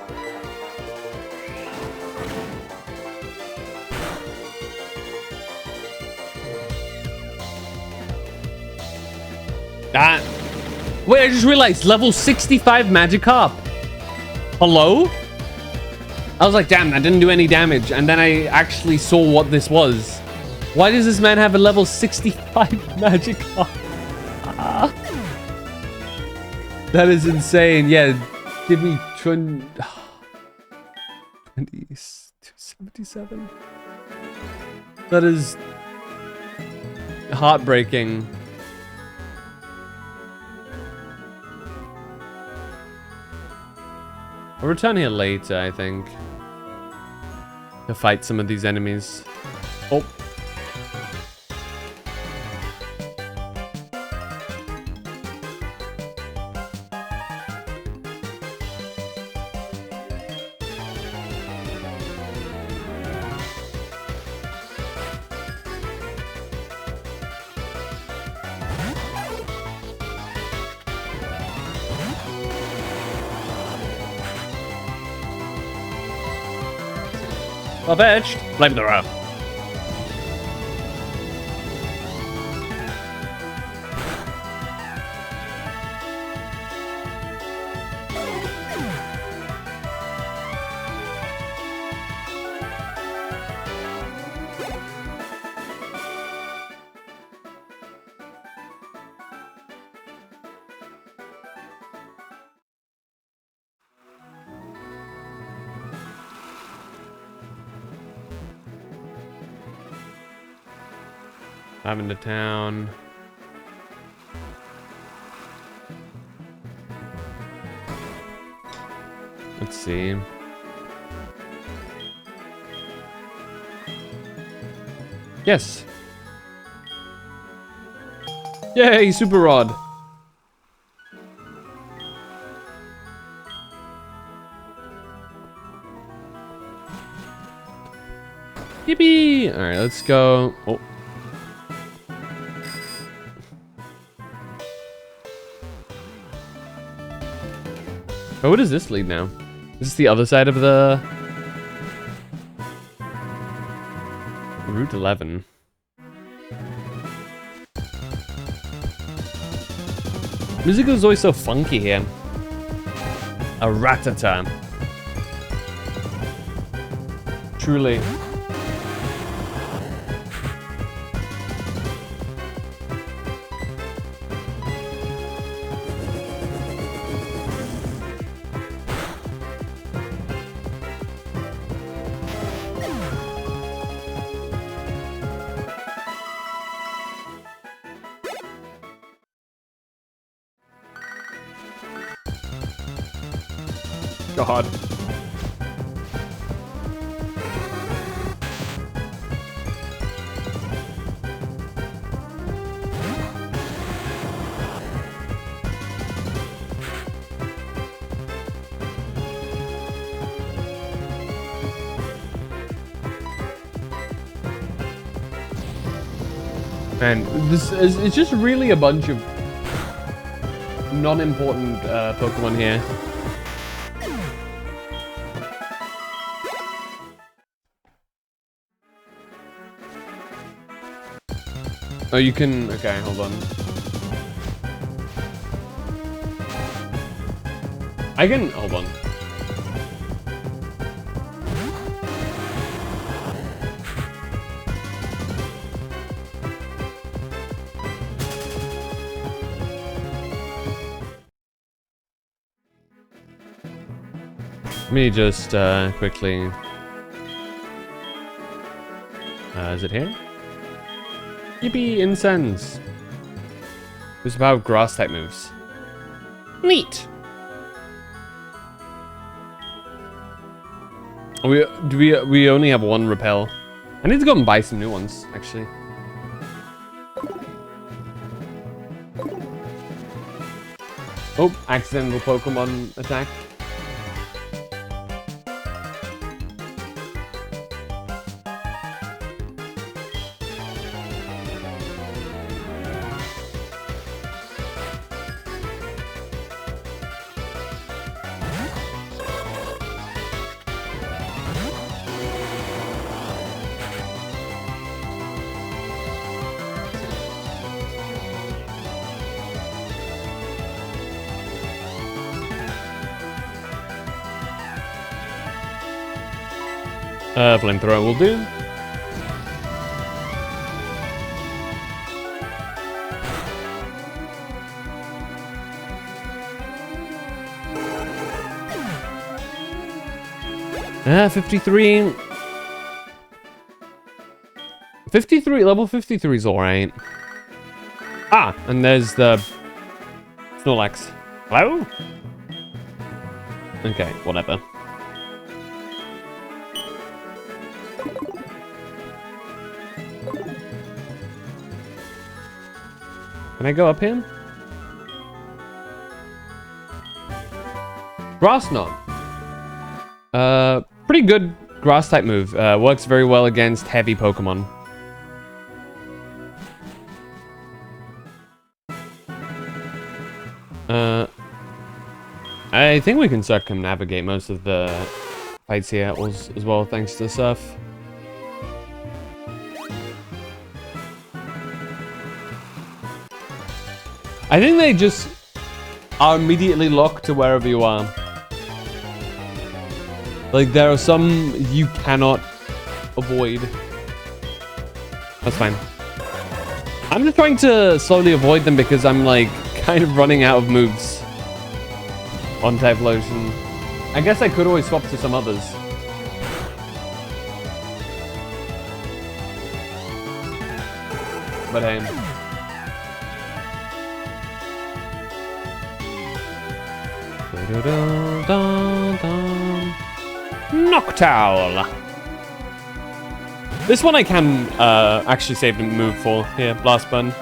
S1: Wait, I just realized level 65 Magikarp. Hello? I was like, damn, that didn't do any damage. And then I actually saw what this was. Why does this man have a level 65 Magikarp? That is insane. Yeah, did we 277? That is heartbreaking. I'll return here later, I think, to fight some of these enemies. Oh. Fetched. Blame the row. I'm in the town. Let's see. Yes. Yay, super rod. Yippee! All right, let's go. Oh. Oh, where does this lead now? Is this the other side of the Route 11? Music is always so funky here. A ratata. Truly. God. And this is, it's just really a bunch of non-important Pokemon here. Oh, you can... Okay, hold on. I can... Hold on. Let me just quickly... is it here? Yippee, incense. It's about grass type moves. Neat. We only have one repel. I need to go and buy some new ones, actually. Oh, accidental Pokemon attack. Flamethrower will do. Ah, 53. 53, level 53 is alright. Ah, and there's the Snorlax. Hello? Okay, whatever. Can I go up here? Grass Knot. Pretty good grass type move. Works very well against heavy Pokemon. I think we can circumnavigate most of the fights here as well, thanks to Surf. I think they just are immediately locked to wherever you are. Like, there are some you cannot avoid. That's fine. I'm just trying to slowly avoid them because I'm like kind of running out of moves on Typhlosion. I guess I could always swap to some others. But hey. Noctowl. This one I can actually save the move for. Here, Blast Burn.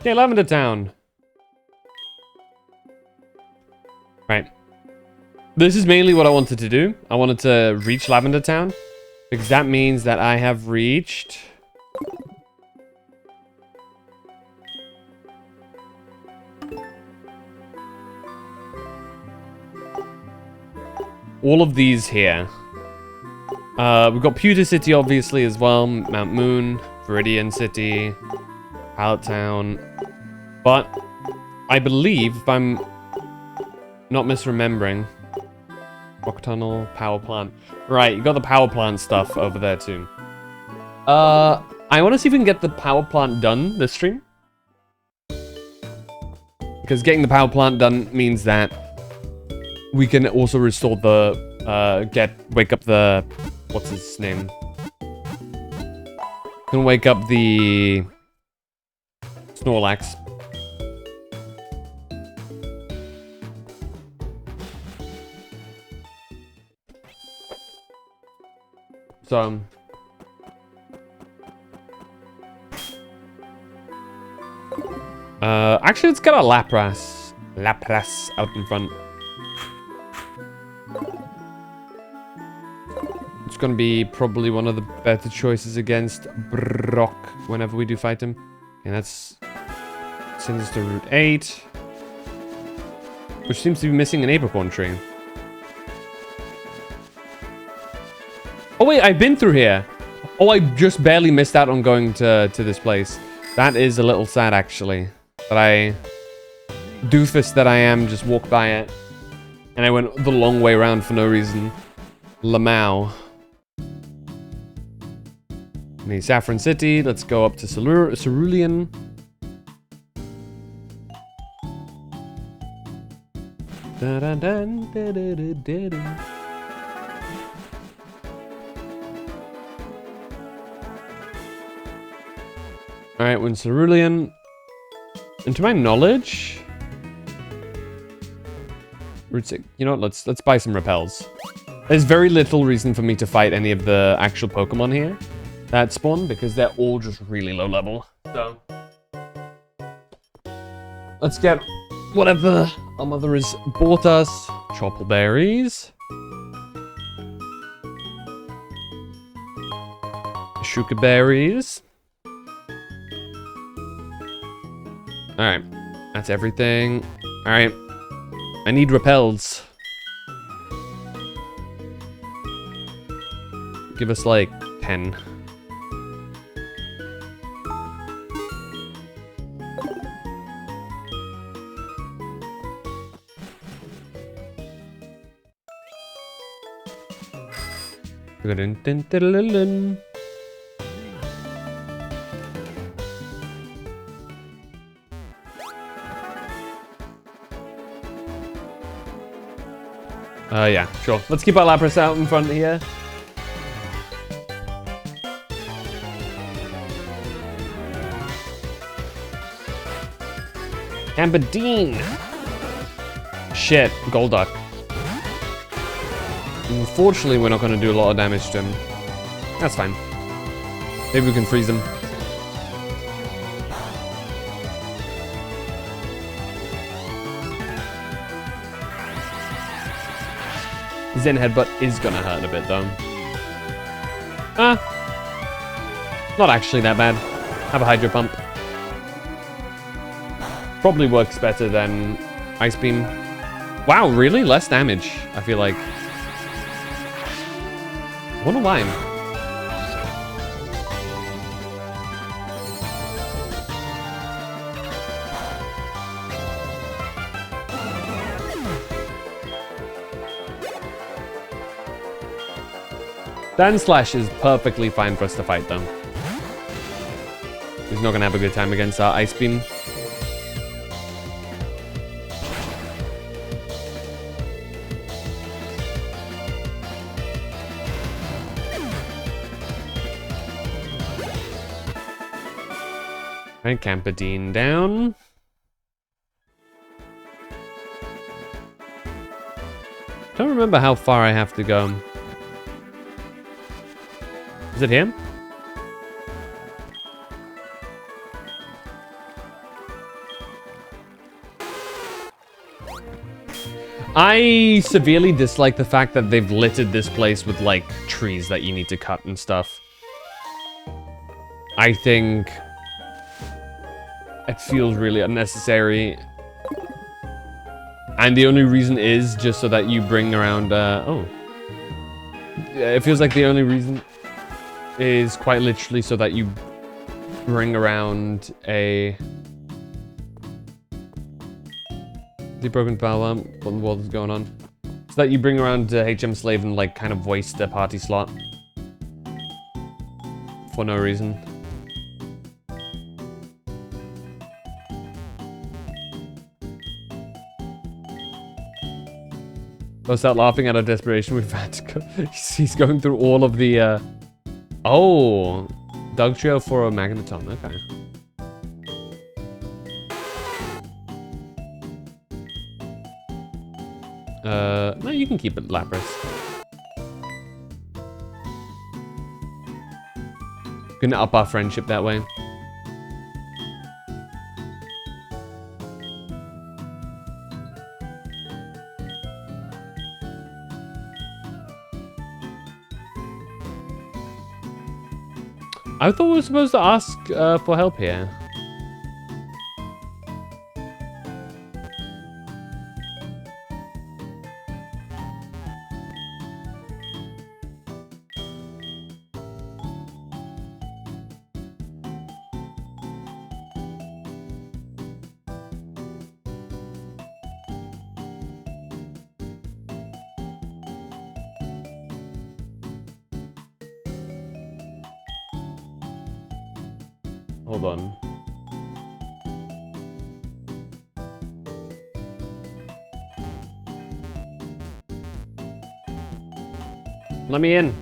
S1: Okay, Lavender Town. Right. This is mainly what I wanted to do. I wanted to reach Lavender Town, because that means that I have reached... all of these here. We've got Pewter City, obviously, as well. Mount Moon, Viridian City, Pallet Town. But I believe, if I'm not misremembering, Rock Tunnel, Power Plant. Right, you got the Power Plant stuff over there too. I want to see if we can get the Power Plant done this stream. Because getting the Power Plant done means that we can also restore the, wake up the, what's his name? Can wake up the Snorlax. So, actually, let's get our Lapras out in front. It's gonna be probably one of the better choices against Brock whenever we do fight him. And that's sends us to Route 8, which seems to be missing an apricorn tree. Oh wait, I've been through here. Oh, I just barely missed out on going to this place. That is a little sad, actually. That I, doofus that I am, just walked by it. And I went the long way around for no reason. Lamau. The Saffron City. Let's go up to Cerulean. Alright, we're in Cerulean. And to my knowledge... Route 6. You know what, let's buy some repels. There's very little reason for me to fight any of the actual Pokemon here that spawn, because they're all just really low level. So... let's get whatever our mother has bought us. Chople berries. Shuka berries. Alright, that's everything. Alright, I need repels. Give us like 10. Yeah, sure. Let's keep our Lapras out in front here. Gambadine! Shit, Golduck. Unfortunately, we're not going to do a lot of damage to him. That's fine. Maybe we can freeze him. Zen Headbutt is gonna hurt a bit though. Not actually that bad. Have a Hydro Pump. Probably works better than Ice Beam. Wow, really? Less damage, I feel like. I wonder why. Dan Slash is perfectly fine for us to fight, though. He's not gonna have a good time against our Ice Beam. Right, Campadine down. Don't remember how far I have to go. Is it him? I severely dislike the fact that they've littered this place with, like, trees that you need to cut and stuff. I think it feels really unnecessary. And the only reason is just so that you bring around, oh. It feels like the only reason is quite literally so that you bring around a... The broken power, what in the world is going on? So that you bring around HM Slave and, like, kind of waste a party slot. For no reason. Burst out laughing out of desperation. We've had to go. He's going through all of the, Oh! Dugtrio for a Magneton, okay. No, you can keep it Lapras. Gonna up our friendship that way. I thought we were supposed to ask for help here. Hold on. Let me in.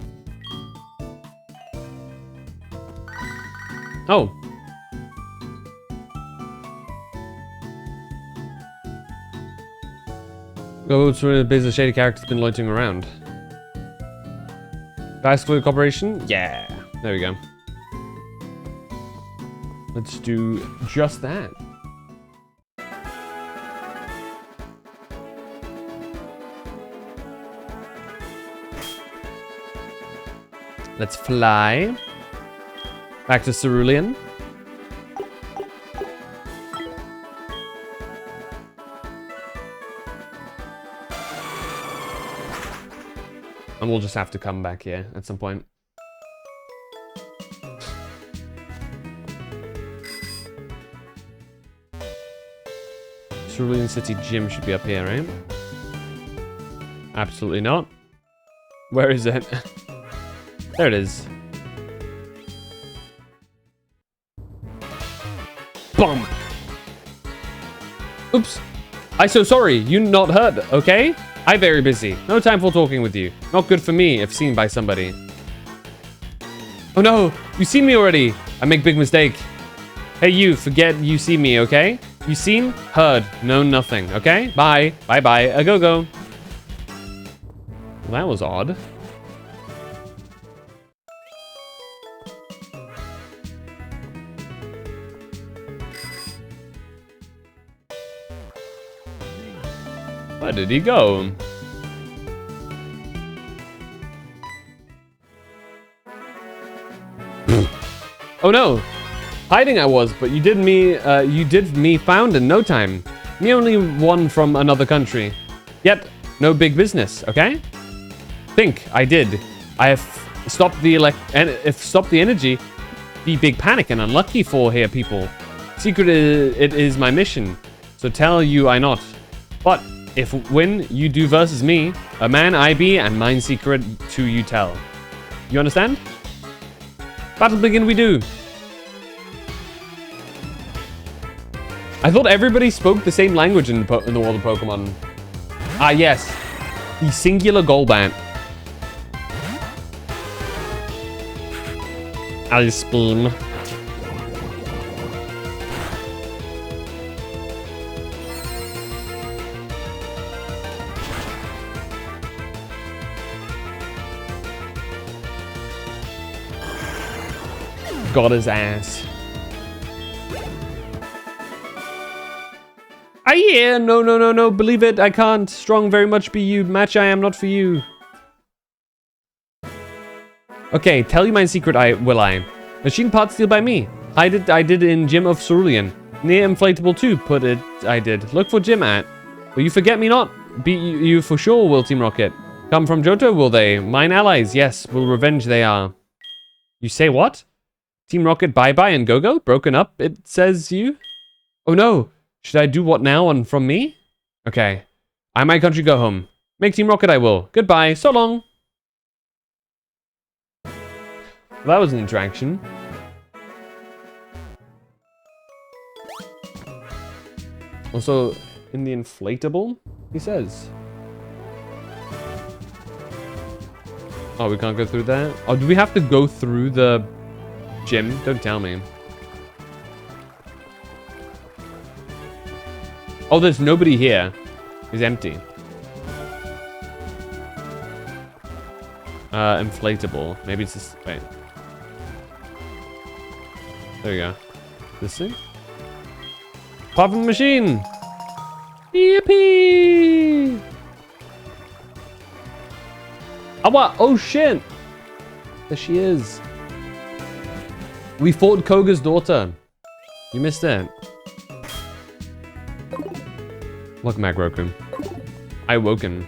S1: Oh. Go to a bit of shady character's been loitering around. Ask for cooperation? Yeah. There we go. Let's do just that. Let's fly. Back to Cerulean. And we'll just have to come back here at some point. Cerulean City Gym should be up here, right? Absolutely not. Where is it? There it is. Bomb! Oops. I so sorry. You not heard, okay? I very busy. No time for talking with you. Not good for me if seen by somebody. Oh no! You seen me already! I make big mistake. Hey you, forget you see me, okay? You seen? Heard. Known nothing, okay? Bye. Bye-bye. A go-go. Well, that was odd. Where did he go? Oh no! Hiding I was, but you did me found in no time. Me only one from another country. Yet, no big business, okay? Think, I did. I have stopped the energy, be big panic and unlucky for here people. Secret it is my mission, so tell you I not. But if win you do versus me, a man I be and mine secret to you tell. You understand? Battle begin we do. I thought everybody spoke the same language in the world of Pokemon. Ah yes, the singular Golbat. Ice Beam. Got his ass. I hear. No. Believe it, I can't. Strong very much be you. Match I am not for you. Okay, tell you my secret will I. Machine parts steal by me. I did in Gym of Cerulean. Near inflatable too, put it I did. Look for Gym at. Will you forget me not? Beat you for sure, will Team Rocket. Come from Johto, will they? Mine allies, yes, will revenge they are. You say what? Team Rocket bye-bye and go-go? Broken up, it says you? Oh no, should I do what now and from me? Okay, I my country go home. Make Team Rocket I will. Goodbye, so long. That was an interaction. Also, in the inflatable, he says. Oh, we can't go through that? Oh, do we have to go through the gym? Don't tell me. Oh, there's nobody here. It's empty. Inflatable. Maybe it's this. Wait. There we go. This thing? Puffin machine! Yippee! Oh, what? Oh, shit! There she is. We fought Koga's daughter. You missed it. Welcome back, Roku. I woken.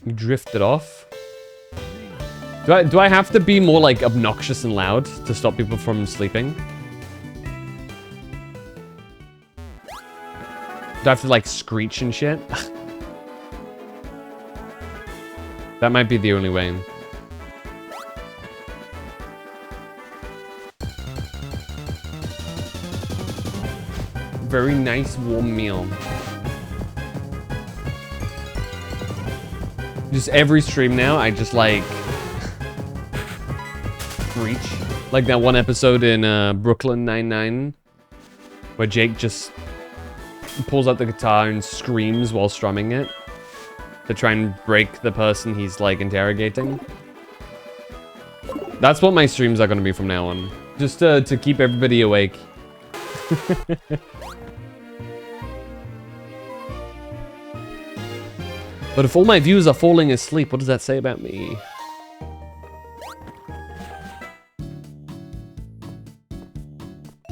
S1: You drifted off. Do I have to be more like obnoxious and loud to stop people from sleeping? Do I have to like screech and shit? That might be the only way. Very nice warm meal. Just every stream now, I just like screech. Like that one episode in Brooklyn Nine-Nine where Jake just pulls out the guitar and screams while strumming it to try and break the person he's like interrogating. That's what my streams are going to be from now on. Just to keep everybody awake. But if all my viewers are falling asleep, what does that say about me?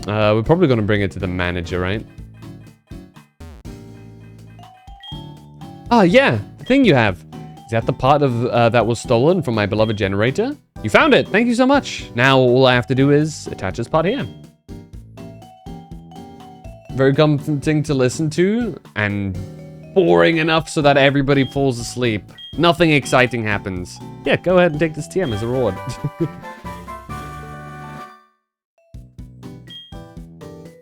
S1: We're probably going to bring it to the manager, right? Ah, yeah, the thing you have. Is that the part of that was stolen from my beloved generator? You found it! Thank you so much! Now all I have to do is attach this part here. Very comforting to listen to, and boring enough so that everybody falls asleep. Nothing exciting happens. Yeah, go ahead and take this TM as a reward.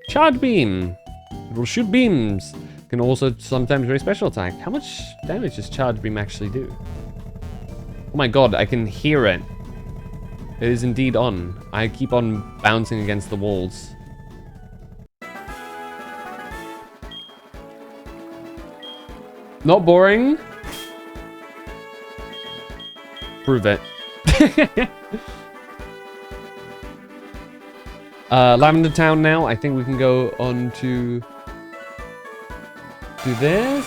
S1: Charge beam. It will shoot beams. Can also sometimes very special attack. How much damage does charge beam actually do? Oh my god, I can hear it. It is indeed on. I keep on bouncing against the walls. Not boring. Prove it. Lavender Town now. I think we can go on to do this.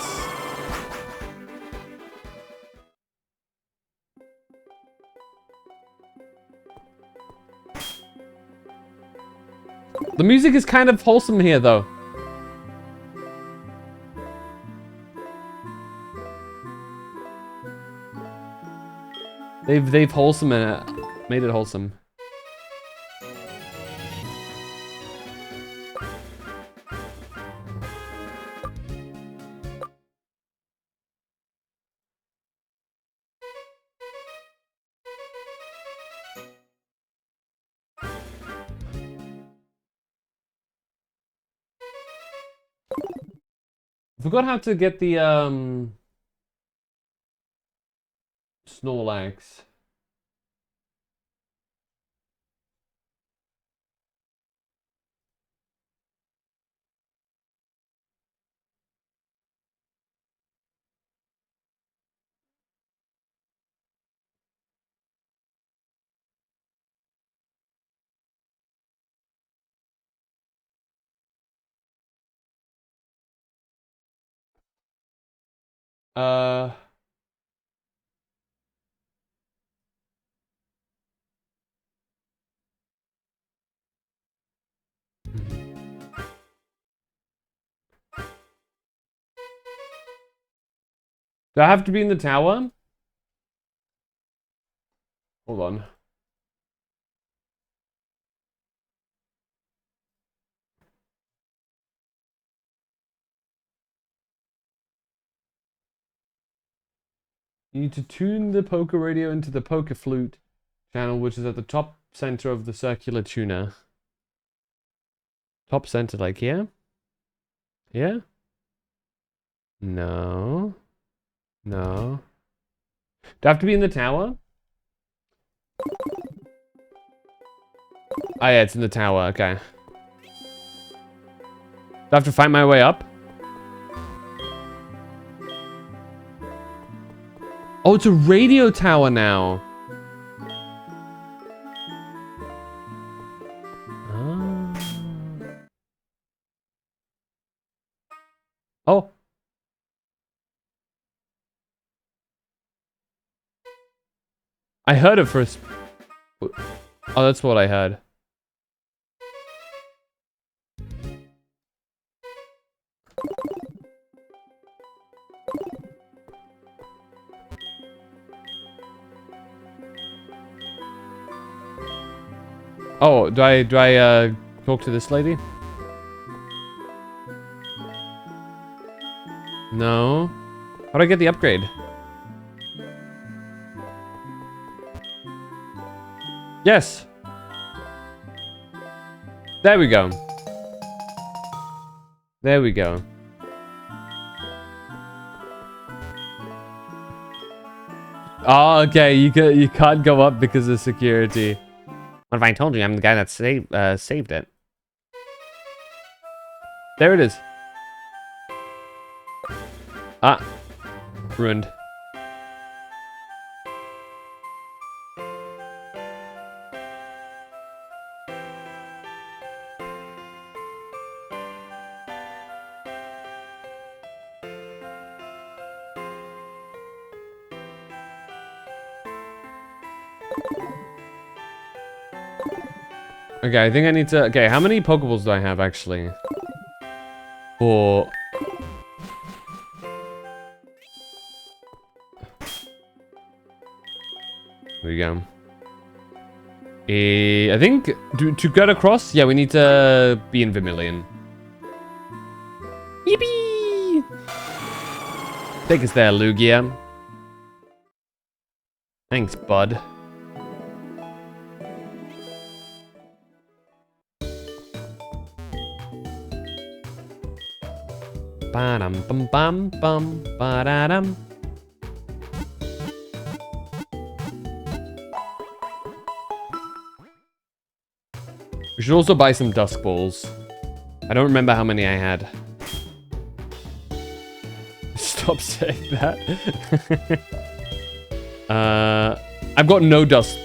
S1: The music is kind of wholesome here, though. They've wholesome in it, made it wholesome. Forgot how to get the Snorlax. Uh, do I have to be in the tower? Hold on. You need to tune the poker radio into the poker flute channel, which is at the top center of the circular tuner. Top center, like here? Here? No. No. Do I have to be in the tower? Oh yeah, it's in the tower, okay. Do I have to find my way up? Oh, it's a radio tower now. Ah. Oh. I heard it first. Oh, that's what I heard. Oh, do I talk to this lady? No. How do I get the upgrade? Yes. There we go. There we go. Oh, okay. You can't go up because of security. What if I told you I'm the guy that saved it? There it is. Ah, ruined. Okay, I think I need to... Okay, how many Pokeballs do I have, actually? For... Here we go. I think to get across, yeah, we need to be in Vermilion. Yippee! Take us there, Lugia. Thanks, bud. Ba-dum bum bum bum ba-da-dum. We should also buy some Dusk Balls. I don't remember how many I had. Stop saying that. I've got no Dusk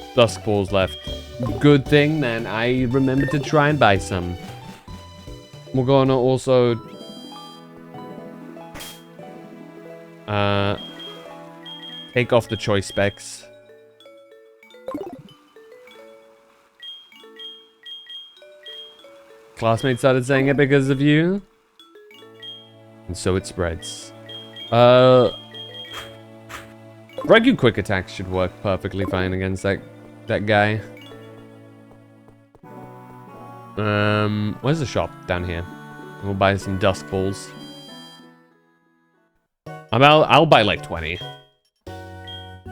S1: Balls left. Good thing, then I remembered to try and buy some. We're gonna also... take off the choice specs. classmates started saying it because of you. And so it spreads. Raikou quick attack should work perfectly fine against that guy. Where's the shop? Down here. We'll buy some dusk balls. I'll buy like 20.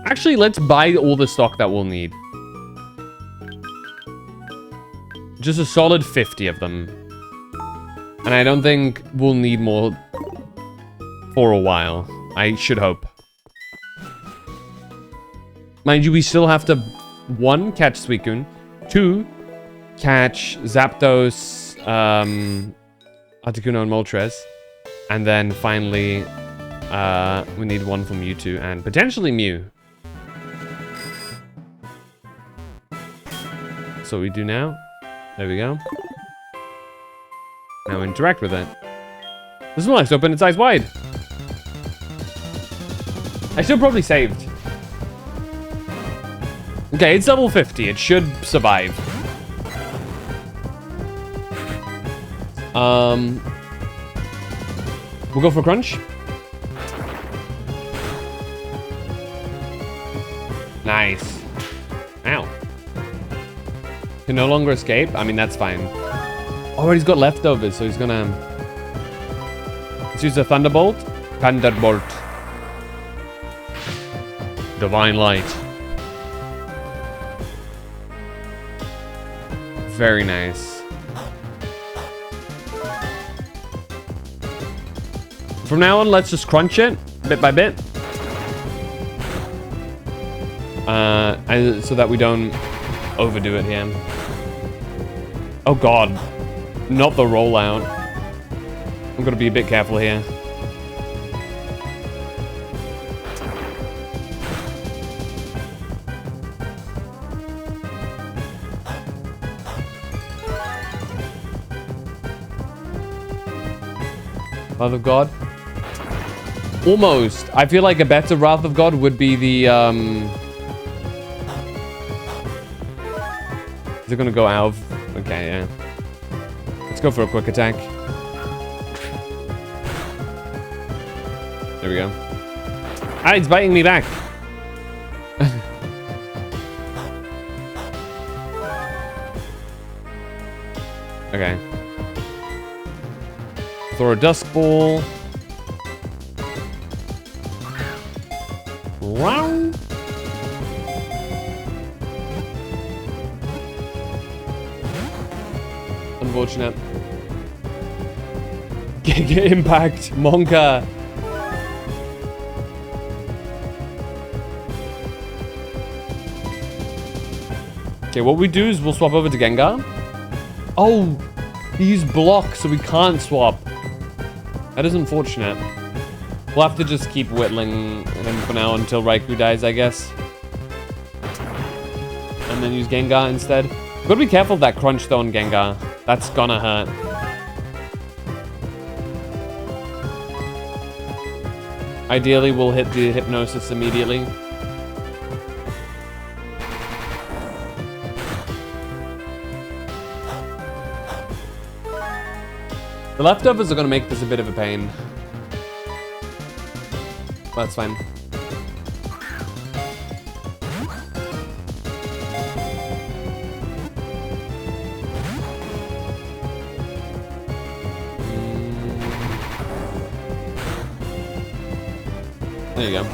S1: Actually, let's buy all the stock that we'll need. Just a solid 50 of them. And I don't think we'll need more for a while. I should hope. Mind you, we still have to 1. Catch Suicune. 2. Catch Zapdos, Articuno and Moltres. And then finally, we need 1 from Mewtwo and potentially Mew. So what we do now. There we go. Now interact with it. This one likes to open its eyes wide. I should probably saved. Okay, it's level 50. It should survive. We'll go for Crunch. Nice. Ow. Can no longer escape? I mean, that's fine. Oh, he's got leftovers, so he's gonna... Let's use a Thunderbolt. Thunderbolt. Divine Light. Very nice. From now on, let's just crunch it, bit by bit. So that we don't overdo it here. Oh god. Not the rollout. I'm gonna be a bit careful here. Wrath of God? Almost. I feel like a better Wrath of God would be the, Is it gonna go out of... Okay, yeah. Let's go for a quick attack. There we go. Ah, it's biting me back. Okay. Throw a Dusk Ball. Wow. Unfortunate. Giga Impact, Monka. Okay, what we do is we'll swap over to Gengar. Oh, he's blocked, so we can't swap. That is unfortunate. We'll have to just keep whittling him for now until Raikou dies, I guess. And then use Gengar instead. We've got to be careful of that crunch though on Gengar. That's gonna hurt. Ideally, we'll hit the Hypnosis immediately. The leftovers are gonna make this a bit of a pain. That's fine. There you go.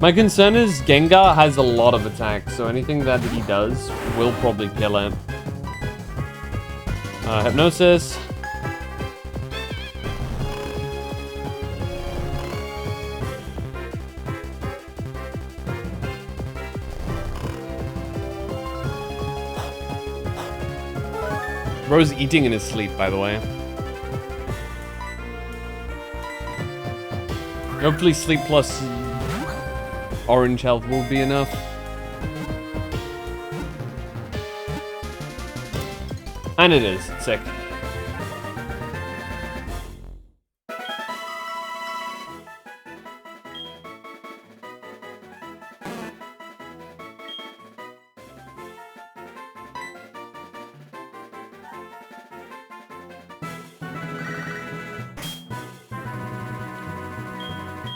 S1: My concern is Gengar has a lot of attacks, so anything that he does will probably kill it. Hypnosis. Bro's eating in his sleep, by the way. Hopefully sleep plus orange health will be enough. And it is. Sick.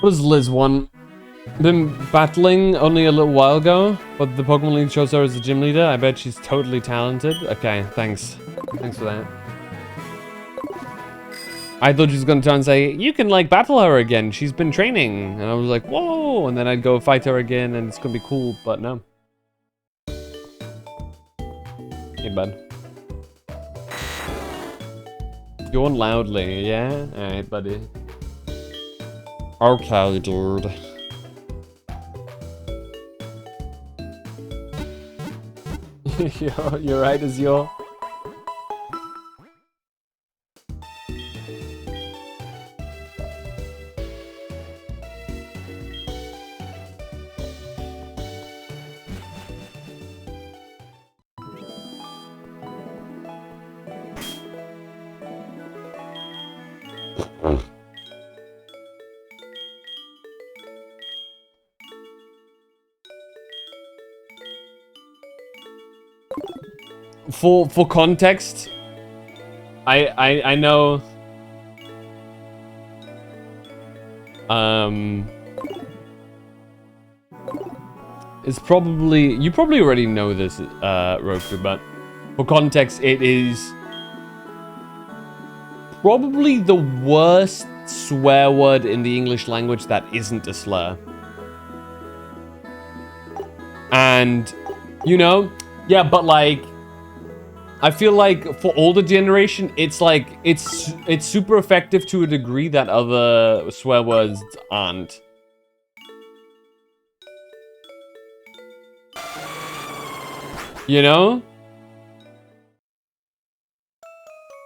S1: What does Liz want? Been battling only a little while ago, but the Pokemon League chose her as the gym leader. I bet she's totally talented. Okay, thanks. Thanks for that. I thought she was gonna try and say, you can like battle her again. She's been training. And I was like, whoa. And then I'd go fight her again and it's gonna be cool, but no. Hey, bud. Yawn loudly, yeah? Alright, buddy. Okay, dude. You're right as you're. For context, I know it's probably, you probably already know this, Roku, but for context, it is probably the worst swear word in the English language that isn't a slur. And, you know, yeah, but like, I feel like for older generation, it's like, it's super effective to a degree that other swear words aren't. You know?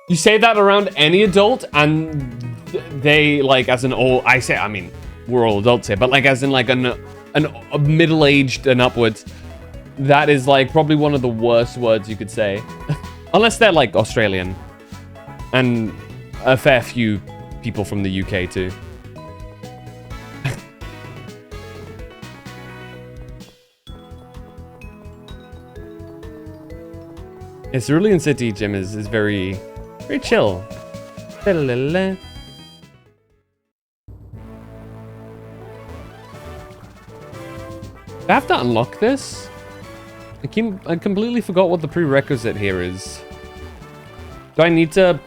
S1: You say that around any adult and they like, as an old, I mean, we're all adults here, but like as in like a middle-aged and upwards, that is like probably one of the worst words you could say. Unless they're like Australian. And a fair few people from the UK too. It's Cerulean City gym is very chill. Do I have to unlock this? I completely forgot what the prerequisite here is. Do I need to...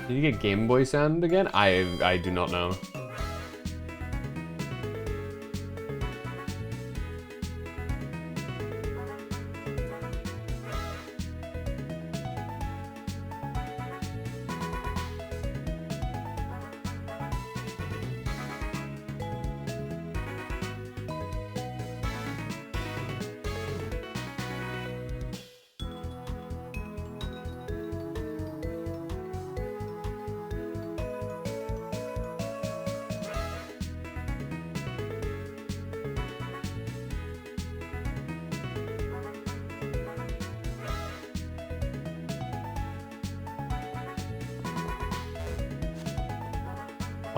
S1: Did you get Game Boy sound again? I do not know.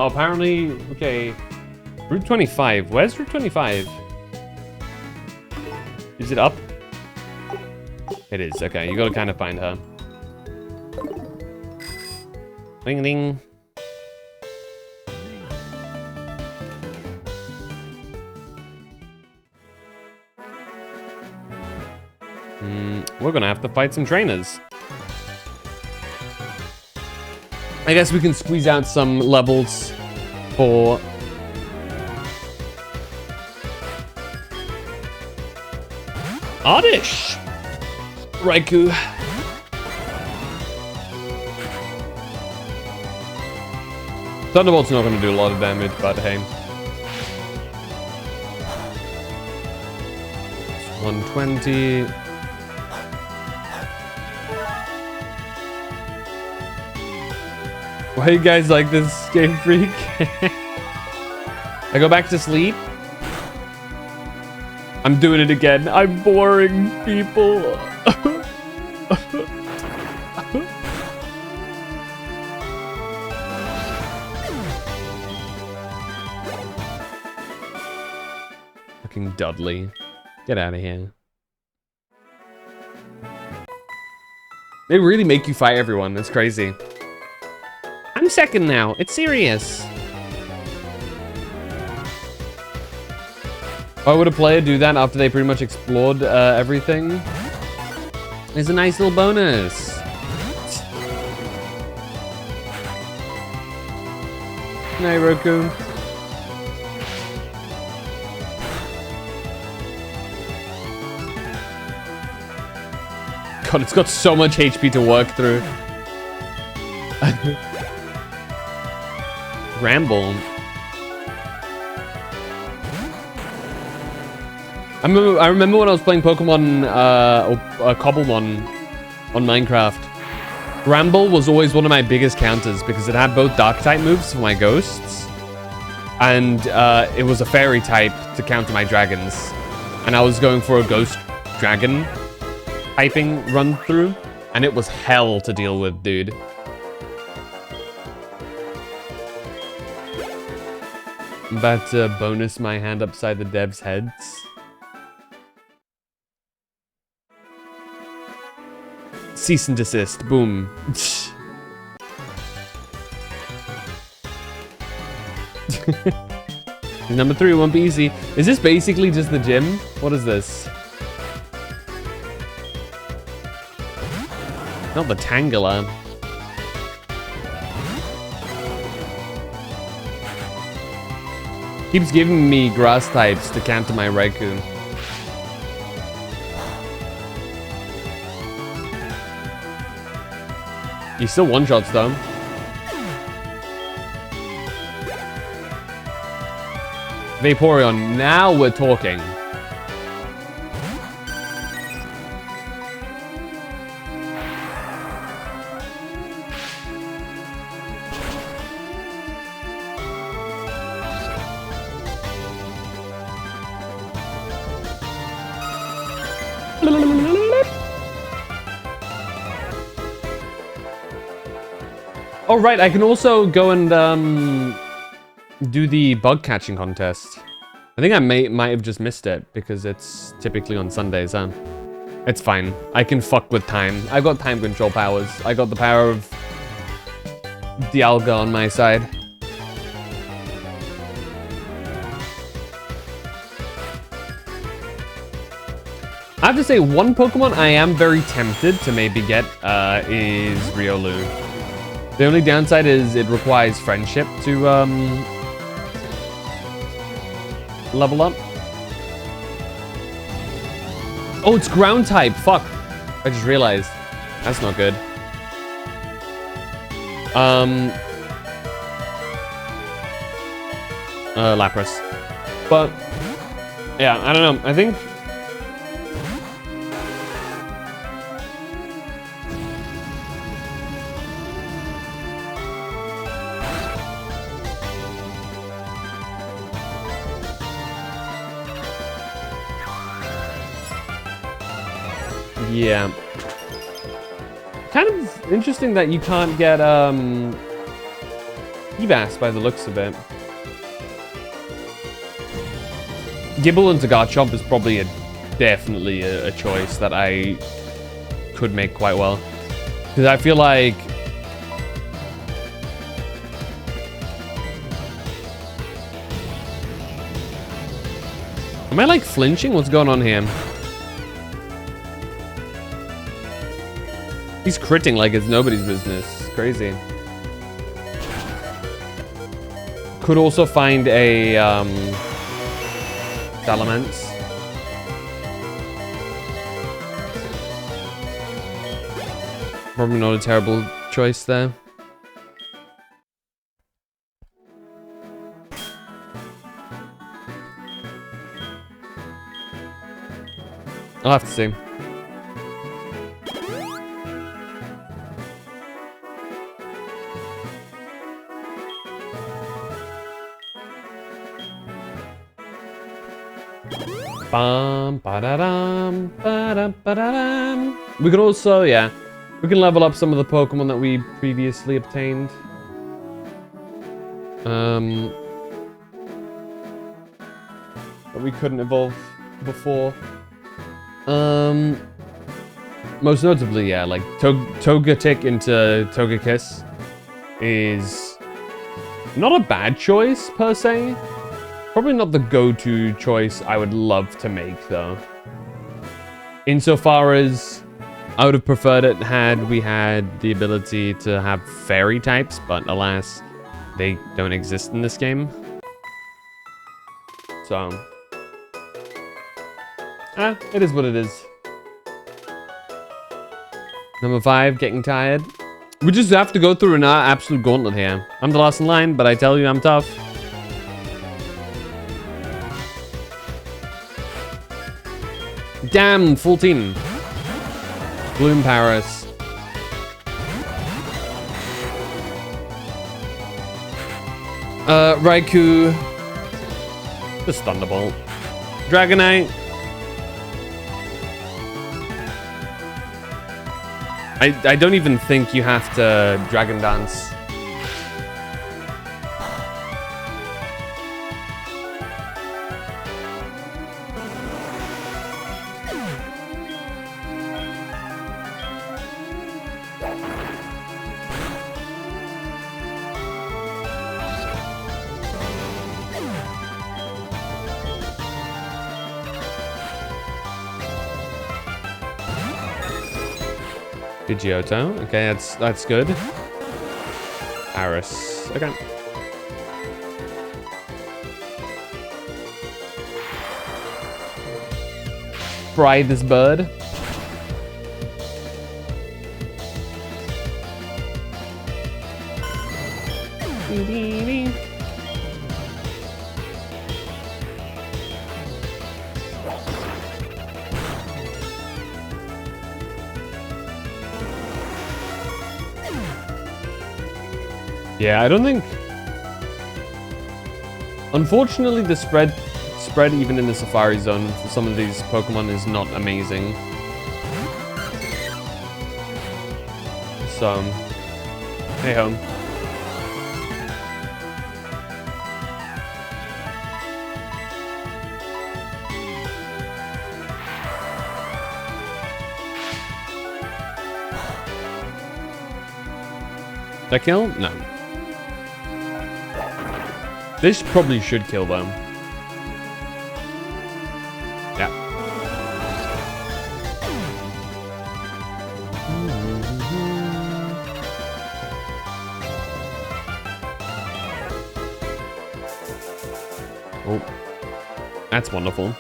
S1: Oh, apparently, okay. Route 25. Where's Route 25? Is it up? It is. Okay, you gotta kind of find her. Ding ding. We're gonna have to fight some trainers. I guess we can squeeze out some levels for... Oddish! Raikou. Thunderbolt's not going to do a lot of damage, but hey. 120... Why you guys like this, Game Freak? I go back to sleep. I'm doing it again. I'm boring people. Fucking Dudley. Get out of here. They really make you fight everyone. It's crazy. I'm second now. It's serious. Why would a player do that after they pretty much explored everything? It's a nice little bonus. Night, Roku. God, it's got so much HP to work through. Ramble. I remember when I was playing Pokemon or Cobblemon on Minecraft. Ramble was always one of my biggest counters because it had both dark type moves for my ghosts, and it was a fairy type to counter my dragons. And I was going for a ghost dragon typing run through, and it was hell to deal with, dude. I'm about to bonus my hand upside the devs' heads. Cease and desist. Boom. Number 3 won't be easy. Is this basically just the gym? What is this? Not the Tangela. Keeps giving me grass types to counter my Raikou. He still one-shots though. Vaporeon, now we're talking. Oh, right, I can also go and do the bug catching contest. I think I might have just missed it because it's typically on Sundays, huh? It's fine. I can fuck with time. I've got time control powers. I got the power of Dialga on my side. I have to say, one Pokemon I am very tempted to maybe get is Riolu. The only downside is it requires friendship to level up. Oh, it's ground type. Fuck. I just realized. That's not good. Lapras. But yeah, I don't know. I think yeah. Kind of interesting that you can't get Eevee by the looks of it. Gible into Garchomp is probably definitely a choice that I could make quite well. Because I feel like am I like flinching? What's going on here? He's critting like it's nobody's business. Crazy. Could also find a Salamence. Probably not a terrible choice there. I'll have to see. Bum, ba-da-dum, ba-dum, ba-da-dum. We could also, yeah, we can level up some of the Pokemon that we previously obtained. But we couldn't evolve before. most notably, yeah, like Togetic into Togekiss is not a bad choice per se. Probably not the go-to choice I would love to make though. Insofar as I would have preferred it had we had the ability to have fairy types, but alas, they don't exist in this game. So, it is what it is. Number 5, getting tired. We just have to go through an absolute gauntlet here. I'm the last in line, but I tell you I'm tough. Damn, full team. Bloom Paris. Raikou. Just Thunderbolt. Dragonite. I don't even think you have to Dragon Dance. Pidgeotto. Okay, that's good. Aris. Okay. Fry this bird. Yeah, I don't think... Unfortunately, the spread even in the Safari Zone for some of these Pokemon is not amazing. So, hey ho. That kill? No. This probably should kill them. Yeah. Oh. That's wonderful.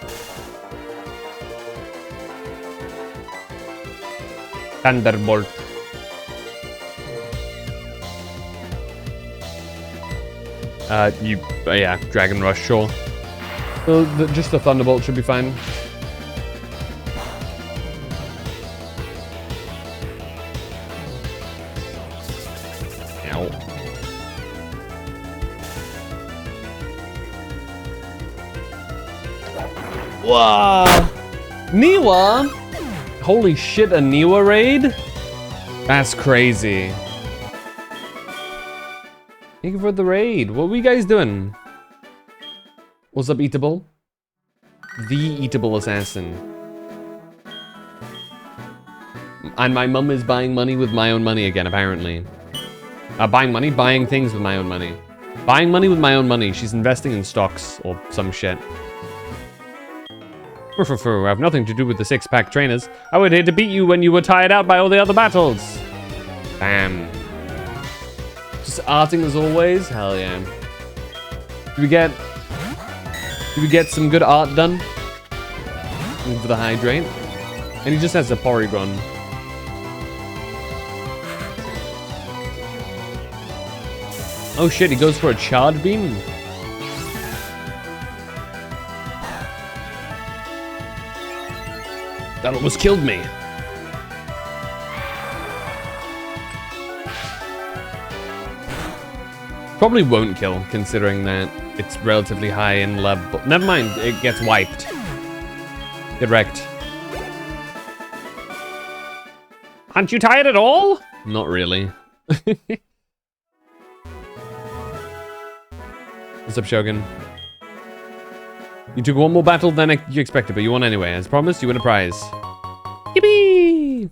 S1: Thunderbolt. Yeah, Dragon Rush, sure. Just the Thunderbolt should be fine. Ow. Wow! Niwa? Holy shit, a Niwa raid? That's crazy. Thank you for the raid. What were you guys doing? What's up, Eatable? The Eatable Assassin. And my mum is buying money with my own money again, apparently. Buying things with my own money. Buying money with my own money. She's investing in stocks or some shit. I have nothing to do with the six-pack trainers. I would hate to beat you when you were tired out by all the other battles. Bam. Just arting as always? Hell yeah. Did we get some good art done? For the hydrate. And he just has a Porygon. Oh shit, he goes for a Charge Beam? That almost killed me. Probably won't kill, considering that it's relatively high in level. Never mind, it gets wiped. Get wrecked. Aren't you tired at all? Not really. What's up, Shogun? You took one more battle than you expected, but you won anyway. As promised, you win a prize. Yippee!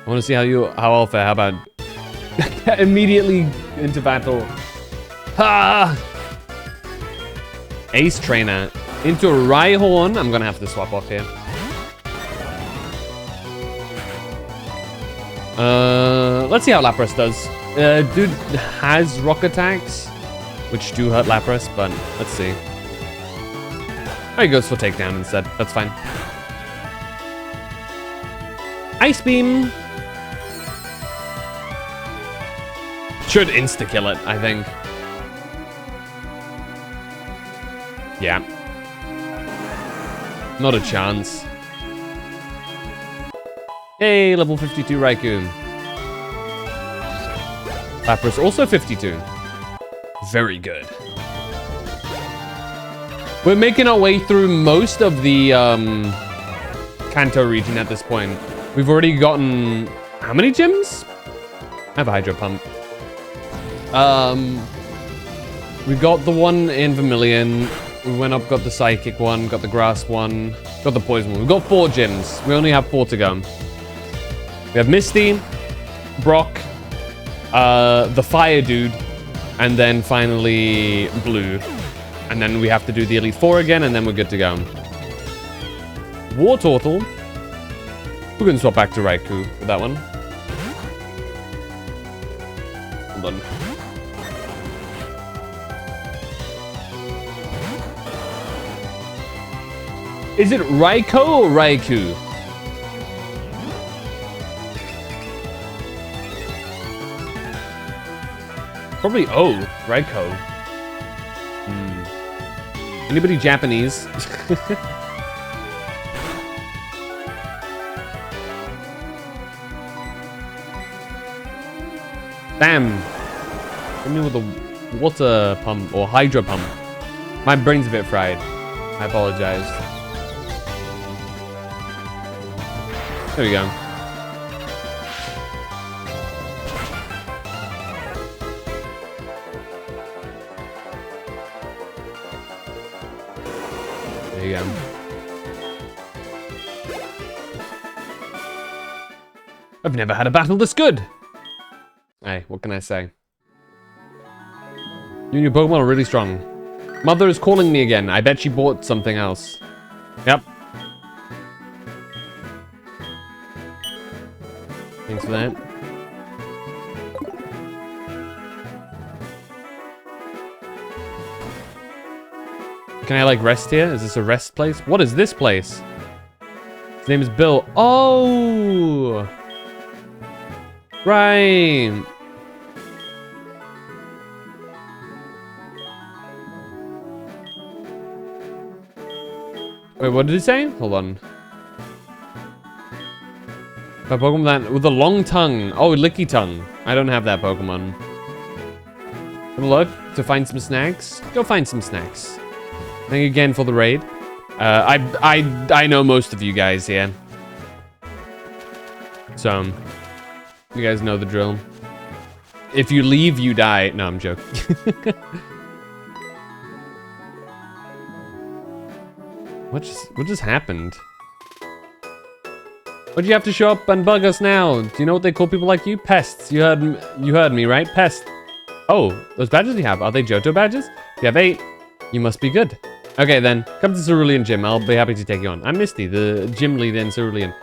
S1: I want to see how I'll fare. How about immediately into battle? Ha! Ace Trainer into Rhyhorn. I'm gonna have to swap off here. Let's see how Lapras does. Dude has rock attacks, which do hurt Lapras, but let's see. Oh, he goes for takedown instead. That's fine. Ice Beam. Should insta-kill it, I think. Yeah. Not a chance. Hey, level 52 Raikou. Lapras also 52. Very good. We're making our way through most of the Kanto region at this point. We've already gotten... How many gyms? I have a Hydro Pump. We got the one in Vermilion. We went up, got the Psychic one, got the Grass one, got the Poison one. We've got 4 gyms. We only have 4 to go. We have Misty, Brock, the Fire Dude, and then finally Blue. And then we have to do the Elite 4 again, and then we're good to go. War Turtle. We're going to swap back to Raikou with that one. Hold on. Is it Raikou or Raikou? Probably O, Raikou. Anybody Japanese? Damn. Hit me with a water pump or hydro pump. My brain's a bit fried. I apologize. There we go. There you go. I've never had a battle this good. Hey, what can I say? You and your Pokemon are really strong. Mother is calling me again. I bet she bought something else. Yep. Thanks for that. Can I, like, rest here? Is this a rest place? What is this place? His name is Bill. Oh! Right. Wait, what did he say? Hold on. A Pokemon that with a long tongue. Oh, Licky Tongue. I don't have that Pokemon. Have a look to find some snacks. Go find some snacks. Thank you again for the raid. I know most of you guys here. So, you guys know the drill. If you leave, you die. No, I'm joking. What just happened? Why'd you have to show up and bug us now? Do you know what they call people like you? Pests. You heard me, right? Pest. Oh, those badges you have, are they Johto badges? You have 8. You must be good. Okay, then. Come to Cerulean Gym. I'll be happy to take you on. I'm Misty, the gym leader in Cerulean.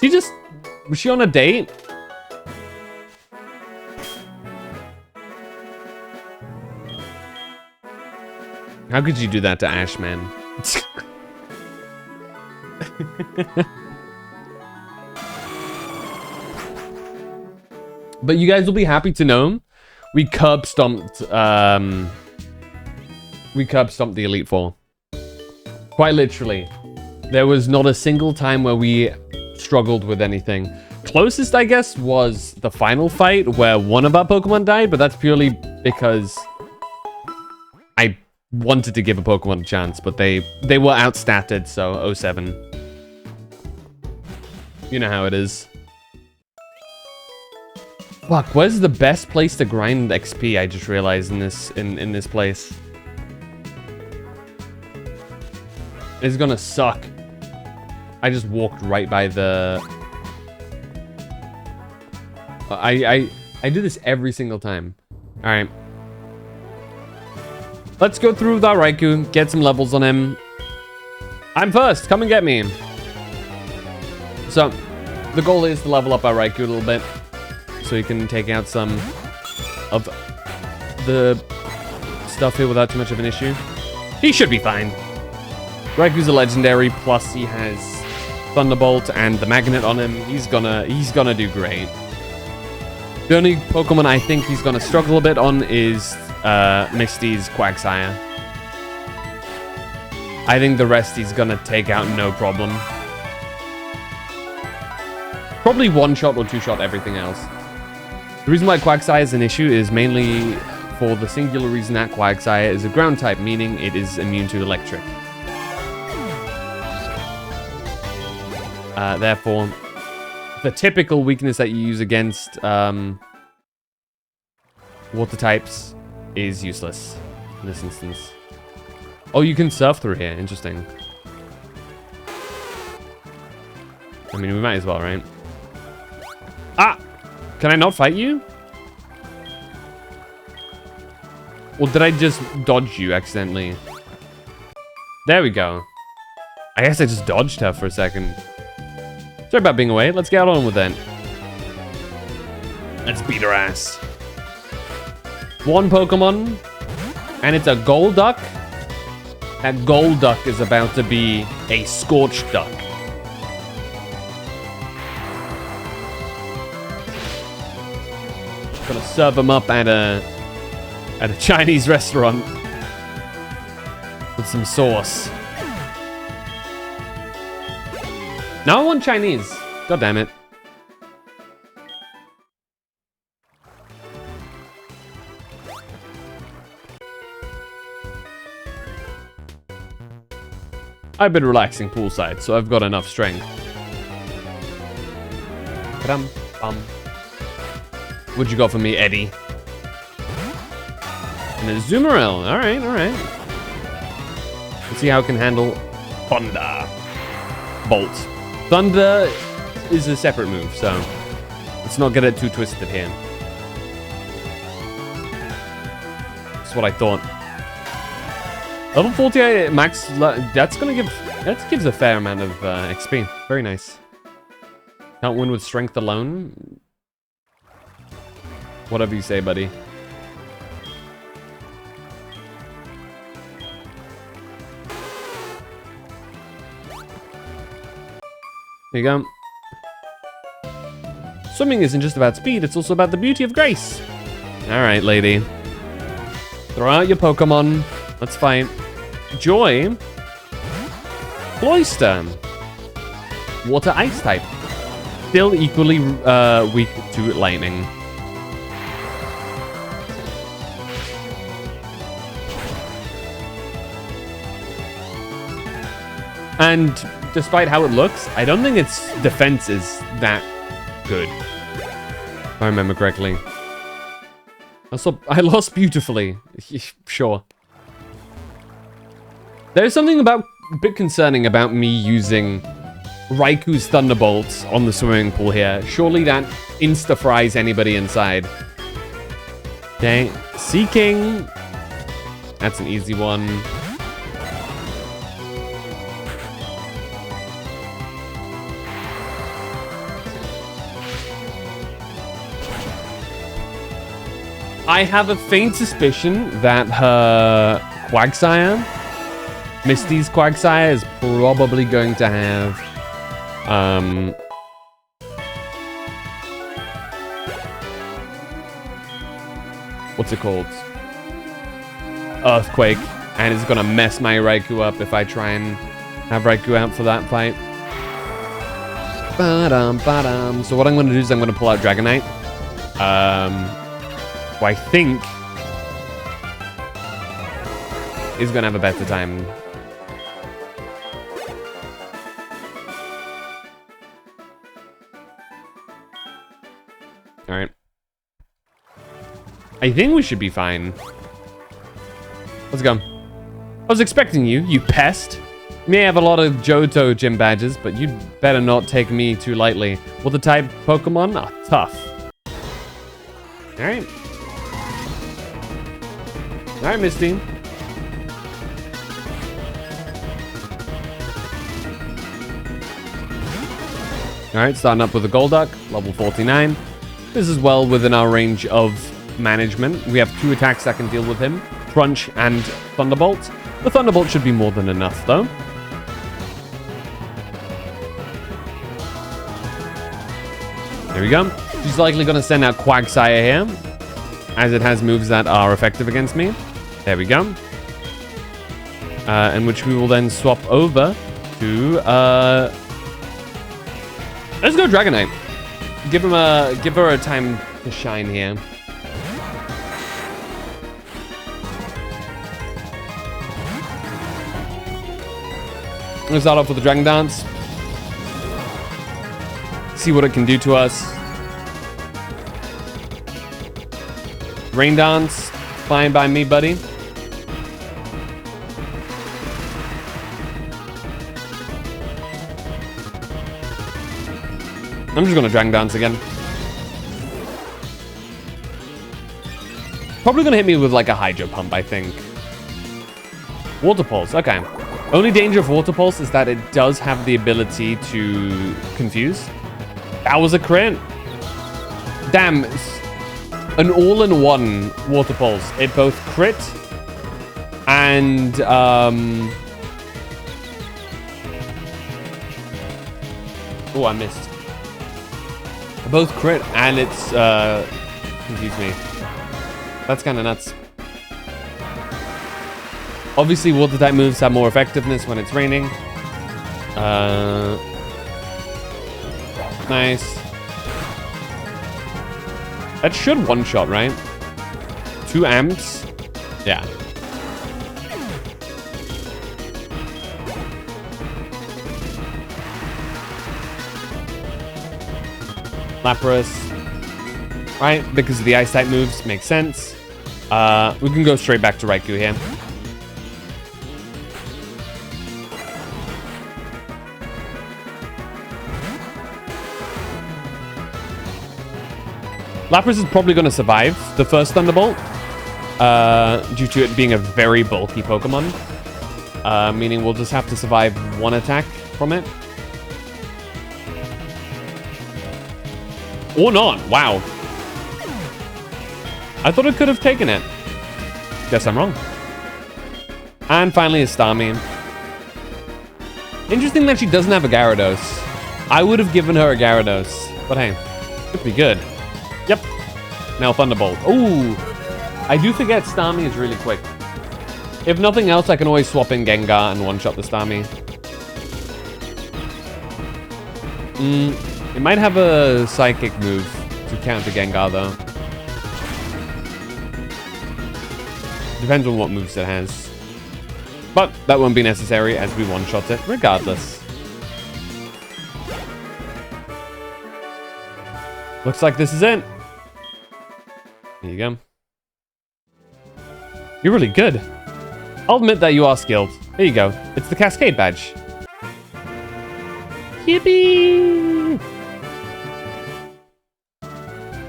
S1: Was she on a date? How could you do that to Ash, man? But you guys will be happy to know we curb stomped the Elite Four. Quite literally. There was not a single time where we struggled with anything. Closest, I guess, was the final fight where one of our Pokemon died, but that's purely because I wanted to give a Pokemon a chance, but they were outstatted, so 07. You know how it is. Fuck, where's the best place to grind XP? I just realized in this place. It's gonna suck. I just walked right by the... I do this every single time. All right. Let's go through with our Raikou, get some levels on him. I'm first. Come and get me. So, the goal is to level up our Raikou a little bit, so he can take out some of the stuff here without too much of an issue. He should be fine. Raikou's a legendary, plus he has Thunderbolt and the magnet on him. He's gonna do great. The only Pokemon I think he's gonna struggle a bit on is Misty's Quagsire. I think the rest he's gonna take out no problem. Probably one-shot or two-shot everything else. The reason why Quagsire is an issue is mainly for the singular reason that Quagsire is a ground type, meaning it is immune to electric. Therefore, the typical weakness that you use against water types is useless in this instance. Oh, you can surf through here. Interesting. I mean, we might as well, right? Ah! Can I not fight you? Or did I just dodge you accidentally? There we go. I guess I just dodged her for a second. Sorry about being away. Let's get on with it. Let's beat her ass. One Pokemon, and it's a Golduck. That Golduck is about to be a Scorched Duck. Gonna serve him up at a Chinese restaurant with some sauce. Now I want Chinese. God damn it. I've been relaxing poolside, so I've got enough strength. What'd you got for me, Eddie? And a Zoomerel. Alright, alright. Let's see how it can handle Thunder. Bolt. Thunder is a separate move, so let's not get it too twisted here. That's what I thought. Level 48 max, that gives a fair amount of XP. Very nice. Can't win with strength alone. Whatever you say, buddy. There you go. Swimming isn't just about speed, it's also about the beauty of grace. Alright, lady. Throw out your Pokemon. Let's fight. Joy. Cloyster. Water Ice type. Still equally weak to lightning. And despite how it looks, I don't think its defense is that good. If I remember correctly. I lost beautifully. Sure. There's something a bit concerning about me using Raikou's Thunderbolts on the swimming pool here. Surely that insta-fries anybody inside. Okay, Seeking. That's an easy one. I have a faint suspicion that her Quagsire, Misty's Quagsire, is probably going to have what's it called? Earthquake, and it's gonna mess my Raikou up if I try and have Raikou out for that fight. So what I'm gonna do is I'm gonna pull out Dragonite. Who I think is gonna have a better time. Alright. I think we should be fine. Let's go. I was expecting you, you pest. You may have a lot of Johto gym badges, but you'd better not take me too lightly. Water type Pokemon? Ah, tough. Alright. Alright, Misty. Alright, starting up with a Golduck, level 49. This is well within our range of management. We have 2 attacks that can deal with him. Crunch and Thunderbolt. The Thunderbolt should be more than enough, though. There we go. She's likely going to send out Quagsire here, as it has moves that are effective against me. There we go. In which we will then swap over to... let's go Dragonite. Give her a time to shine here. I'm gonna start off with the Dragon Dance. See what it can do to us. Rain Dance, fine by me, buddy. I'm just gonna Dragon Dance again. Probably gonna hit me with like a Hydro Pump, I think. Water Pulse, okay. Only danger of Water Pulse is that it does have the ability to confuse. That was a crit. Damn, an all-in-one Water Pulse. It both crit and oh, I missed. Both crit and it's confuse me. That's kind of nuts. Obviously, water type moves have more effectiveness when it's raining. Nice. That should one-shot, right? 2 amps. Yeah. Lapras. Right, because of the ice type moves, makes sense. We can go straight back to Raikou here. Lapras is probably going to survive the first Thunderbolt, due to it being a very bulky Pokemon, meaning we'll just have to survive 1 attack from it. Or not, wow. I thought it could have taken it. Guess I'm wrong. And finally is Starmie. Interesting that she doesn't have a Gyarados. I would have given her a Gyarados, but hey, could be good. Yep. Now Thunderbolt. Ooh. I do forget Starmie is really quick. If nothing else, I can always swap in Gengar and one-shot the Starmie. It might have a Psychic move to counter Gengar, though. Depends on what moves it has. But that won't be necessary as we one-shot it regardless. Looks like this is it. Here you go. You're really good. I'll admit that you are skilled. There you go. It's the Cascade Badge. Yippee!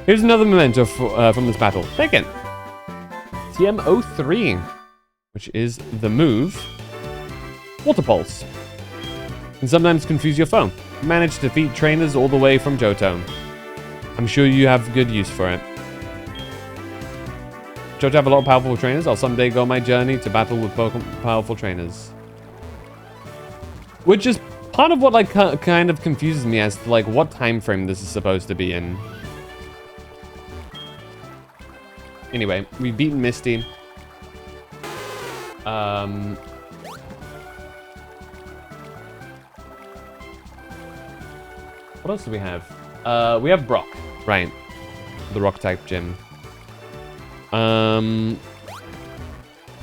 S1: Here's another memento from this battle. Take it. TM03, which is the move. Water Pulse. Can sometimes confuse your foe. Manage to defeat trainers all the way from Johto. I'm sure you have good use for it. Johto have a lot of powerful trainers. I'll someday go on my journey to battle with powerful trainers. Which is part of what like kind of confuses me as to like what time frame this is supposed to be in. Anyway, we've beaten Misty. What else do we have? We have Brock, right? The Rock type gym.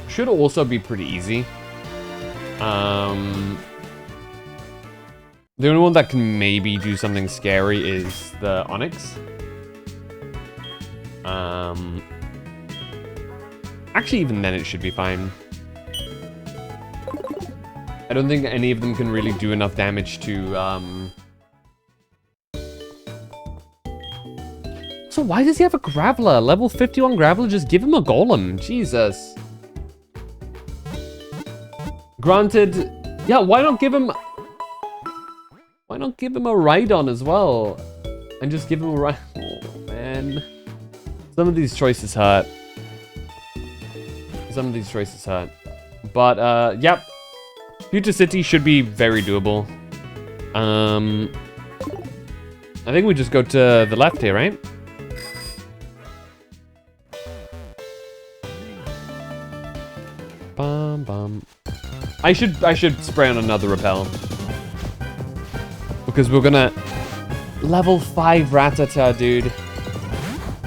S1: Should also be pretty easy. The only one that can maybe do something scary is the Onix. Actually, even then it should be fine. I don't think any of them can really do enough damage to So why does he have a Graveler? Level 51 Graveler, just give him a Golem. Jesus. Granted, yeah, why not give him a Rhydon as well? And just give him a Rhydon. Oh, man. Some of these choices hurt. But, yep. Future City should be very doable. I think we just go to the left here, right? Bum bum. I should spray on another repel. Because we're gonna level 5 Rattata, dude.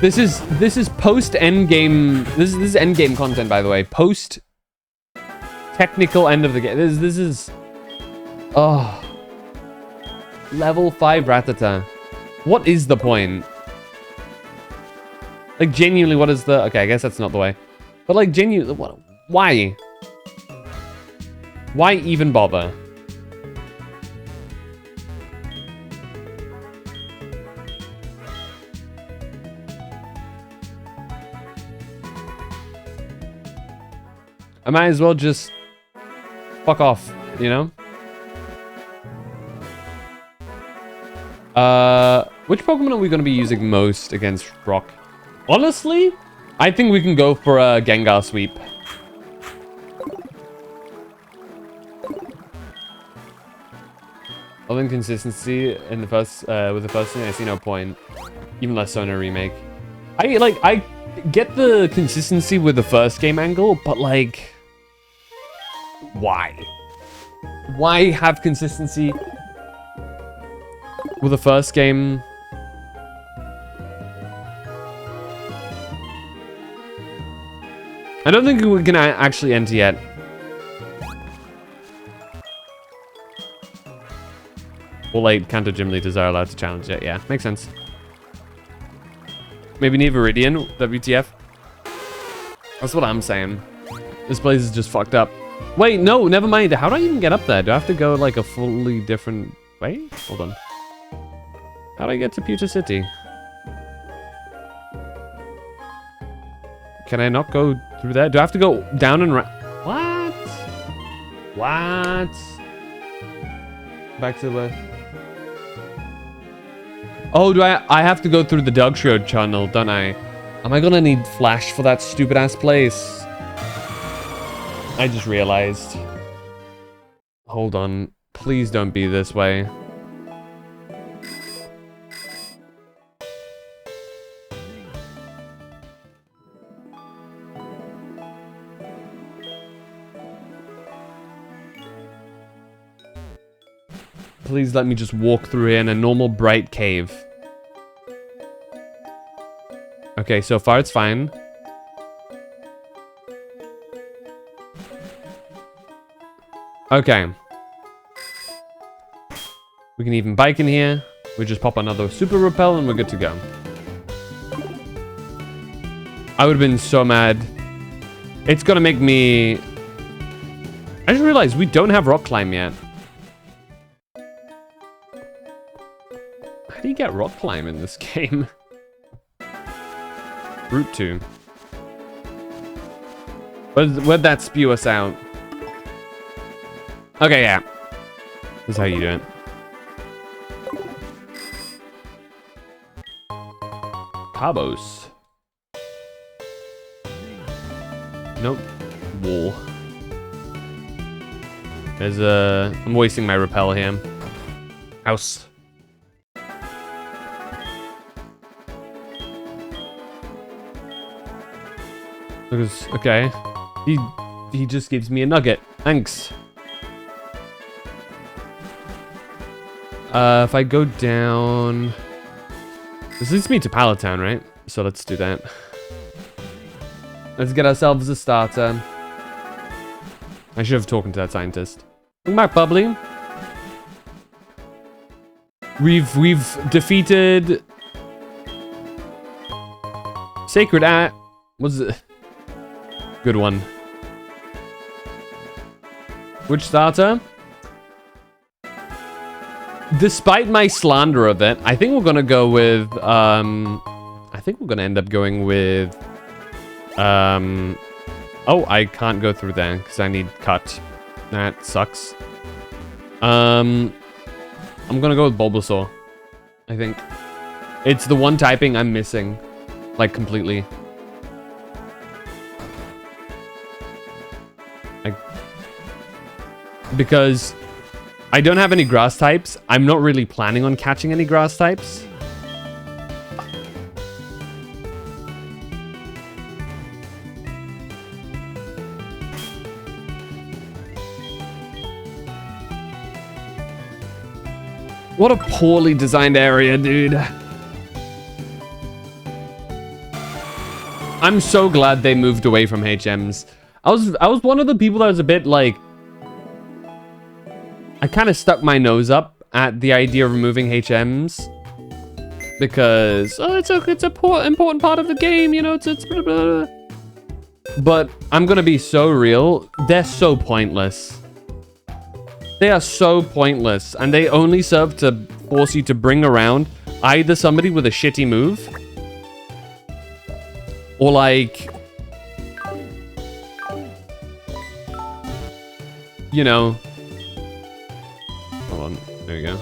S1: This is post endgame. This is endgame content, by the way. Post technical end of the game. This is level 5 Rattata. What is the point? Like, genuinely, what is the... Okay, I guess that's not the way. But, like, genuinely, what... Why? Why even bother? I might as well just fuck off, you know? Which Pokemon are we going to be using most against Rock? Honestly, I think we can go for a Gengar sweep. All inconsistency in the first with the first thing, I see no point. Even less so in a remake. I get the consistency with the first game angle, but like, why? Why have consistency with the first game? I don't think we can actually enter yet. All 8 Kanto gym leaders are allowed to challenge it. Yeah, makes sense. Maybe need Viridian, WTF. That's what I'm saying. This place is just fucked up. Wait, no, never mind. How do I even get up there? Do I have to go like a fully different way? Hold on. How do I get to Pewter City? Can I not go through there? Do I have to go down and what? What? Back to the... Oh, do I have to go through the Dugshroud channel, don't I? Am I gonna need Flash for that stupid ass place? I just realized. Hold on. Please don't be this way. Please let me just walk through here in a normal bright cave. Okay, so far it's fine. Okay. We can even bike in here. We just pop another super repel and we're good to go. I would have been so mad. It's gonna make me... I just realized we don't have rock climb yet. How do you get rock climb in this game? Route 2. Where'd that spew us out? Okay, yeah. This is how you do it. Cabos. Nope. Wall. There's a... I'm wasting my repel here. House. Because, okay. He just gives me a nugget. Thanks. If I go down... This leads me to Pallet Town, right? So let's do that. Let's get ourselves a starter. I should have talked to that scientist. Welcome back, Bubbly. We've defeated... Sacred At... What's it? Good one. Which starter? Despite my slander of it, I think we're gonna go with I think we're gonna end up going with oh, I can't go through there because I need cut. That sucks. I'm gonna go with Bulbasaur. I think it's the one typing I'm missing, like, completely. Because I don't have any grass types. I'm not really planning on catching any grass types. What a poorly designed area, dude. I'm so glad they moved away from HMs. I was one of the people that was a bit like, I kind of stuck my nose up at the idea of removing HMs because it's a important part of the game, you know. It's blah, blah, blah. But I'm gonna be so real, they're so pointless. They are so pointless, and they only serve to force you to bring around either somebody with a shitty move, or like, you know, hold on, there you go.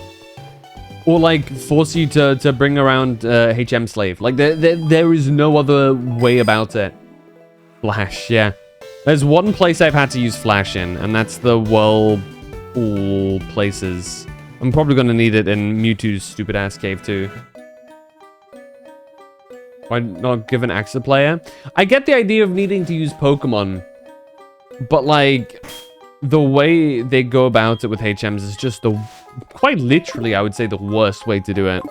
S1: Or like force you to bring around HM Slave. Like there is no other way about it. Flash, yeah. There's one place I've had to use Flash in, and that's the Whirlpool places. I'm probably gonna need it in Mewtwo's stupid ass cave too. Why not give an Axa player? I get the idea of needing to use Pokemon, but like the way they go about it with HMs is just the, quite literally, I would say, the worst way to do it.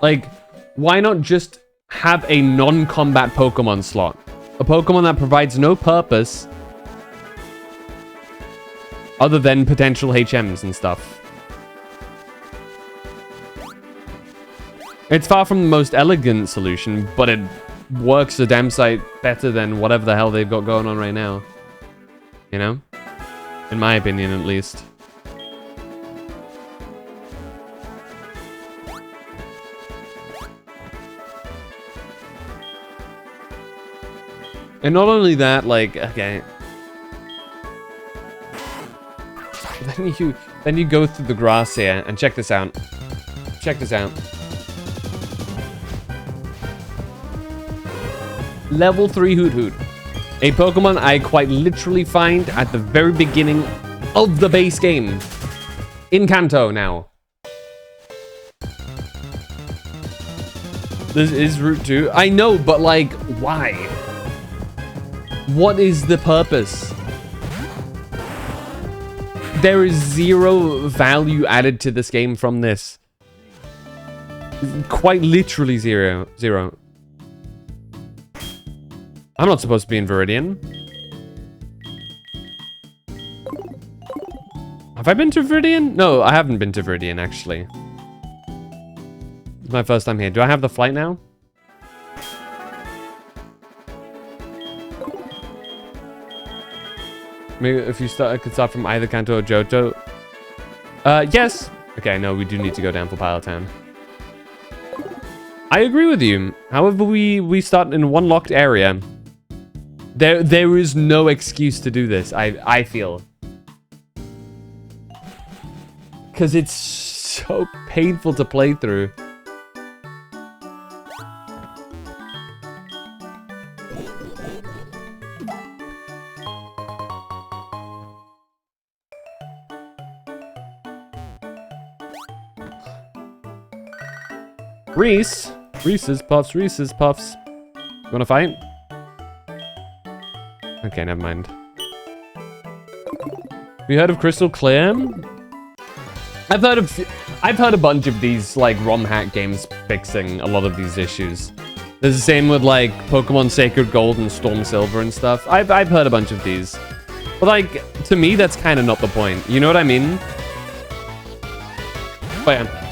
S1: Like, why not just have a non-combat Pokemon slot? A Pokemon that provides no purpose other than potential HMs and stuff. It's far from the most elegant solution, but it works a damn sight better than whatever the hell they've got going on right now. You know? In my opinion, at least. And not only that, like, okay. Then you go through the grass here, and check this out. Check this out. Level 3 Hoot Hoot. A Pokemon I quite literally find at the very beginning of the base game. In Kanto now. This is Route 2. I know, but like, why? What is the purpose? There is zero value added to this game from this. Quite literally zero. I'm not supposed to be in Viridian. Have I been to Viridian? No, I haven't been to Viridian, actually. It's my first time here. Do I have the flight now? Maybe if you start, I could start from either Kanto or Johto. Yes. Okay, no, we do need to go down for Pilot Town. I agree with you. However, we start in one locked area. There is no excuse to do this, I feel. Because it's so painful to play through. Reese's Puffs. You wanna fight? Okay, never mind. Have you heard of Crystal Clear? I've heard a bunch of these like ROM hack games fixing a lot of these issues. There's the same with like Pokemon Sacred Gold and Storm Silver and stuff. I've heard a bunch of these. But like, to me, that's kind of not the point. You know what I mean? But yeah.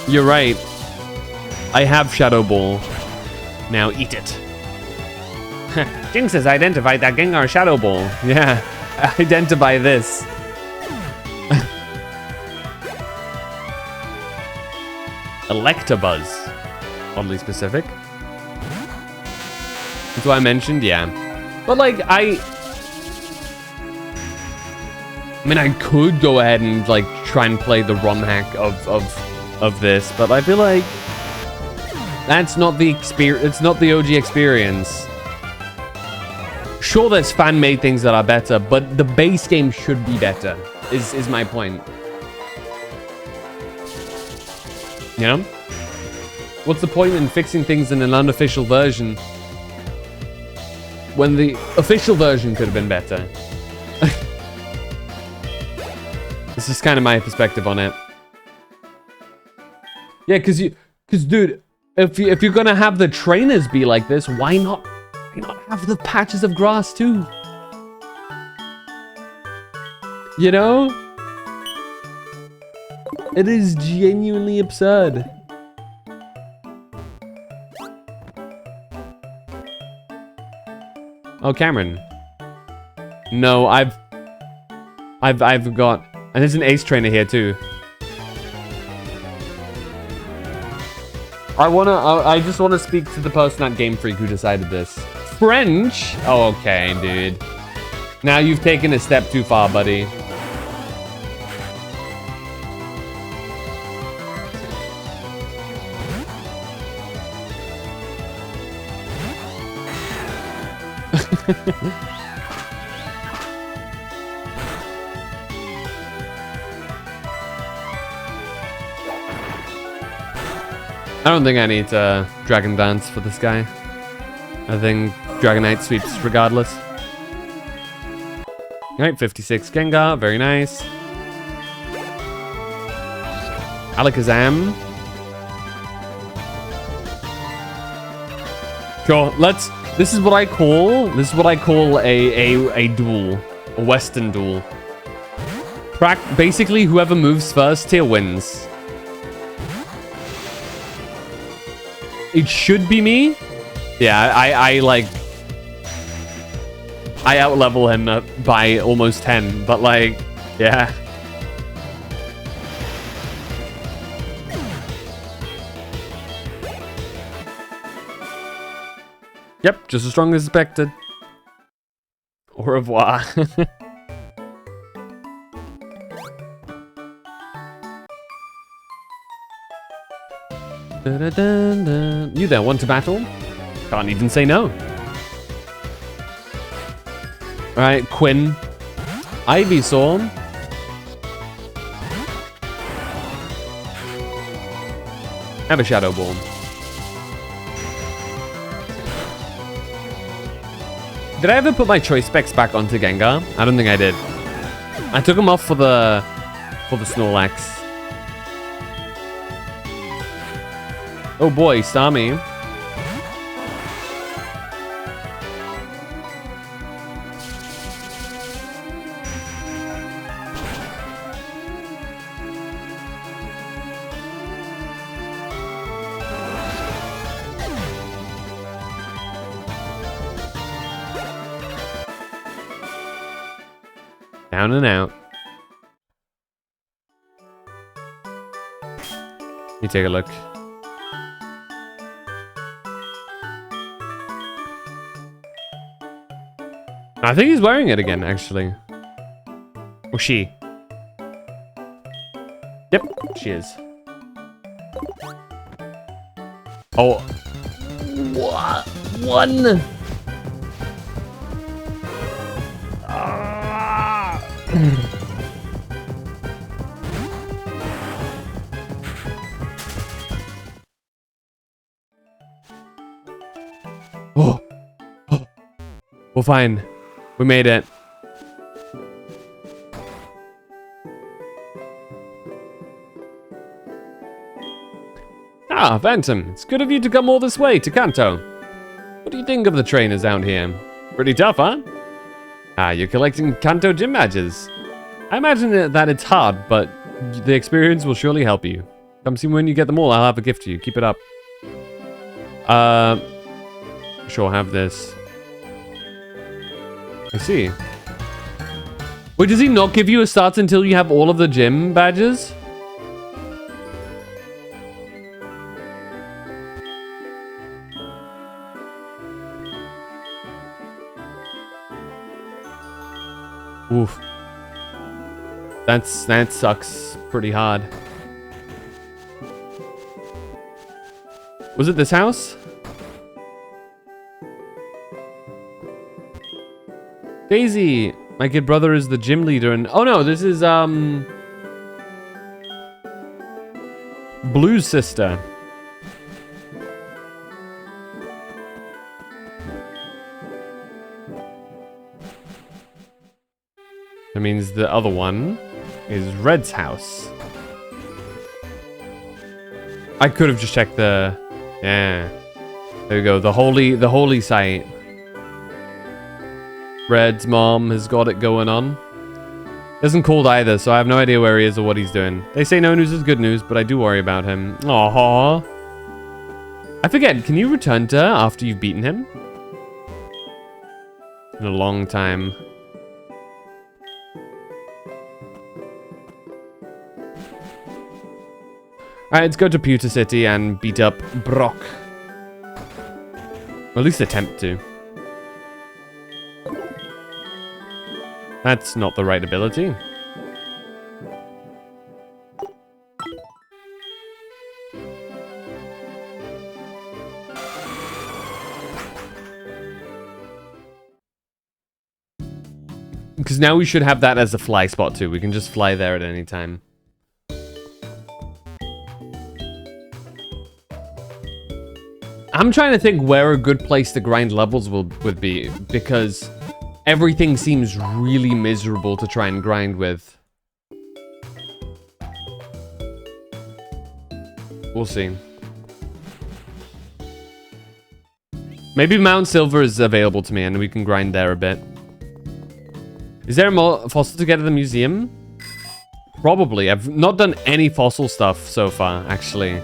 S1: You're right. I have Shadow Ball. Now eat it. Jinx has identified that Gengar Shadow Ball. Yeah, identify this. Electabuzz. Oddly specific. That's what I mentioned, yeah. But like, I mean, I could go ahead and like try and play the ROM hack of this, but I feel like that's not the experience. It's not the OG experience. Sure, there's fan-made things that are better, but the base game should be better. Is my point. You know? What's the point in fixing things in an unofficial version when the official version could have been better? This is kind of my perspective on it. Yeah, because dude, if you're gonna have the trainers be like this, why not have the patches of grass too? You know? It is genuinely absurd. Oh, Cameron. No, I've got, and there's an ace trainer here too. I just wanna speak to the person at Game Freak who decided this. French? Oh, okay, dude. Now you've taken a step too far, buddy. I don't think I need Dragon Dance for this guy. I think Dragonite sweeps regardless. Alright, 56 Gengar, very nice. Alakazam. Sure, this is what I call a duel. A Western duel. Basically, whoever moves first here wins. It should be me. Yeah, I outlevel him by almost 10, but like, yeah. Yep, just as strong as expected. Au revoir. You there, want to battle? Can't even say no. Alright, Quinn. Ivysaur. Have a Shadow Ball. Did I ever put my choice specs back onto Gengar? I don't think I did. I took them off for the Snorlax. Oh boy, Starmie. Down and out. You take a look. I think he's wearing it again, actually. Or she. Yep, she is. Oh. What? One. Oh. We're fine. We made it. Ah, Phantom. It's good of you to come all this way to Kanto. What do you think of the trainers out here? Pretty tough, huh? Ah, you're collecting Kanto gym badges. I imagine that it's hard, but the experience will surely help you. Come see me when you get them all. I'll have a gift for you. Keep it up. Sure, have this. I see. Wait, does he not give you a start until you have all of the gym badges? Oof. That sucks pretty hard. Was it this house? Daisy, my kid brother is the gym leader and oh no, this is Blue's sister. That means the other one is Red's house. I could have just checked the... Yeah. There we go. The holy site. Red's mom has got it going on. He hasn't called either, so I have no idea where he is or what he's doing. They say no news is good news, but I do worry about him. Aww. I forget, can you return to her after you've beaten him? In a long time. Alright, let's go to Pewter City and beat up Brock. Or at least attempt to. That's not the right ability. Because now we should have that as a fly spot too. We can just fly there at any time. I'm trying to think where a good place to grind levels would be, because everything seems really miserable to try and grind with. We'll see. Maybe Mount Silver is available to me and we can grind there a bit. Is there more fossil to get at the museum? Probably. I've not done any fossil stuff so far, actually.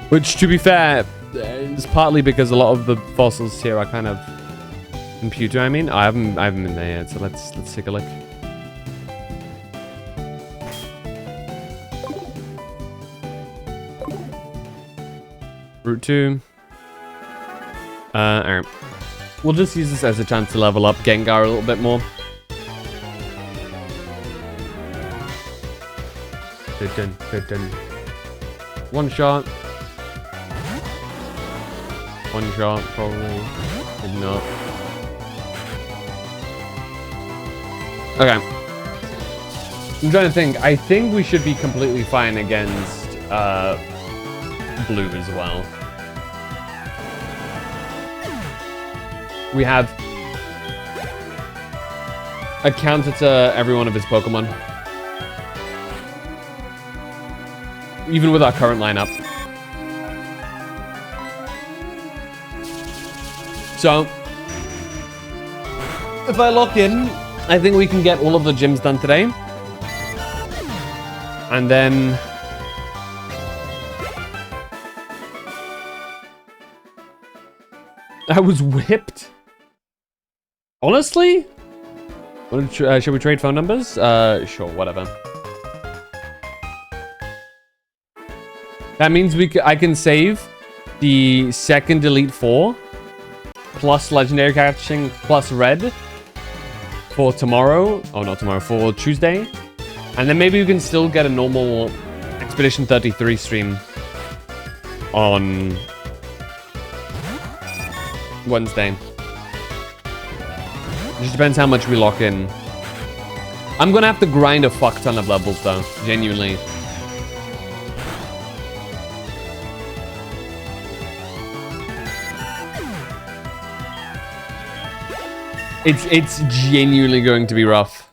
S1: Which, to be fair, is partly because a lot of the fossils here are kind of in pewter. I mean, I haven't been there yet, so let's take a look. Route 2. Alright. We'll just use this as a chance to level up Gengar a little bit more. One shot. One shot, probably. Maybe not. Okay. I'm trying to think. I think we should be completely fine against Blue as well. We have a counter to every one of his Pokemon. Even with our current lineup. So, if I lock in, I think we can get all of the gyms done today. And then... I was whipped. Honestly? Should we trade phone numbers? Sure, whatever. That means I can save the second Elite Four plus Legendary Catching plus Red for tomorrow. Oh, not tomorrow, for Tuesday. And then maybe we can still get a normal Expedition 33 stream on Wednesday. It just depends how much we lock in. I'm gonna have to grind a fuck ton of levels though, genuinely. It's genuinely going to be rough.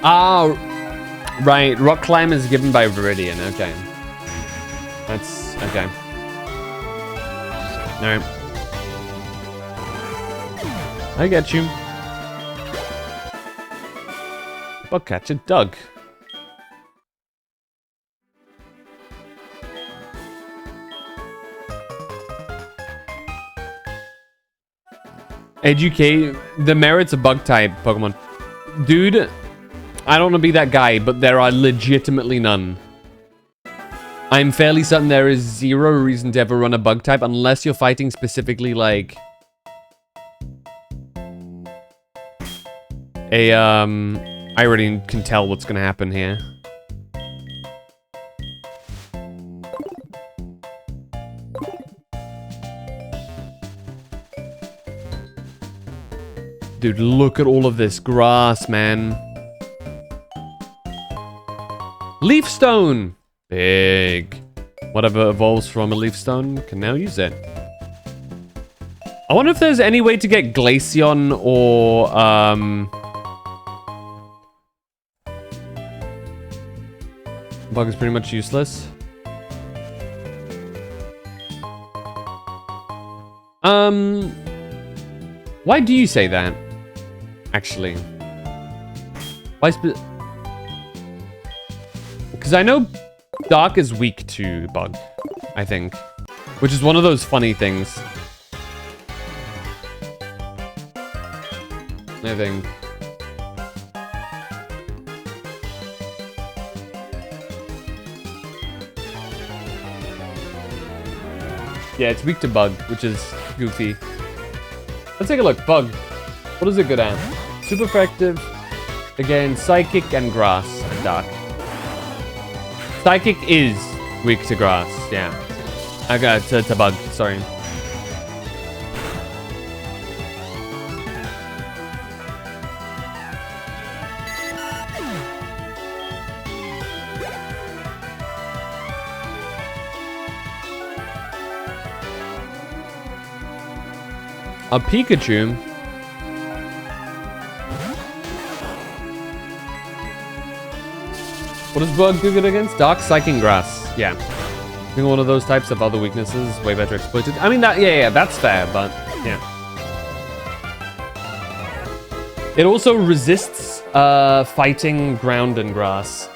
S1: Ah, right. Rock climb is given by Viridian. Okay. That's okay. Alright. I get you. Bugcatcher Doug. Educate the merits of bug type Pokemon. Dude, I don't want to be that guy, but there are legitimately none. I'm fairly certain there is zero reason to ever run a bug type unless you're fighting specifically like a I already can tell what's gonna happen here. Dude, look at all of this grass, man. Leaf Stone! Big. Whatever evolves from a Leaf Stone can now use it. I wonder if there's any way to get Glaceon or, Bug is pretty much useless. Why do you say that? Actually. Why because I know Dark is weak to Bug, I think. Which is one of those funny things. I think. Yeah, it's weak to Bug, which is goofy. Let's take a look. Bug. What is it good at? Super effective against Psychic and Grass and Dark. Psychic is weak to Grass, yeah. I got to Bug, sorry. A Pikachu. What does Bug do good against? Dark, Psychic, and Grass. Yeah. I think one of those types of other weaknesses way better exploited. I mean, that, yeah, that's fair, but yeah. It also resists fighting ground and grass.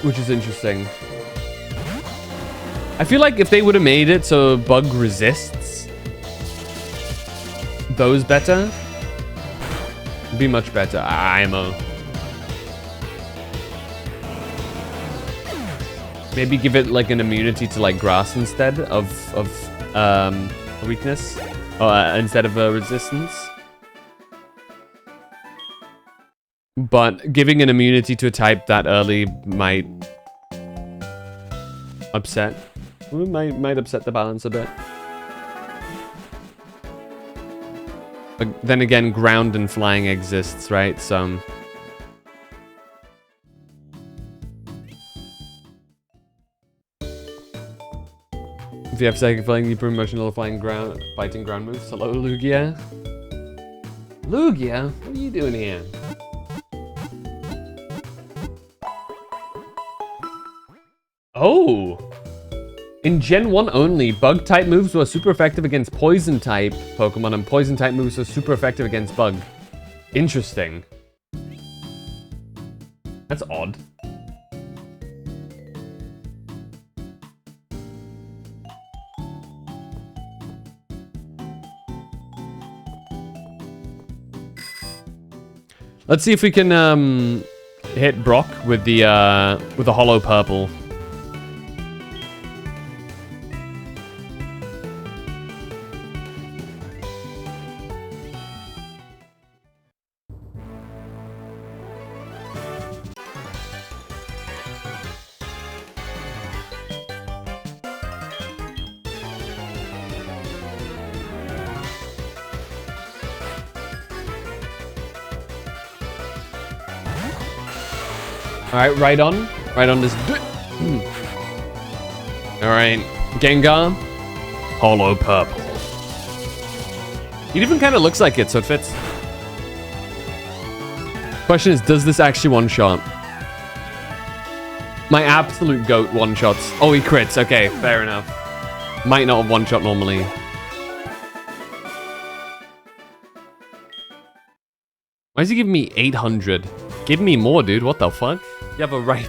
S1: Which is interesting. I feel like if they would have made it so Bug resists those better, it'd be much better. IMO. Maybe give it like an immunity to like grass instead of a weakness, or instead of a resistance. But giving an immunity to a type that early might upset. Might upset the balance a bit. But then again, ground and flying exists, right? So if you have Psychic Flying, you promotional flying ground fighting ground moves. Hello, Lugia. Lugia, what are you doing here? Oh! In Gen 1 only, Bug type moves were super effective against Poison type Pokemon, and Poison type moves were super effective against Bug. Interesting. That's odd. Let's see if we can hit Brock with the Holo Purple. Alright, right on this. Alright, Gengar, Holo Purple. It even kind of looks like it, so it fits. Question is, does this actually one-shot? My absolute goat one-shots. Oh, he crits. Okay, fair enough. Might not have one-shot normally. Why is he giving me 800? Give me more, dude. What the fuck? You have a right...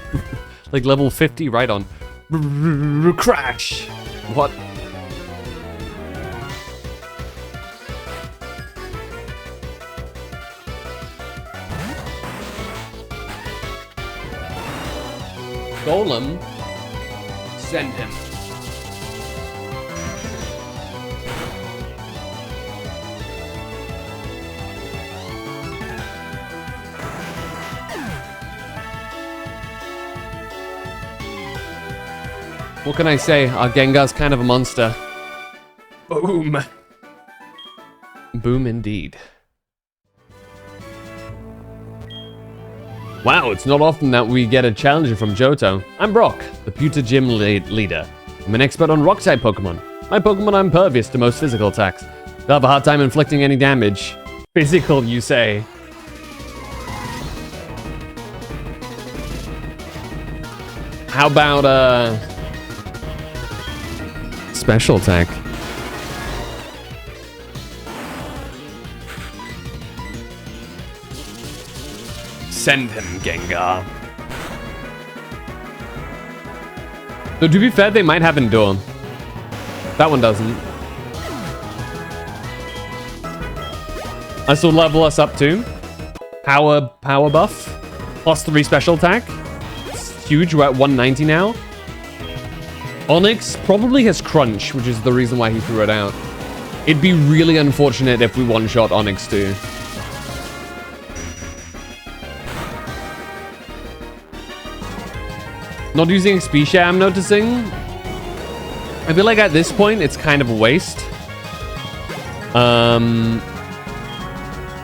S1: like level 50 right on. Crash! What? Golem? Send him. What can I say? Our Gengar's kind of a monster. Boom. Boom indeed. Wow, it's not often that we get a challenger from Johto. I'm Brock, the Pewter Gym leader. I'm an expert on rock-type Pokemon. My Pokemon are impervious to most physical attacks. They'll have a hard time inflicting any damage. Physical, you say? How about, special attack? Send him, Gengar. Though to be fair, they might have Endure. That one doesn't. This will level us up too. Power buff. Plus 3 special attack. It's huge, we're at 190 now. Onyx probably has Crunch, which is the reason why he threw it out. It'd be really unfortunate if we one-shot Onyx too. Not using XP share, I'm noticing. I feel like at this point, it's kind of a waste.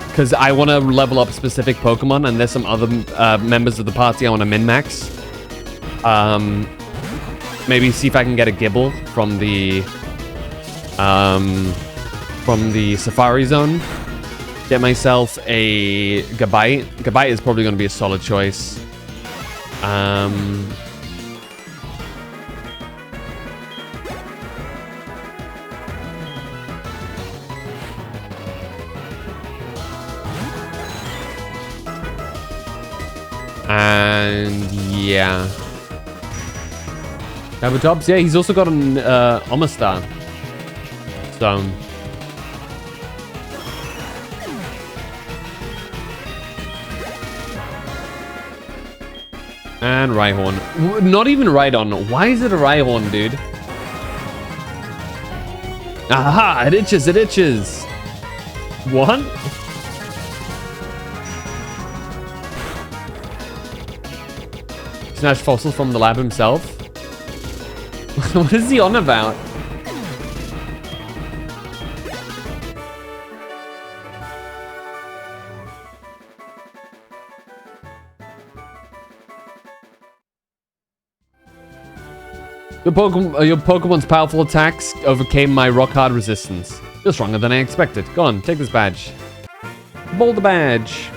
S1: Because I want to level up specific Pokemon, and there's some other members of the party I want to min-max. Maybe see if I can get a Gibble from the Safari Zone. Get myself a Gabite. Gabite is probably going to be a solid choice. And yeah. Kabutops, yeah, he's also got an Omastar. So. And Rhyhorn. Not even Rhydon. Why is it a Rhyhorn, dude? Aha! It itches, it itches! What? Snatch fossils from the lab himself? What is he on about? Your Pokemon's powerful attacks overcame my rock-hard resistance. You're stronger than I expected. Go on, take this badge. Boulder badge.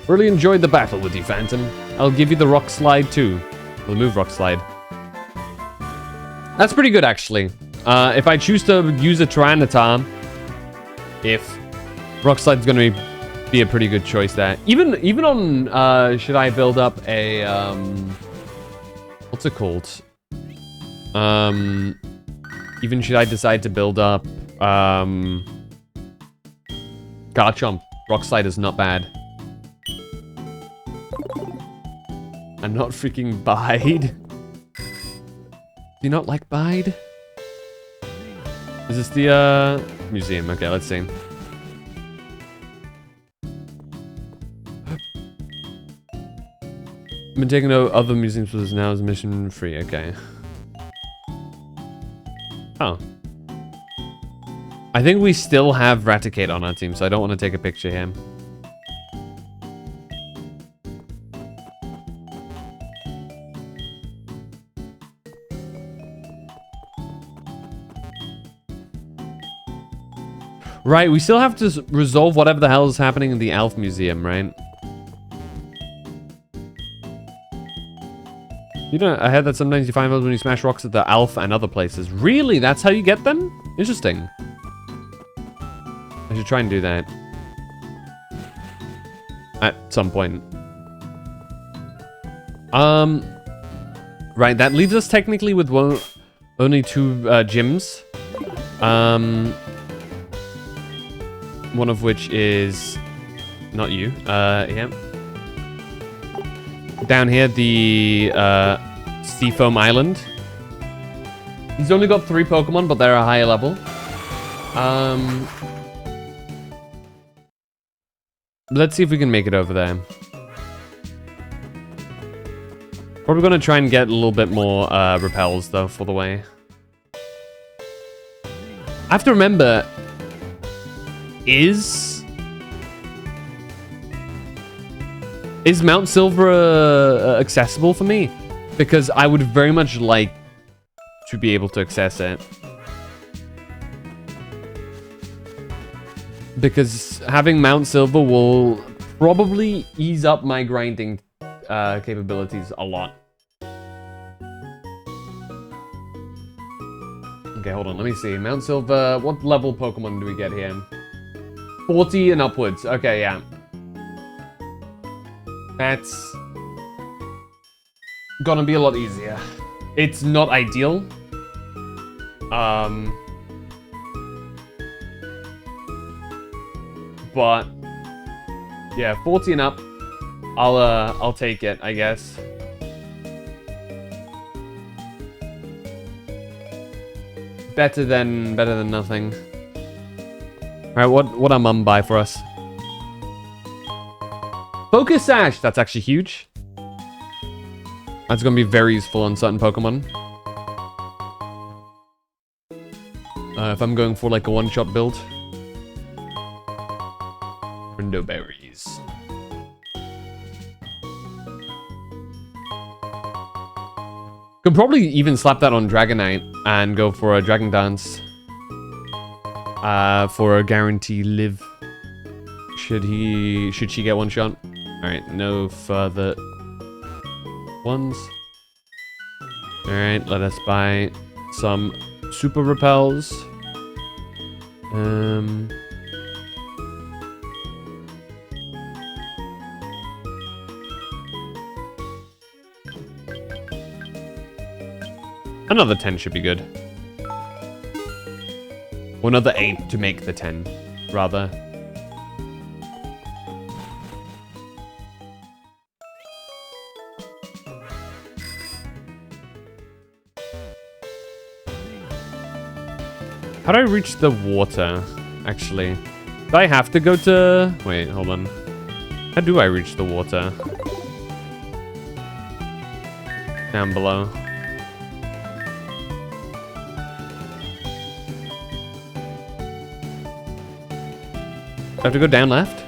S1: Really enjoyed the battle with you, Phantom. I'll give you the Rock Slide too. We'll move Rock Slide. That's pretty good, actually. If I choose to use a Tyranitar, if Rock Slide's going to be a pretty good choice there. Even on, should I build up a, what's it called? Even should I decide to build up, Garchomp, Rock Slide is not bad. And not freaking Bide. Do you not like Bide? Is this the, museum? Okay, let's see. I've been taking out other museums for this now as mission free. Okay. Oh. I think we still have Raticate on our team, so I don't want to take a picture here. Right, we still have to resolve whatever the hell is happening in the Elf Museum, right? You know, I heard that sometimes you find those when you smash rocks at the Elf and other places. Really? That's how you get them? Interesting. I should try and do that. At some point. Right, that leaves us technically with only 2 gyms. One of which is not you. Yeah. Down here, the Seafoam Island. He's only got 3 Pokemon, but they're a higher level. Let's see if we can make it over there. Probably gonna try and get a little bit more repels though for the way. I have to remember, is Mount Silver accessible for me? Because I would very much like to be able to access it. Because having Mount Silver will probably ease up my grinding capabilities a lot. Okay, hold on, let me see. Mount Silver, what level Pokemon do we get here? 40 and upwards. Okay, yeah. That's gonna be a lot easier. It's not ideal. But yeah, 40 and up. I'll take it, I guess. Better than nothing. All right, what our mum buy for us? Focus Sash. That's actually huge. That's gonna be very useful on certain Pokemon. If I'm going for like a one-shot build. Rindo berries. Could probably even slap that on Dragonite and go for a Dragon Dance. For a guarantee live. Should she get one shot? Alright, no further ones. Alright, let us buy some super repels. Another 10 should be good. Or another 8 to make the 10, rather. How do I reach the water, actually? Do I have to go to... Wait, hold on. How do I reach the water? Down below. Do I have to go down left?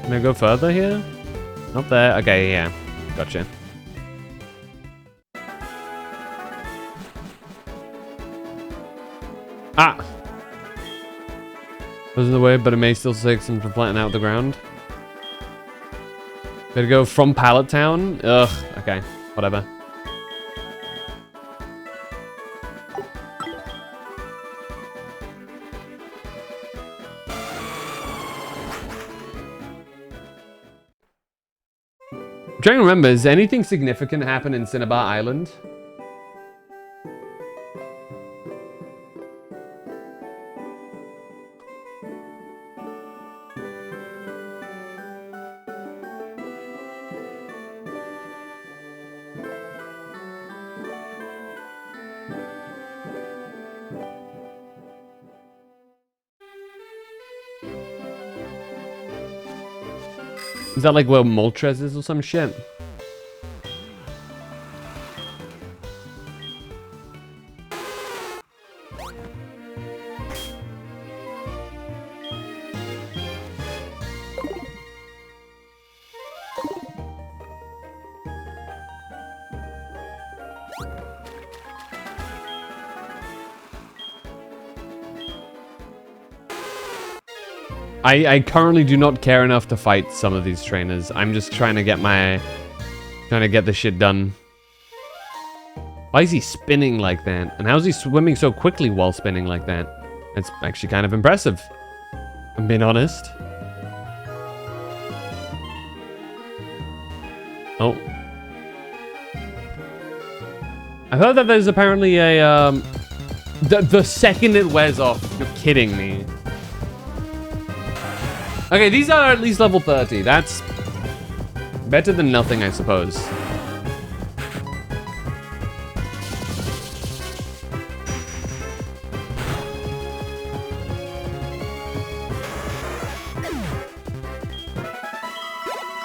S1: Can I go further here? Not there. Okay, yeah. Gotcha. Ah! Goes in the way, but it may still take some to flatten out the ground. Gotta go from Pallet Town? Ugh. Okay. Whatever. I'm trying to remember, has anything significant happened in Cinnabar Island? Is that like where Moltres is or some shit? I currently do not care enough to fight some of these trainers. I'm just trying to get the shit done. Why is he spinning like that? And how is he swimming so quickly while spinning like that? It's actually kind of impressive. I'm being honest. Oh. I heard that there's apparently a, the second it wears off. You're kidding me. Okay, these are at least level 30. That's better than nothing, I suppose.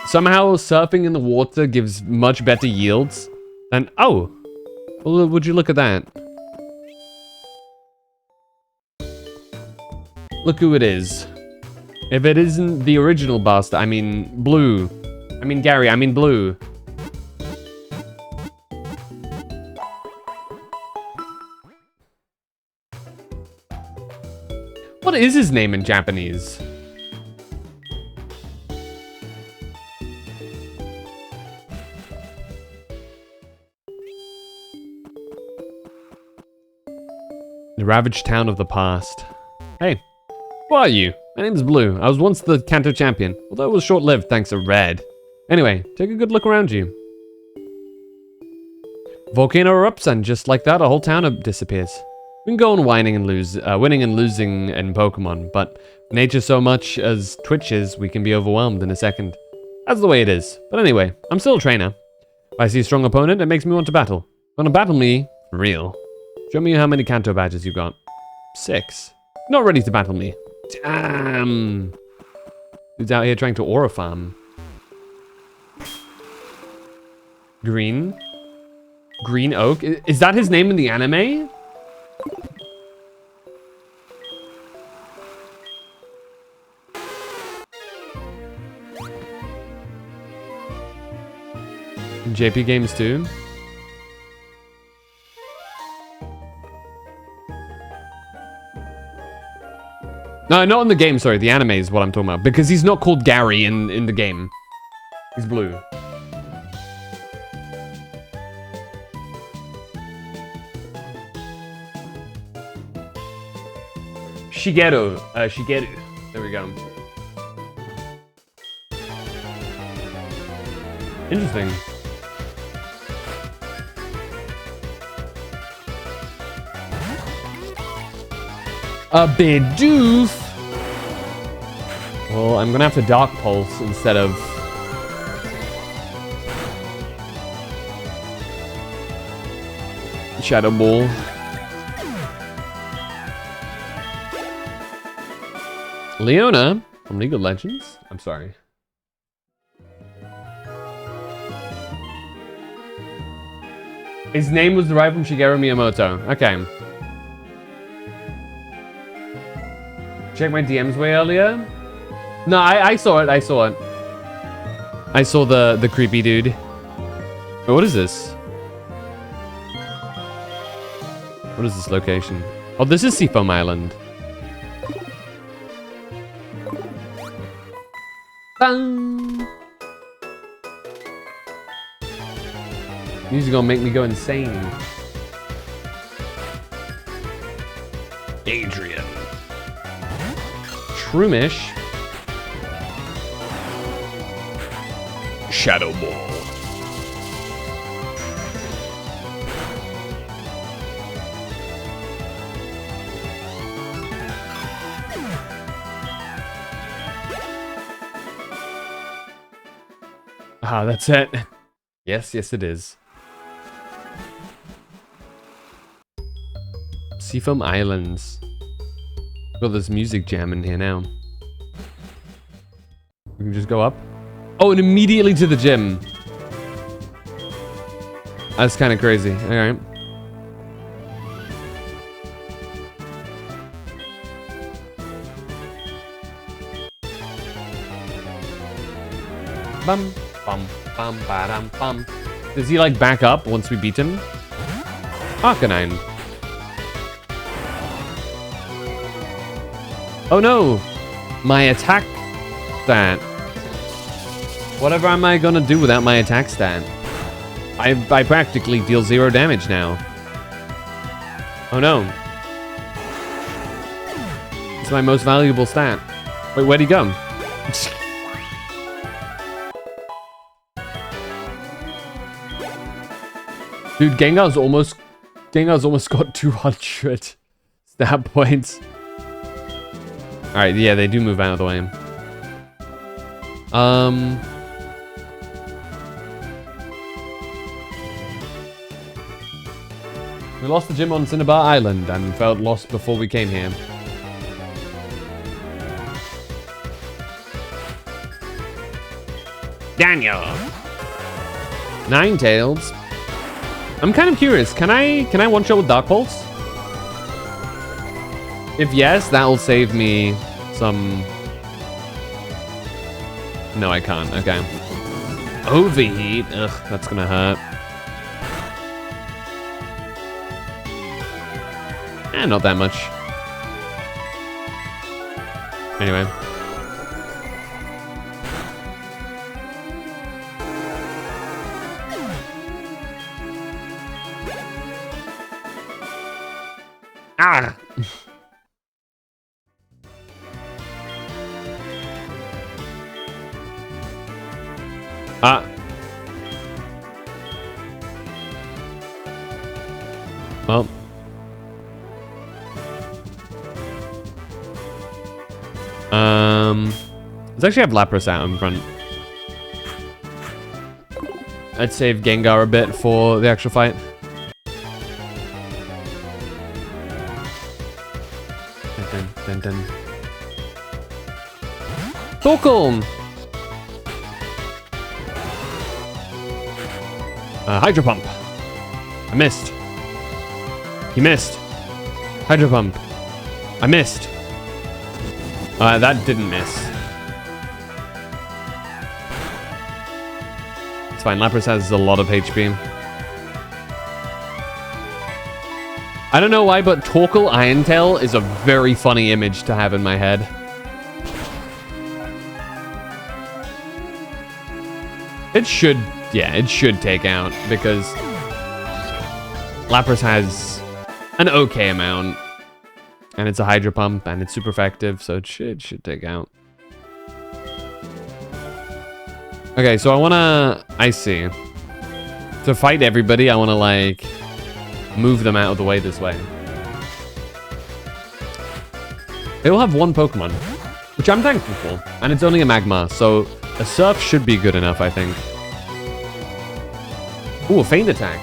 S1: Somehow surfing in the water gives much better yields than... Oh! Well, would you look at that? Look who it is. If it isn't the original Buster, I mean Blue. I mean Gary, I mean Blue. What is his name in Japanese? The ravaged town of the past. Hey, who are you? My name's Blue. I was once the Kanto champion, although it was short-lived thanks to Red. Anyway, take a good look around you. Volcano erupts, and just like that, a whole town disappears. We can go on winning and winning and losing in Pokemon, but nature so much as twitches, we can be overwhelmed in a second. That's the way it is. But anyway, I'm still a trainer. If I see a strong opponent, it makes me want to battle. Want to battle me? For real. Show me how many Kanto badges you got. 6. Not ready to battle me. Damn. Dude's out here trying to aura farm. Green? Green Oak? Is that his name in the anime? JP Games 2? No, not in the game, sorry. The anime is what I'm talking about. Because he's not called Gary in the game. He's Blue. Shigeru. Shigeru. There we go. Interesting. A Bidoof. Well, I'm gonna have to Dark Pulse instead of... Shadow Ball. Leona from League of Legends? I'm sorry. His name was derived from Shigeru Miyamoto. Okay. Check my DMs way earlier? No, I saw it. I saw it. I saw the creepy dude. Oh, what is this? What is this location? Oh, this is Seafoam Island. Bang! Music gonna make me go insane. Adrian. Shroomish. Shadow Ball. Ah, that's it. Yes, yes it is. Seafoam Islands. Got this music jam in here now. We can just go up. Oh, and immediately to the gym. That's kind of crazy. All right. Bum, bum, bum, ba-dum, bum. Does he like back up once we beat him? Arcanine. Oh no! my attack stat. Whatever am I gonna do without my attack stat? I practically deal 0 damage now. Oh no. It's my most valuable stat. Wait, where'd he go? Dude, Gengar's almost got 200 stat points. Alright, yeah, they do move out of the way. We lost the gym on Cinnabar Island and felt lost before we came here. Daniel! Ninetales. I'm kind of curious. Can I one-shot with Dark Pulse? If yes, that'll save me some... No, I can't. Okay. Overheat. Ugh, that's gonna hurt. Not that much. Anyway. Ah! Ah. Well. Let's actually have Lapras out in front. I'd save Gengar a bit for the actual fight. Dun, dun, dun, dun. Torkoal! Hydro Pump. I missed. He missed. Hydro Pump. I missed. That didn't miss. It's fine. Lapras has a lot of HP. I don't know why, but Torkoal Iron-Tail is a very funny image to have in my head. It should, yeah, it should take out because Lapras has an okay amount. And it's a Hydro Pump, and it's super effective, so it should take out. Okay, so I see. To fight everybody, I wanna, like, move them out of the way this way. They all have one Pokemon, which I'm thankful for. And it's only a Magmar, so a Surf should be good enough, I think. Ooh, a Feint Attack.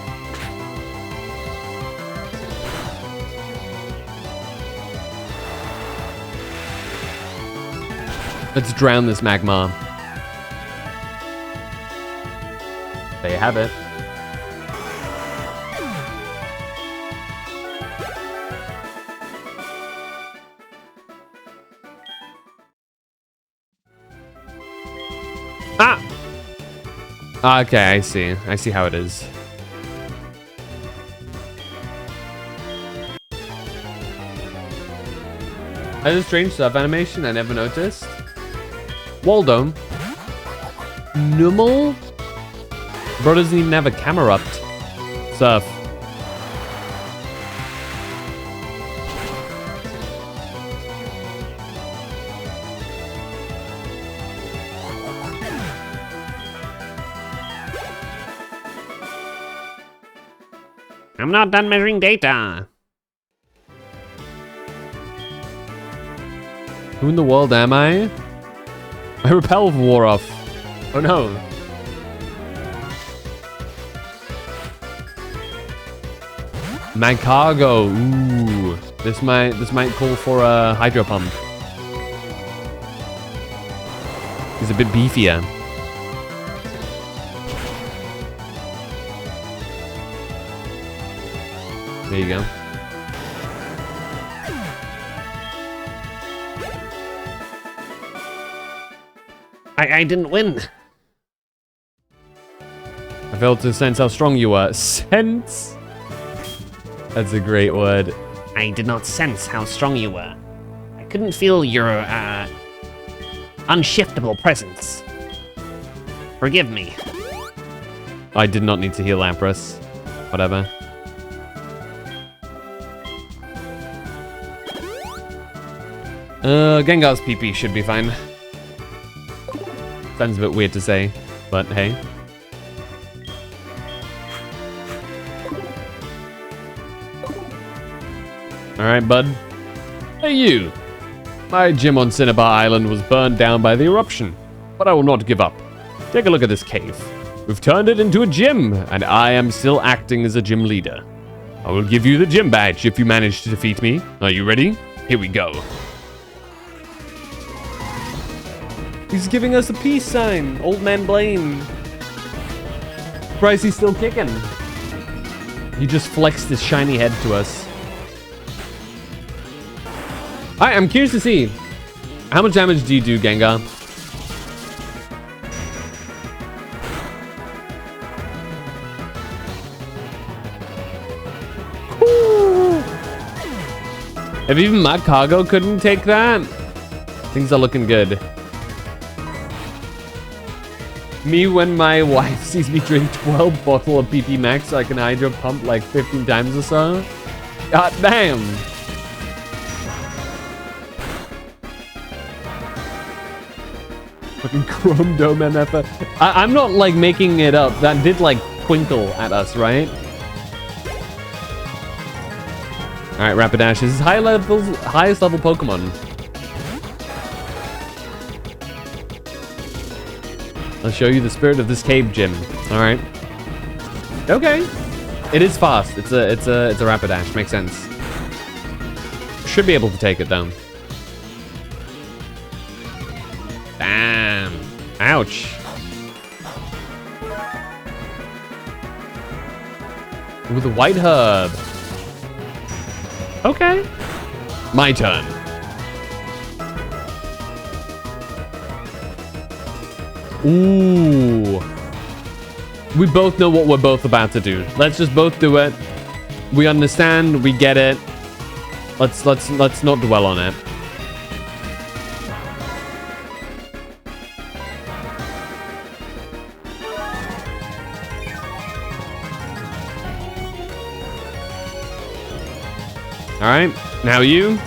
S1: Let's drown this Magmar. There you have it. Ah! Okay, I see. I see how it is. That's a strange Surf animation I never noticed. Waldo. Numel? Bro doesn't even have a Camerupt. Surf. I'm not done measuring data. Who in the world am I? My repel wore off. Oh no. Magcargo. Ooh. This might call for a Hydro Pump. He's a bit beefier. There you go. I didn't win. I failed to sense how strong you were. Sense? That's a great word. I did not sense how strong you were. I couldn't feel your, Unshiftable presence. Forgive me. I did not need to heal Lapras. Whatever. Gengar's PP should be fine. Sounds a bit weird to say, but hey. Alright, bud. Hey, you! My gym on Cinnabar Island was burned down by the eruption, but I will not give up. Take a look at this cave. We've turned it into a gym, and I am still acting as a gym leader. I will give you the gym badge if you manage to defeat me. Are you ready? Here we go. He's giving us a peace sign. Old man Blaine. Surprised he's still kicking. He just flexed his shiny head to us. Alright, I'm curious to see. How much damage do you do, Gengar? If even my cargo couldn't take that, things are looking good. Me when my wife sees me drink 12 bottles of PP Max so I can hydro pump like 15 times or so. God damn. Fucking Chrome Dome MF. I'm not like making it up. That did like twinkle at us, right? Alright, Rapidash is highest level Pokemon. I'll show you the spirit of this cave gym. Alright. Okay. It is fast. It's a Rapidash. Makes sense. Should be able to take it down. Damn. Ouch. With a white herb. Okay. My turn. Ooh. We both know what we're both about to do. Let's just both do it. We understand, we get it. Let's not dwell on it. All right, now you.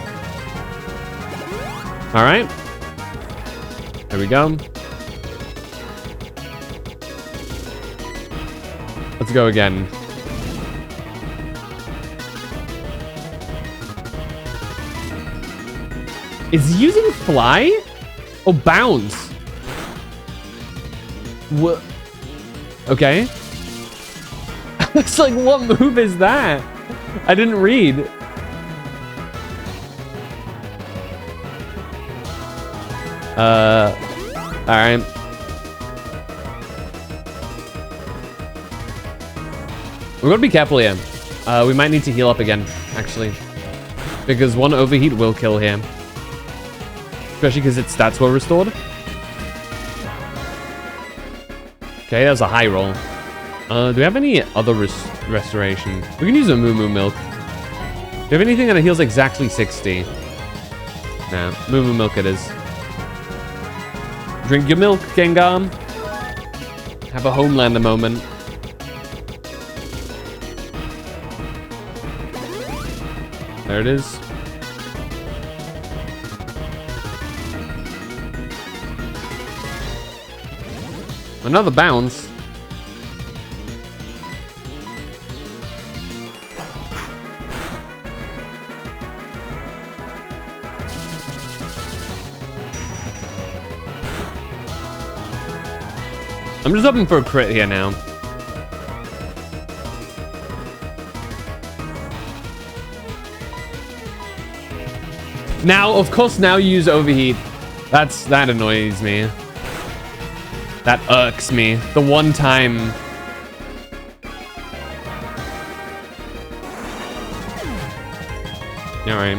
S1: All right. There we go. Let's go again. Is he using fly? Oh, bounce. What? Okay. It's like, what move is that? I didn't read. All right. We're gonna be careful here. We might need to heal up again, actually. Because one overheat will kill here. Especially because its stats were restored. Okay, that was a high roll. Do we have any other restoration? We can use a Moo Moo Milk. Do you have anything that heals exactly 60? Nah, Moo Moo Milk it is. Drink your milk, Gengar. Have a Homelander moment. There it is. Another bounce. I'm just hoping for a crit here now. Now, of course, now you use overheat. That annoys me. That irks me. The one time. Alright.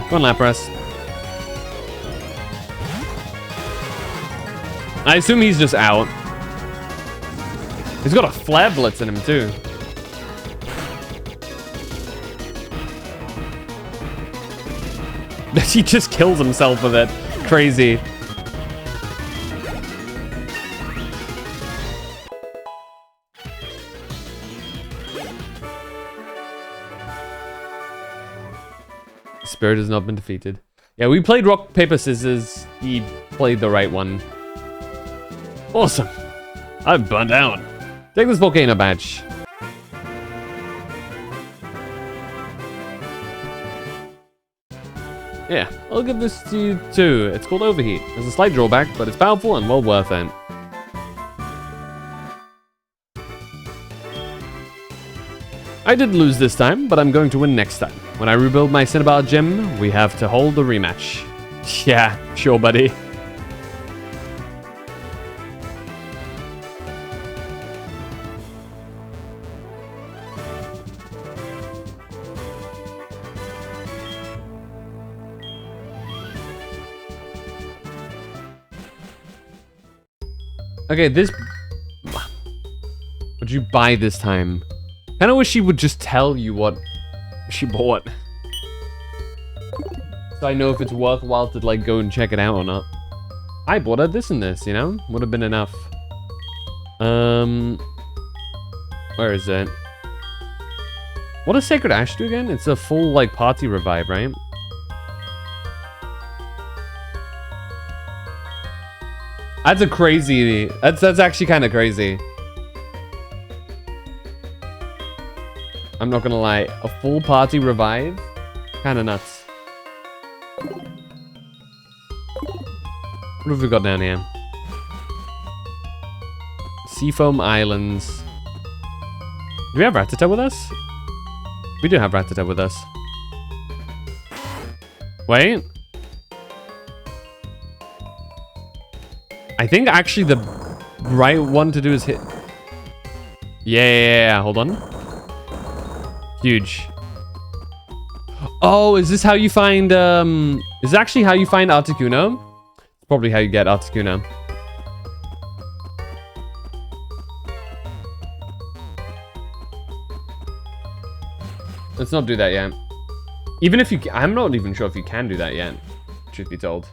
S1: Go on, Lapras. I assume he's just out. He's got a Flare Blitz in him, too. He just kills himself with it. Crazy. spirit has not been defeated. Yeah, we played rock, paper, scissors. He played the right one. Awesome. I'm burnt out. Take this volcano badge. Yeah, I'll give this to you too. It's called Overheat. There's a slight drawback, but it's powerful and well worth it. I did lose this time, but I'm going to win next time. When I rebuild my Cinnabar gym, we have to hold the rematch. Yeah, sure, buddy. Okay, this... What'd you buy this time? I kinda wish she would just tell you what she bought. So I know if it's worthwhile to, like, go and check it out or not. I bought her this and this, you know? Would have been enough. Where is it? What does Sacred Ash do again? It's a full, like, party revive, right? That's a crazy... That's actually kind of crazy. I'm not gonna lie. A full party revive? Kind of nuts. What have we got down here? Seafoam Islands. Do we have Rattata with us? We do have Rattata with us. Wait. I think actually the right one to do is hit... Yeah, hold on. Huge. Oh, is this how you find, is this actually how you find Articuno? It's probably how you get Articuno. Let's not do that yet. Even if you... I'm not even sure if you can do that yet, truth be told.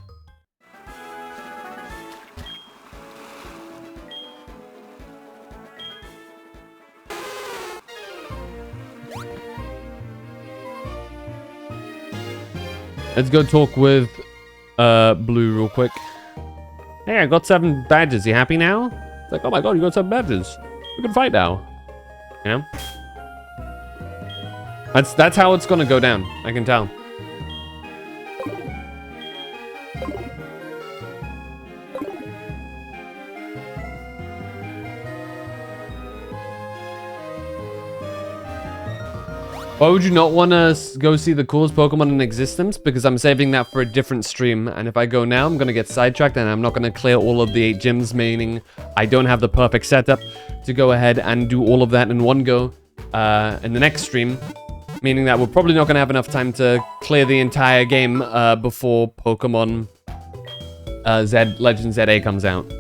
S1: Let's go talk with Blue real quick. Hey, I got 7 badges. You happy now? It's like, oh my god, you got 7 badges. We can fight now. You know? That's how it's gonna go down. I can tell. Why would you not want to go see the coolest Pokemon in existence? Because I'm saving that for a different stream. And if I go now, I'm going to get sidetracked and I'm not going to clear all of the 8 gyms, meaning I don't have the perfect setup to go ahead and do all of that in one go in the next stream. Meaning that we're probably not going to have enough time to clear the entire game before Pokemon Legend ZA comes out.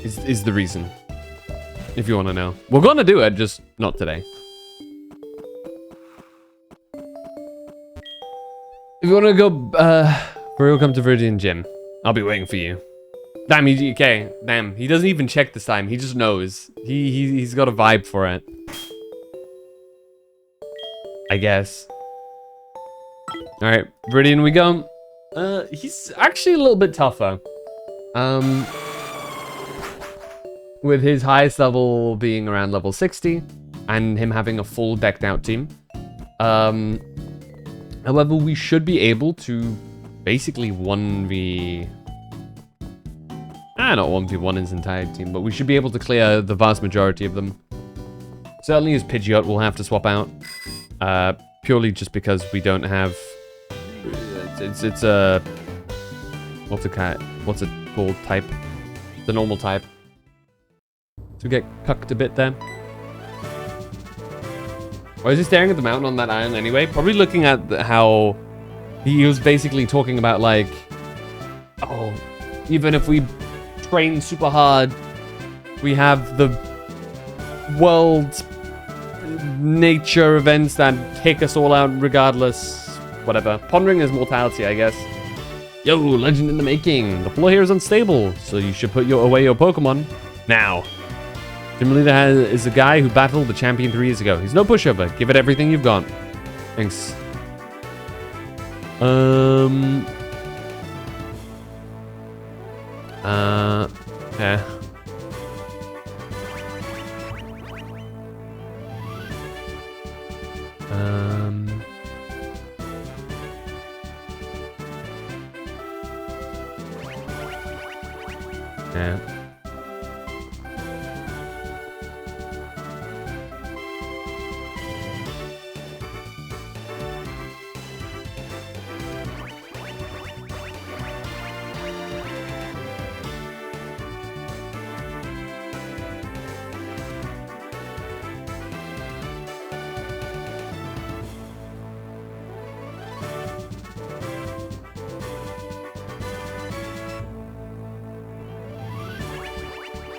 S1: Is the reason. If you want to know. We're going to do it, just not today. If you want to go, for real, come to Viridian Gym. I'll be waiting for you. Damn, okay. Damn, he doesn't even check this time. He just knows. He's got a vibe for it. I guess. Alright, Viridian we go. He's actually a little bit tougher. With his highest level being around level 60, and him having a full decked out team. However, we should be able to basically 1v... not 1v1 his entire team, but we should be able to clear the vast majority of them. Certainly his Pidgeot will have to swap out. Purely just because we don't have... It's a... What's it called? Type? The normal type. To get cucked a bit there. Why is he staring at the mountain on that island anyway? Probably looking at how he was basically talking about, like, oh, even if we train super hard, we have the world nature events that kick us all out regardless. Whatever. Pondering his mortality, I guess. Yo, legend in the making. The floor here is unstable, so you should put away your Pokemon now. Gym leader is a guy who battled the champion 3 years ago. He's no pushover. Give it everything you've got. Thanks. Yeah. Yeah.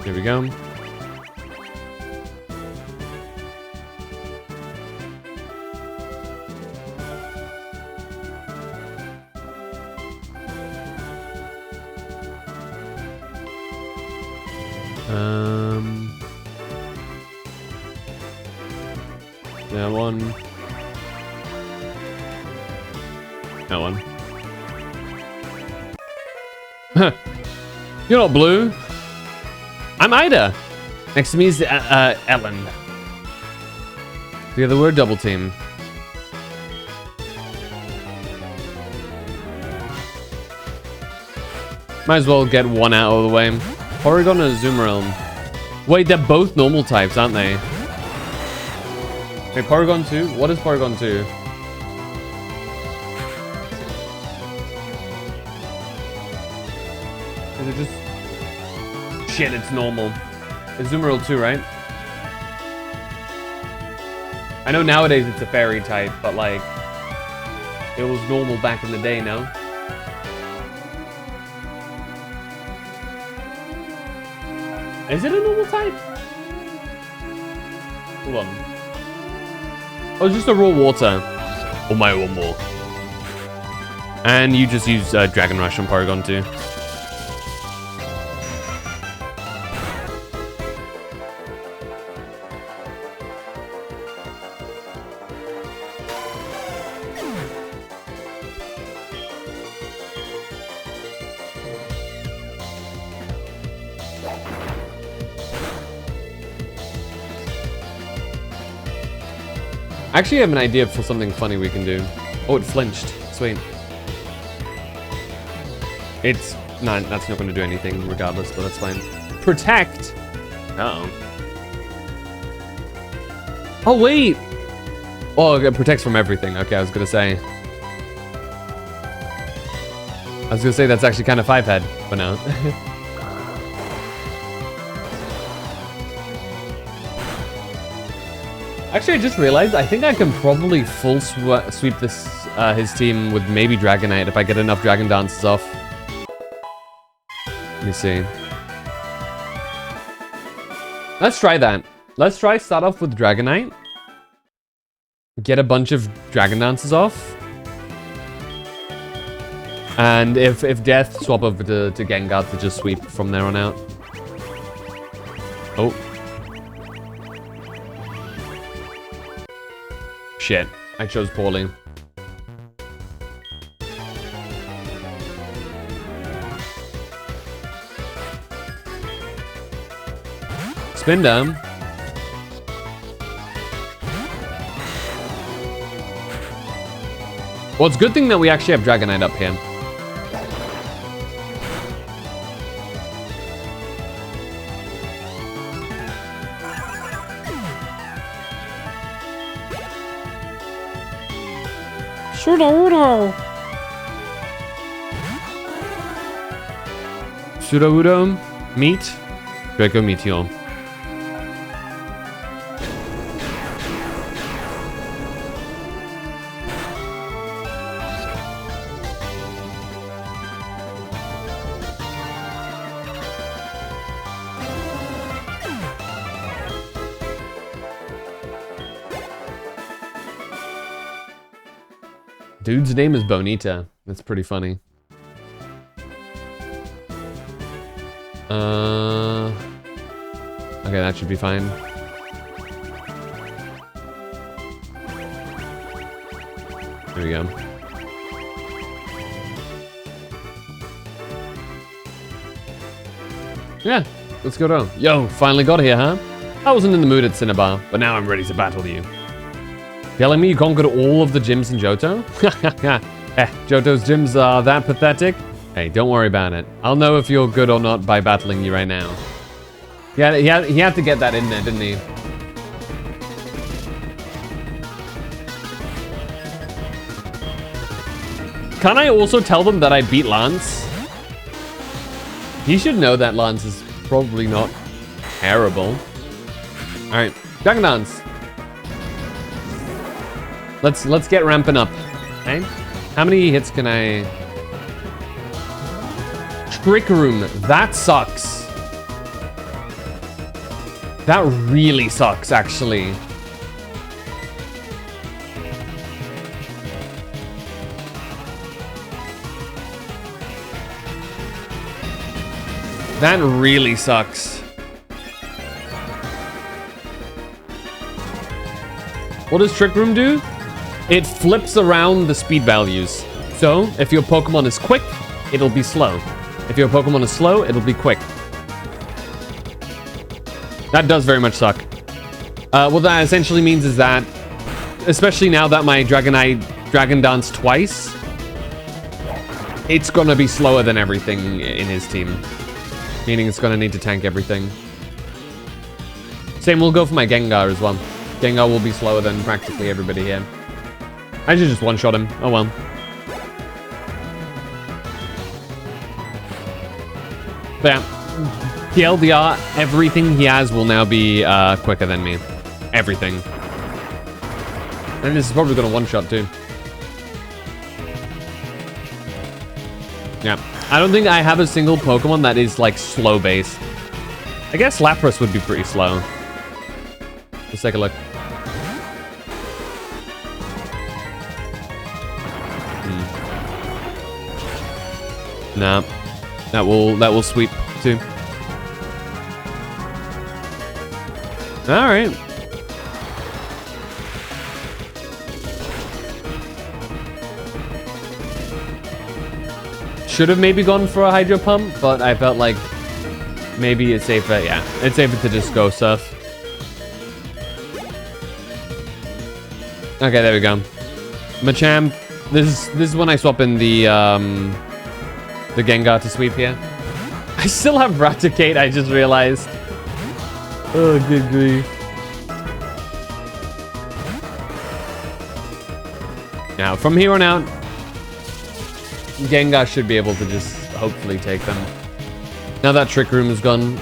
S1: Here we go. That one. That one. You're not blue. I'm Ida. Next to me is Ellen. Together we're a double team. Might as well get one out of the way. Porygon or Azumarill? Wait, they're both normal types, aren't they? Wait, Porygon 2? What is Porygon 2? Is it just... Shit, it's normal. Azumarill 2, right? I know nowadays it's a fairy type, but like... It was normal back in the day, no? Is it a normal type? Hold on. Oh, it's just a raw water. Oh my, one more. And you just use Dragon Rush on Porygon 2. I actually have an idea for something funny we can do. Oh, it flinched. Sweet. It's... Nah, that's not going to do anything regardless, but that's fine. Protect! Uh-oh. Oh, wait! Oh, it protects from everything. Okay, I was going to say. That's actually kind of 5-head, but no. Actually, I just realized I think I can probably full sweep this his team with maybe Dragonite if I get enough Dragon Dances off. Let me see. Let's try that. Let's try start off with Dragonite. Get a bunch of Dragon Dances off. And if death, swap over to Gengar to just sweep from there on out. Oh. Shit, I chose poorly. Spin down. Well, it's a good thing that we actually have Dragonite up here. Sudowoodo, meet, Draco Meteor. Dude's name is Bonita. That's pretty funny. Okay, that should be fine. There we go. Yeah, let's go down. Yo, finally got here, huh? I wasn't in the mood at Cinnabar, but now I'm ready to battle you. Telling me you conquered all of the gyms in Johto? Johto's gyms are that pathetic? Hey, don't worry about it. I'll know if you're good or not by battling you right now. Yeah, he had to get that in there, didn't he? Can I also tell them that I beat Lance? He should know that Lance is probably not terrible. Alright, Dragon Dance. Let's get ramping up. Okay? How many hits can I... Trick Room. That sucks. That really sucks, actually. That really sucks. What does Trick Room do? It flips around the speed values. So, if your Pokemon is quick, it'll be slow. If your Pokemon is slow, it'll be quick. That does very much suck. What that essentially means is that, especially now that my Dragon Dance twice, it's gonna be slower than everything in his team. Meaning it's gonna need to tank everything. Same will go for my Gengar as well. Gengar will be slower than practically everybody here. I should just one-shot him. Oh well. But yeah, TLDR, everything he has will now be quicker than me. Everything. And this is probably gonna one-shot too. Yeah. I don't think I have a single Pokemon that is like slow base. I guess Lapras would be pretty slow. Let's take a look. Nah. That will sweep too. Alright. Should have maybe gone for a Hydro Pump, but I felt like maybe it's safer. Yeah, it's safer to just go Surf. Okay, there we go. Machamp. This is when I swap in the Gengar to sweep here. I still have Raticate, I just realized. Oh, good grief. Now, from here on out, Gengar should be able to just hopefully take them. Now that Trick Room is gone.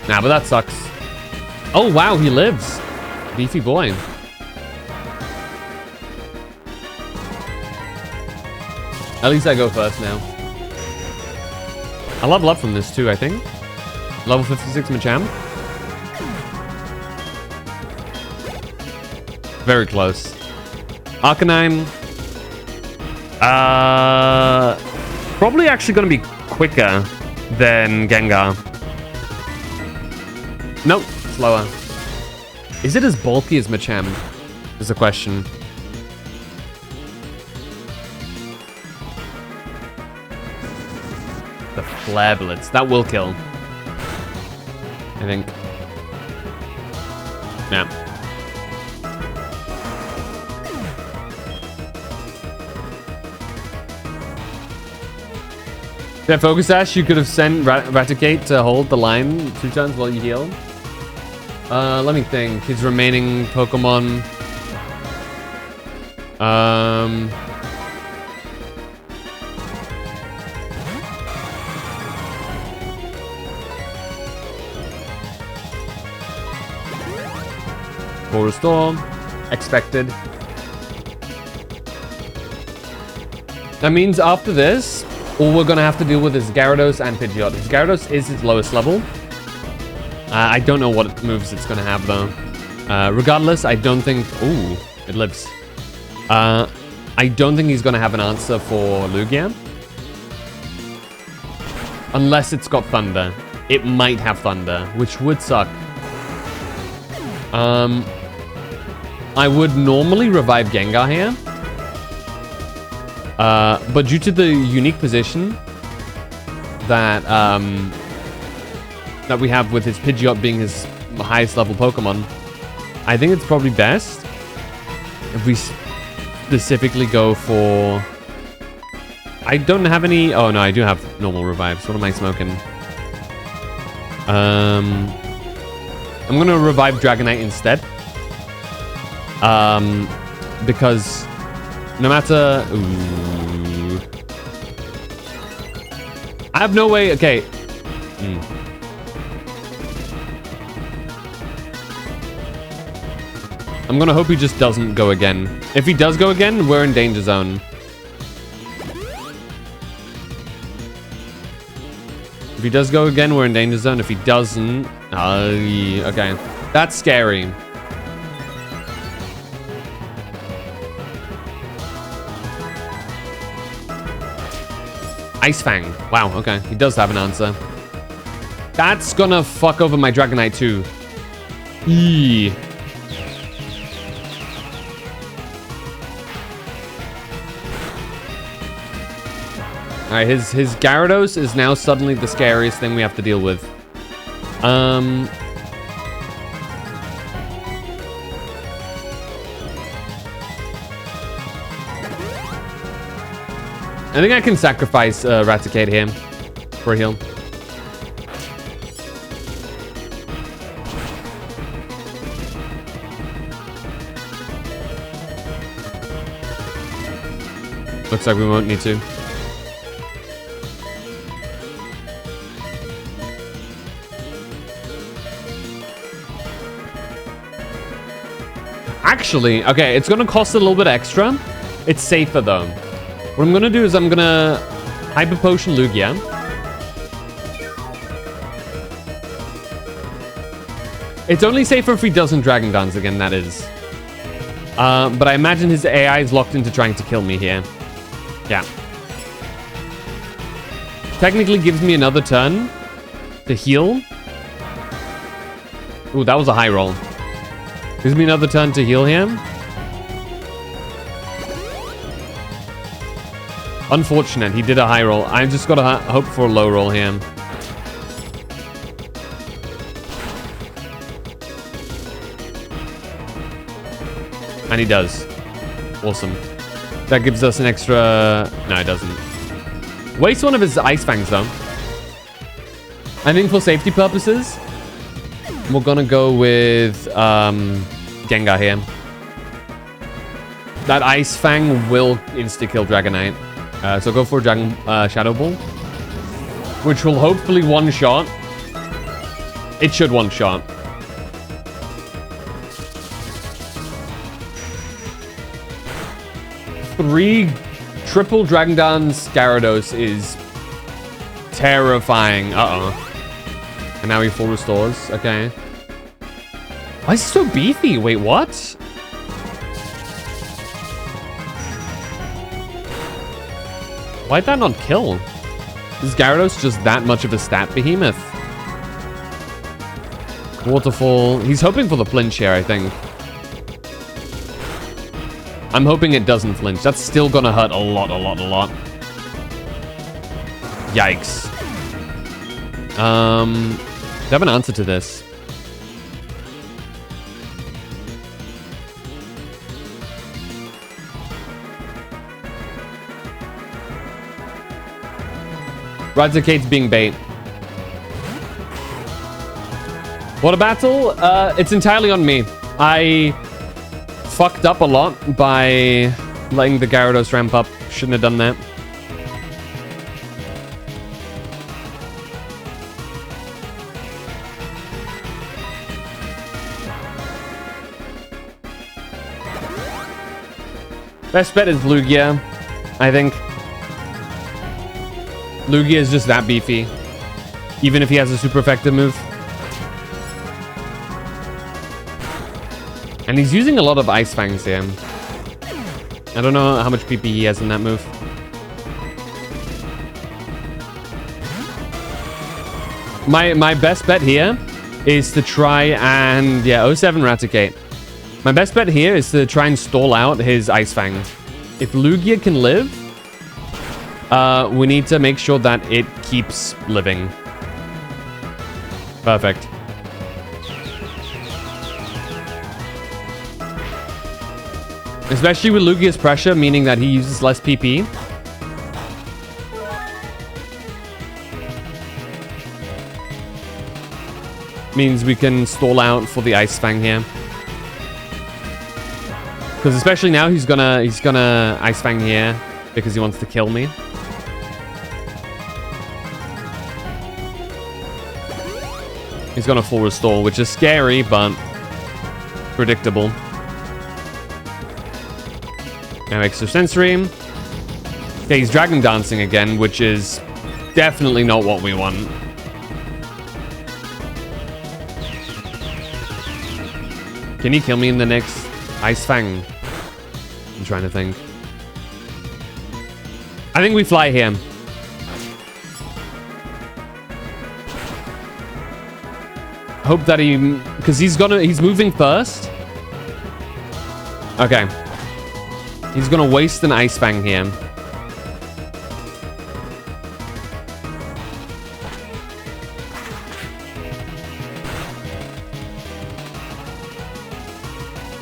S1: Nah, but that sucks. Oh, wow, he lives. Beefy boy. At least I go first now. I level up from this too, I think. Level 56 Machamp. Very close. Arcanine. Probably actually going to be quicker than Gengar. Nope, slower. Is it as bulky as Machamp? Is the question. The Flare Blitz. That will kill. I think. Yeah. Yeah, Focus Sash, you could have sent Raticate to hold the line 2 turns while you heal. Let me think. His remaining Pokemon. Full restore. Expected. That means after this, all we're gonna have to deal with is Gyarados and Pidgeot. Gyarados is its lowest level. I don't know what moves it's gonna have though. Regardless, I don't think... Ooh, it lives. I don't think he's gonna have an answer for Lugia. Unless it's got thunder. It might have thunder, which would suck. I would normally revive Gengar here. But due to the unique position that that we have with his Pidgeot being his highest level Pokemon, I think it's probably best if we specifically go for... I don't have any... Oh, no, I do have normal revives. What am I smoking? I'm going to revive Dragonite instead. Because no matter... Ooh. I have no way... Okay. I'm going to hope he just doesn't go again. If he does go again, we're in danger zone. If he does go again, we're in danger zone. If he doesn't... okay. That's scary. Ice Fang. Wow, okay. He does have an answer. That's gonna fuck over my Dragonite too. Eee. Alright, his Gyarados is now suddenly the scariest thing we have to deal with. I think I can sacrifice Raticate here for a heal. Looks like we won't need to. Actually, okay, it's gonna cost a little bit extra. It's safer though. What I'm gonna do is I'm gonna Hyper Potion Lugia. It's only safer if he doesn't Dragon Dance again, that is. But I imagine his AI is locked into trying to kill me here. Yeah. Technically gives me another turn to heal. Ooh, that was a high roll. Gives me another turn to heal him. Unfortunate, he did a high roll. I just gotta hope for a low roll here. And he does. Awesome. That gives us an extra... No, it doesn't. Waste one of his Ice Fangs, though. I think for safety purposes, we're gonna go with Gengar here. That Ice Fang will insta-kill Dragonite. So go for Dragon Shadow Ball, which will hopefully one-shot. It should one-shot. Three triple Dragon Dance Gyarados is terrifying. Uh-oh. And now he full restores. Okay. Why is he so beefy? Wait, what? Why'd that not kill? Is Gyarados just that much of a stat behemoth? Waterfall. He's hoping for the flinch here, I think. I'm hoping it doesn't flinch. That's still gonna hurt a lot. Yikes. Do I have an answer to this? Raticate's being bait. What a battle? It's entirely on me. I fucked up a lot by letting the Gyarados ramp up. Shouldn't have done that. Best bet is Lugia, I think. Lugia is just that beefy, even if he has a super effective move. And he's using a lot of Ice Fangs here. I don't know how much PP he has in that move. My best bet here is to try and... Yeah, 07 Raticate. My best bet here is to try and stall out his Ice Fang. If Lugia can live, we need to make sure that it keeps living. Perfect. Especially with Lugia's pressure, meaning that he uses less PP. Means we can stall out for the Ice Fang here. Because especially now he's gonna Ice Fang here because he wants to kill me. He's gonna full restore, which is scary, but predictable. Now extra sensory. Okay, he's Dragon Dancing again, which is definitely not what we want. Can he kill me in the next Ice Fang? I'm trying to think. I think we fly here. Hope that he... Because he's moving first. Okay. He's gonna waste an Ice Fang here.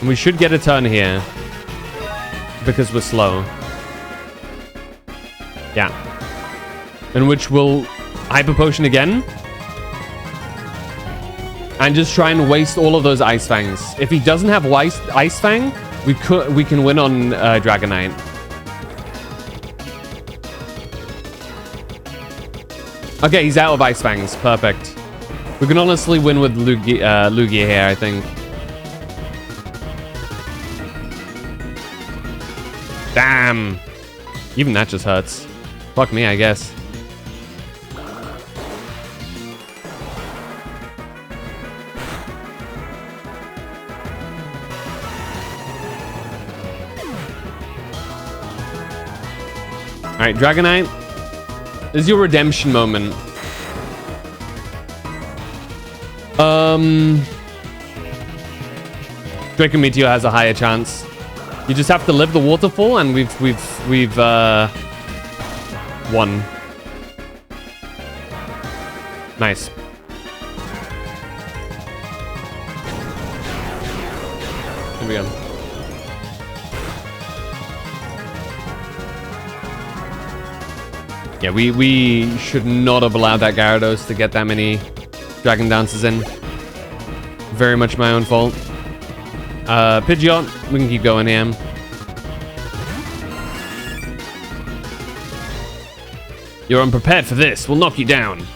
S1: And we should get a turn here. Because we're slow. Yeah. In which we'll Hyper Potion again. And just try and waste all of those Ice Fangs. If he doesn't have Ice Fang, we can win on Dragonite. Okay, he's out of Ice Fangs. Perfect. We can honestly win with Lugia here, I think. Damn. Even that just hurts. Fuck me, I guess. Alright, Dragonite. This is your redemption moment. Draco Meteor has a higher chance. You just have to live the waterfall, and we've won. Nice. Here we go. Yeah, we should not have allowed that Gyarados to get that many Dragon Dances in. Very much my own fault. Pidgeot, we can keep going here. You're unprepared for this. We'll knock you down.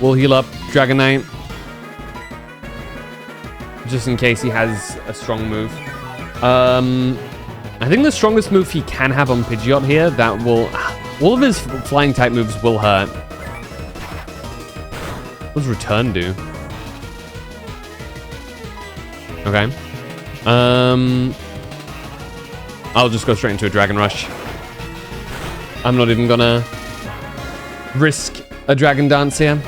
S1: We'll heal up Dragonite. Just in case he has a strong move. I think the strongest move he can have on Pidgeot here, that will... all of his flying type moves will hurt. What does Return do? Okay. I'll just go straight into a Dragon Rush. I'm not even gonna risk a Dragon Dance here.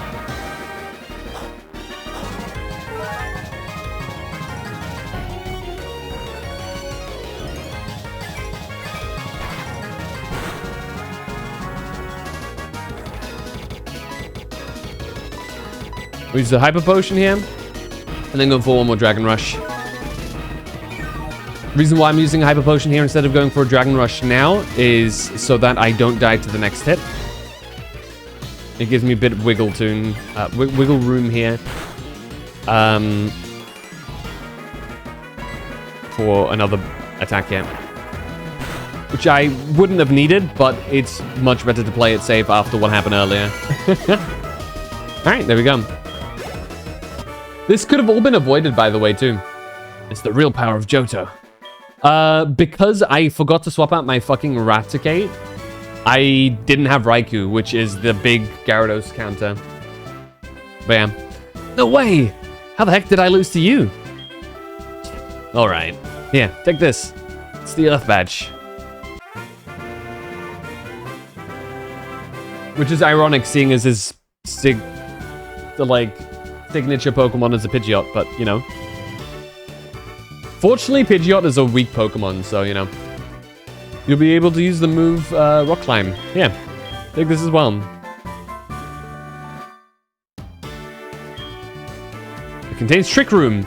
S1: We use the Hyper Potion here, and then go for one more Dragon Rush. The reason why I'm using a Hyper Potion here instead of going for a Dragon Rush now is so that I don't die to the next hit. It gives me a bit of wiggle room here. For another attack here. Which I wouldn't have needed, but it's much better to play it safe after what happened earlier. Alright, there we go. This could have all been avoided, by the way, too. It's the real power of Johto. Because I forgot to swap out my fucking Raticate, I didn't have Raikou, which is the big Gyarados counter. But yeah. No way! How the heck did I lose to you? Alright. Here, take this. It's the Earth Badge. Which is ironic, seeing as his signature Pokemon is a Pidgeot, but you know. Fortunately, Pidgeot is a weak Pokemon, so you know. You'll be able to use the move Rock Climb. Yeah, take this as well. It contains Trick Room.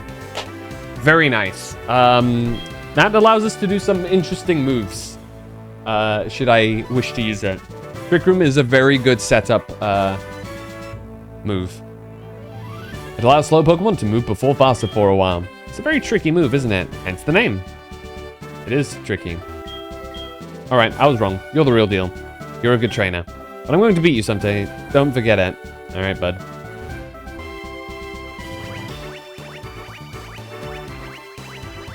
S1: Very nice. That allows us to do some interesting moves. Should I wish to use it. Trick Room is a very good setup move. It allows slow Pokemon to move before faster for a while. It's a very tricky move, isn't it? Hence the name. It is tricky. Alright, I was wrong. You're the real deal. You're a good trainer. But I'm going to beat you someday. Don't forget it. Alright, bud.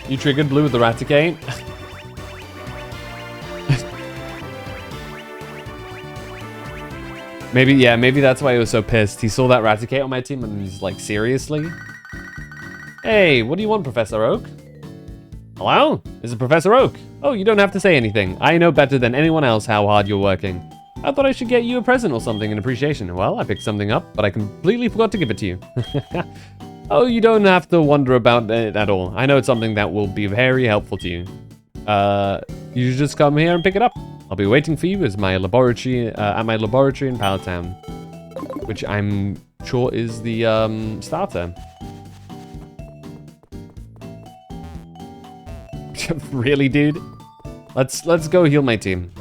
S1: You triggered Blue with the Raticate? Maybe that's why he was so pissed. He saw that Raticate on my team and he's like, seriously? Hey, what do you want, Professor Oak? Hello? This is Professor Oak. Oh, you don't have to say anything. I know better than anyone else how hard you're working. I thought I should get you a present or something in appreciation. Well, I picked something up, but I completely forgot to give it to you. Oh, you don't have to wonder about it at all. I know it's something that will be very helpful to you. You should just come here and pick it up. I'll be waiting for you at my laboratory in Pallet Town, which I'm sure is the starter. Really, dude? Let's go heal my team.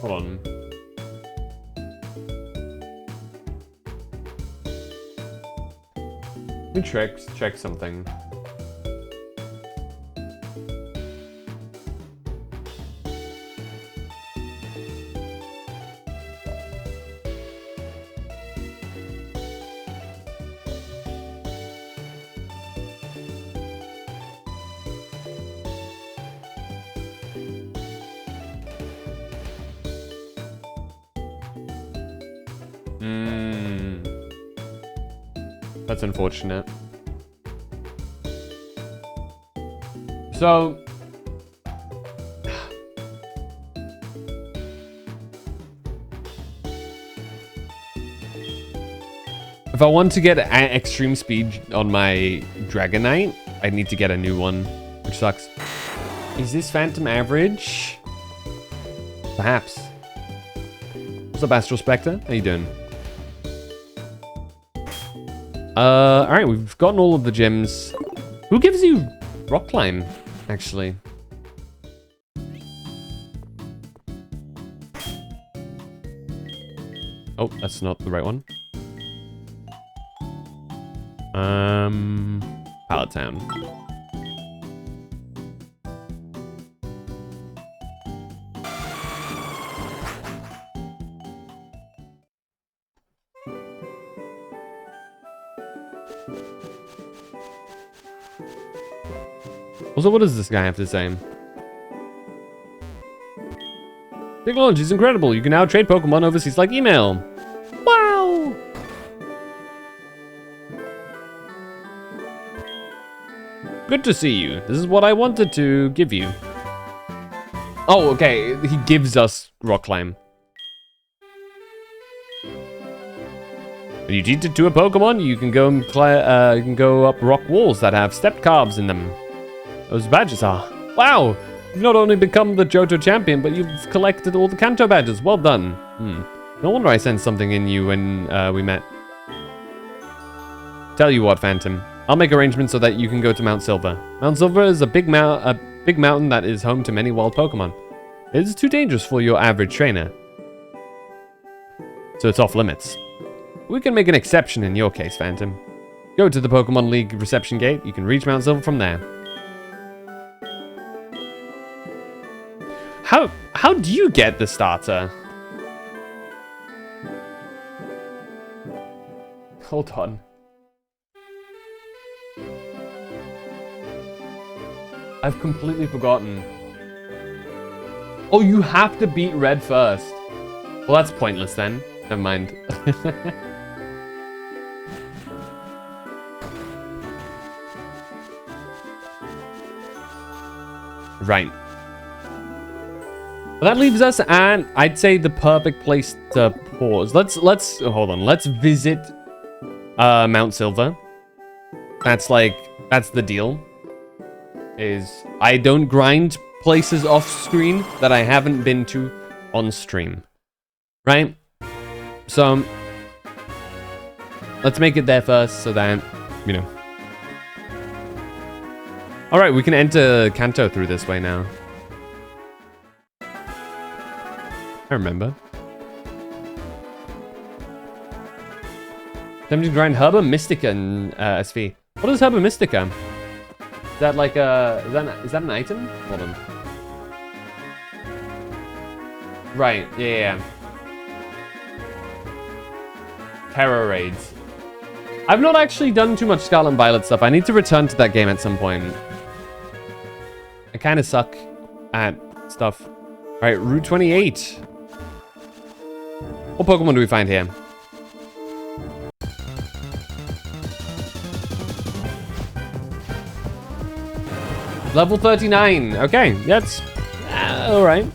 S1: Hold on. Let me check something. That's unfortunate. So if I want to get extreme speed on my Dragonite, I need to get a new one, which sucks. Is this Phantom average? Perhaps. What's up, Astral Spectre? How you doing? Alright, we've gotten all of the gems. Who gives you Rock Climb, actually? Oh, that's not the right one. Pallet Town. Also, what does this guy have to say? Technology is incredible. You can now trade Pokemon overseas like email. Wow! Good to see you. This is what I wanted to give you. Oh, okay. He gives us Rock Climb. When you teach it to a Pokemon, you can go up rock walls that have step carves in them. Those badges are. Wow! You've not only become the Johto champion, but you've collected all the Kanto badges. Well done. No wonder I sensed something in you when we met. Tell you what, Phantom. I'll make arrangements so that you can go to Mount Silver. Mount Silver is a big mountain that is home to many wild Pokemon. It is too dangerous for your average trainer. So it's off limits. We can make an exception in your case, Phantom. Go to the Pokemon League reception gate. You can reach Mount Silver from there. How do you get the starter? Hold on. I've completely forgotten. Oh, you have to beat Red first. Well, that's pointless then. Never mind. Right. Well, that leaves us at, I'd say, the perfect place to pause. Let's hold on. Let's visit Mount Silver. That's the deal. I don't grind places off screen that I haven't been to on stream. Right? So let's make it there first so that, you know. Alright, we can enter Kanto through this way now. I remember. Time to grind Herba Mystica and SV. What is Herba Mystica? Is that like a... Is that an item? Hold on. Right, yeah. Terror raids. I've not actually done too much Scarlet and Violet stuff. I need to return to that game at some point. I kind of suck at stuff. Alright, Route 28. What Pokemon do we find here? Level 39. Okay, that's alright.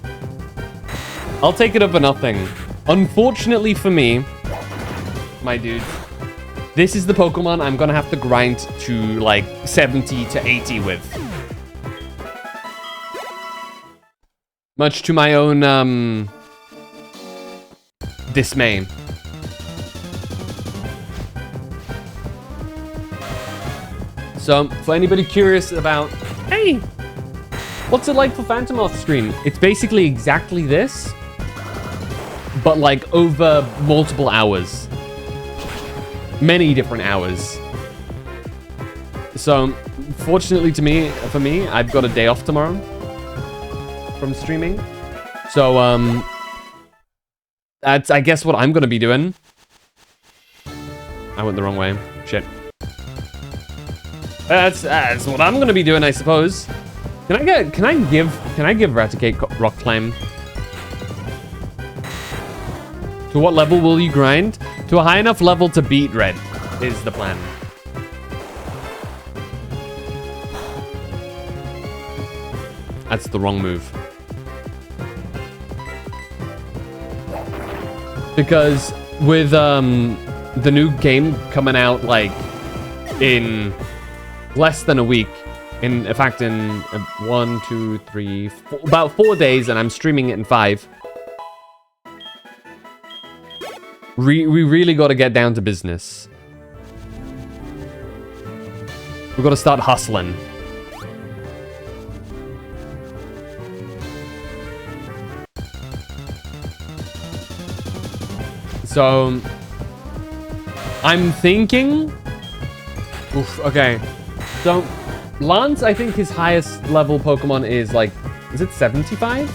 S1: I'll take it up for nothing. Unfortunately for me, my dude, this is the Pokemon I'm gonna have to grind to like 70 to 80 with. Much to my own dismay. So, for anybody curious about, hey, what's it like for Phantom off screen? It's basically exactly this, but like over multiple hours. Many different hours. So, fortunately for me, I've got a day off tomorrow from streaming. So, that's, I guess, what I'm gonna be doing. I went the wrong way. Shit. That's what I'm gonna be doing, I suppose. Can I give Raticate Rock Climb? To what level will you grind? To a high enough level to beat Red is the plan. That's the wrong move. Because with the new game coming out like in less than a week, in fact in 1, 2, 3, 4, about 4 days, and I'm streaming it in 5. We really got to get down to business. We've got to start hustling. So, I'm thinking... Oof, okay. So, Lance, I think his highest level Pokemon is like... Is it 75?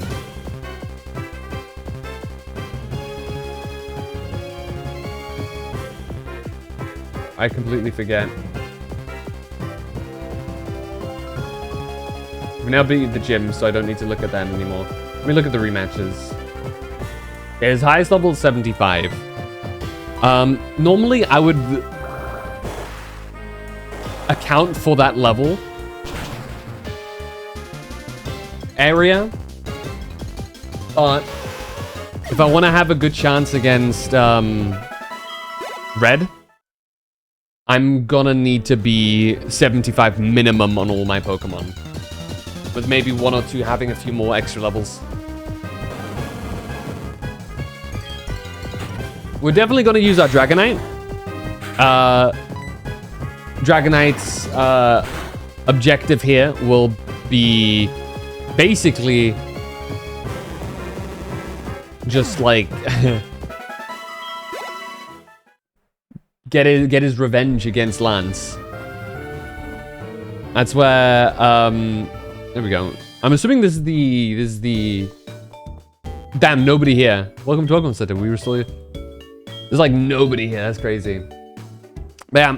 S1: I completely forget. We've now beaten the gym, so I don't need to look at that anymore. Let me look at the rematches. Okay, his highest level is 75. Normally I would account for that level area, but if I want to have a good chance against Red, I'm gonna need to be 75 minimum on all my Pokemon, with maybe 1 or 2 having a few more extra levels. We're definitely gonna use our Dragonite. Dragonite's objective here will be basically just like get his revenge against Lance. That's where there we go. I'm assuming this is the damn, nobody here. Welcome to Pokemon Center. We were still. There's like nobody here. That's crazy. But yeah,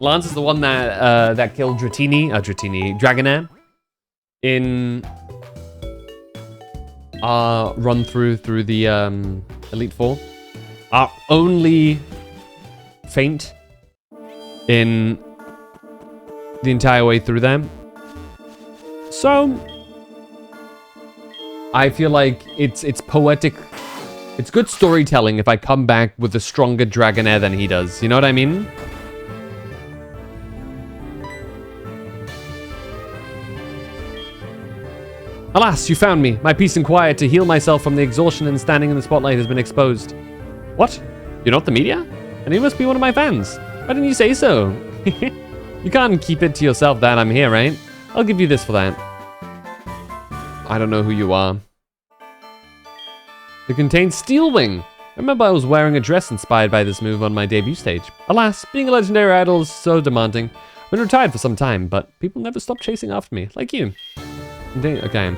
S1: Lance is the one that that killed Dragonair in run through the Elite Four. Our only feint in the entire way through them. So I feel like it's poetic. It's good storytelling if I come back with a stronger Dragonair than he does. You know what I mean? Alas, you found me. My peace and quiet to heal myself from the exhaustion and standing in the spotlight has been exposed. What? You're not the media? And you must be one of my fans. Why didn't you say so? You can't keep it to yourself that I'm here, right? I'll give you this for that. I don't know who you are. It contains Steel Wing. I remember I was wearing a dress inspired by this move on my debut stage. Alas, being a legendary idol is so demanding. I've been retired for some time, but people never stop chasing after me, like you. Okay.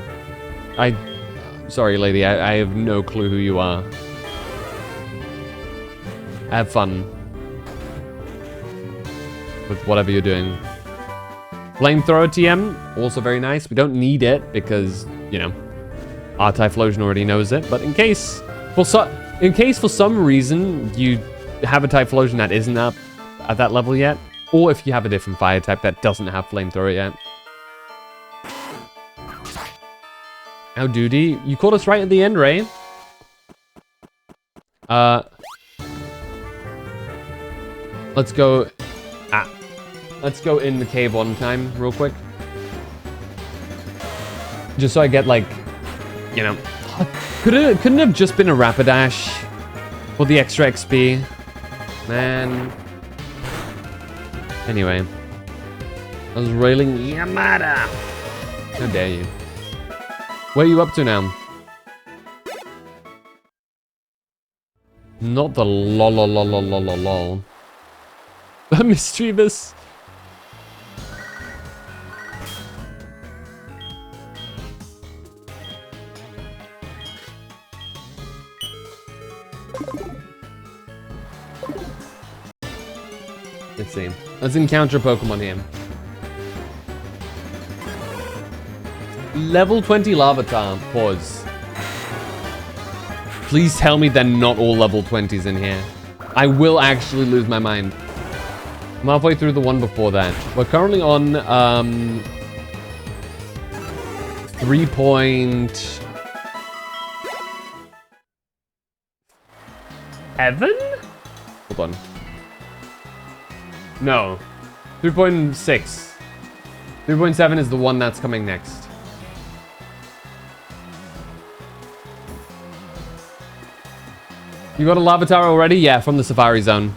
S1: Sorry, lady, I have no clue who you are. Have fun with whatever you're doing. Flamethrower TM, also very nice. We don't need it because, you know, our Typhlosion already knows it. But in case for some reason you have a Typhlosion that isn't up at that level yet, or if you have a different fire type that doesn't have Flamethrower yet. Now, Duty, you caught us right at the end, Ray. Let's go. Let's go in the cave one time, real quick. Just so I get like, you know, couldn't have just been a Rapidash for the extra XP, man. Anyway, I was railing Yamada. How dare you? Where are you up to now? Not the lol. Mischievous. Let's see. Let's encounter Pokemon here. Level 20 Larvitar. Pause. Please tell me they're not all level 20s in here. I will actually lose my mind. I'm halfway through the one before that. We're currently on 3.7? Hold on. No. 3.6. 3.7 is the one that's coming next. You got a Larvitar already? Yeah, from the Safari Zone.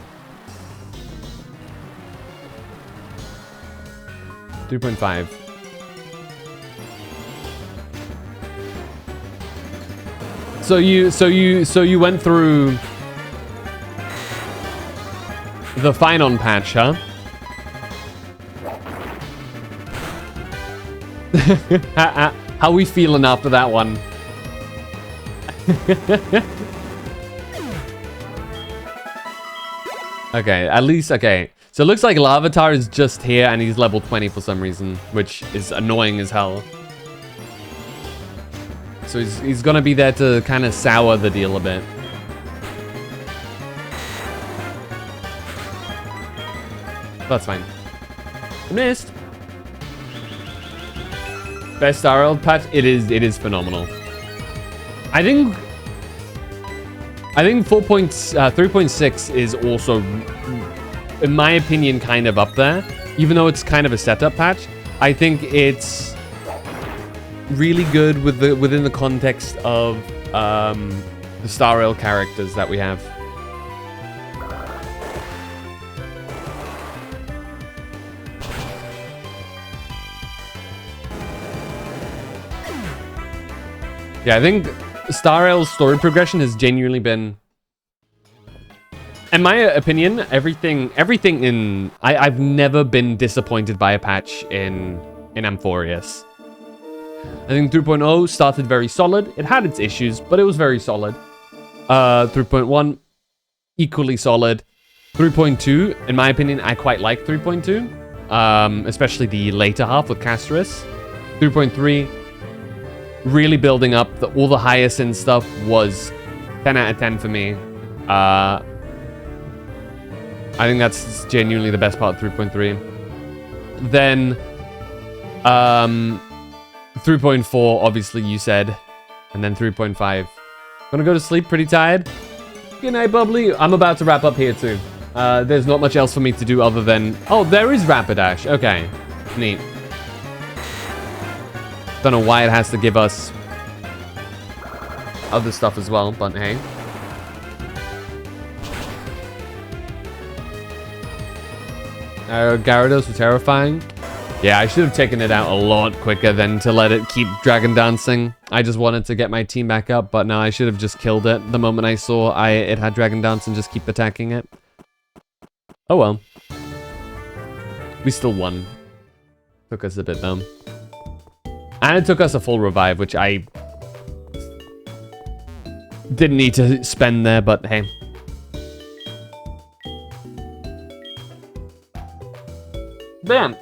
S1: 3.5. So you went through the Finon patch, huh? How we feeling after that one? Okay, at least, okay. So it looks like Larvitar is just here and he's level 20 for some reason, which is annoying as hell. So he's gonna be there to kind of sour the deal a bit. That's fine. Missed. Best RL patch? It is phenomenal. I think 3.6 is also, in my opinion, kind of up there. Even though it's kind of a setup patch, I think it's really good within the context of the Star Rail characters that we have. Yeah, I think Star Rail's story progression has genuinely been In my opinion, everything in... I've never been disappointed by a patch in Amphorius. I think 3.0 started very solid. It had its issues, but it was very solid. 3.1, equally solid. 3.2, in my opinion, I quite like 3.2. Especially the later half with Castris. 3.3, really building up. All the Hyacinth stuff was 10 out of 10 for me. I think that's genuinely the best part of 3.3. Then, 3.4, obviously you said. And then 3.5. Gonna go to sleep, pretty tired. Good night, Bubbly. I'm about to wrap up here too. There's not much else for me to do other than... Oh, there is Rapidash. Okay, neat. Don't know why it has to give us other stuff as well, but hey. Gyarados were terrifying. Yeah, I should have taken it out a lot quicker than to let it keep Dragon Dancing. I just wanted to get my team back up, but no, I should have just killed it the moment I saw it had Dragon Dance and just keep attacking it. Oh well. We still won. Took us a bit though. And it took us a full revive, which I didn't need to spend there, but hey. Bam!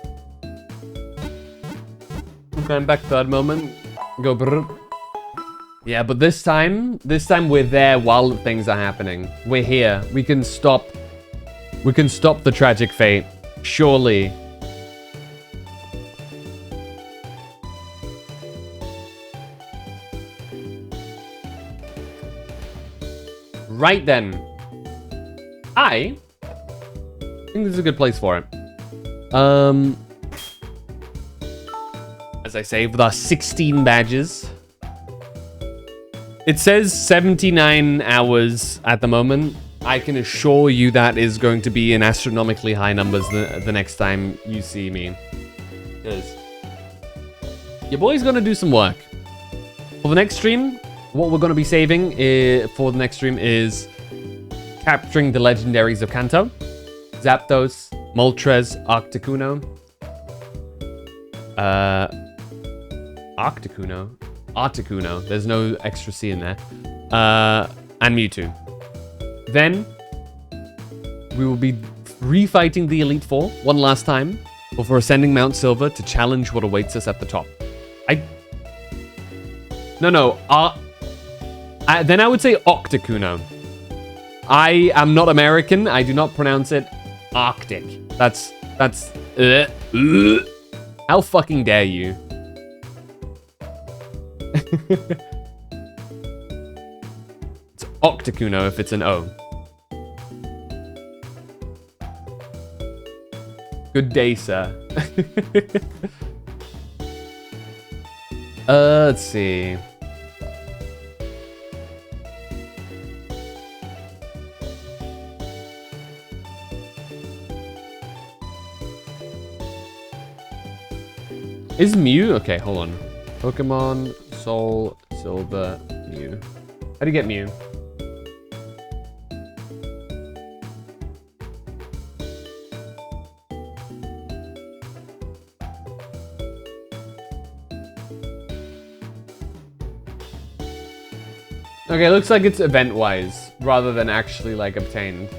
S1: Okay, I'm back third moment. Go brr. Yeah, but this time we're there while things are happening. We're here. We can stop the tragic fate. Surely. Right then. I think this is a good place for it. As I say, with our 16 badges. It says 79 hours at the moment. I can assure you that is going to be in astronomically high numbers the next time you see me. Because your boy's gonna do some work. For the next stream, what we're gonna be saving for the next stream is capturing the legendaries of Kanto. Zapdos, Moltres, Articuno. Articuno. There's no extra C in there. And Mewtwo. Then, we will be refighting the Elite Four one last time before ascending Mount Silver to challenge what awaits us at the top. Then I would say Octacuno. I am not American. I do not pronounce it Arctic. That's how fucking dare you? It's Octacuno if it's an O. Good day, sir. Let's see. Is Mew? Okay, hold on. Pokemon, Soul, Silver, Mew. How do you get Mew? Okay, looks like it's event-wise, rather than actually, like, obtained.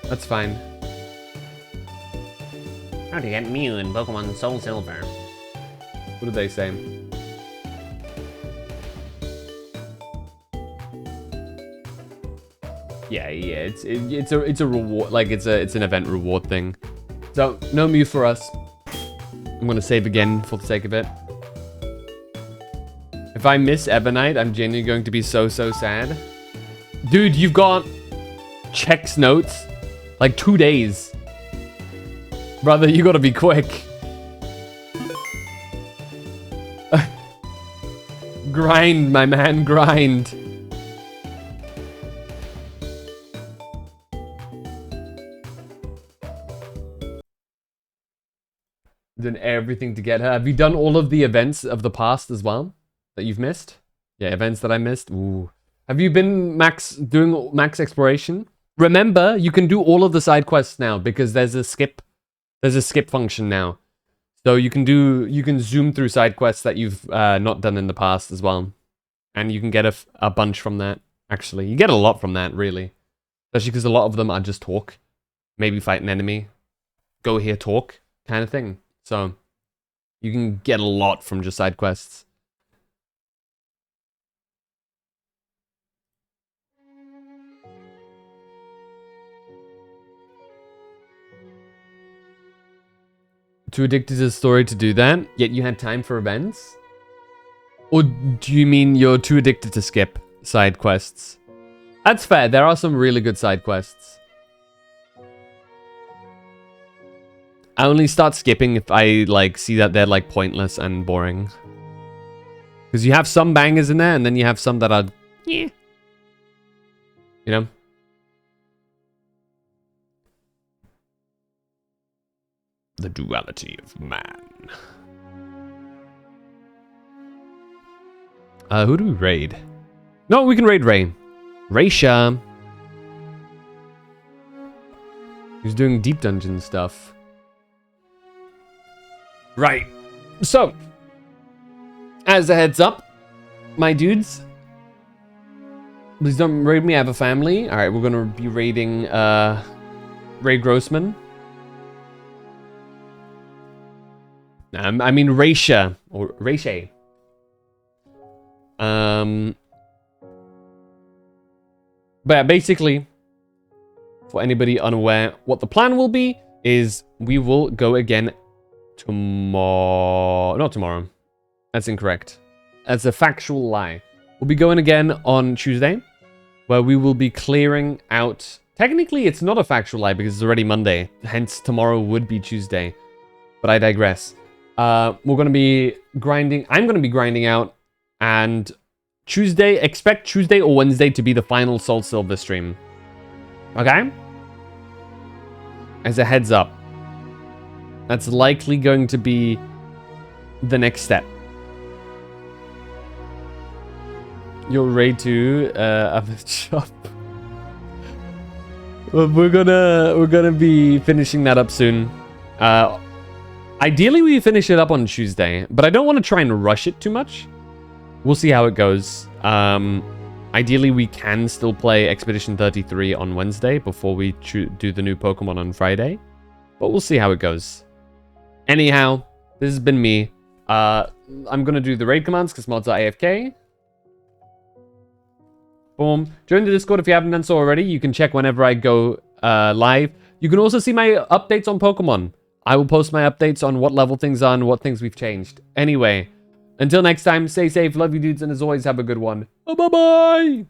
S1: That's fine. How to get Mew in Pokemon Soul Silver? What did they say? Yeah, it's a reward, like it's an event reward thing. So no Mew for us. I'm gonna save again for the sake of it. If I miss Ebonite, I'm genuinely going to be so sad. Dude, you've got checks notes like 2 days. Brother, you gotta be quick. Grind, my man, grind. Done everything to get her. Have you done all of the events of the past as well? That you've missed? Yeah, events that I missed. Ooh. Have you been doing max exploration? Remember, you can do all of the side quests now because there's a skip function now. So you can zoom through side quests that you've not done in the past as well. And you can get a bunch from that, actually. You get a lot from that, really. Especially because a lot of them are just talk. Maybe fight an enemy. Go here, talk, kind of thing. So you can get a lot from just side quests. Too addicted to the story to do that, yet you had time for events? Or do you mean you're too addicted to skip side quests? That's fair, there are some really good side quests. I only start skipping if I like see that they're like pointless and boring. Because you have some bangers in there and then you have some that are, yeah. You know? The duality of man. Who do we raid? No, we can raid Ray. Raisha. He's doing deep dungeon stuff. Right. So, as a heads up, my dudes, please don't raid me. I have a family. All right, we're gonna be raiding Ray Grossman. I mean Raisha or Raisha. But yeah, basically, for anybody unaware, what the plan will be is we will go again tomorrow. Not tomorrow. That's incorrect. That's a factual lie. We'll be going again on Tuesday, where we will be clearing out. Technically, it's not a factual lie because it's already Monday. Hence, tomorrow would be Tuesday. But I digress. We're going to be grinding. I'm going to be grinding out. And Tuesday, expect Tuesday or Wednesday to be the final Soul Silver stream. Okay? As a heads up. That's likely going to be the next step. You're ready to have a shop. We're gonna be finishing that up soon. Ideally, we finish it up on Tuesday, but I don't want to try and rush it too much. We'll see how it goes. Ideally, we can still play Expedition 33 on Wednesday before we do the new Pokemon on Friday. But we'll see how it goes. Anyhow, this has been me. I'm going to do the raid commands because mods are AFK. Boom. Join the Discord if you haven't done so already. You can check whenever I go live. You can also see my updates on Pokemon. I will post my updates on what level things are and what things we've changed. Anyway, until next time, stay safe, love you dudes, and as always, have a good one. Bye-bye!